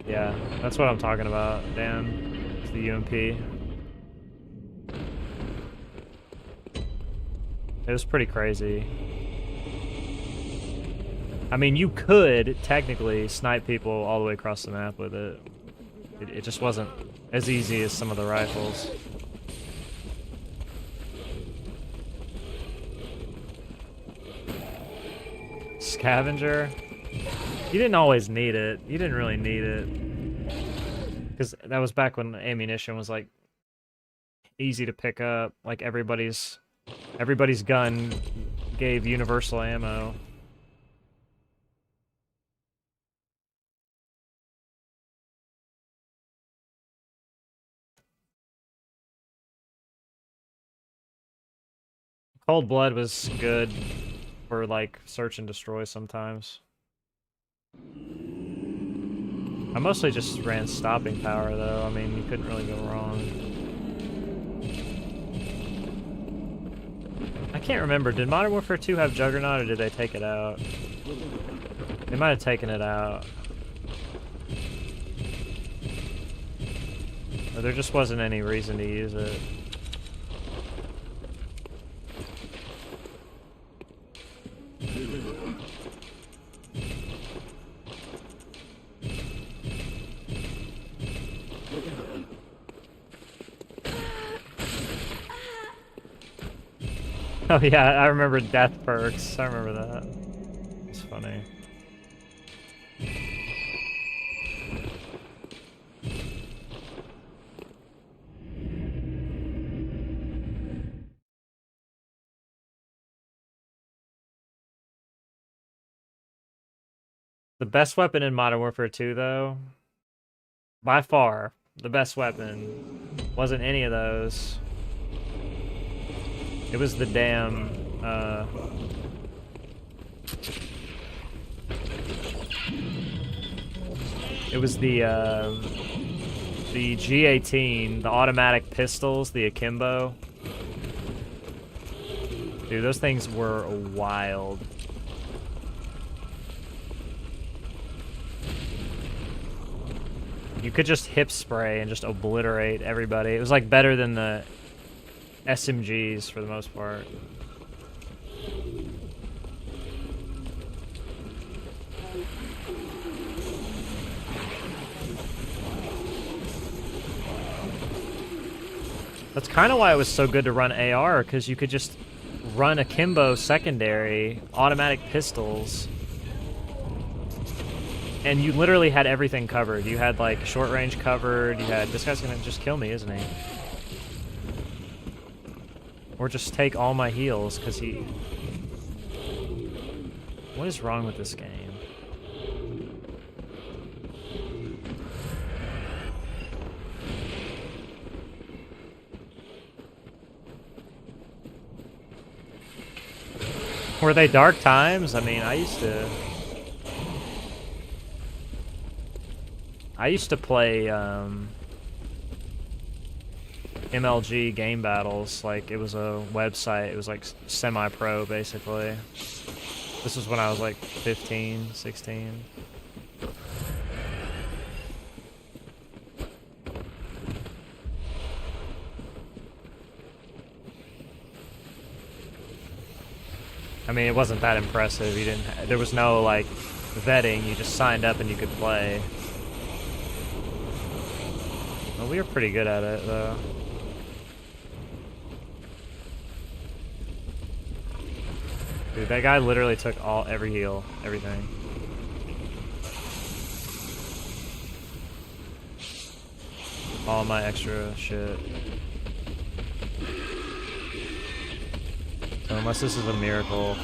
Yeah, that's what I'm talking about, Dan. It's the UMP. It was pretty crazy. I mean, you could technically snipe people all the way across the map with it. It just wasn't as easy as some of the rifles. Scavenger? You didn't always need it. You didn't really need it. Because that was back when ammunition was, like, easy to pick up. Like, everybody's gun gave universal ammo. Cold Blood was good for, like, search and destroy sometimes. I mostly just ran stopping power, though. I mean, you couldn't really go wrong. I can't remember. Did Modern Warfare 2 have Juggernaut, or did they take it out? They might have taken it out. Or there just wasn't any reason to use it. Oh yeah, I remember death perks. I remember that. It's funny. The best weapon in Modern Warfare 2, though, by far, the best weapon wasn't any of those. It was the damn, it was the G18, the automatic pistols, the akimbo. Dude, those things were wild. You could just hip spray and just obliterate everybody. It was like better than the SMGs for the most part. That's kind of why it was so good to run AR, because you could just run akimbo secondary, automatic pistols, and you literally had everything covered. You had like short range covered, you had, this guy's gonna just kill me, isn't he? Or just take all my heals, because he... What is wrong with this game? Were they dark times? I mean, I used to play MLG game battles. Like, it was a website. It was like semi-pro, basically. This was when I was like 15, 16. I mean, it wasn't that impressive. You didn't. There was no like vetting. You just signed up and you could play. Well, we were pretty good at it, though. Dude, that guy literally took every heal, everything. All my extra shit. So unless this is a miracle,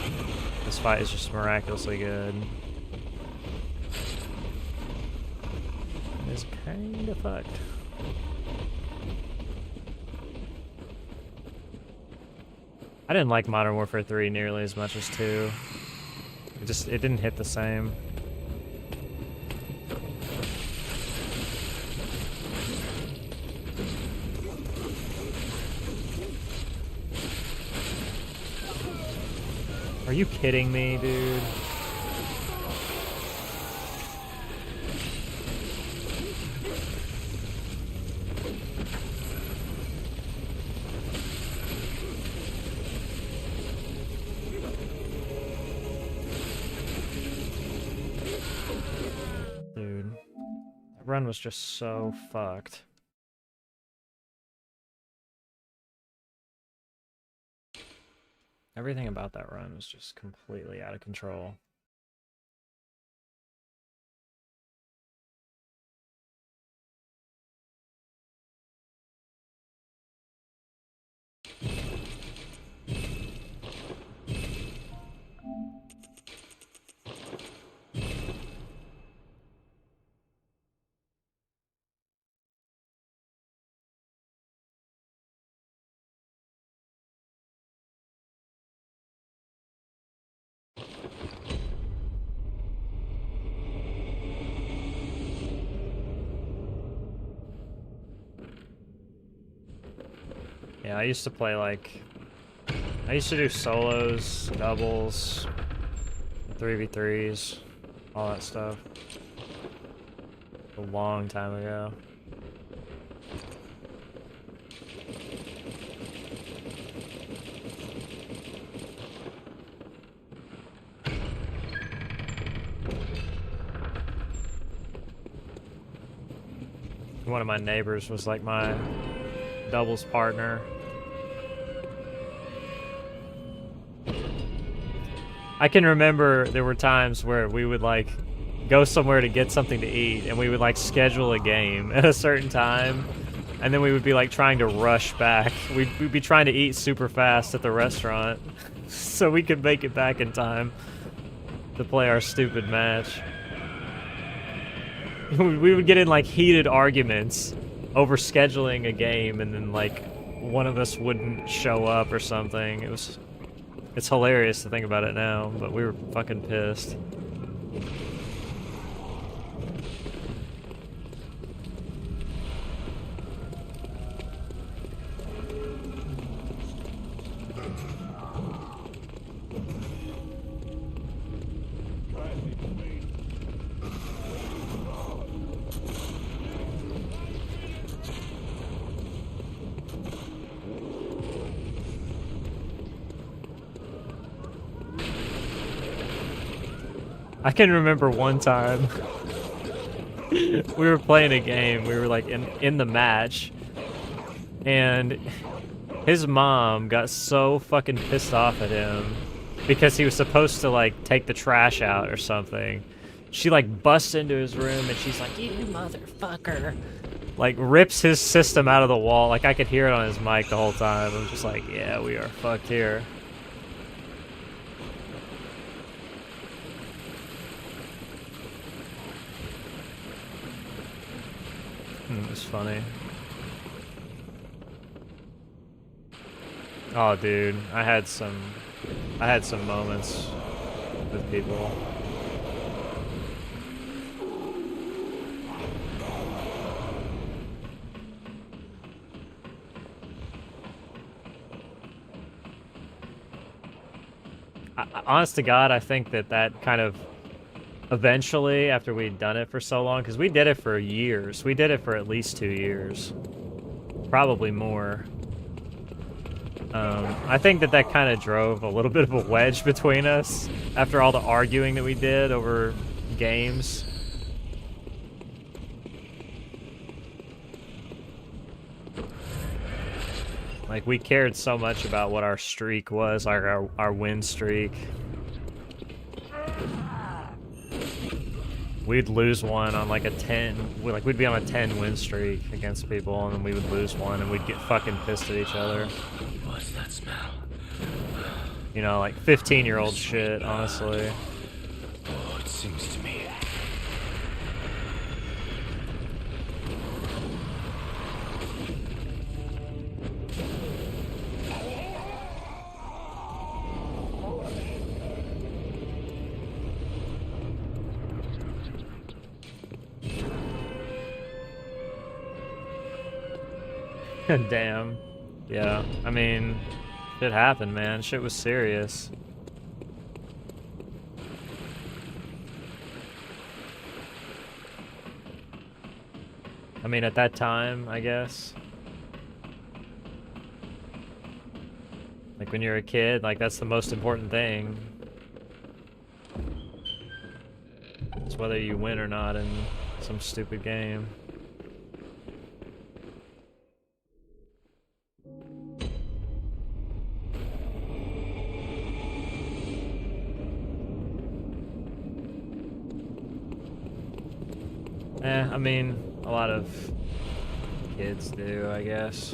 this fight is just miraculously good. It's kinda fucked. I didn't like Modern Warfare 3 nearly as much as 2. It didn't hit the same. Are you kidding me, dude? run was just so fucked. Everything about that run was just completely out of control. Yeah, I used to play like... I used to do solos, doubles, 3v3s, all that stuff. A long time ago. One of my neighbors was like my doubles partner. I can remember there were times where we would like go somewhere to get something to eat and we would like schedule a game at a certain time and then we would be like trying to rush back. We'd be trying to eat super fast at the restaurant so we could make it back in time to play our stupid match. We would get in like heated arguments over scheduling a game and then like one of us wouldn't show up or something. It's hilarious to think about it now, but we were fucking pissed. I can remember one time we were playing a game, we were like in the match, and his mom got so fucking pissed off at him because he was supposed to like take the trash out or something. She like busts into his room and she's like, "You motherfucker." Like rips his system out of the wall. Like I could hear it on his mic the whole time. I'm just like, yeah, we are fucked here. It was funny. Oh, dude, I had some moments with people. Honest to God, I think that kind of eventually, after we'd done it for so long, because we did it for years. We did it for at least 2 years. Probably more. I think that kind of drove a little bit of a wedge between us after all the arguing that we did over games. Like, we cared so much about what our streak was, like our win streak. We'd lose one on like a 10, we'd be on a 10 win streak against people, and then we would lose one, and we'd get fucking pissed at each other. What's that smell? You know, like 15-year-old shit, honestly. Oh, it sings to me. Damn. Yeah, I mean, shit happened, man. Shit was serious. I mean, at that time, I guess. Like, when you're a kid, like, that's the most important thing. It's whether you win or not in some stupid game. I mean, a lot of kids do, I guess.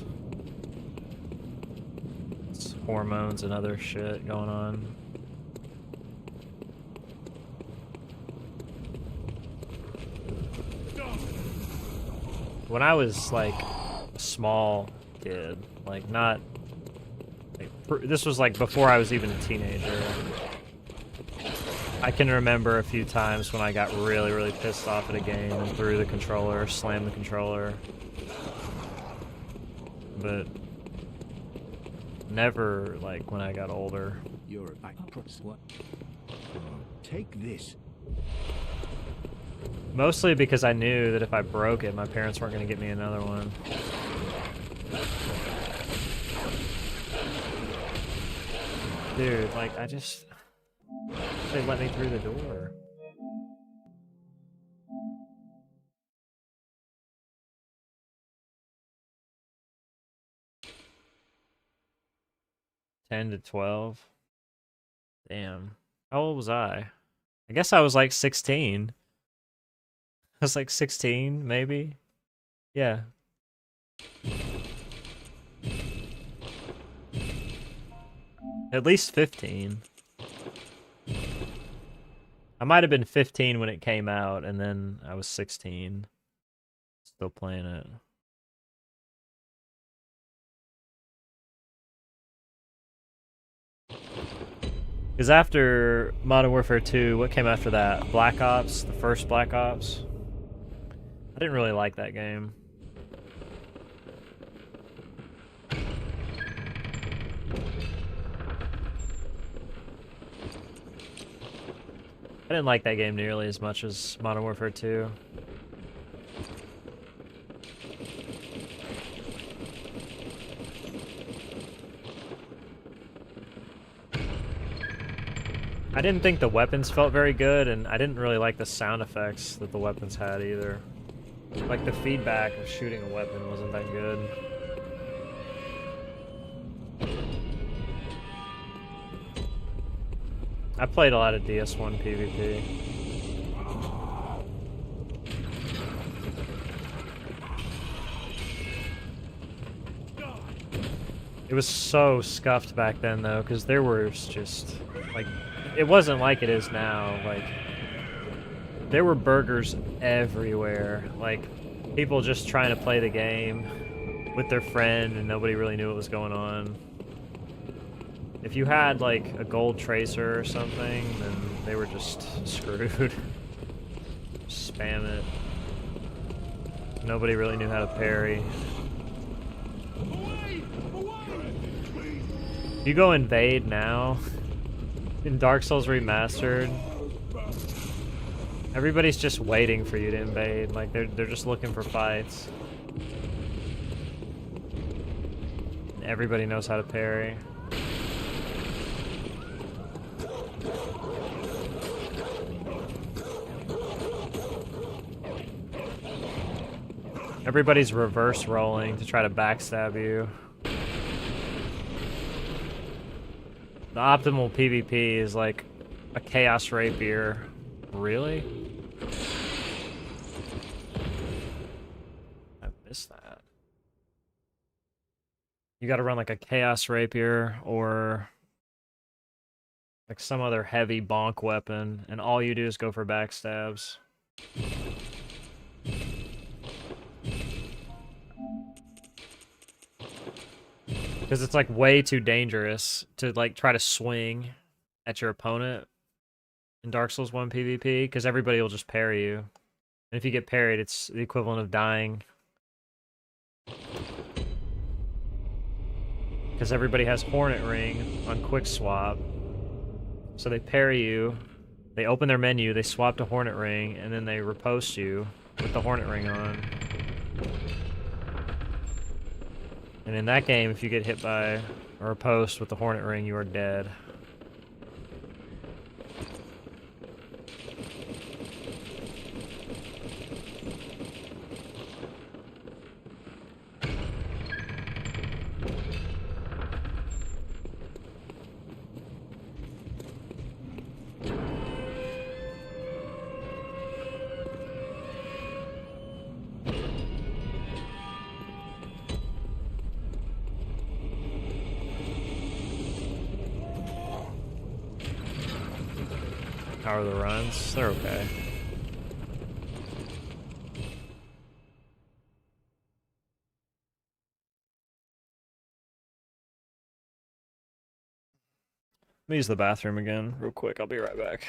It's hormones and other shit going on. When I was like a small kid, like not like this was like before I was even a teenager. I can remember a few times when I got really, really pissed off at a game and threw the controller, slammed the controller. But never like when I got older. You're what? Take this. Mostly because I knew that if I broke it, my parents weren't going to get me another one. Dude, like, they let me through the door. $10 to $12. Damn. How old was I? I guess I was like 16. I was like 16, maybe? Yeah. At least 15. I might have been 15 when it came out, and then I was 16. Still playing it. Because after Modern Warfare 2, what came after that? Black Ops? The first Black Ops? I didn't really like that game. I didn't like that game nearly as much as Modern Warfare 2. I didn't think the weapons felt very good, and I didn't really like the sound effects that the weapons had either. Like, the feedback of shooting a weapon wasn't that good. I played a lot of DS1 PvP. It was so scuffed back then, though, because there was just, like, it wasn't like it is now. Like, there were burgers everywhere. Like, people just trying to play the game with their friend, and nobody really knew what was going on. If you had, like, a gold tracer or something, then they were just screwed. Spam it. Nobody really knew how to parry. You go invade now, in Dark Souls Remastered, everybody's just waiting for you to invade. Like, they're just looking for fights. And everybody knows how to parry. Everybody's reverse rolling to try to backstab you. The optimal PvP is like a Chaos Rapier. Really? I missed that. You gotta run like a Chaos Rapier or like some other heavy bonk weapon, and all you do is go for backstabs. Because it's like way too dangerous to like try to swing at your opponent in Dark Souls 1 PvP, because everybody will just parry you. And if you get parried, it's the equivalent of dying. Because everybody has Hornet Ring on Quick Swap. So they parry you, they open their menu, they swap to Hornet Ring, and then they riposte you with the Hornet Ring on. And in that game, if you get hit by a riposte with the Hornet Ring, you are dead. How are the runs? They're okay. Let me use the bathroom again real quick. I'll be right back.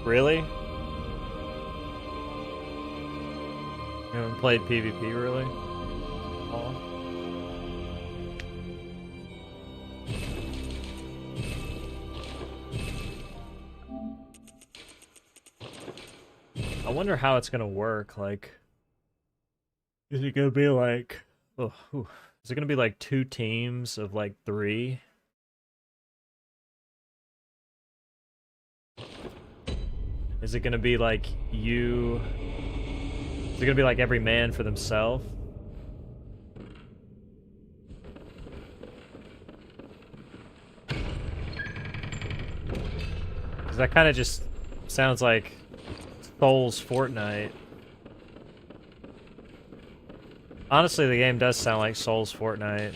Really? You haven't played PvP, really? Oh. I wonder how it's gonna work, like... Is it gonna be like... Oh, is it gonna be like 2 teams of like 3? Is it gonna be like you... Is it gonna be like every man for themselves? Because that kind of just sounds like Souls Fortnite. Honestly, the game does sound like Souls Fortnite.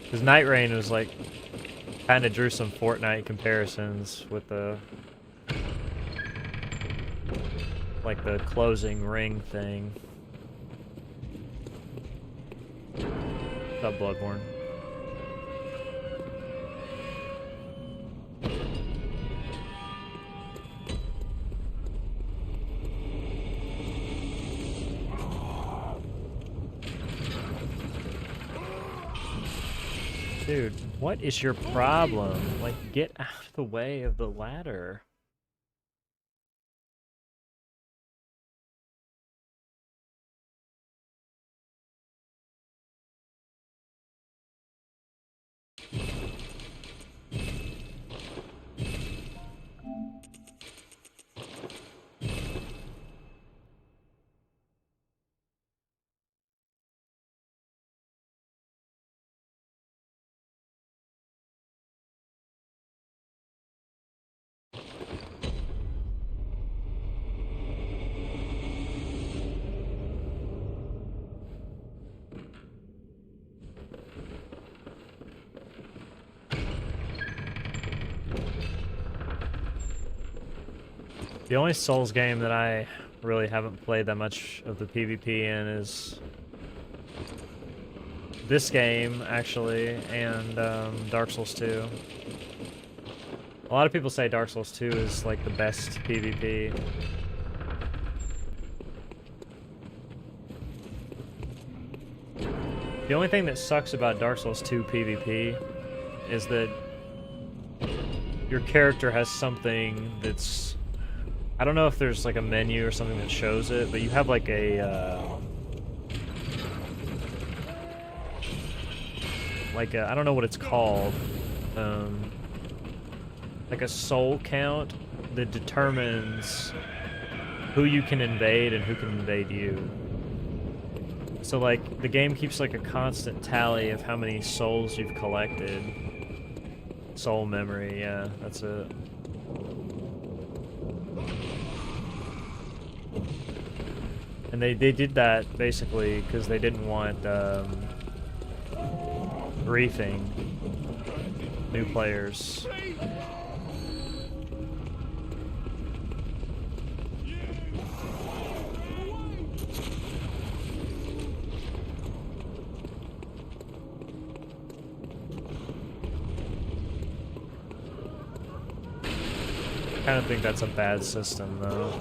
Because Night Rain was like... kind of drew some Fortnite comparisons with the... like the closing ring thing. What's up, Bloodborne? Dude, what is your problem? Like, get out of the way of the ladder. The only Souls game that I really haven't played that much of the PvP in is this game, actually, and Dark Souls 2. A lot of people say Dark Souls 2 is like the best PvP. The only thing that sucks about Dark Souls 2 PvP is that your character has something that's... I don't know if there's like a menu or something that shows it, but you have like a I don't know what it's called, like a soul count that determines who you can invade and who can invade you. So like the game keeps like a constant tally of how many souls you've collected. Soul memory, yeah, that's it. And they did that basically because they didn't want griefing new players. I kind of think that's a bad system, though.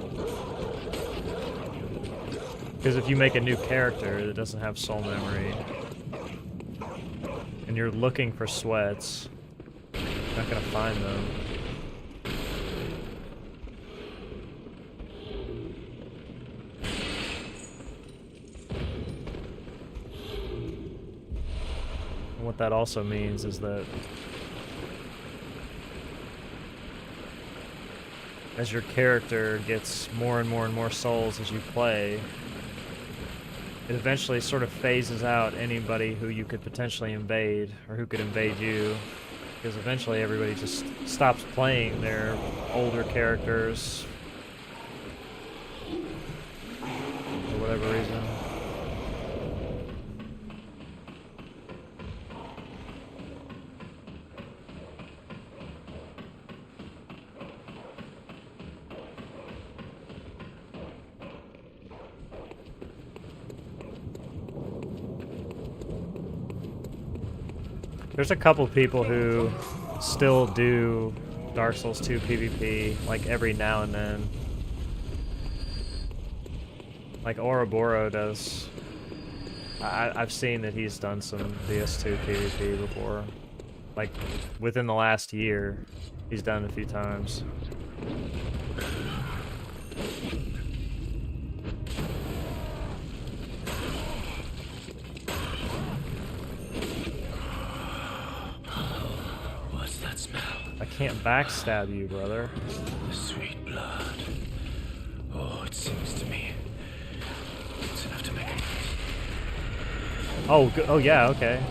Because if you make a new character that doesn't have soul memory, and you're looking for sweats, you're not gonna find them. And what that also means is that as your character gets more and more and more souls as you play, it eventually sort of phases out anybody who you could potentially invade, or who could invade you, because eventually everybody just stops playing their older characters for whatever reason. There's a couple people who still do Dark Souls 2 PvP, like every now and then. Like Ouroboros does. I've seen that he's done some DS2 PvP before. Like, within the last year, he's done it a few times. I can't backstab you, brother. The sweet blood. Oh, it seems to me it's enough to make a Oh, oh yeah, okay.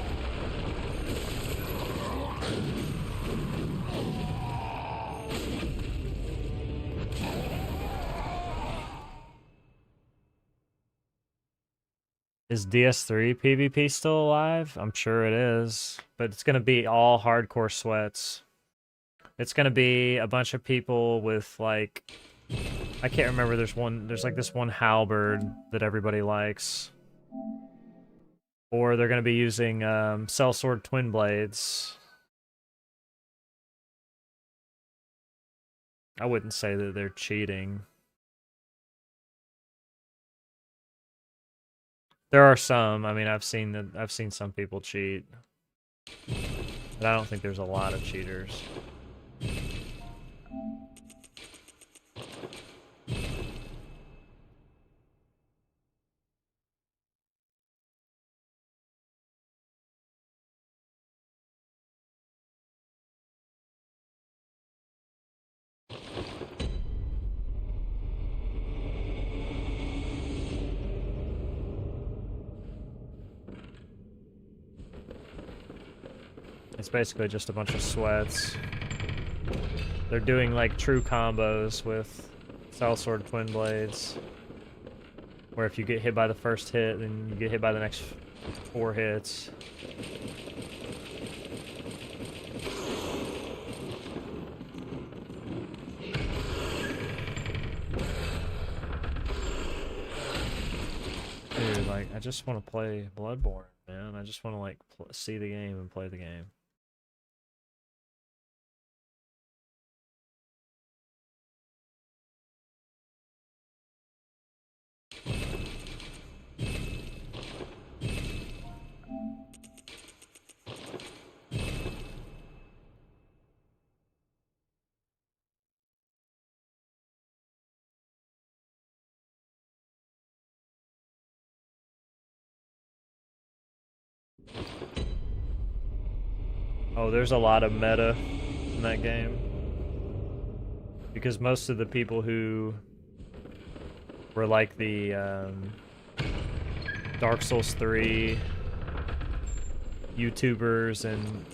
Is DS3 PvP still alive? I'm sure it is, but it's gonna be all hardcore sweats. It's gonna be a bunch of people with, like, I can't remember, there's like this one halberd that everybody likes. Or they're gonna be using Sellsword Twin Blades. I wouldn't say that they're cheating. There are some, I mean, I've seen some people cheat. But I don't think there's a lot of cheaters. It's basically just a bunch of sweats. They're doing like true combos with Sellsword Twin Blades, where if you get hit by the first hit, then you get hit by the next 4 hits. Dude, like, I just want to play Bloodborne, man. I just want to, like, see the game and play the game. Oh, there's a lot of meta in that game. Because most of the people who were like the Dark Souls 3 YouTubers and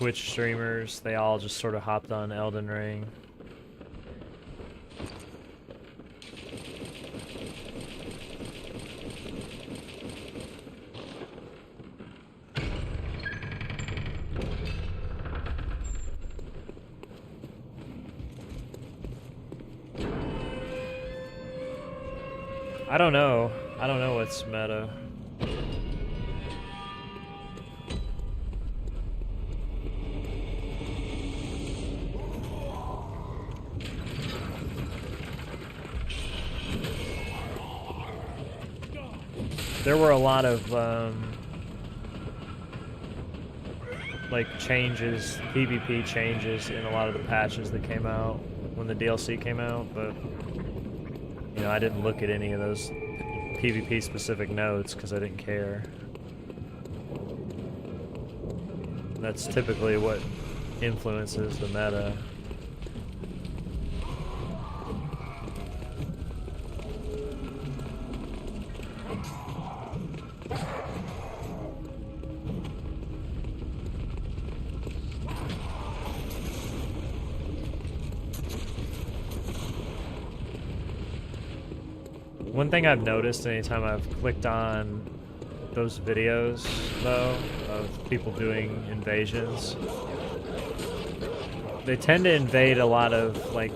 Twitch streamers, they all just sort of hopped on Elden Ring. I don't know. I don't know what's meta. There were a lot of like changes, PvP changes in a lot of the patches that came out when the DLC came out, but you know, I didn't look at any of those PvP specific notes because I didn't care. That's typically what influences the meta. One thing I've noticed anytime I've clicked on those videos, though, of people doing invasions, they tend to invade a lot of, like,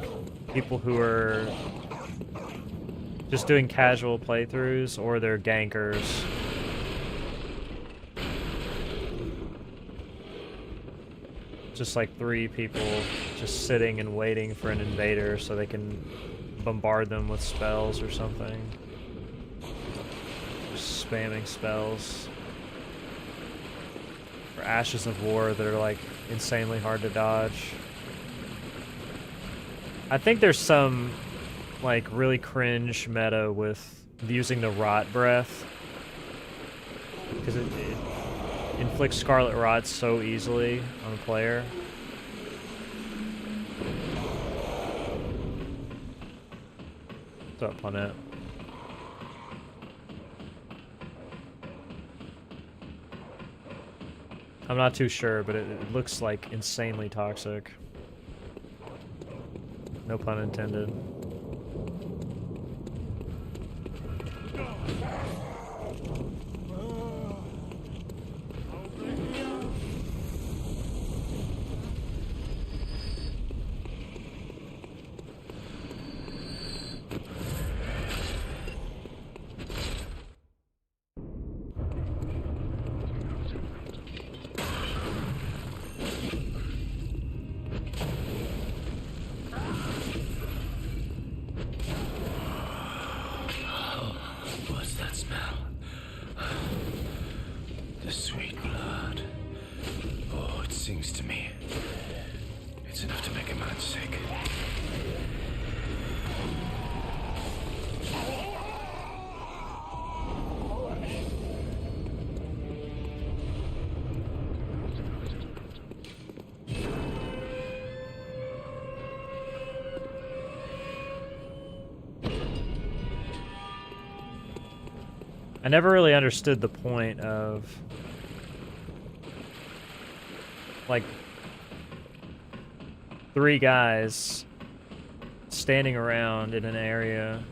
people who are just doing casual playthroughs, or they're gankers. Just like 3 people just sitting and waiting for an invader so they can bombard them with spells or something. Just spamming spells. Or Ashes of War that are like insanely hard to dodge. I think there's some like really cringe meta with using the rot breath. Because it inflicts scarlet rot so easily on the player. What's up on it? I'm not too sure, but it looks like insanely toxic. No pun intended. What's that smell? The sweet blood. Oh, it sings to me. It's enough to make a man sick. I never really understood the point of like 3 guys standing around in an area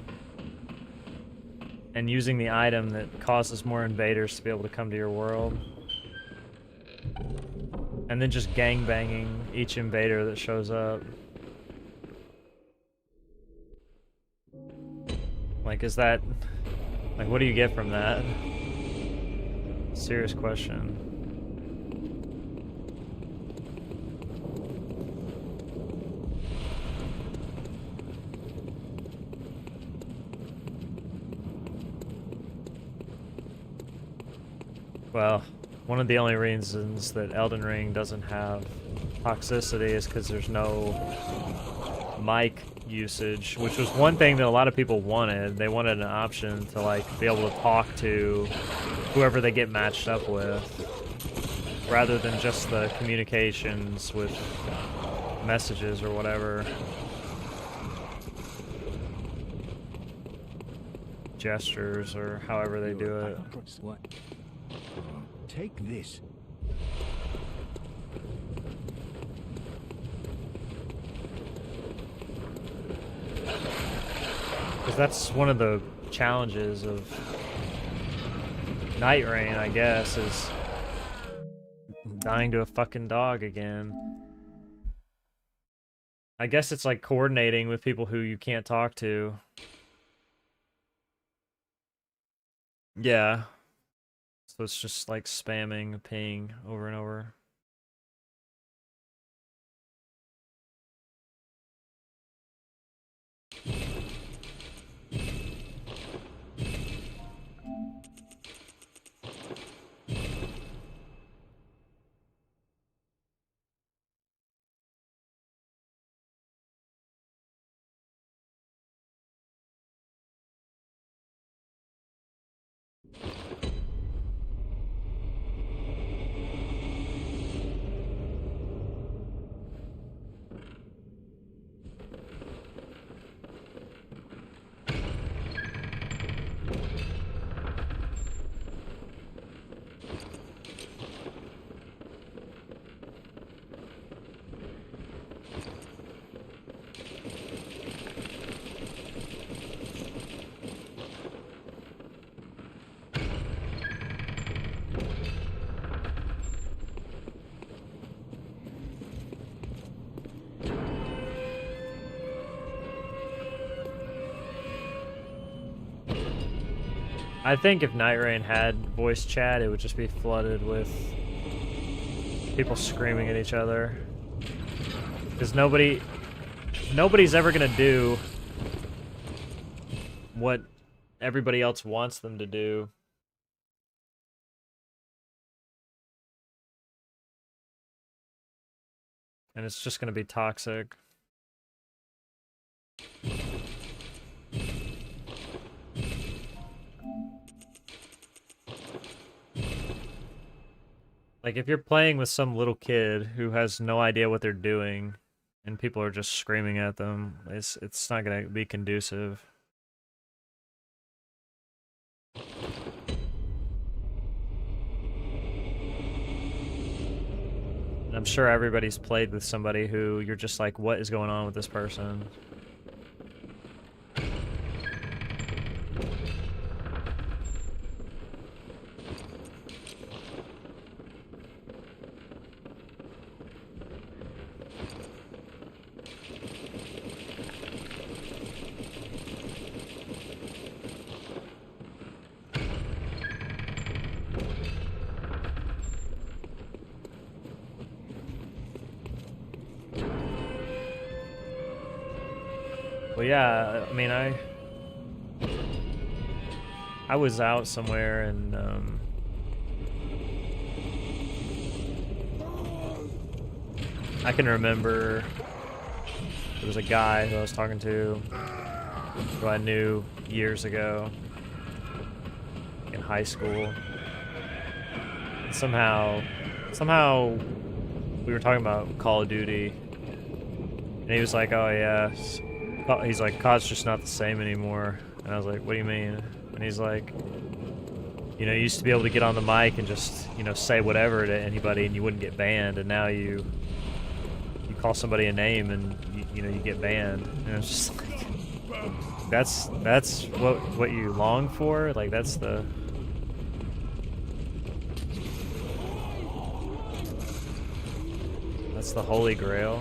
and using the item that causes more invaders to be able to come to your world. And then just gangbanging each invader that shows up. Like, is that... Like, what do you get from that? Serious question. Well, one of the only reasons that Elden Ring doesn't have toxicity is because there's no mic usage, which was one thing that a lot of people wanted. They wanted an option to like be able to talk to whoever they get matched up with, rather than just the communications with messages or whatever. Gestures or however they do it. What? Take this. Because that's one of the challenges of Night Rain, I guess, is dying to a fucking dog again. I guess it's like coordinating with people who you can't talk to. Yeah. So it's just like spamming a ping over and over. I think if Night Rain had voice chat, it would just be flooded with people screaming at each other. Because nobody's ever gonna do what everybody else wants them to do. And it's just gonna be toxic. Like, if you're playing with some little kid who has no idea what they're doing, and people are just screaming at them, it's not gonna be conducive. And I'm sure everybody's played with somebody who you're just like, what is going on with this person? Well, yeah, I mean, I was out somewhere and, I can remember there was a guy who I was talking to who I knew years ago in high school. And somehow we were talking about Call of Duty, and he was like, oh yeah, he's like, COD's just not the same anymore. And I was like, what do you mean? And he's like, you know, you used to be able to get on the mic and just, you know, say whatever to anybody and you wouldn't get banned, and now you call somebody a name and you know, you get banned. And it's just like, that's what you long for? Like, that's the holy grail.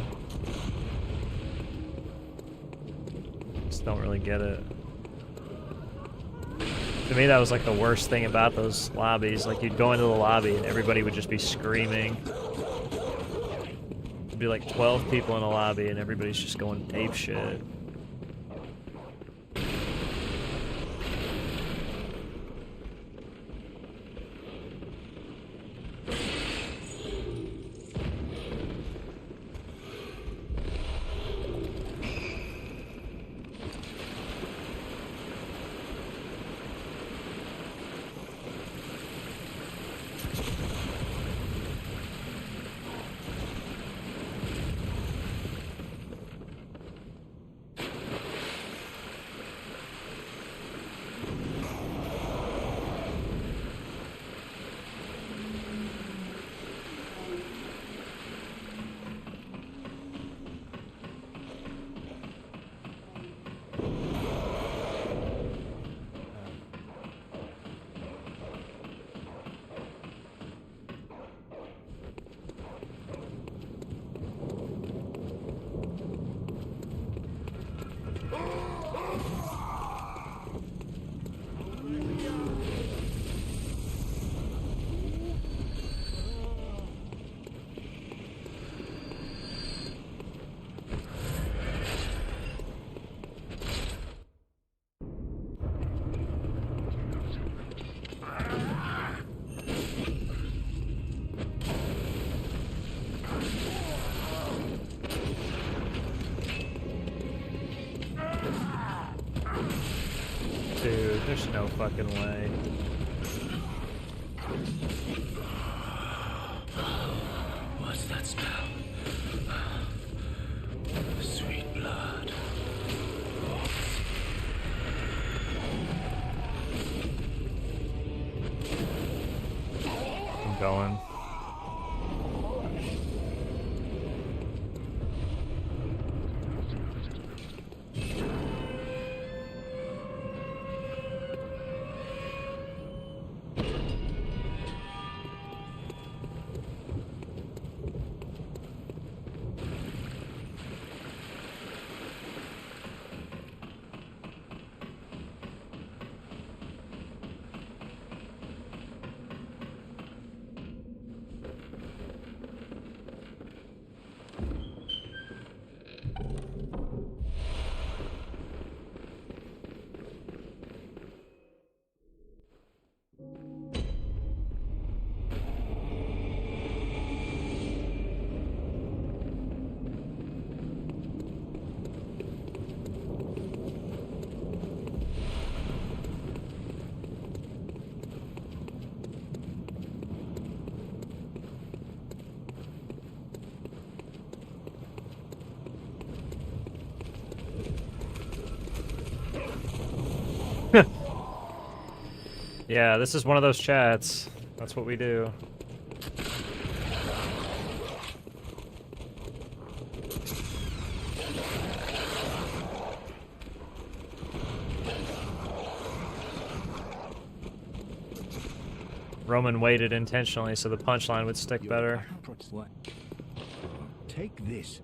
Just don't really get it. To me, that was like the worst thing about those lobbies. Like, you'd go into the lobby and everybody would just be screaming. There'd be like 12 people in a lobby and everybody's just going ape shit. Dude, there's no fucking way. What's that smell? Sweet blood. I'm going. Yeah, this is one of those chats. That's what we do. Roman waited intentionally so the punchline would stick better. What? Take this.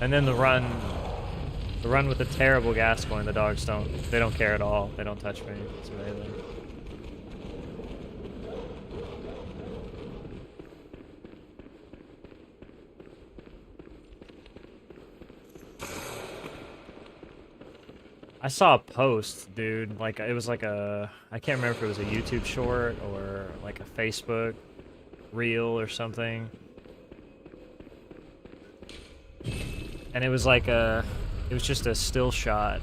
And then the run with the terrible gas going. The dogs they don't care at all. They don't touch me. It's amazing. I saw a post, dude. Like it was like I can't remember if it was a YouTube short or like a Facebook reel or something. And it was like it was just a still shot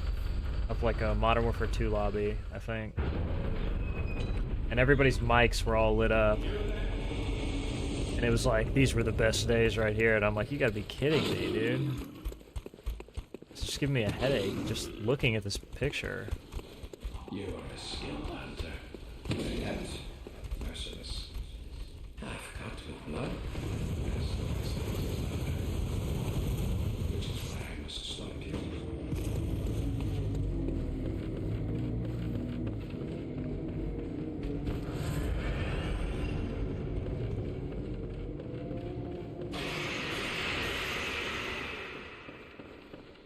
of like a Modern Warfare 2 lobby, I think. And everybody's mics were all lit up. And it was like, these were the best days right here. And I'm like, you gotta be kidding me, dude. It's just giving me a headache just looking at this picture. You are a skilled hunter, but yet merciless. Half cut with blood, as the which is why I must stop you.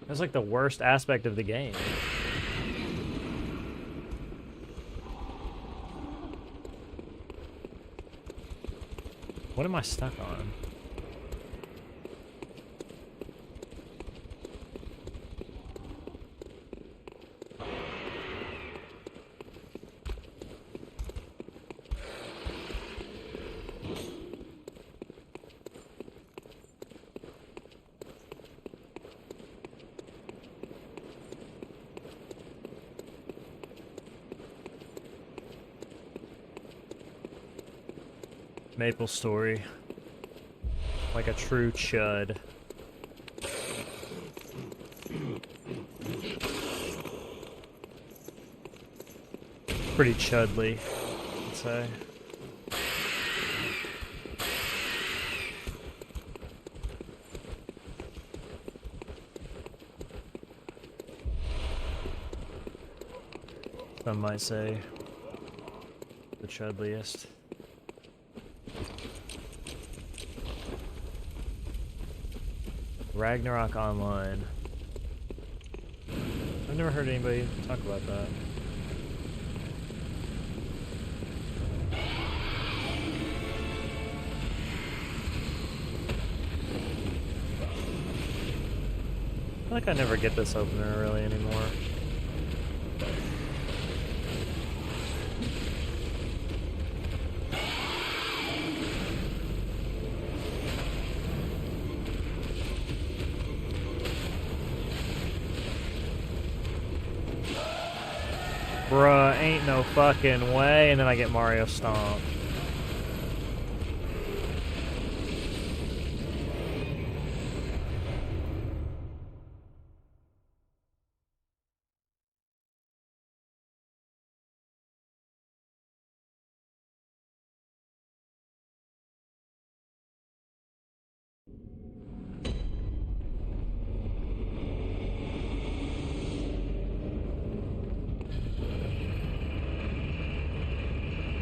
That's like the worst aspect of the game. What am I stuck on? Maple Story. Like a true chud. Pretty chudly, I'd say. Some might say the chudliest. Ragnarok Online. I've never heard anybody talk about that. I feel like I never get this opener really anymore. Bruh, ain't no fucking way. And then I get Mario Stomp.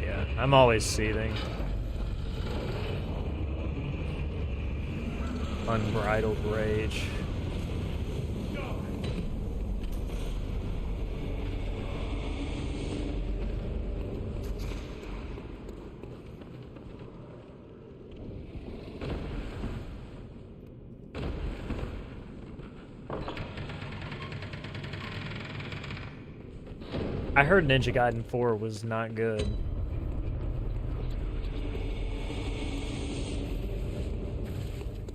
Yeah, I'm always seething. Unbridled rage. I heard Ninja Gaiden 4 was not good.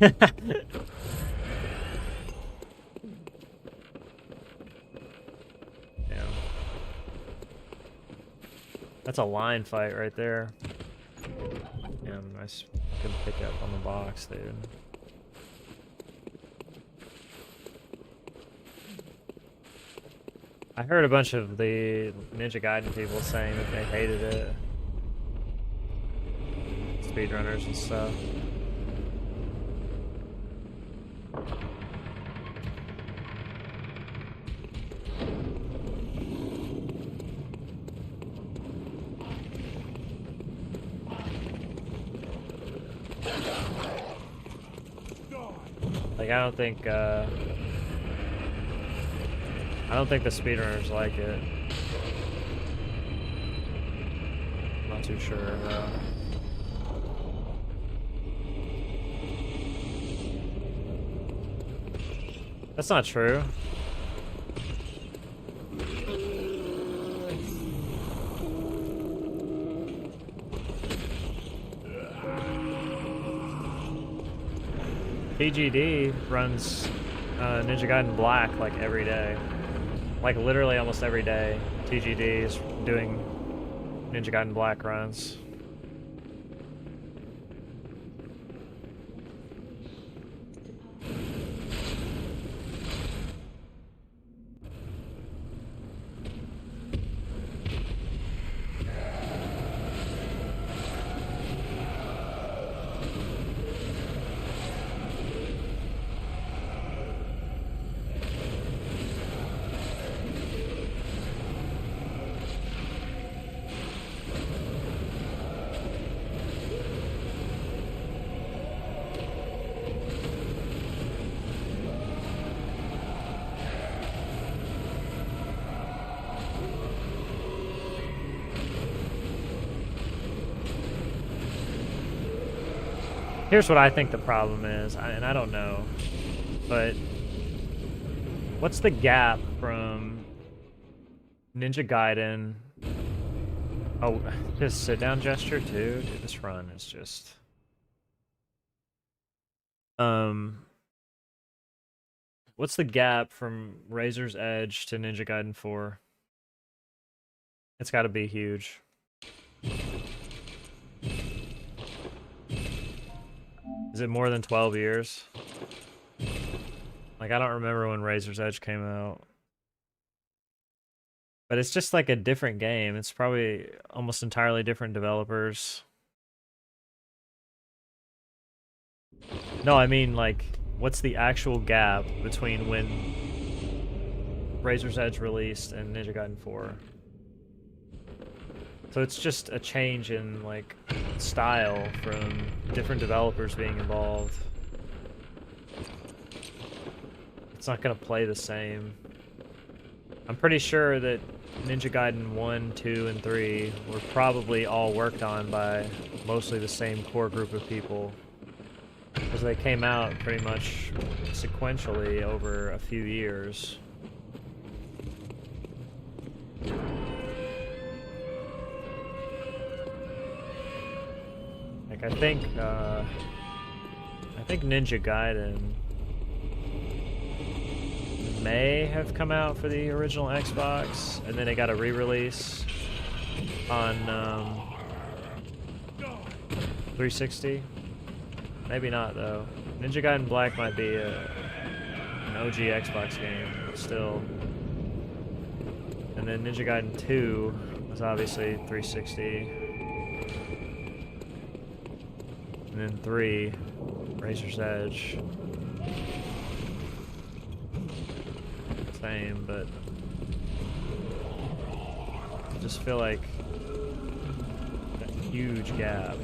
Yeah. That's a line fight right there. Yeah, nice good pickup on the box, dude. I heard a bunch of the Ninja Gaiden people saying that they hated it. Speedrunners and stuff. Like, I don't think the speedrunners like it. I'm not too sure. That's not true. PGD runs Ninja Gaiden Black like every day. Like literally almost every day, TGD is doing Ninja Gaiden Black runs. Here's what I think the problem is, and I don't know, but what's the gap from Ninja Gaiden? Oh, this sit-down gesture too? Dude, this run is just... What's the gap from Razor's Edge to Ninja Gaiden 4? It's gotta be huge. Is it more than 12 years? Like, I don't remember when Razor's Edge came out. But it's just like a different game. It's probably almost entirely different developers. No, I mean, like, what's the actual gap between when Razor's Edge released and Ninja Gaiden 4? So it's just a change in, like, style from different developers being involved. It's not gonna play the same. I'm pretty sure that Ninja Gaiden 1, 2, and 3 were probably all worked on by mostly the same core group of people. Because they came out pretty much sequentially over a few years. Like, I think Ninja Gaiden may have come out for the original Xbox, and then it got a re-release on 360. Maybe not though. Ninja Gaiden Black might be an OG Xbox game still. And then Ninja Gaiden 2 was obviously 360. And then 3, Razor's Edge. Same, but I just feel like a huge gap.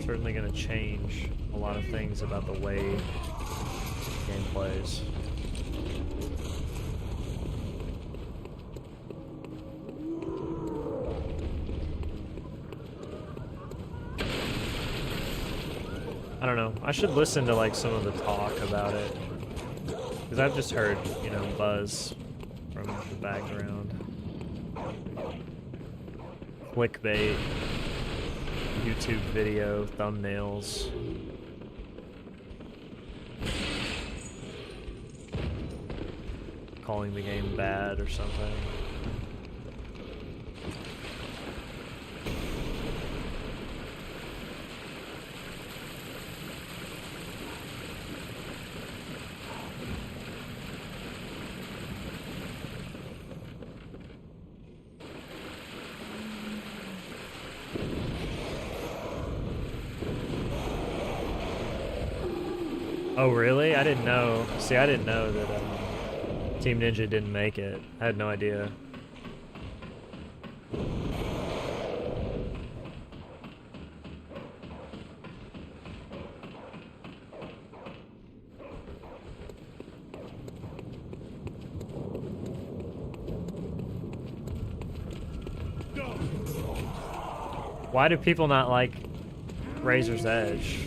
Certainly going to change a lot of things about the way the game plays. I don't know. I should listen to like some of the talk about it. Because I've just heard, you know, buzz from the background. Clickbait. YouTube video, thumbnails. Calling the game bad or something. Oh really? I didn't know. See, I didn't know that Team Ninja didn't make it. I had no idea. Why do people not like Razor's Edge?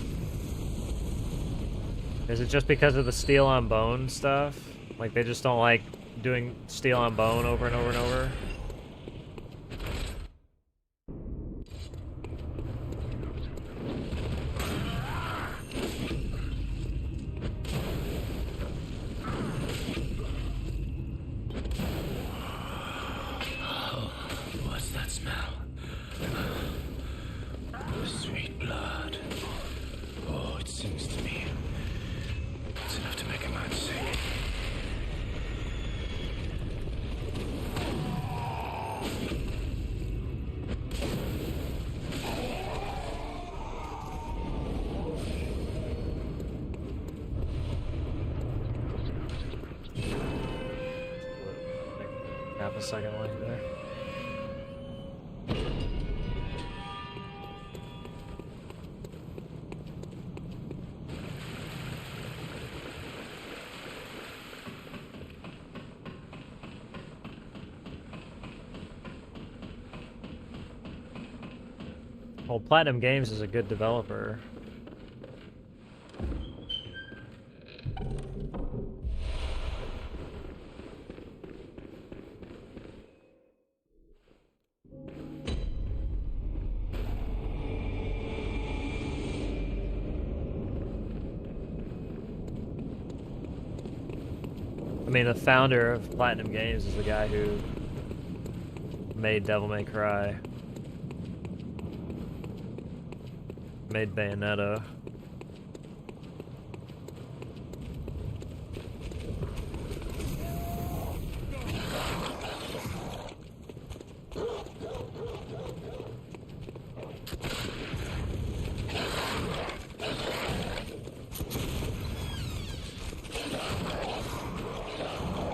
Is it just because of the steel on bone stuff? Like they just don't like doing steel on bone over and over and over? What's that smell? Sweet blood. Oh, it sings to me. It's enough to make a man sick. Half a second like there. Well, Platinum Games is a good developer. I mean, the founder of Platinum Games is the guy who made Devil May Cry. Made Bayonetta.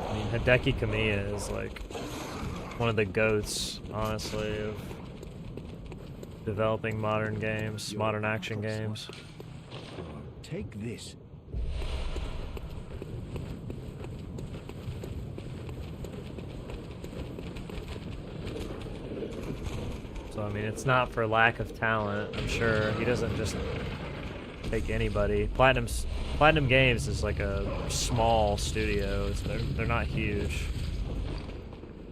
I mean, Hideki Kamiya is like one of the goats, honestly, of developing modern games, modern action games. Take this. So I mean, it's not for lack of talent. I'm sure he doesn't just take anybody. Platinum Games is like a small studio. They're not huge,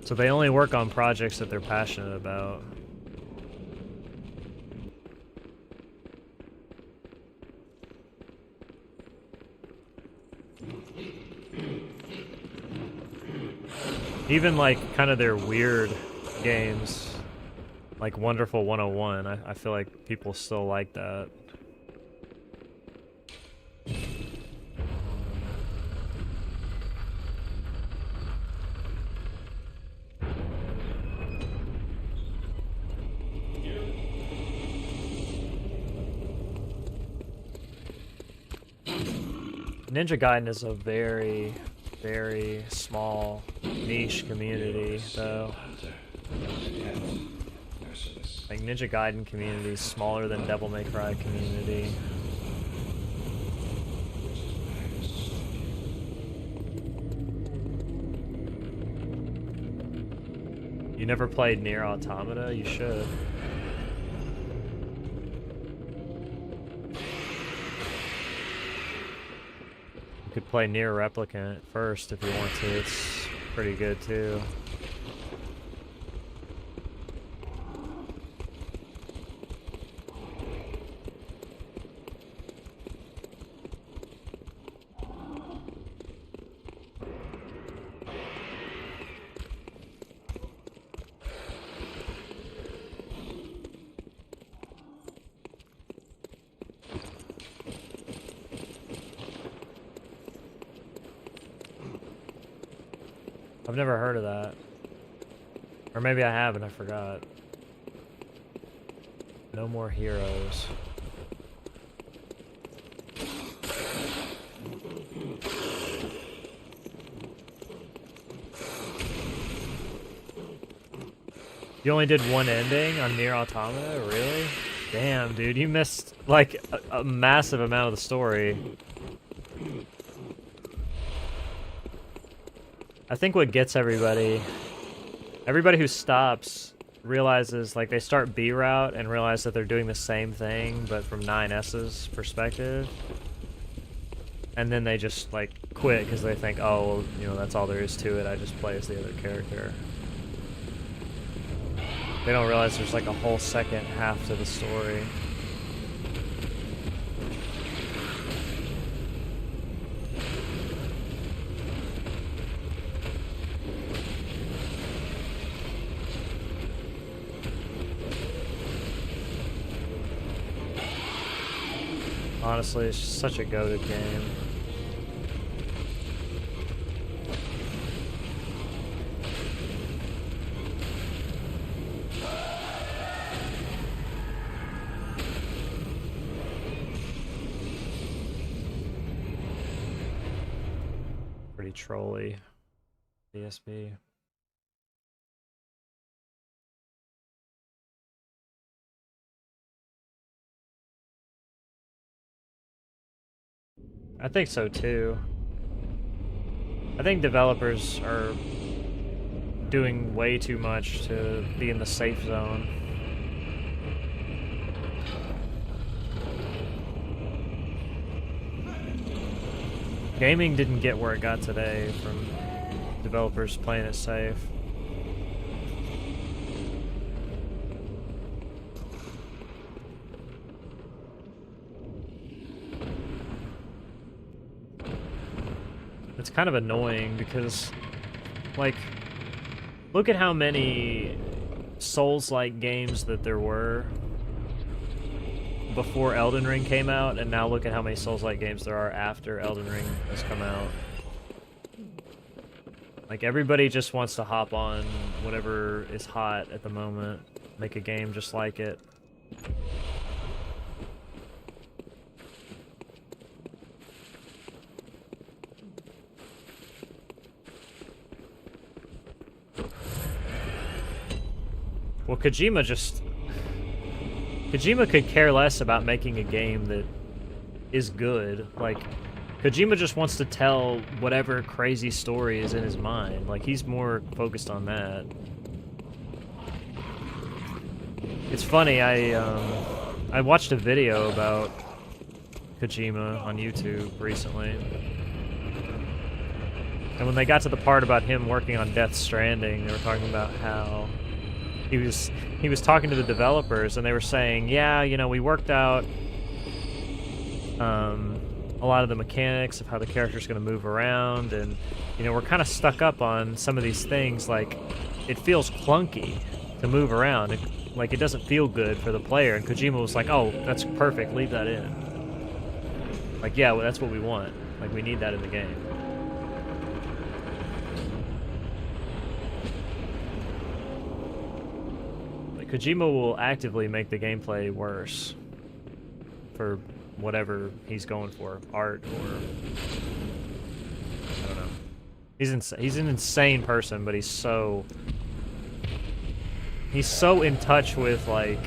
so they only work on projects that they're passionate about. Even like kind of their weird games, like Wonderful 101, I feel like people still like that. Ninja Gaiden is a very, very small niche community, though. Like Ninja Gaiden community is smaller than Devil May Cry community. You never played Nier Automata? You should. You could play Nier Replicant first if you want to. It's pretty good too. I've never heard of that. Or maybe I have and I forgot. No More Heroes. You only did one ending on Nier Automata? Really? Damn, dude, you missed like a massive amount of the story. I think what gets everybody who stops realizes, like, they start B route and realize that they're doing the same thing, but from 9S's perspective. And then they just, like, quit because they think, oh, well, you know, that's all there is to it. I just play as the other character. They don't realize there's, like, a whole second half to the story. Honestly, it's just such a goated game. Pretty trolly. DSP. I think so too. I think developers are doing way too much to be in the safe zone. Gaming didn't get where it got today from developers playing it safe. It's kind of annoying because, like, look at how many Souls-like games that there were before Elden Ring came out, and now look at how many Souls-like games there are after Elden Ring has come out. Like, everybody just wants to hop on whatever is hot at the moment, make a game just like it. Well, Kojima could care less about making a game that is good. Like, Kojima just wants to tell whatever crazy story is in his mind. Like, he's more focused on that. It's funny, I watched a video about Kojima on YouTube recently. And when they got to the part about him working on Death Stranding, they were talking about how he was talking to the developers, and they were saying, yeah, you know, we worked out a a lot of the mechanics of how the character's going to move around, and you know, we're kind of stuck up on some of these things. Like, it feels clunky to move around. Like, it doesn't feel good for the player, and Kojima was like, oh, that's perfect, leave that in. Like, yeah, well, that's what we want. Like, we need that in the game. Like, Kojima will actively make the gameplay worse for whatever he's going for, art or I don't know. He's an insane person, but he's so in touch with like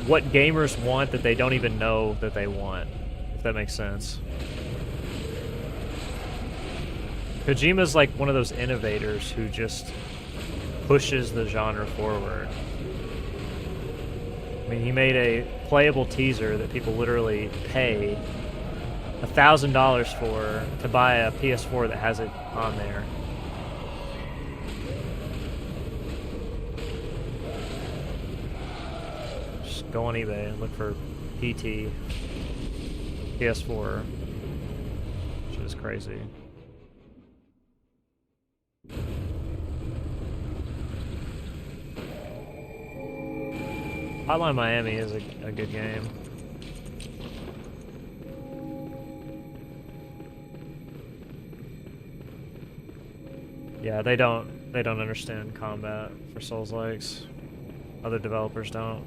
what gamers want that they don't even know that they want, if that makes sense. Kojima's like one of those innovators who just pushes the genre forward. I mean, he made a playable teaser that people literally pay $1,000 for to buy a PS4 that has it on there. Just go on eBay and look for PT PS4, which is crazy. Hotline Miami is a good game. Yeah, they don't understand combat for Souls-likes. Other developers don't.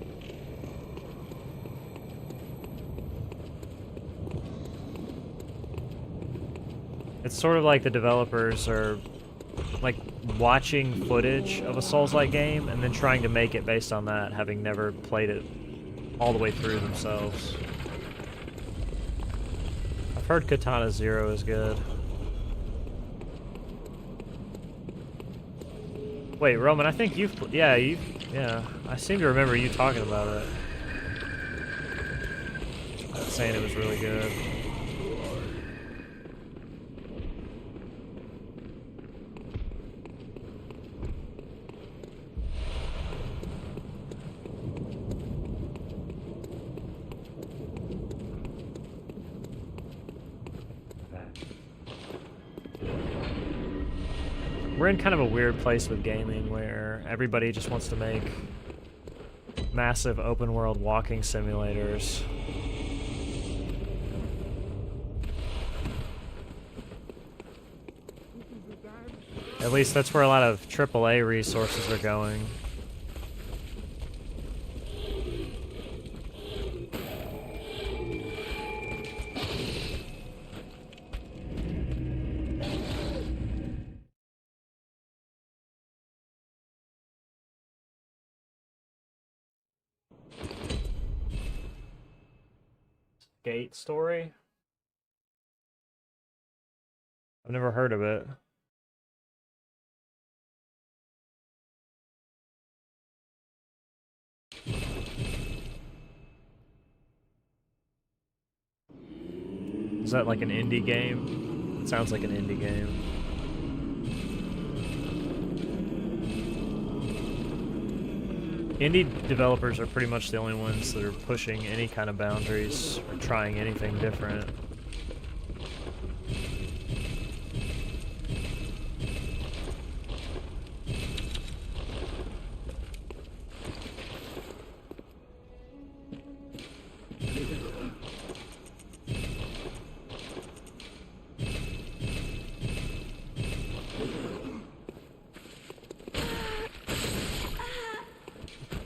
It's sort of like the developers are like watching footage of a Souls-like game and then trying to make it based on that, having never played it all the way through themselves. I've heard Katana Zero is good. Wait, Roman, I think you've... Yeah, I seem to remember you talking about it. Saying it was really good. We're in kind of a weird place with gaming where everybody just wants to make massive open world walking simulators. At least that's where a lot of AAA resources are going. Gate story? I've never heard of it. Is that like an indie game? It sounds like an indie game. Indie developers are pretty much the only ones that are pushing any kind of boundaries or trying anything different.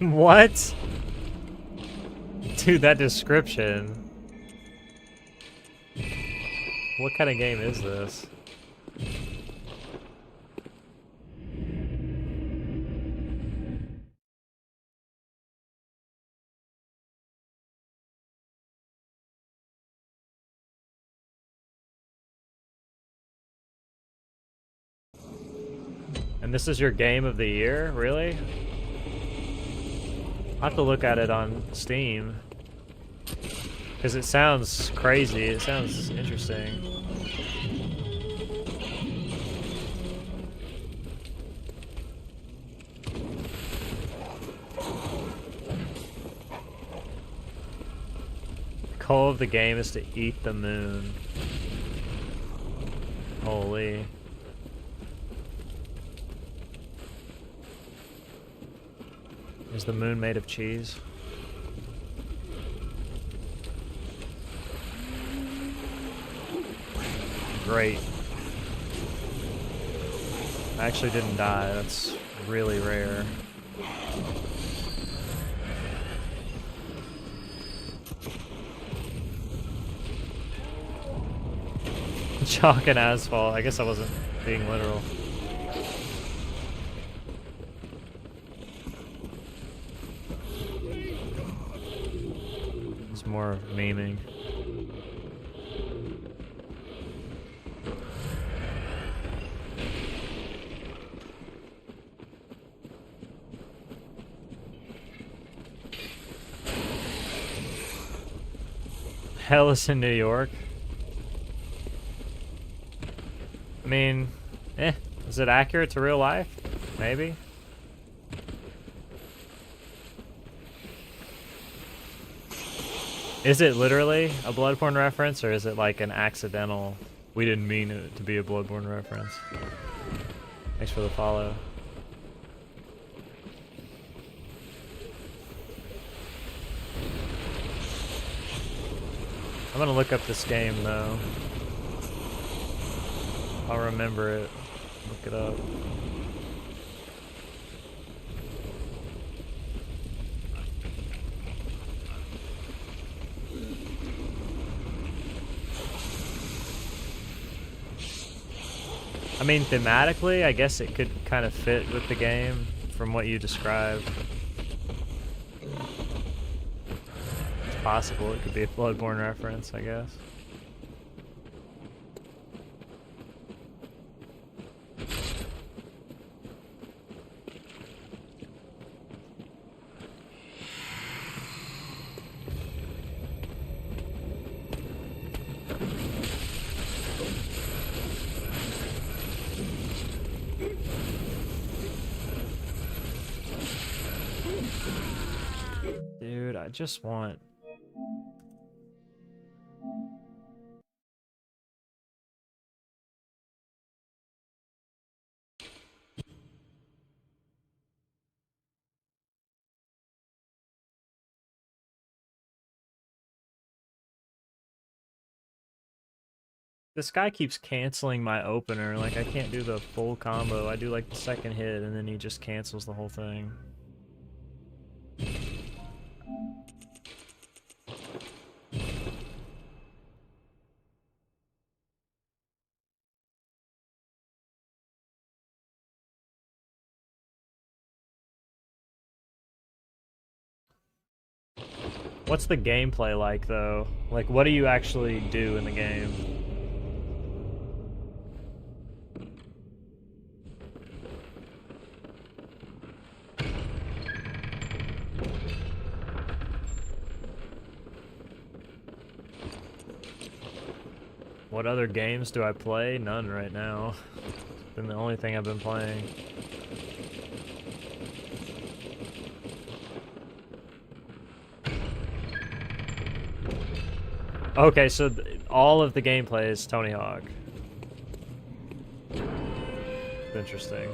What? Dude, that description. What kind of game is this? And this is your game of the year? Really? I'll have to look at it on Steam. Because it sounds crazy. It sounds interesting. goal of the game is to eat the moon. Holy. Is the moon made of cheese? Great. I actually didn't die. That's really rare. Chalk and asphalt. I guess I wasn't being literal. It's more memeing. Hell is in New York. I mean, is it accurate to real life? Maybe. Is it literally a Bloodborne reference, or is it like an accidental, we didn't mean it to be a Bloodborne reference? Thanks for the follow. I'm gonna look up this game though. I'll remember it. Look it up. I mean, thematically, I guess it could kind of fit with the game from what you described. It's possible it could be a Bloodborne reference, I guess. Dude, I just want... This guy keeps canceling my opener, like I can't do the full combo. I do like the second hit and then he just cancels the whole thing. What's the gameplay like though? Like what do you actually do in the game? What other games do I play? None right now. It's been the only thing I've been playing. Okay, so all of the gameplay is Tony Hawk. Interesting.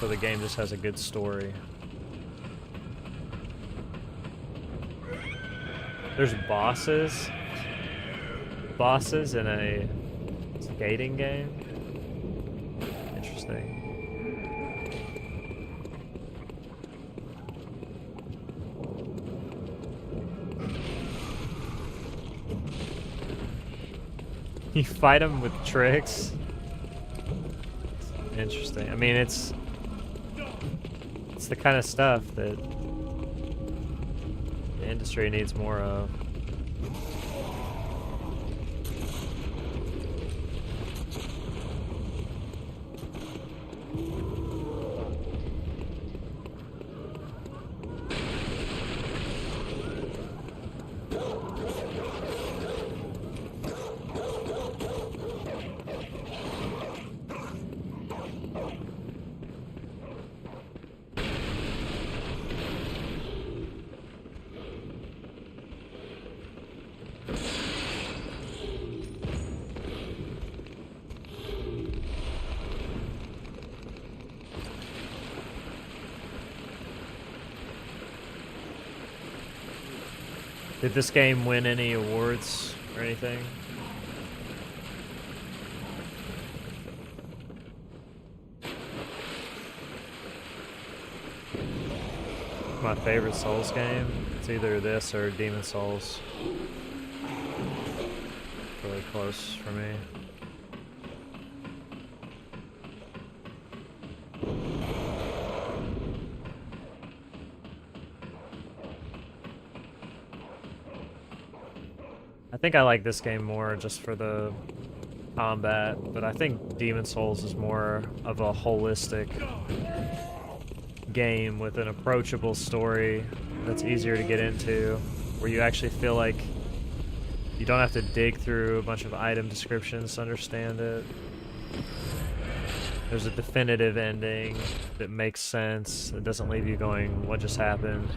So the game just has a good story. There's bosses in a skating game. Interesting. You fight them with tricks. Interesting. I mean, it's the kind of stuff that the industry needs more of. Did this game win any awards or anything? My favorite Souls game? It's either this or Demon Souls. Really close for me. I think I like this game more just for the combat, but I think Demon Souls is more of a holistic game with an approachable story that's easier to get into, where you actually feel like you don't have to dig through a bunch of item descriptions to understand it. There's a definitive ending that makes sense. It doesn't leave you going, what just happened?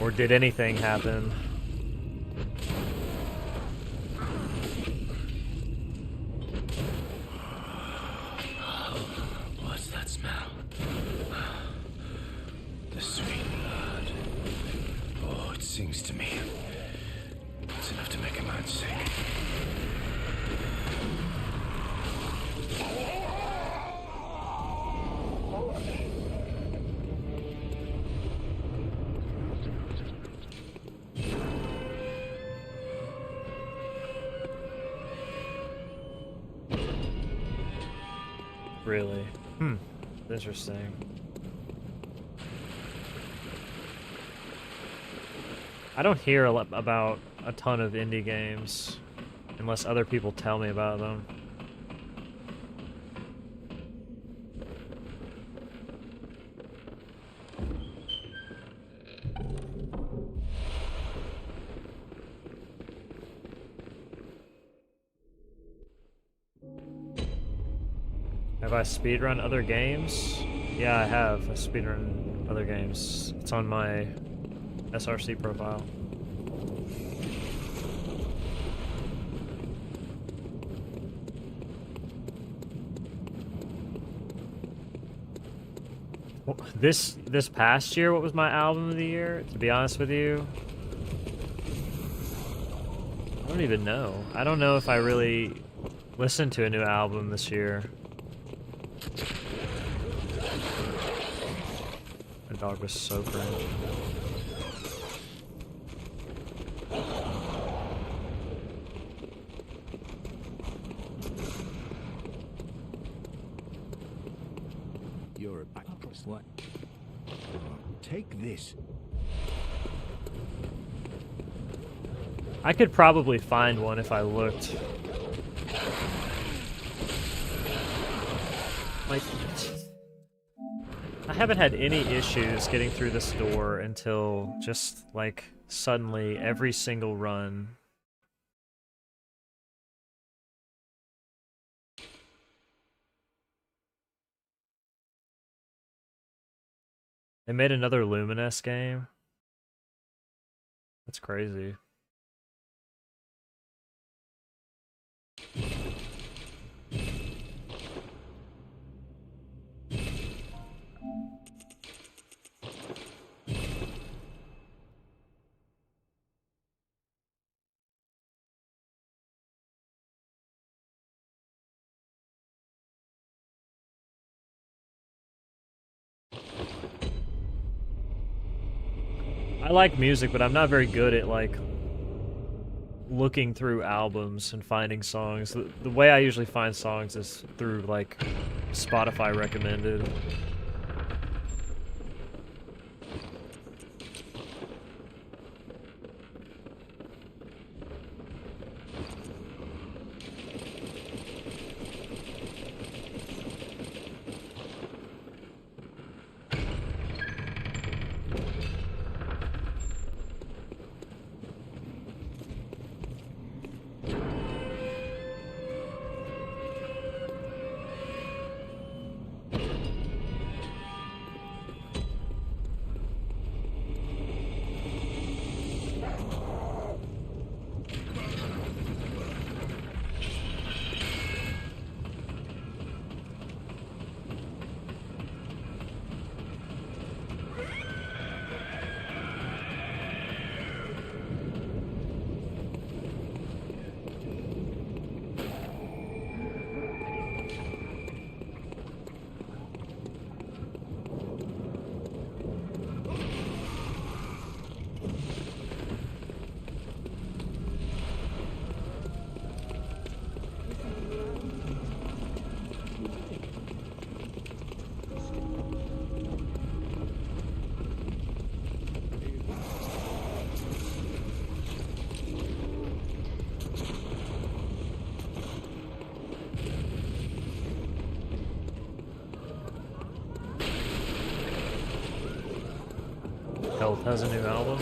Or did anything happen? What's that smell? The sweet blood. Oh, it sings to me. It's enough to make a man sick. Really? Interesting. I don't hear about a ton of indie games unless other people tell me about them. Have I speedrun other games? Yeah, I have. I speedrun other games. It's on my SRC profile. This past year, what was my album of the year? To be honest with you, I don't even know. I don't know if I really listened to a new album this year. My dog was so cringe. You're a slut. Take this. I could probably find one if I looked. Like, I haven't had any issues getting through this door until just, like, suddenly every single run. They made another Luminous game. That's crazy. I like music, but I'm not very good at, like, looking through albums and finding songs. The way I usually find songs is through, like, Spotify recommended. Health has a new album.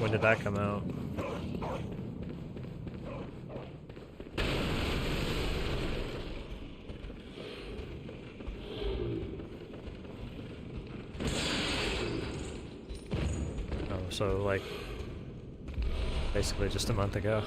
When did that come out? Oh, so like basically just a month ago.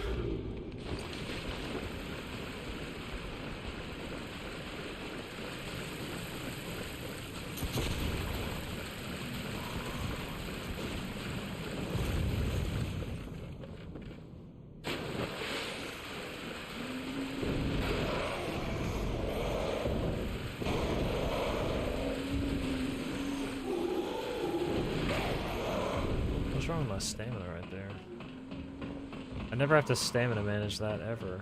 What's wrong with my stamina right there? I never have to stamina manage that ever.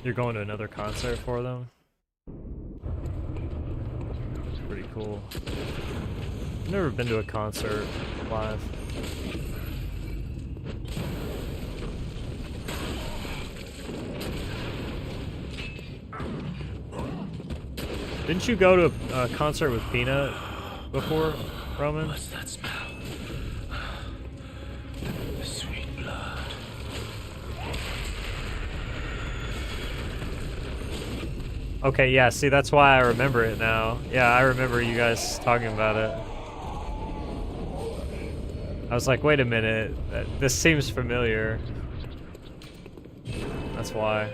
You're going to another concert for them? It's pretty cool. I've never been to a concert live. Didn't you go to a concert with Peanut before, Roman? What's that smell? Sweet blood. Okay, yeah, see, that's why I remember it now. Yeah, I remember you guys talking about it. I was like, wait a minute, this seems familiar. That's why.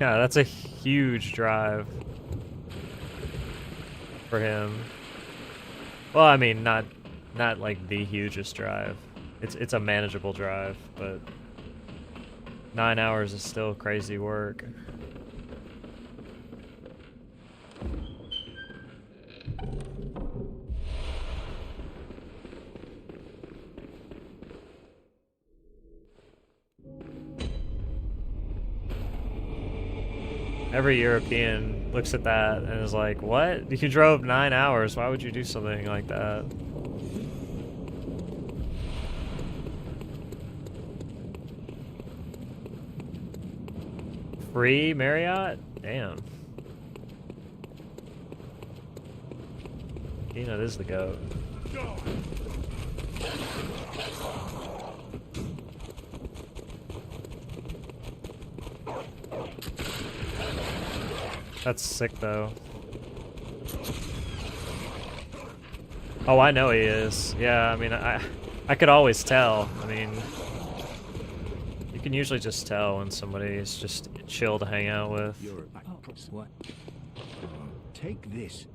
Yeah, that's a huge drive for him. Well, I mean, not like the hugest drive. It's a manageable drive, but 9 hours is still crazy work. Every European looks at that and is like, what? You drove 9 hours. Why would you do something like that? Free Marriott? Damn. Peanut is the GOAT. That's sick though. Oh, I know he is. Yeah, I mean, I could always tell. I mean, you can usually just tell when somebody's just chill to hang out with. You're what? Take this.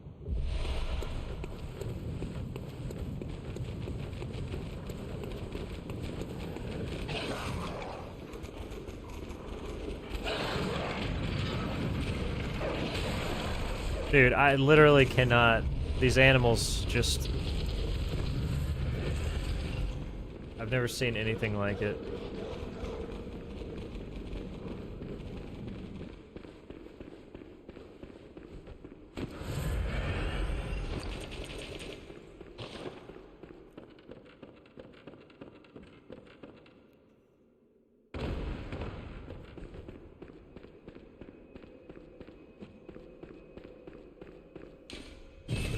Dude, I literally cannot. These animals just... I've never seen anything like it.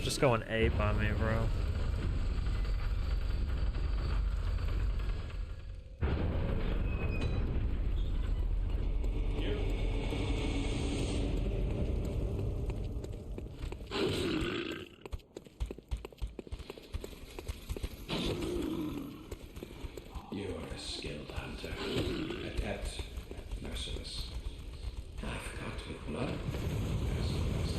Just going ape on me, bro. You are a skilled hunter, adept, merciless. Half-cut with blood. As the best.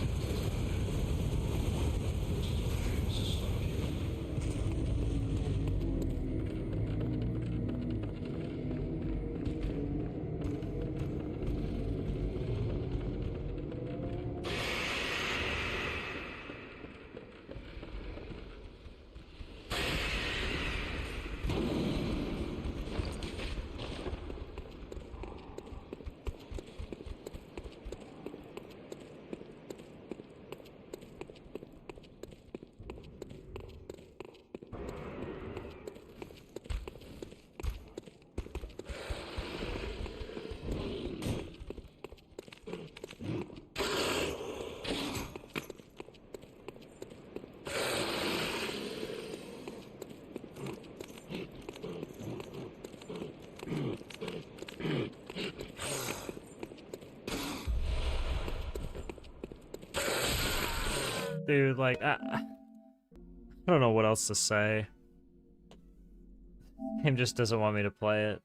Which is why I was a slave. Dude, like, I don't know what else to say. Him just doesn't want me to play it.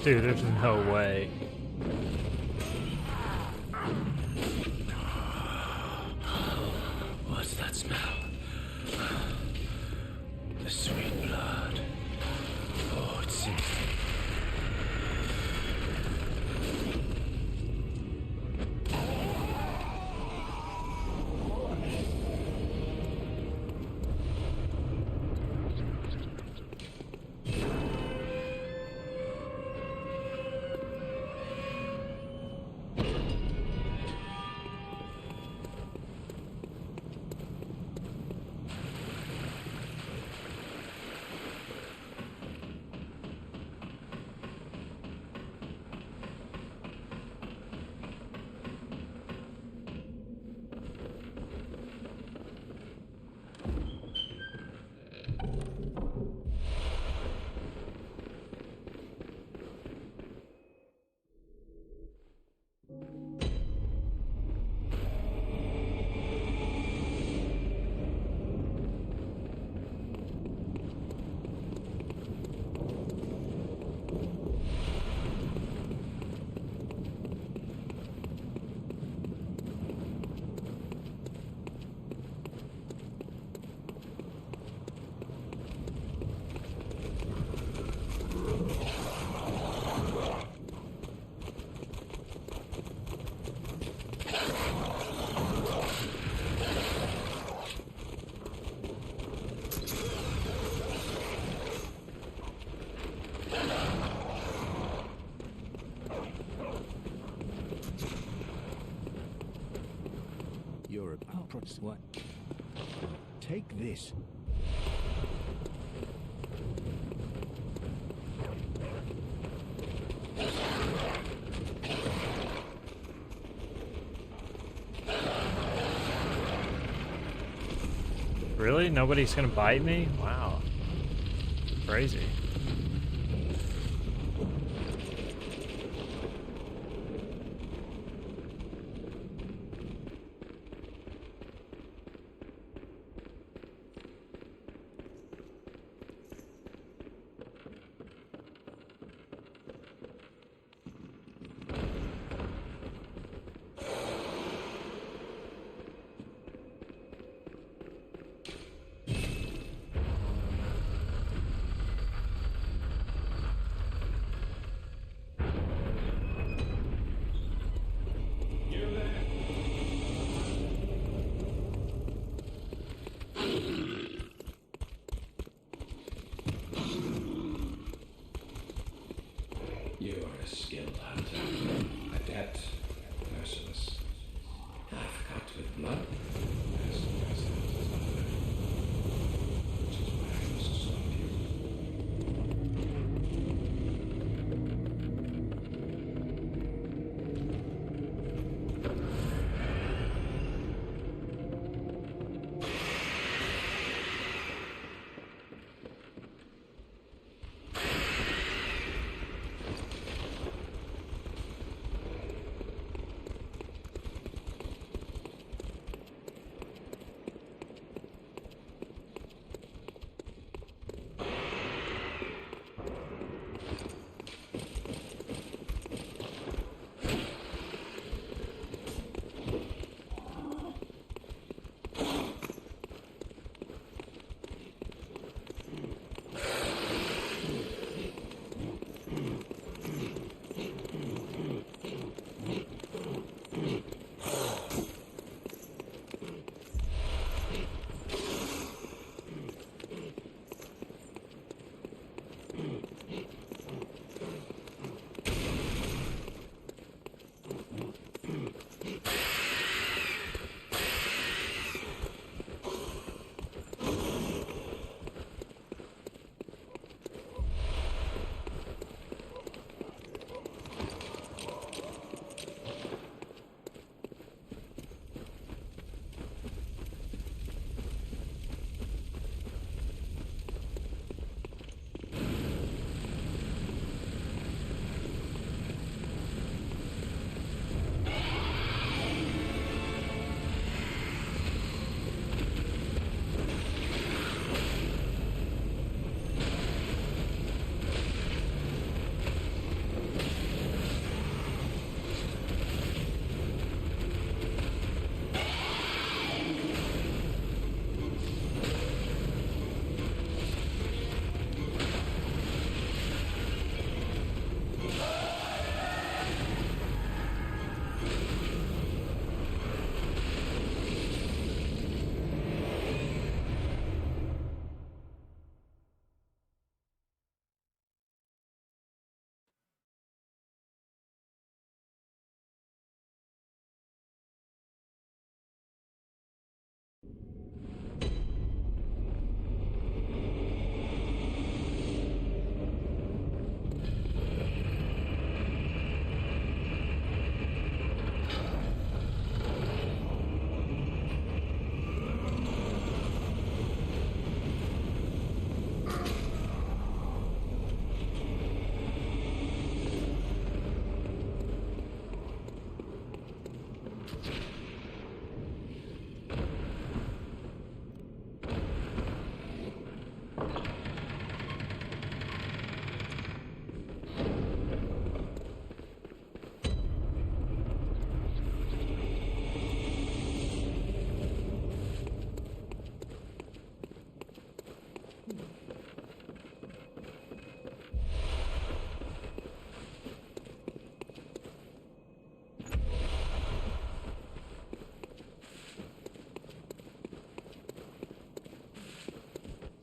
Dude, there's no way. What's that smell? The sweet blood. Oh, it seems to me. Oh, what? Take this. Really? Nobody's gonna bite me? Wow. Crazy. You are a skilled hunter, adept, merciless, half-cut with blood, as merciless as honor. Which is why I must stop you.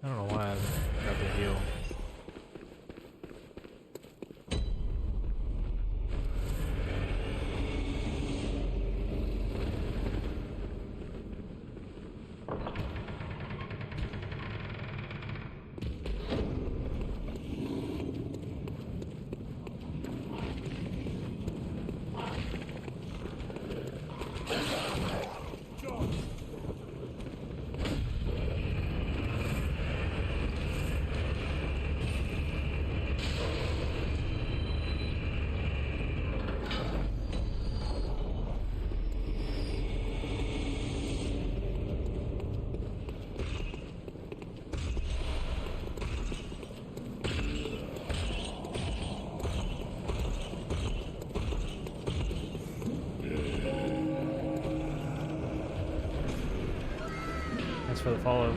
I don't know why I got the heal. Thanks for the follow.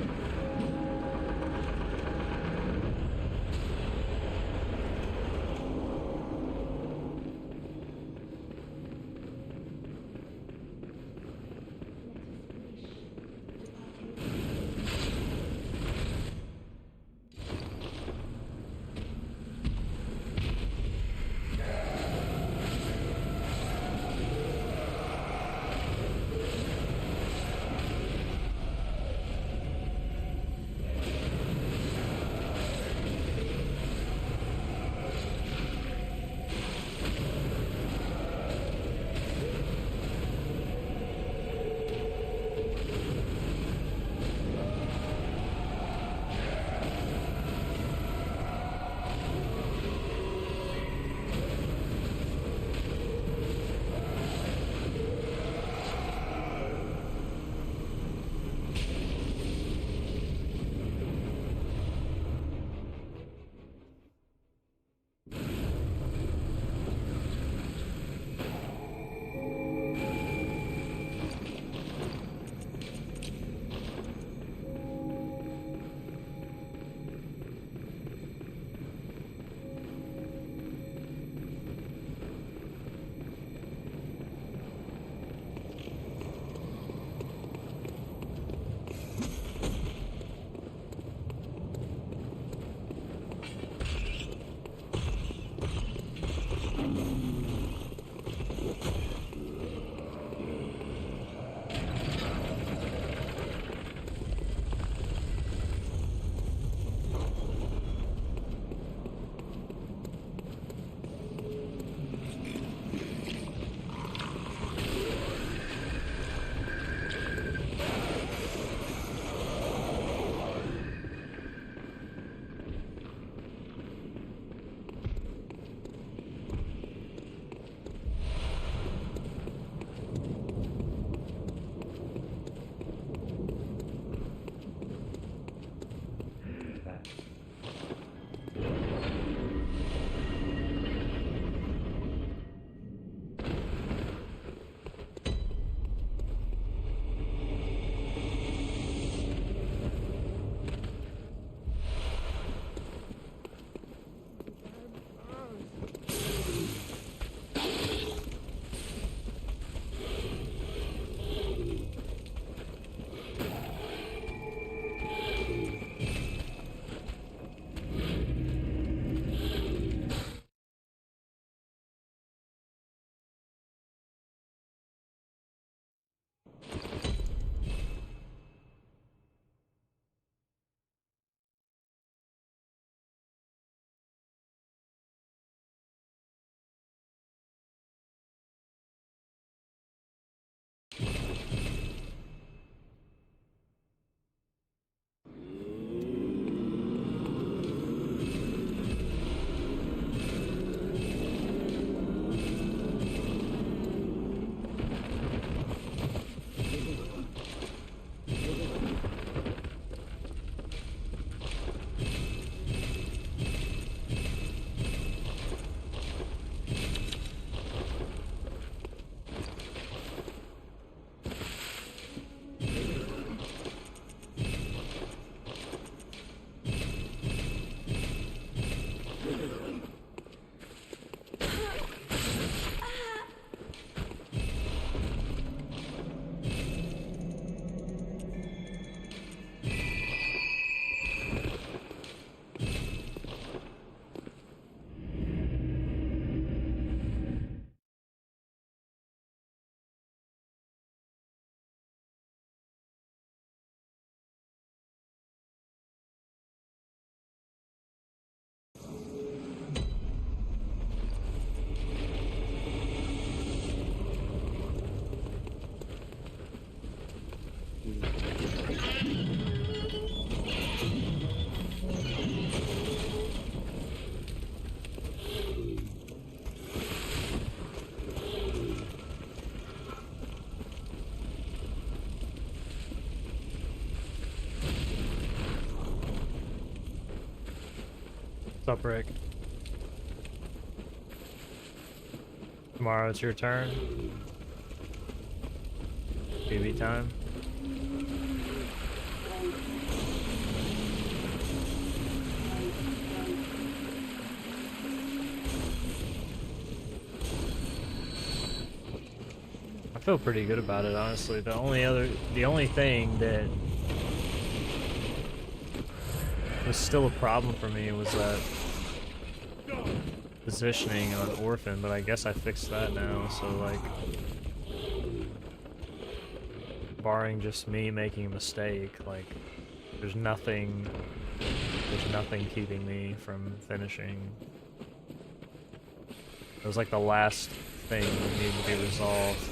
What's up, Rick? Tomorrow it's your turn. BB time. feel pretty good about it, honestly. The only thing that was still a problem for me was that positioning on Orphan, but I guess I fixed that now, so like, barring just me making a mistake, like, there's nothing keeping me from finishing. It was like the last thing that needed to be resolved.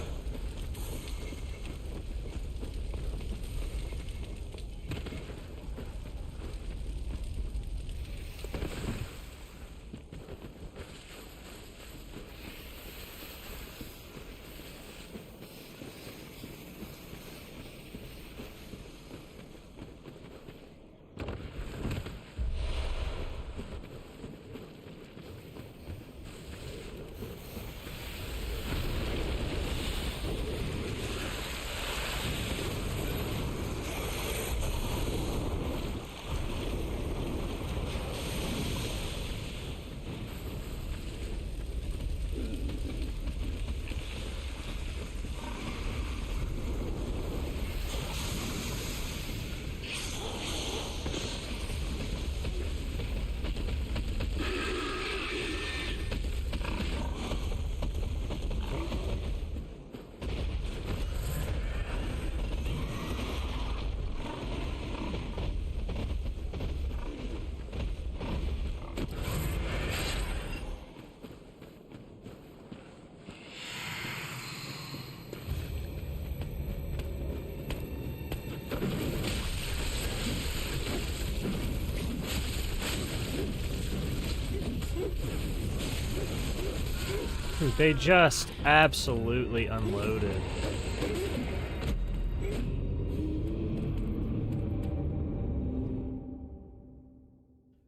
Dude, they just absolutely unloaded.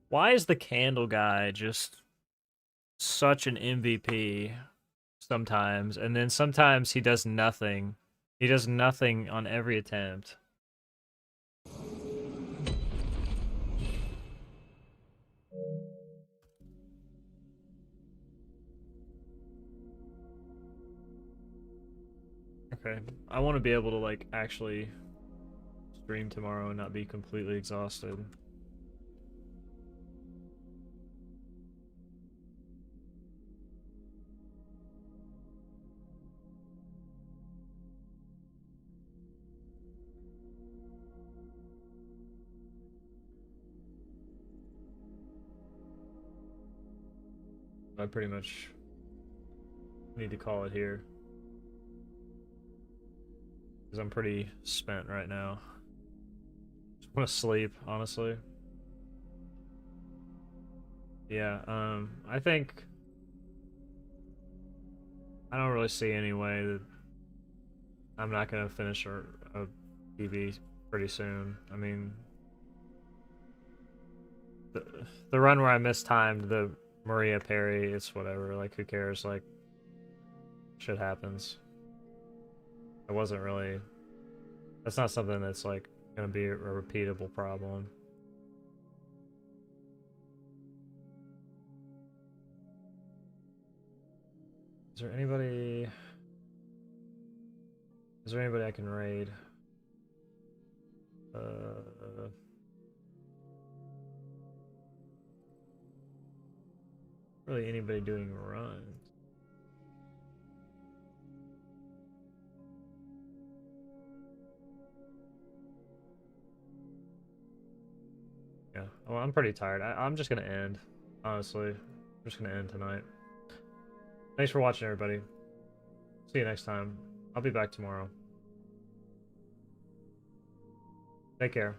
Why is the candle guy just such an MVP sometimes, and then sometimes he does nothing? He does nothing on every attempt. Okay, I want to be able to like actually stream tomorrow and not be completely exhausted. I pretty much need to call it here. Because I'm pretty spent right now. Just want to sleep, honestly. Yeah, I think I don't really see any way that I'm not gonna finish a PB pretty soon. I mean, the run where I mistimed the Maria parry, it's whatever. Like, who cares? Like, shit happens. It wasn't really. That's not something that's like gonna be a repeatable problem. Is there anybody? Is there anybody I can raid? Really anybody doing runs? Yeah, well, I'm pretty tired. I'm just gonna end, honestly. I'm just gonna end tonight. Thanks for watching, everybody. See you next time. I'll be back tomorrow. Take care.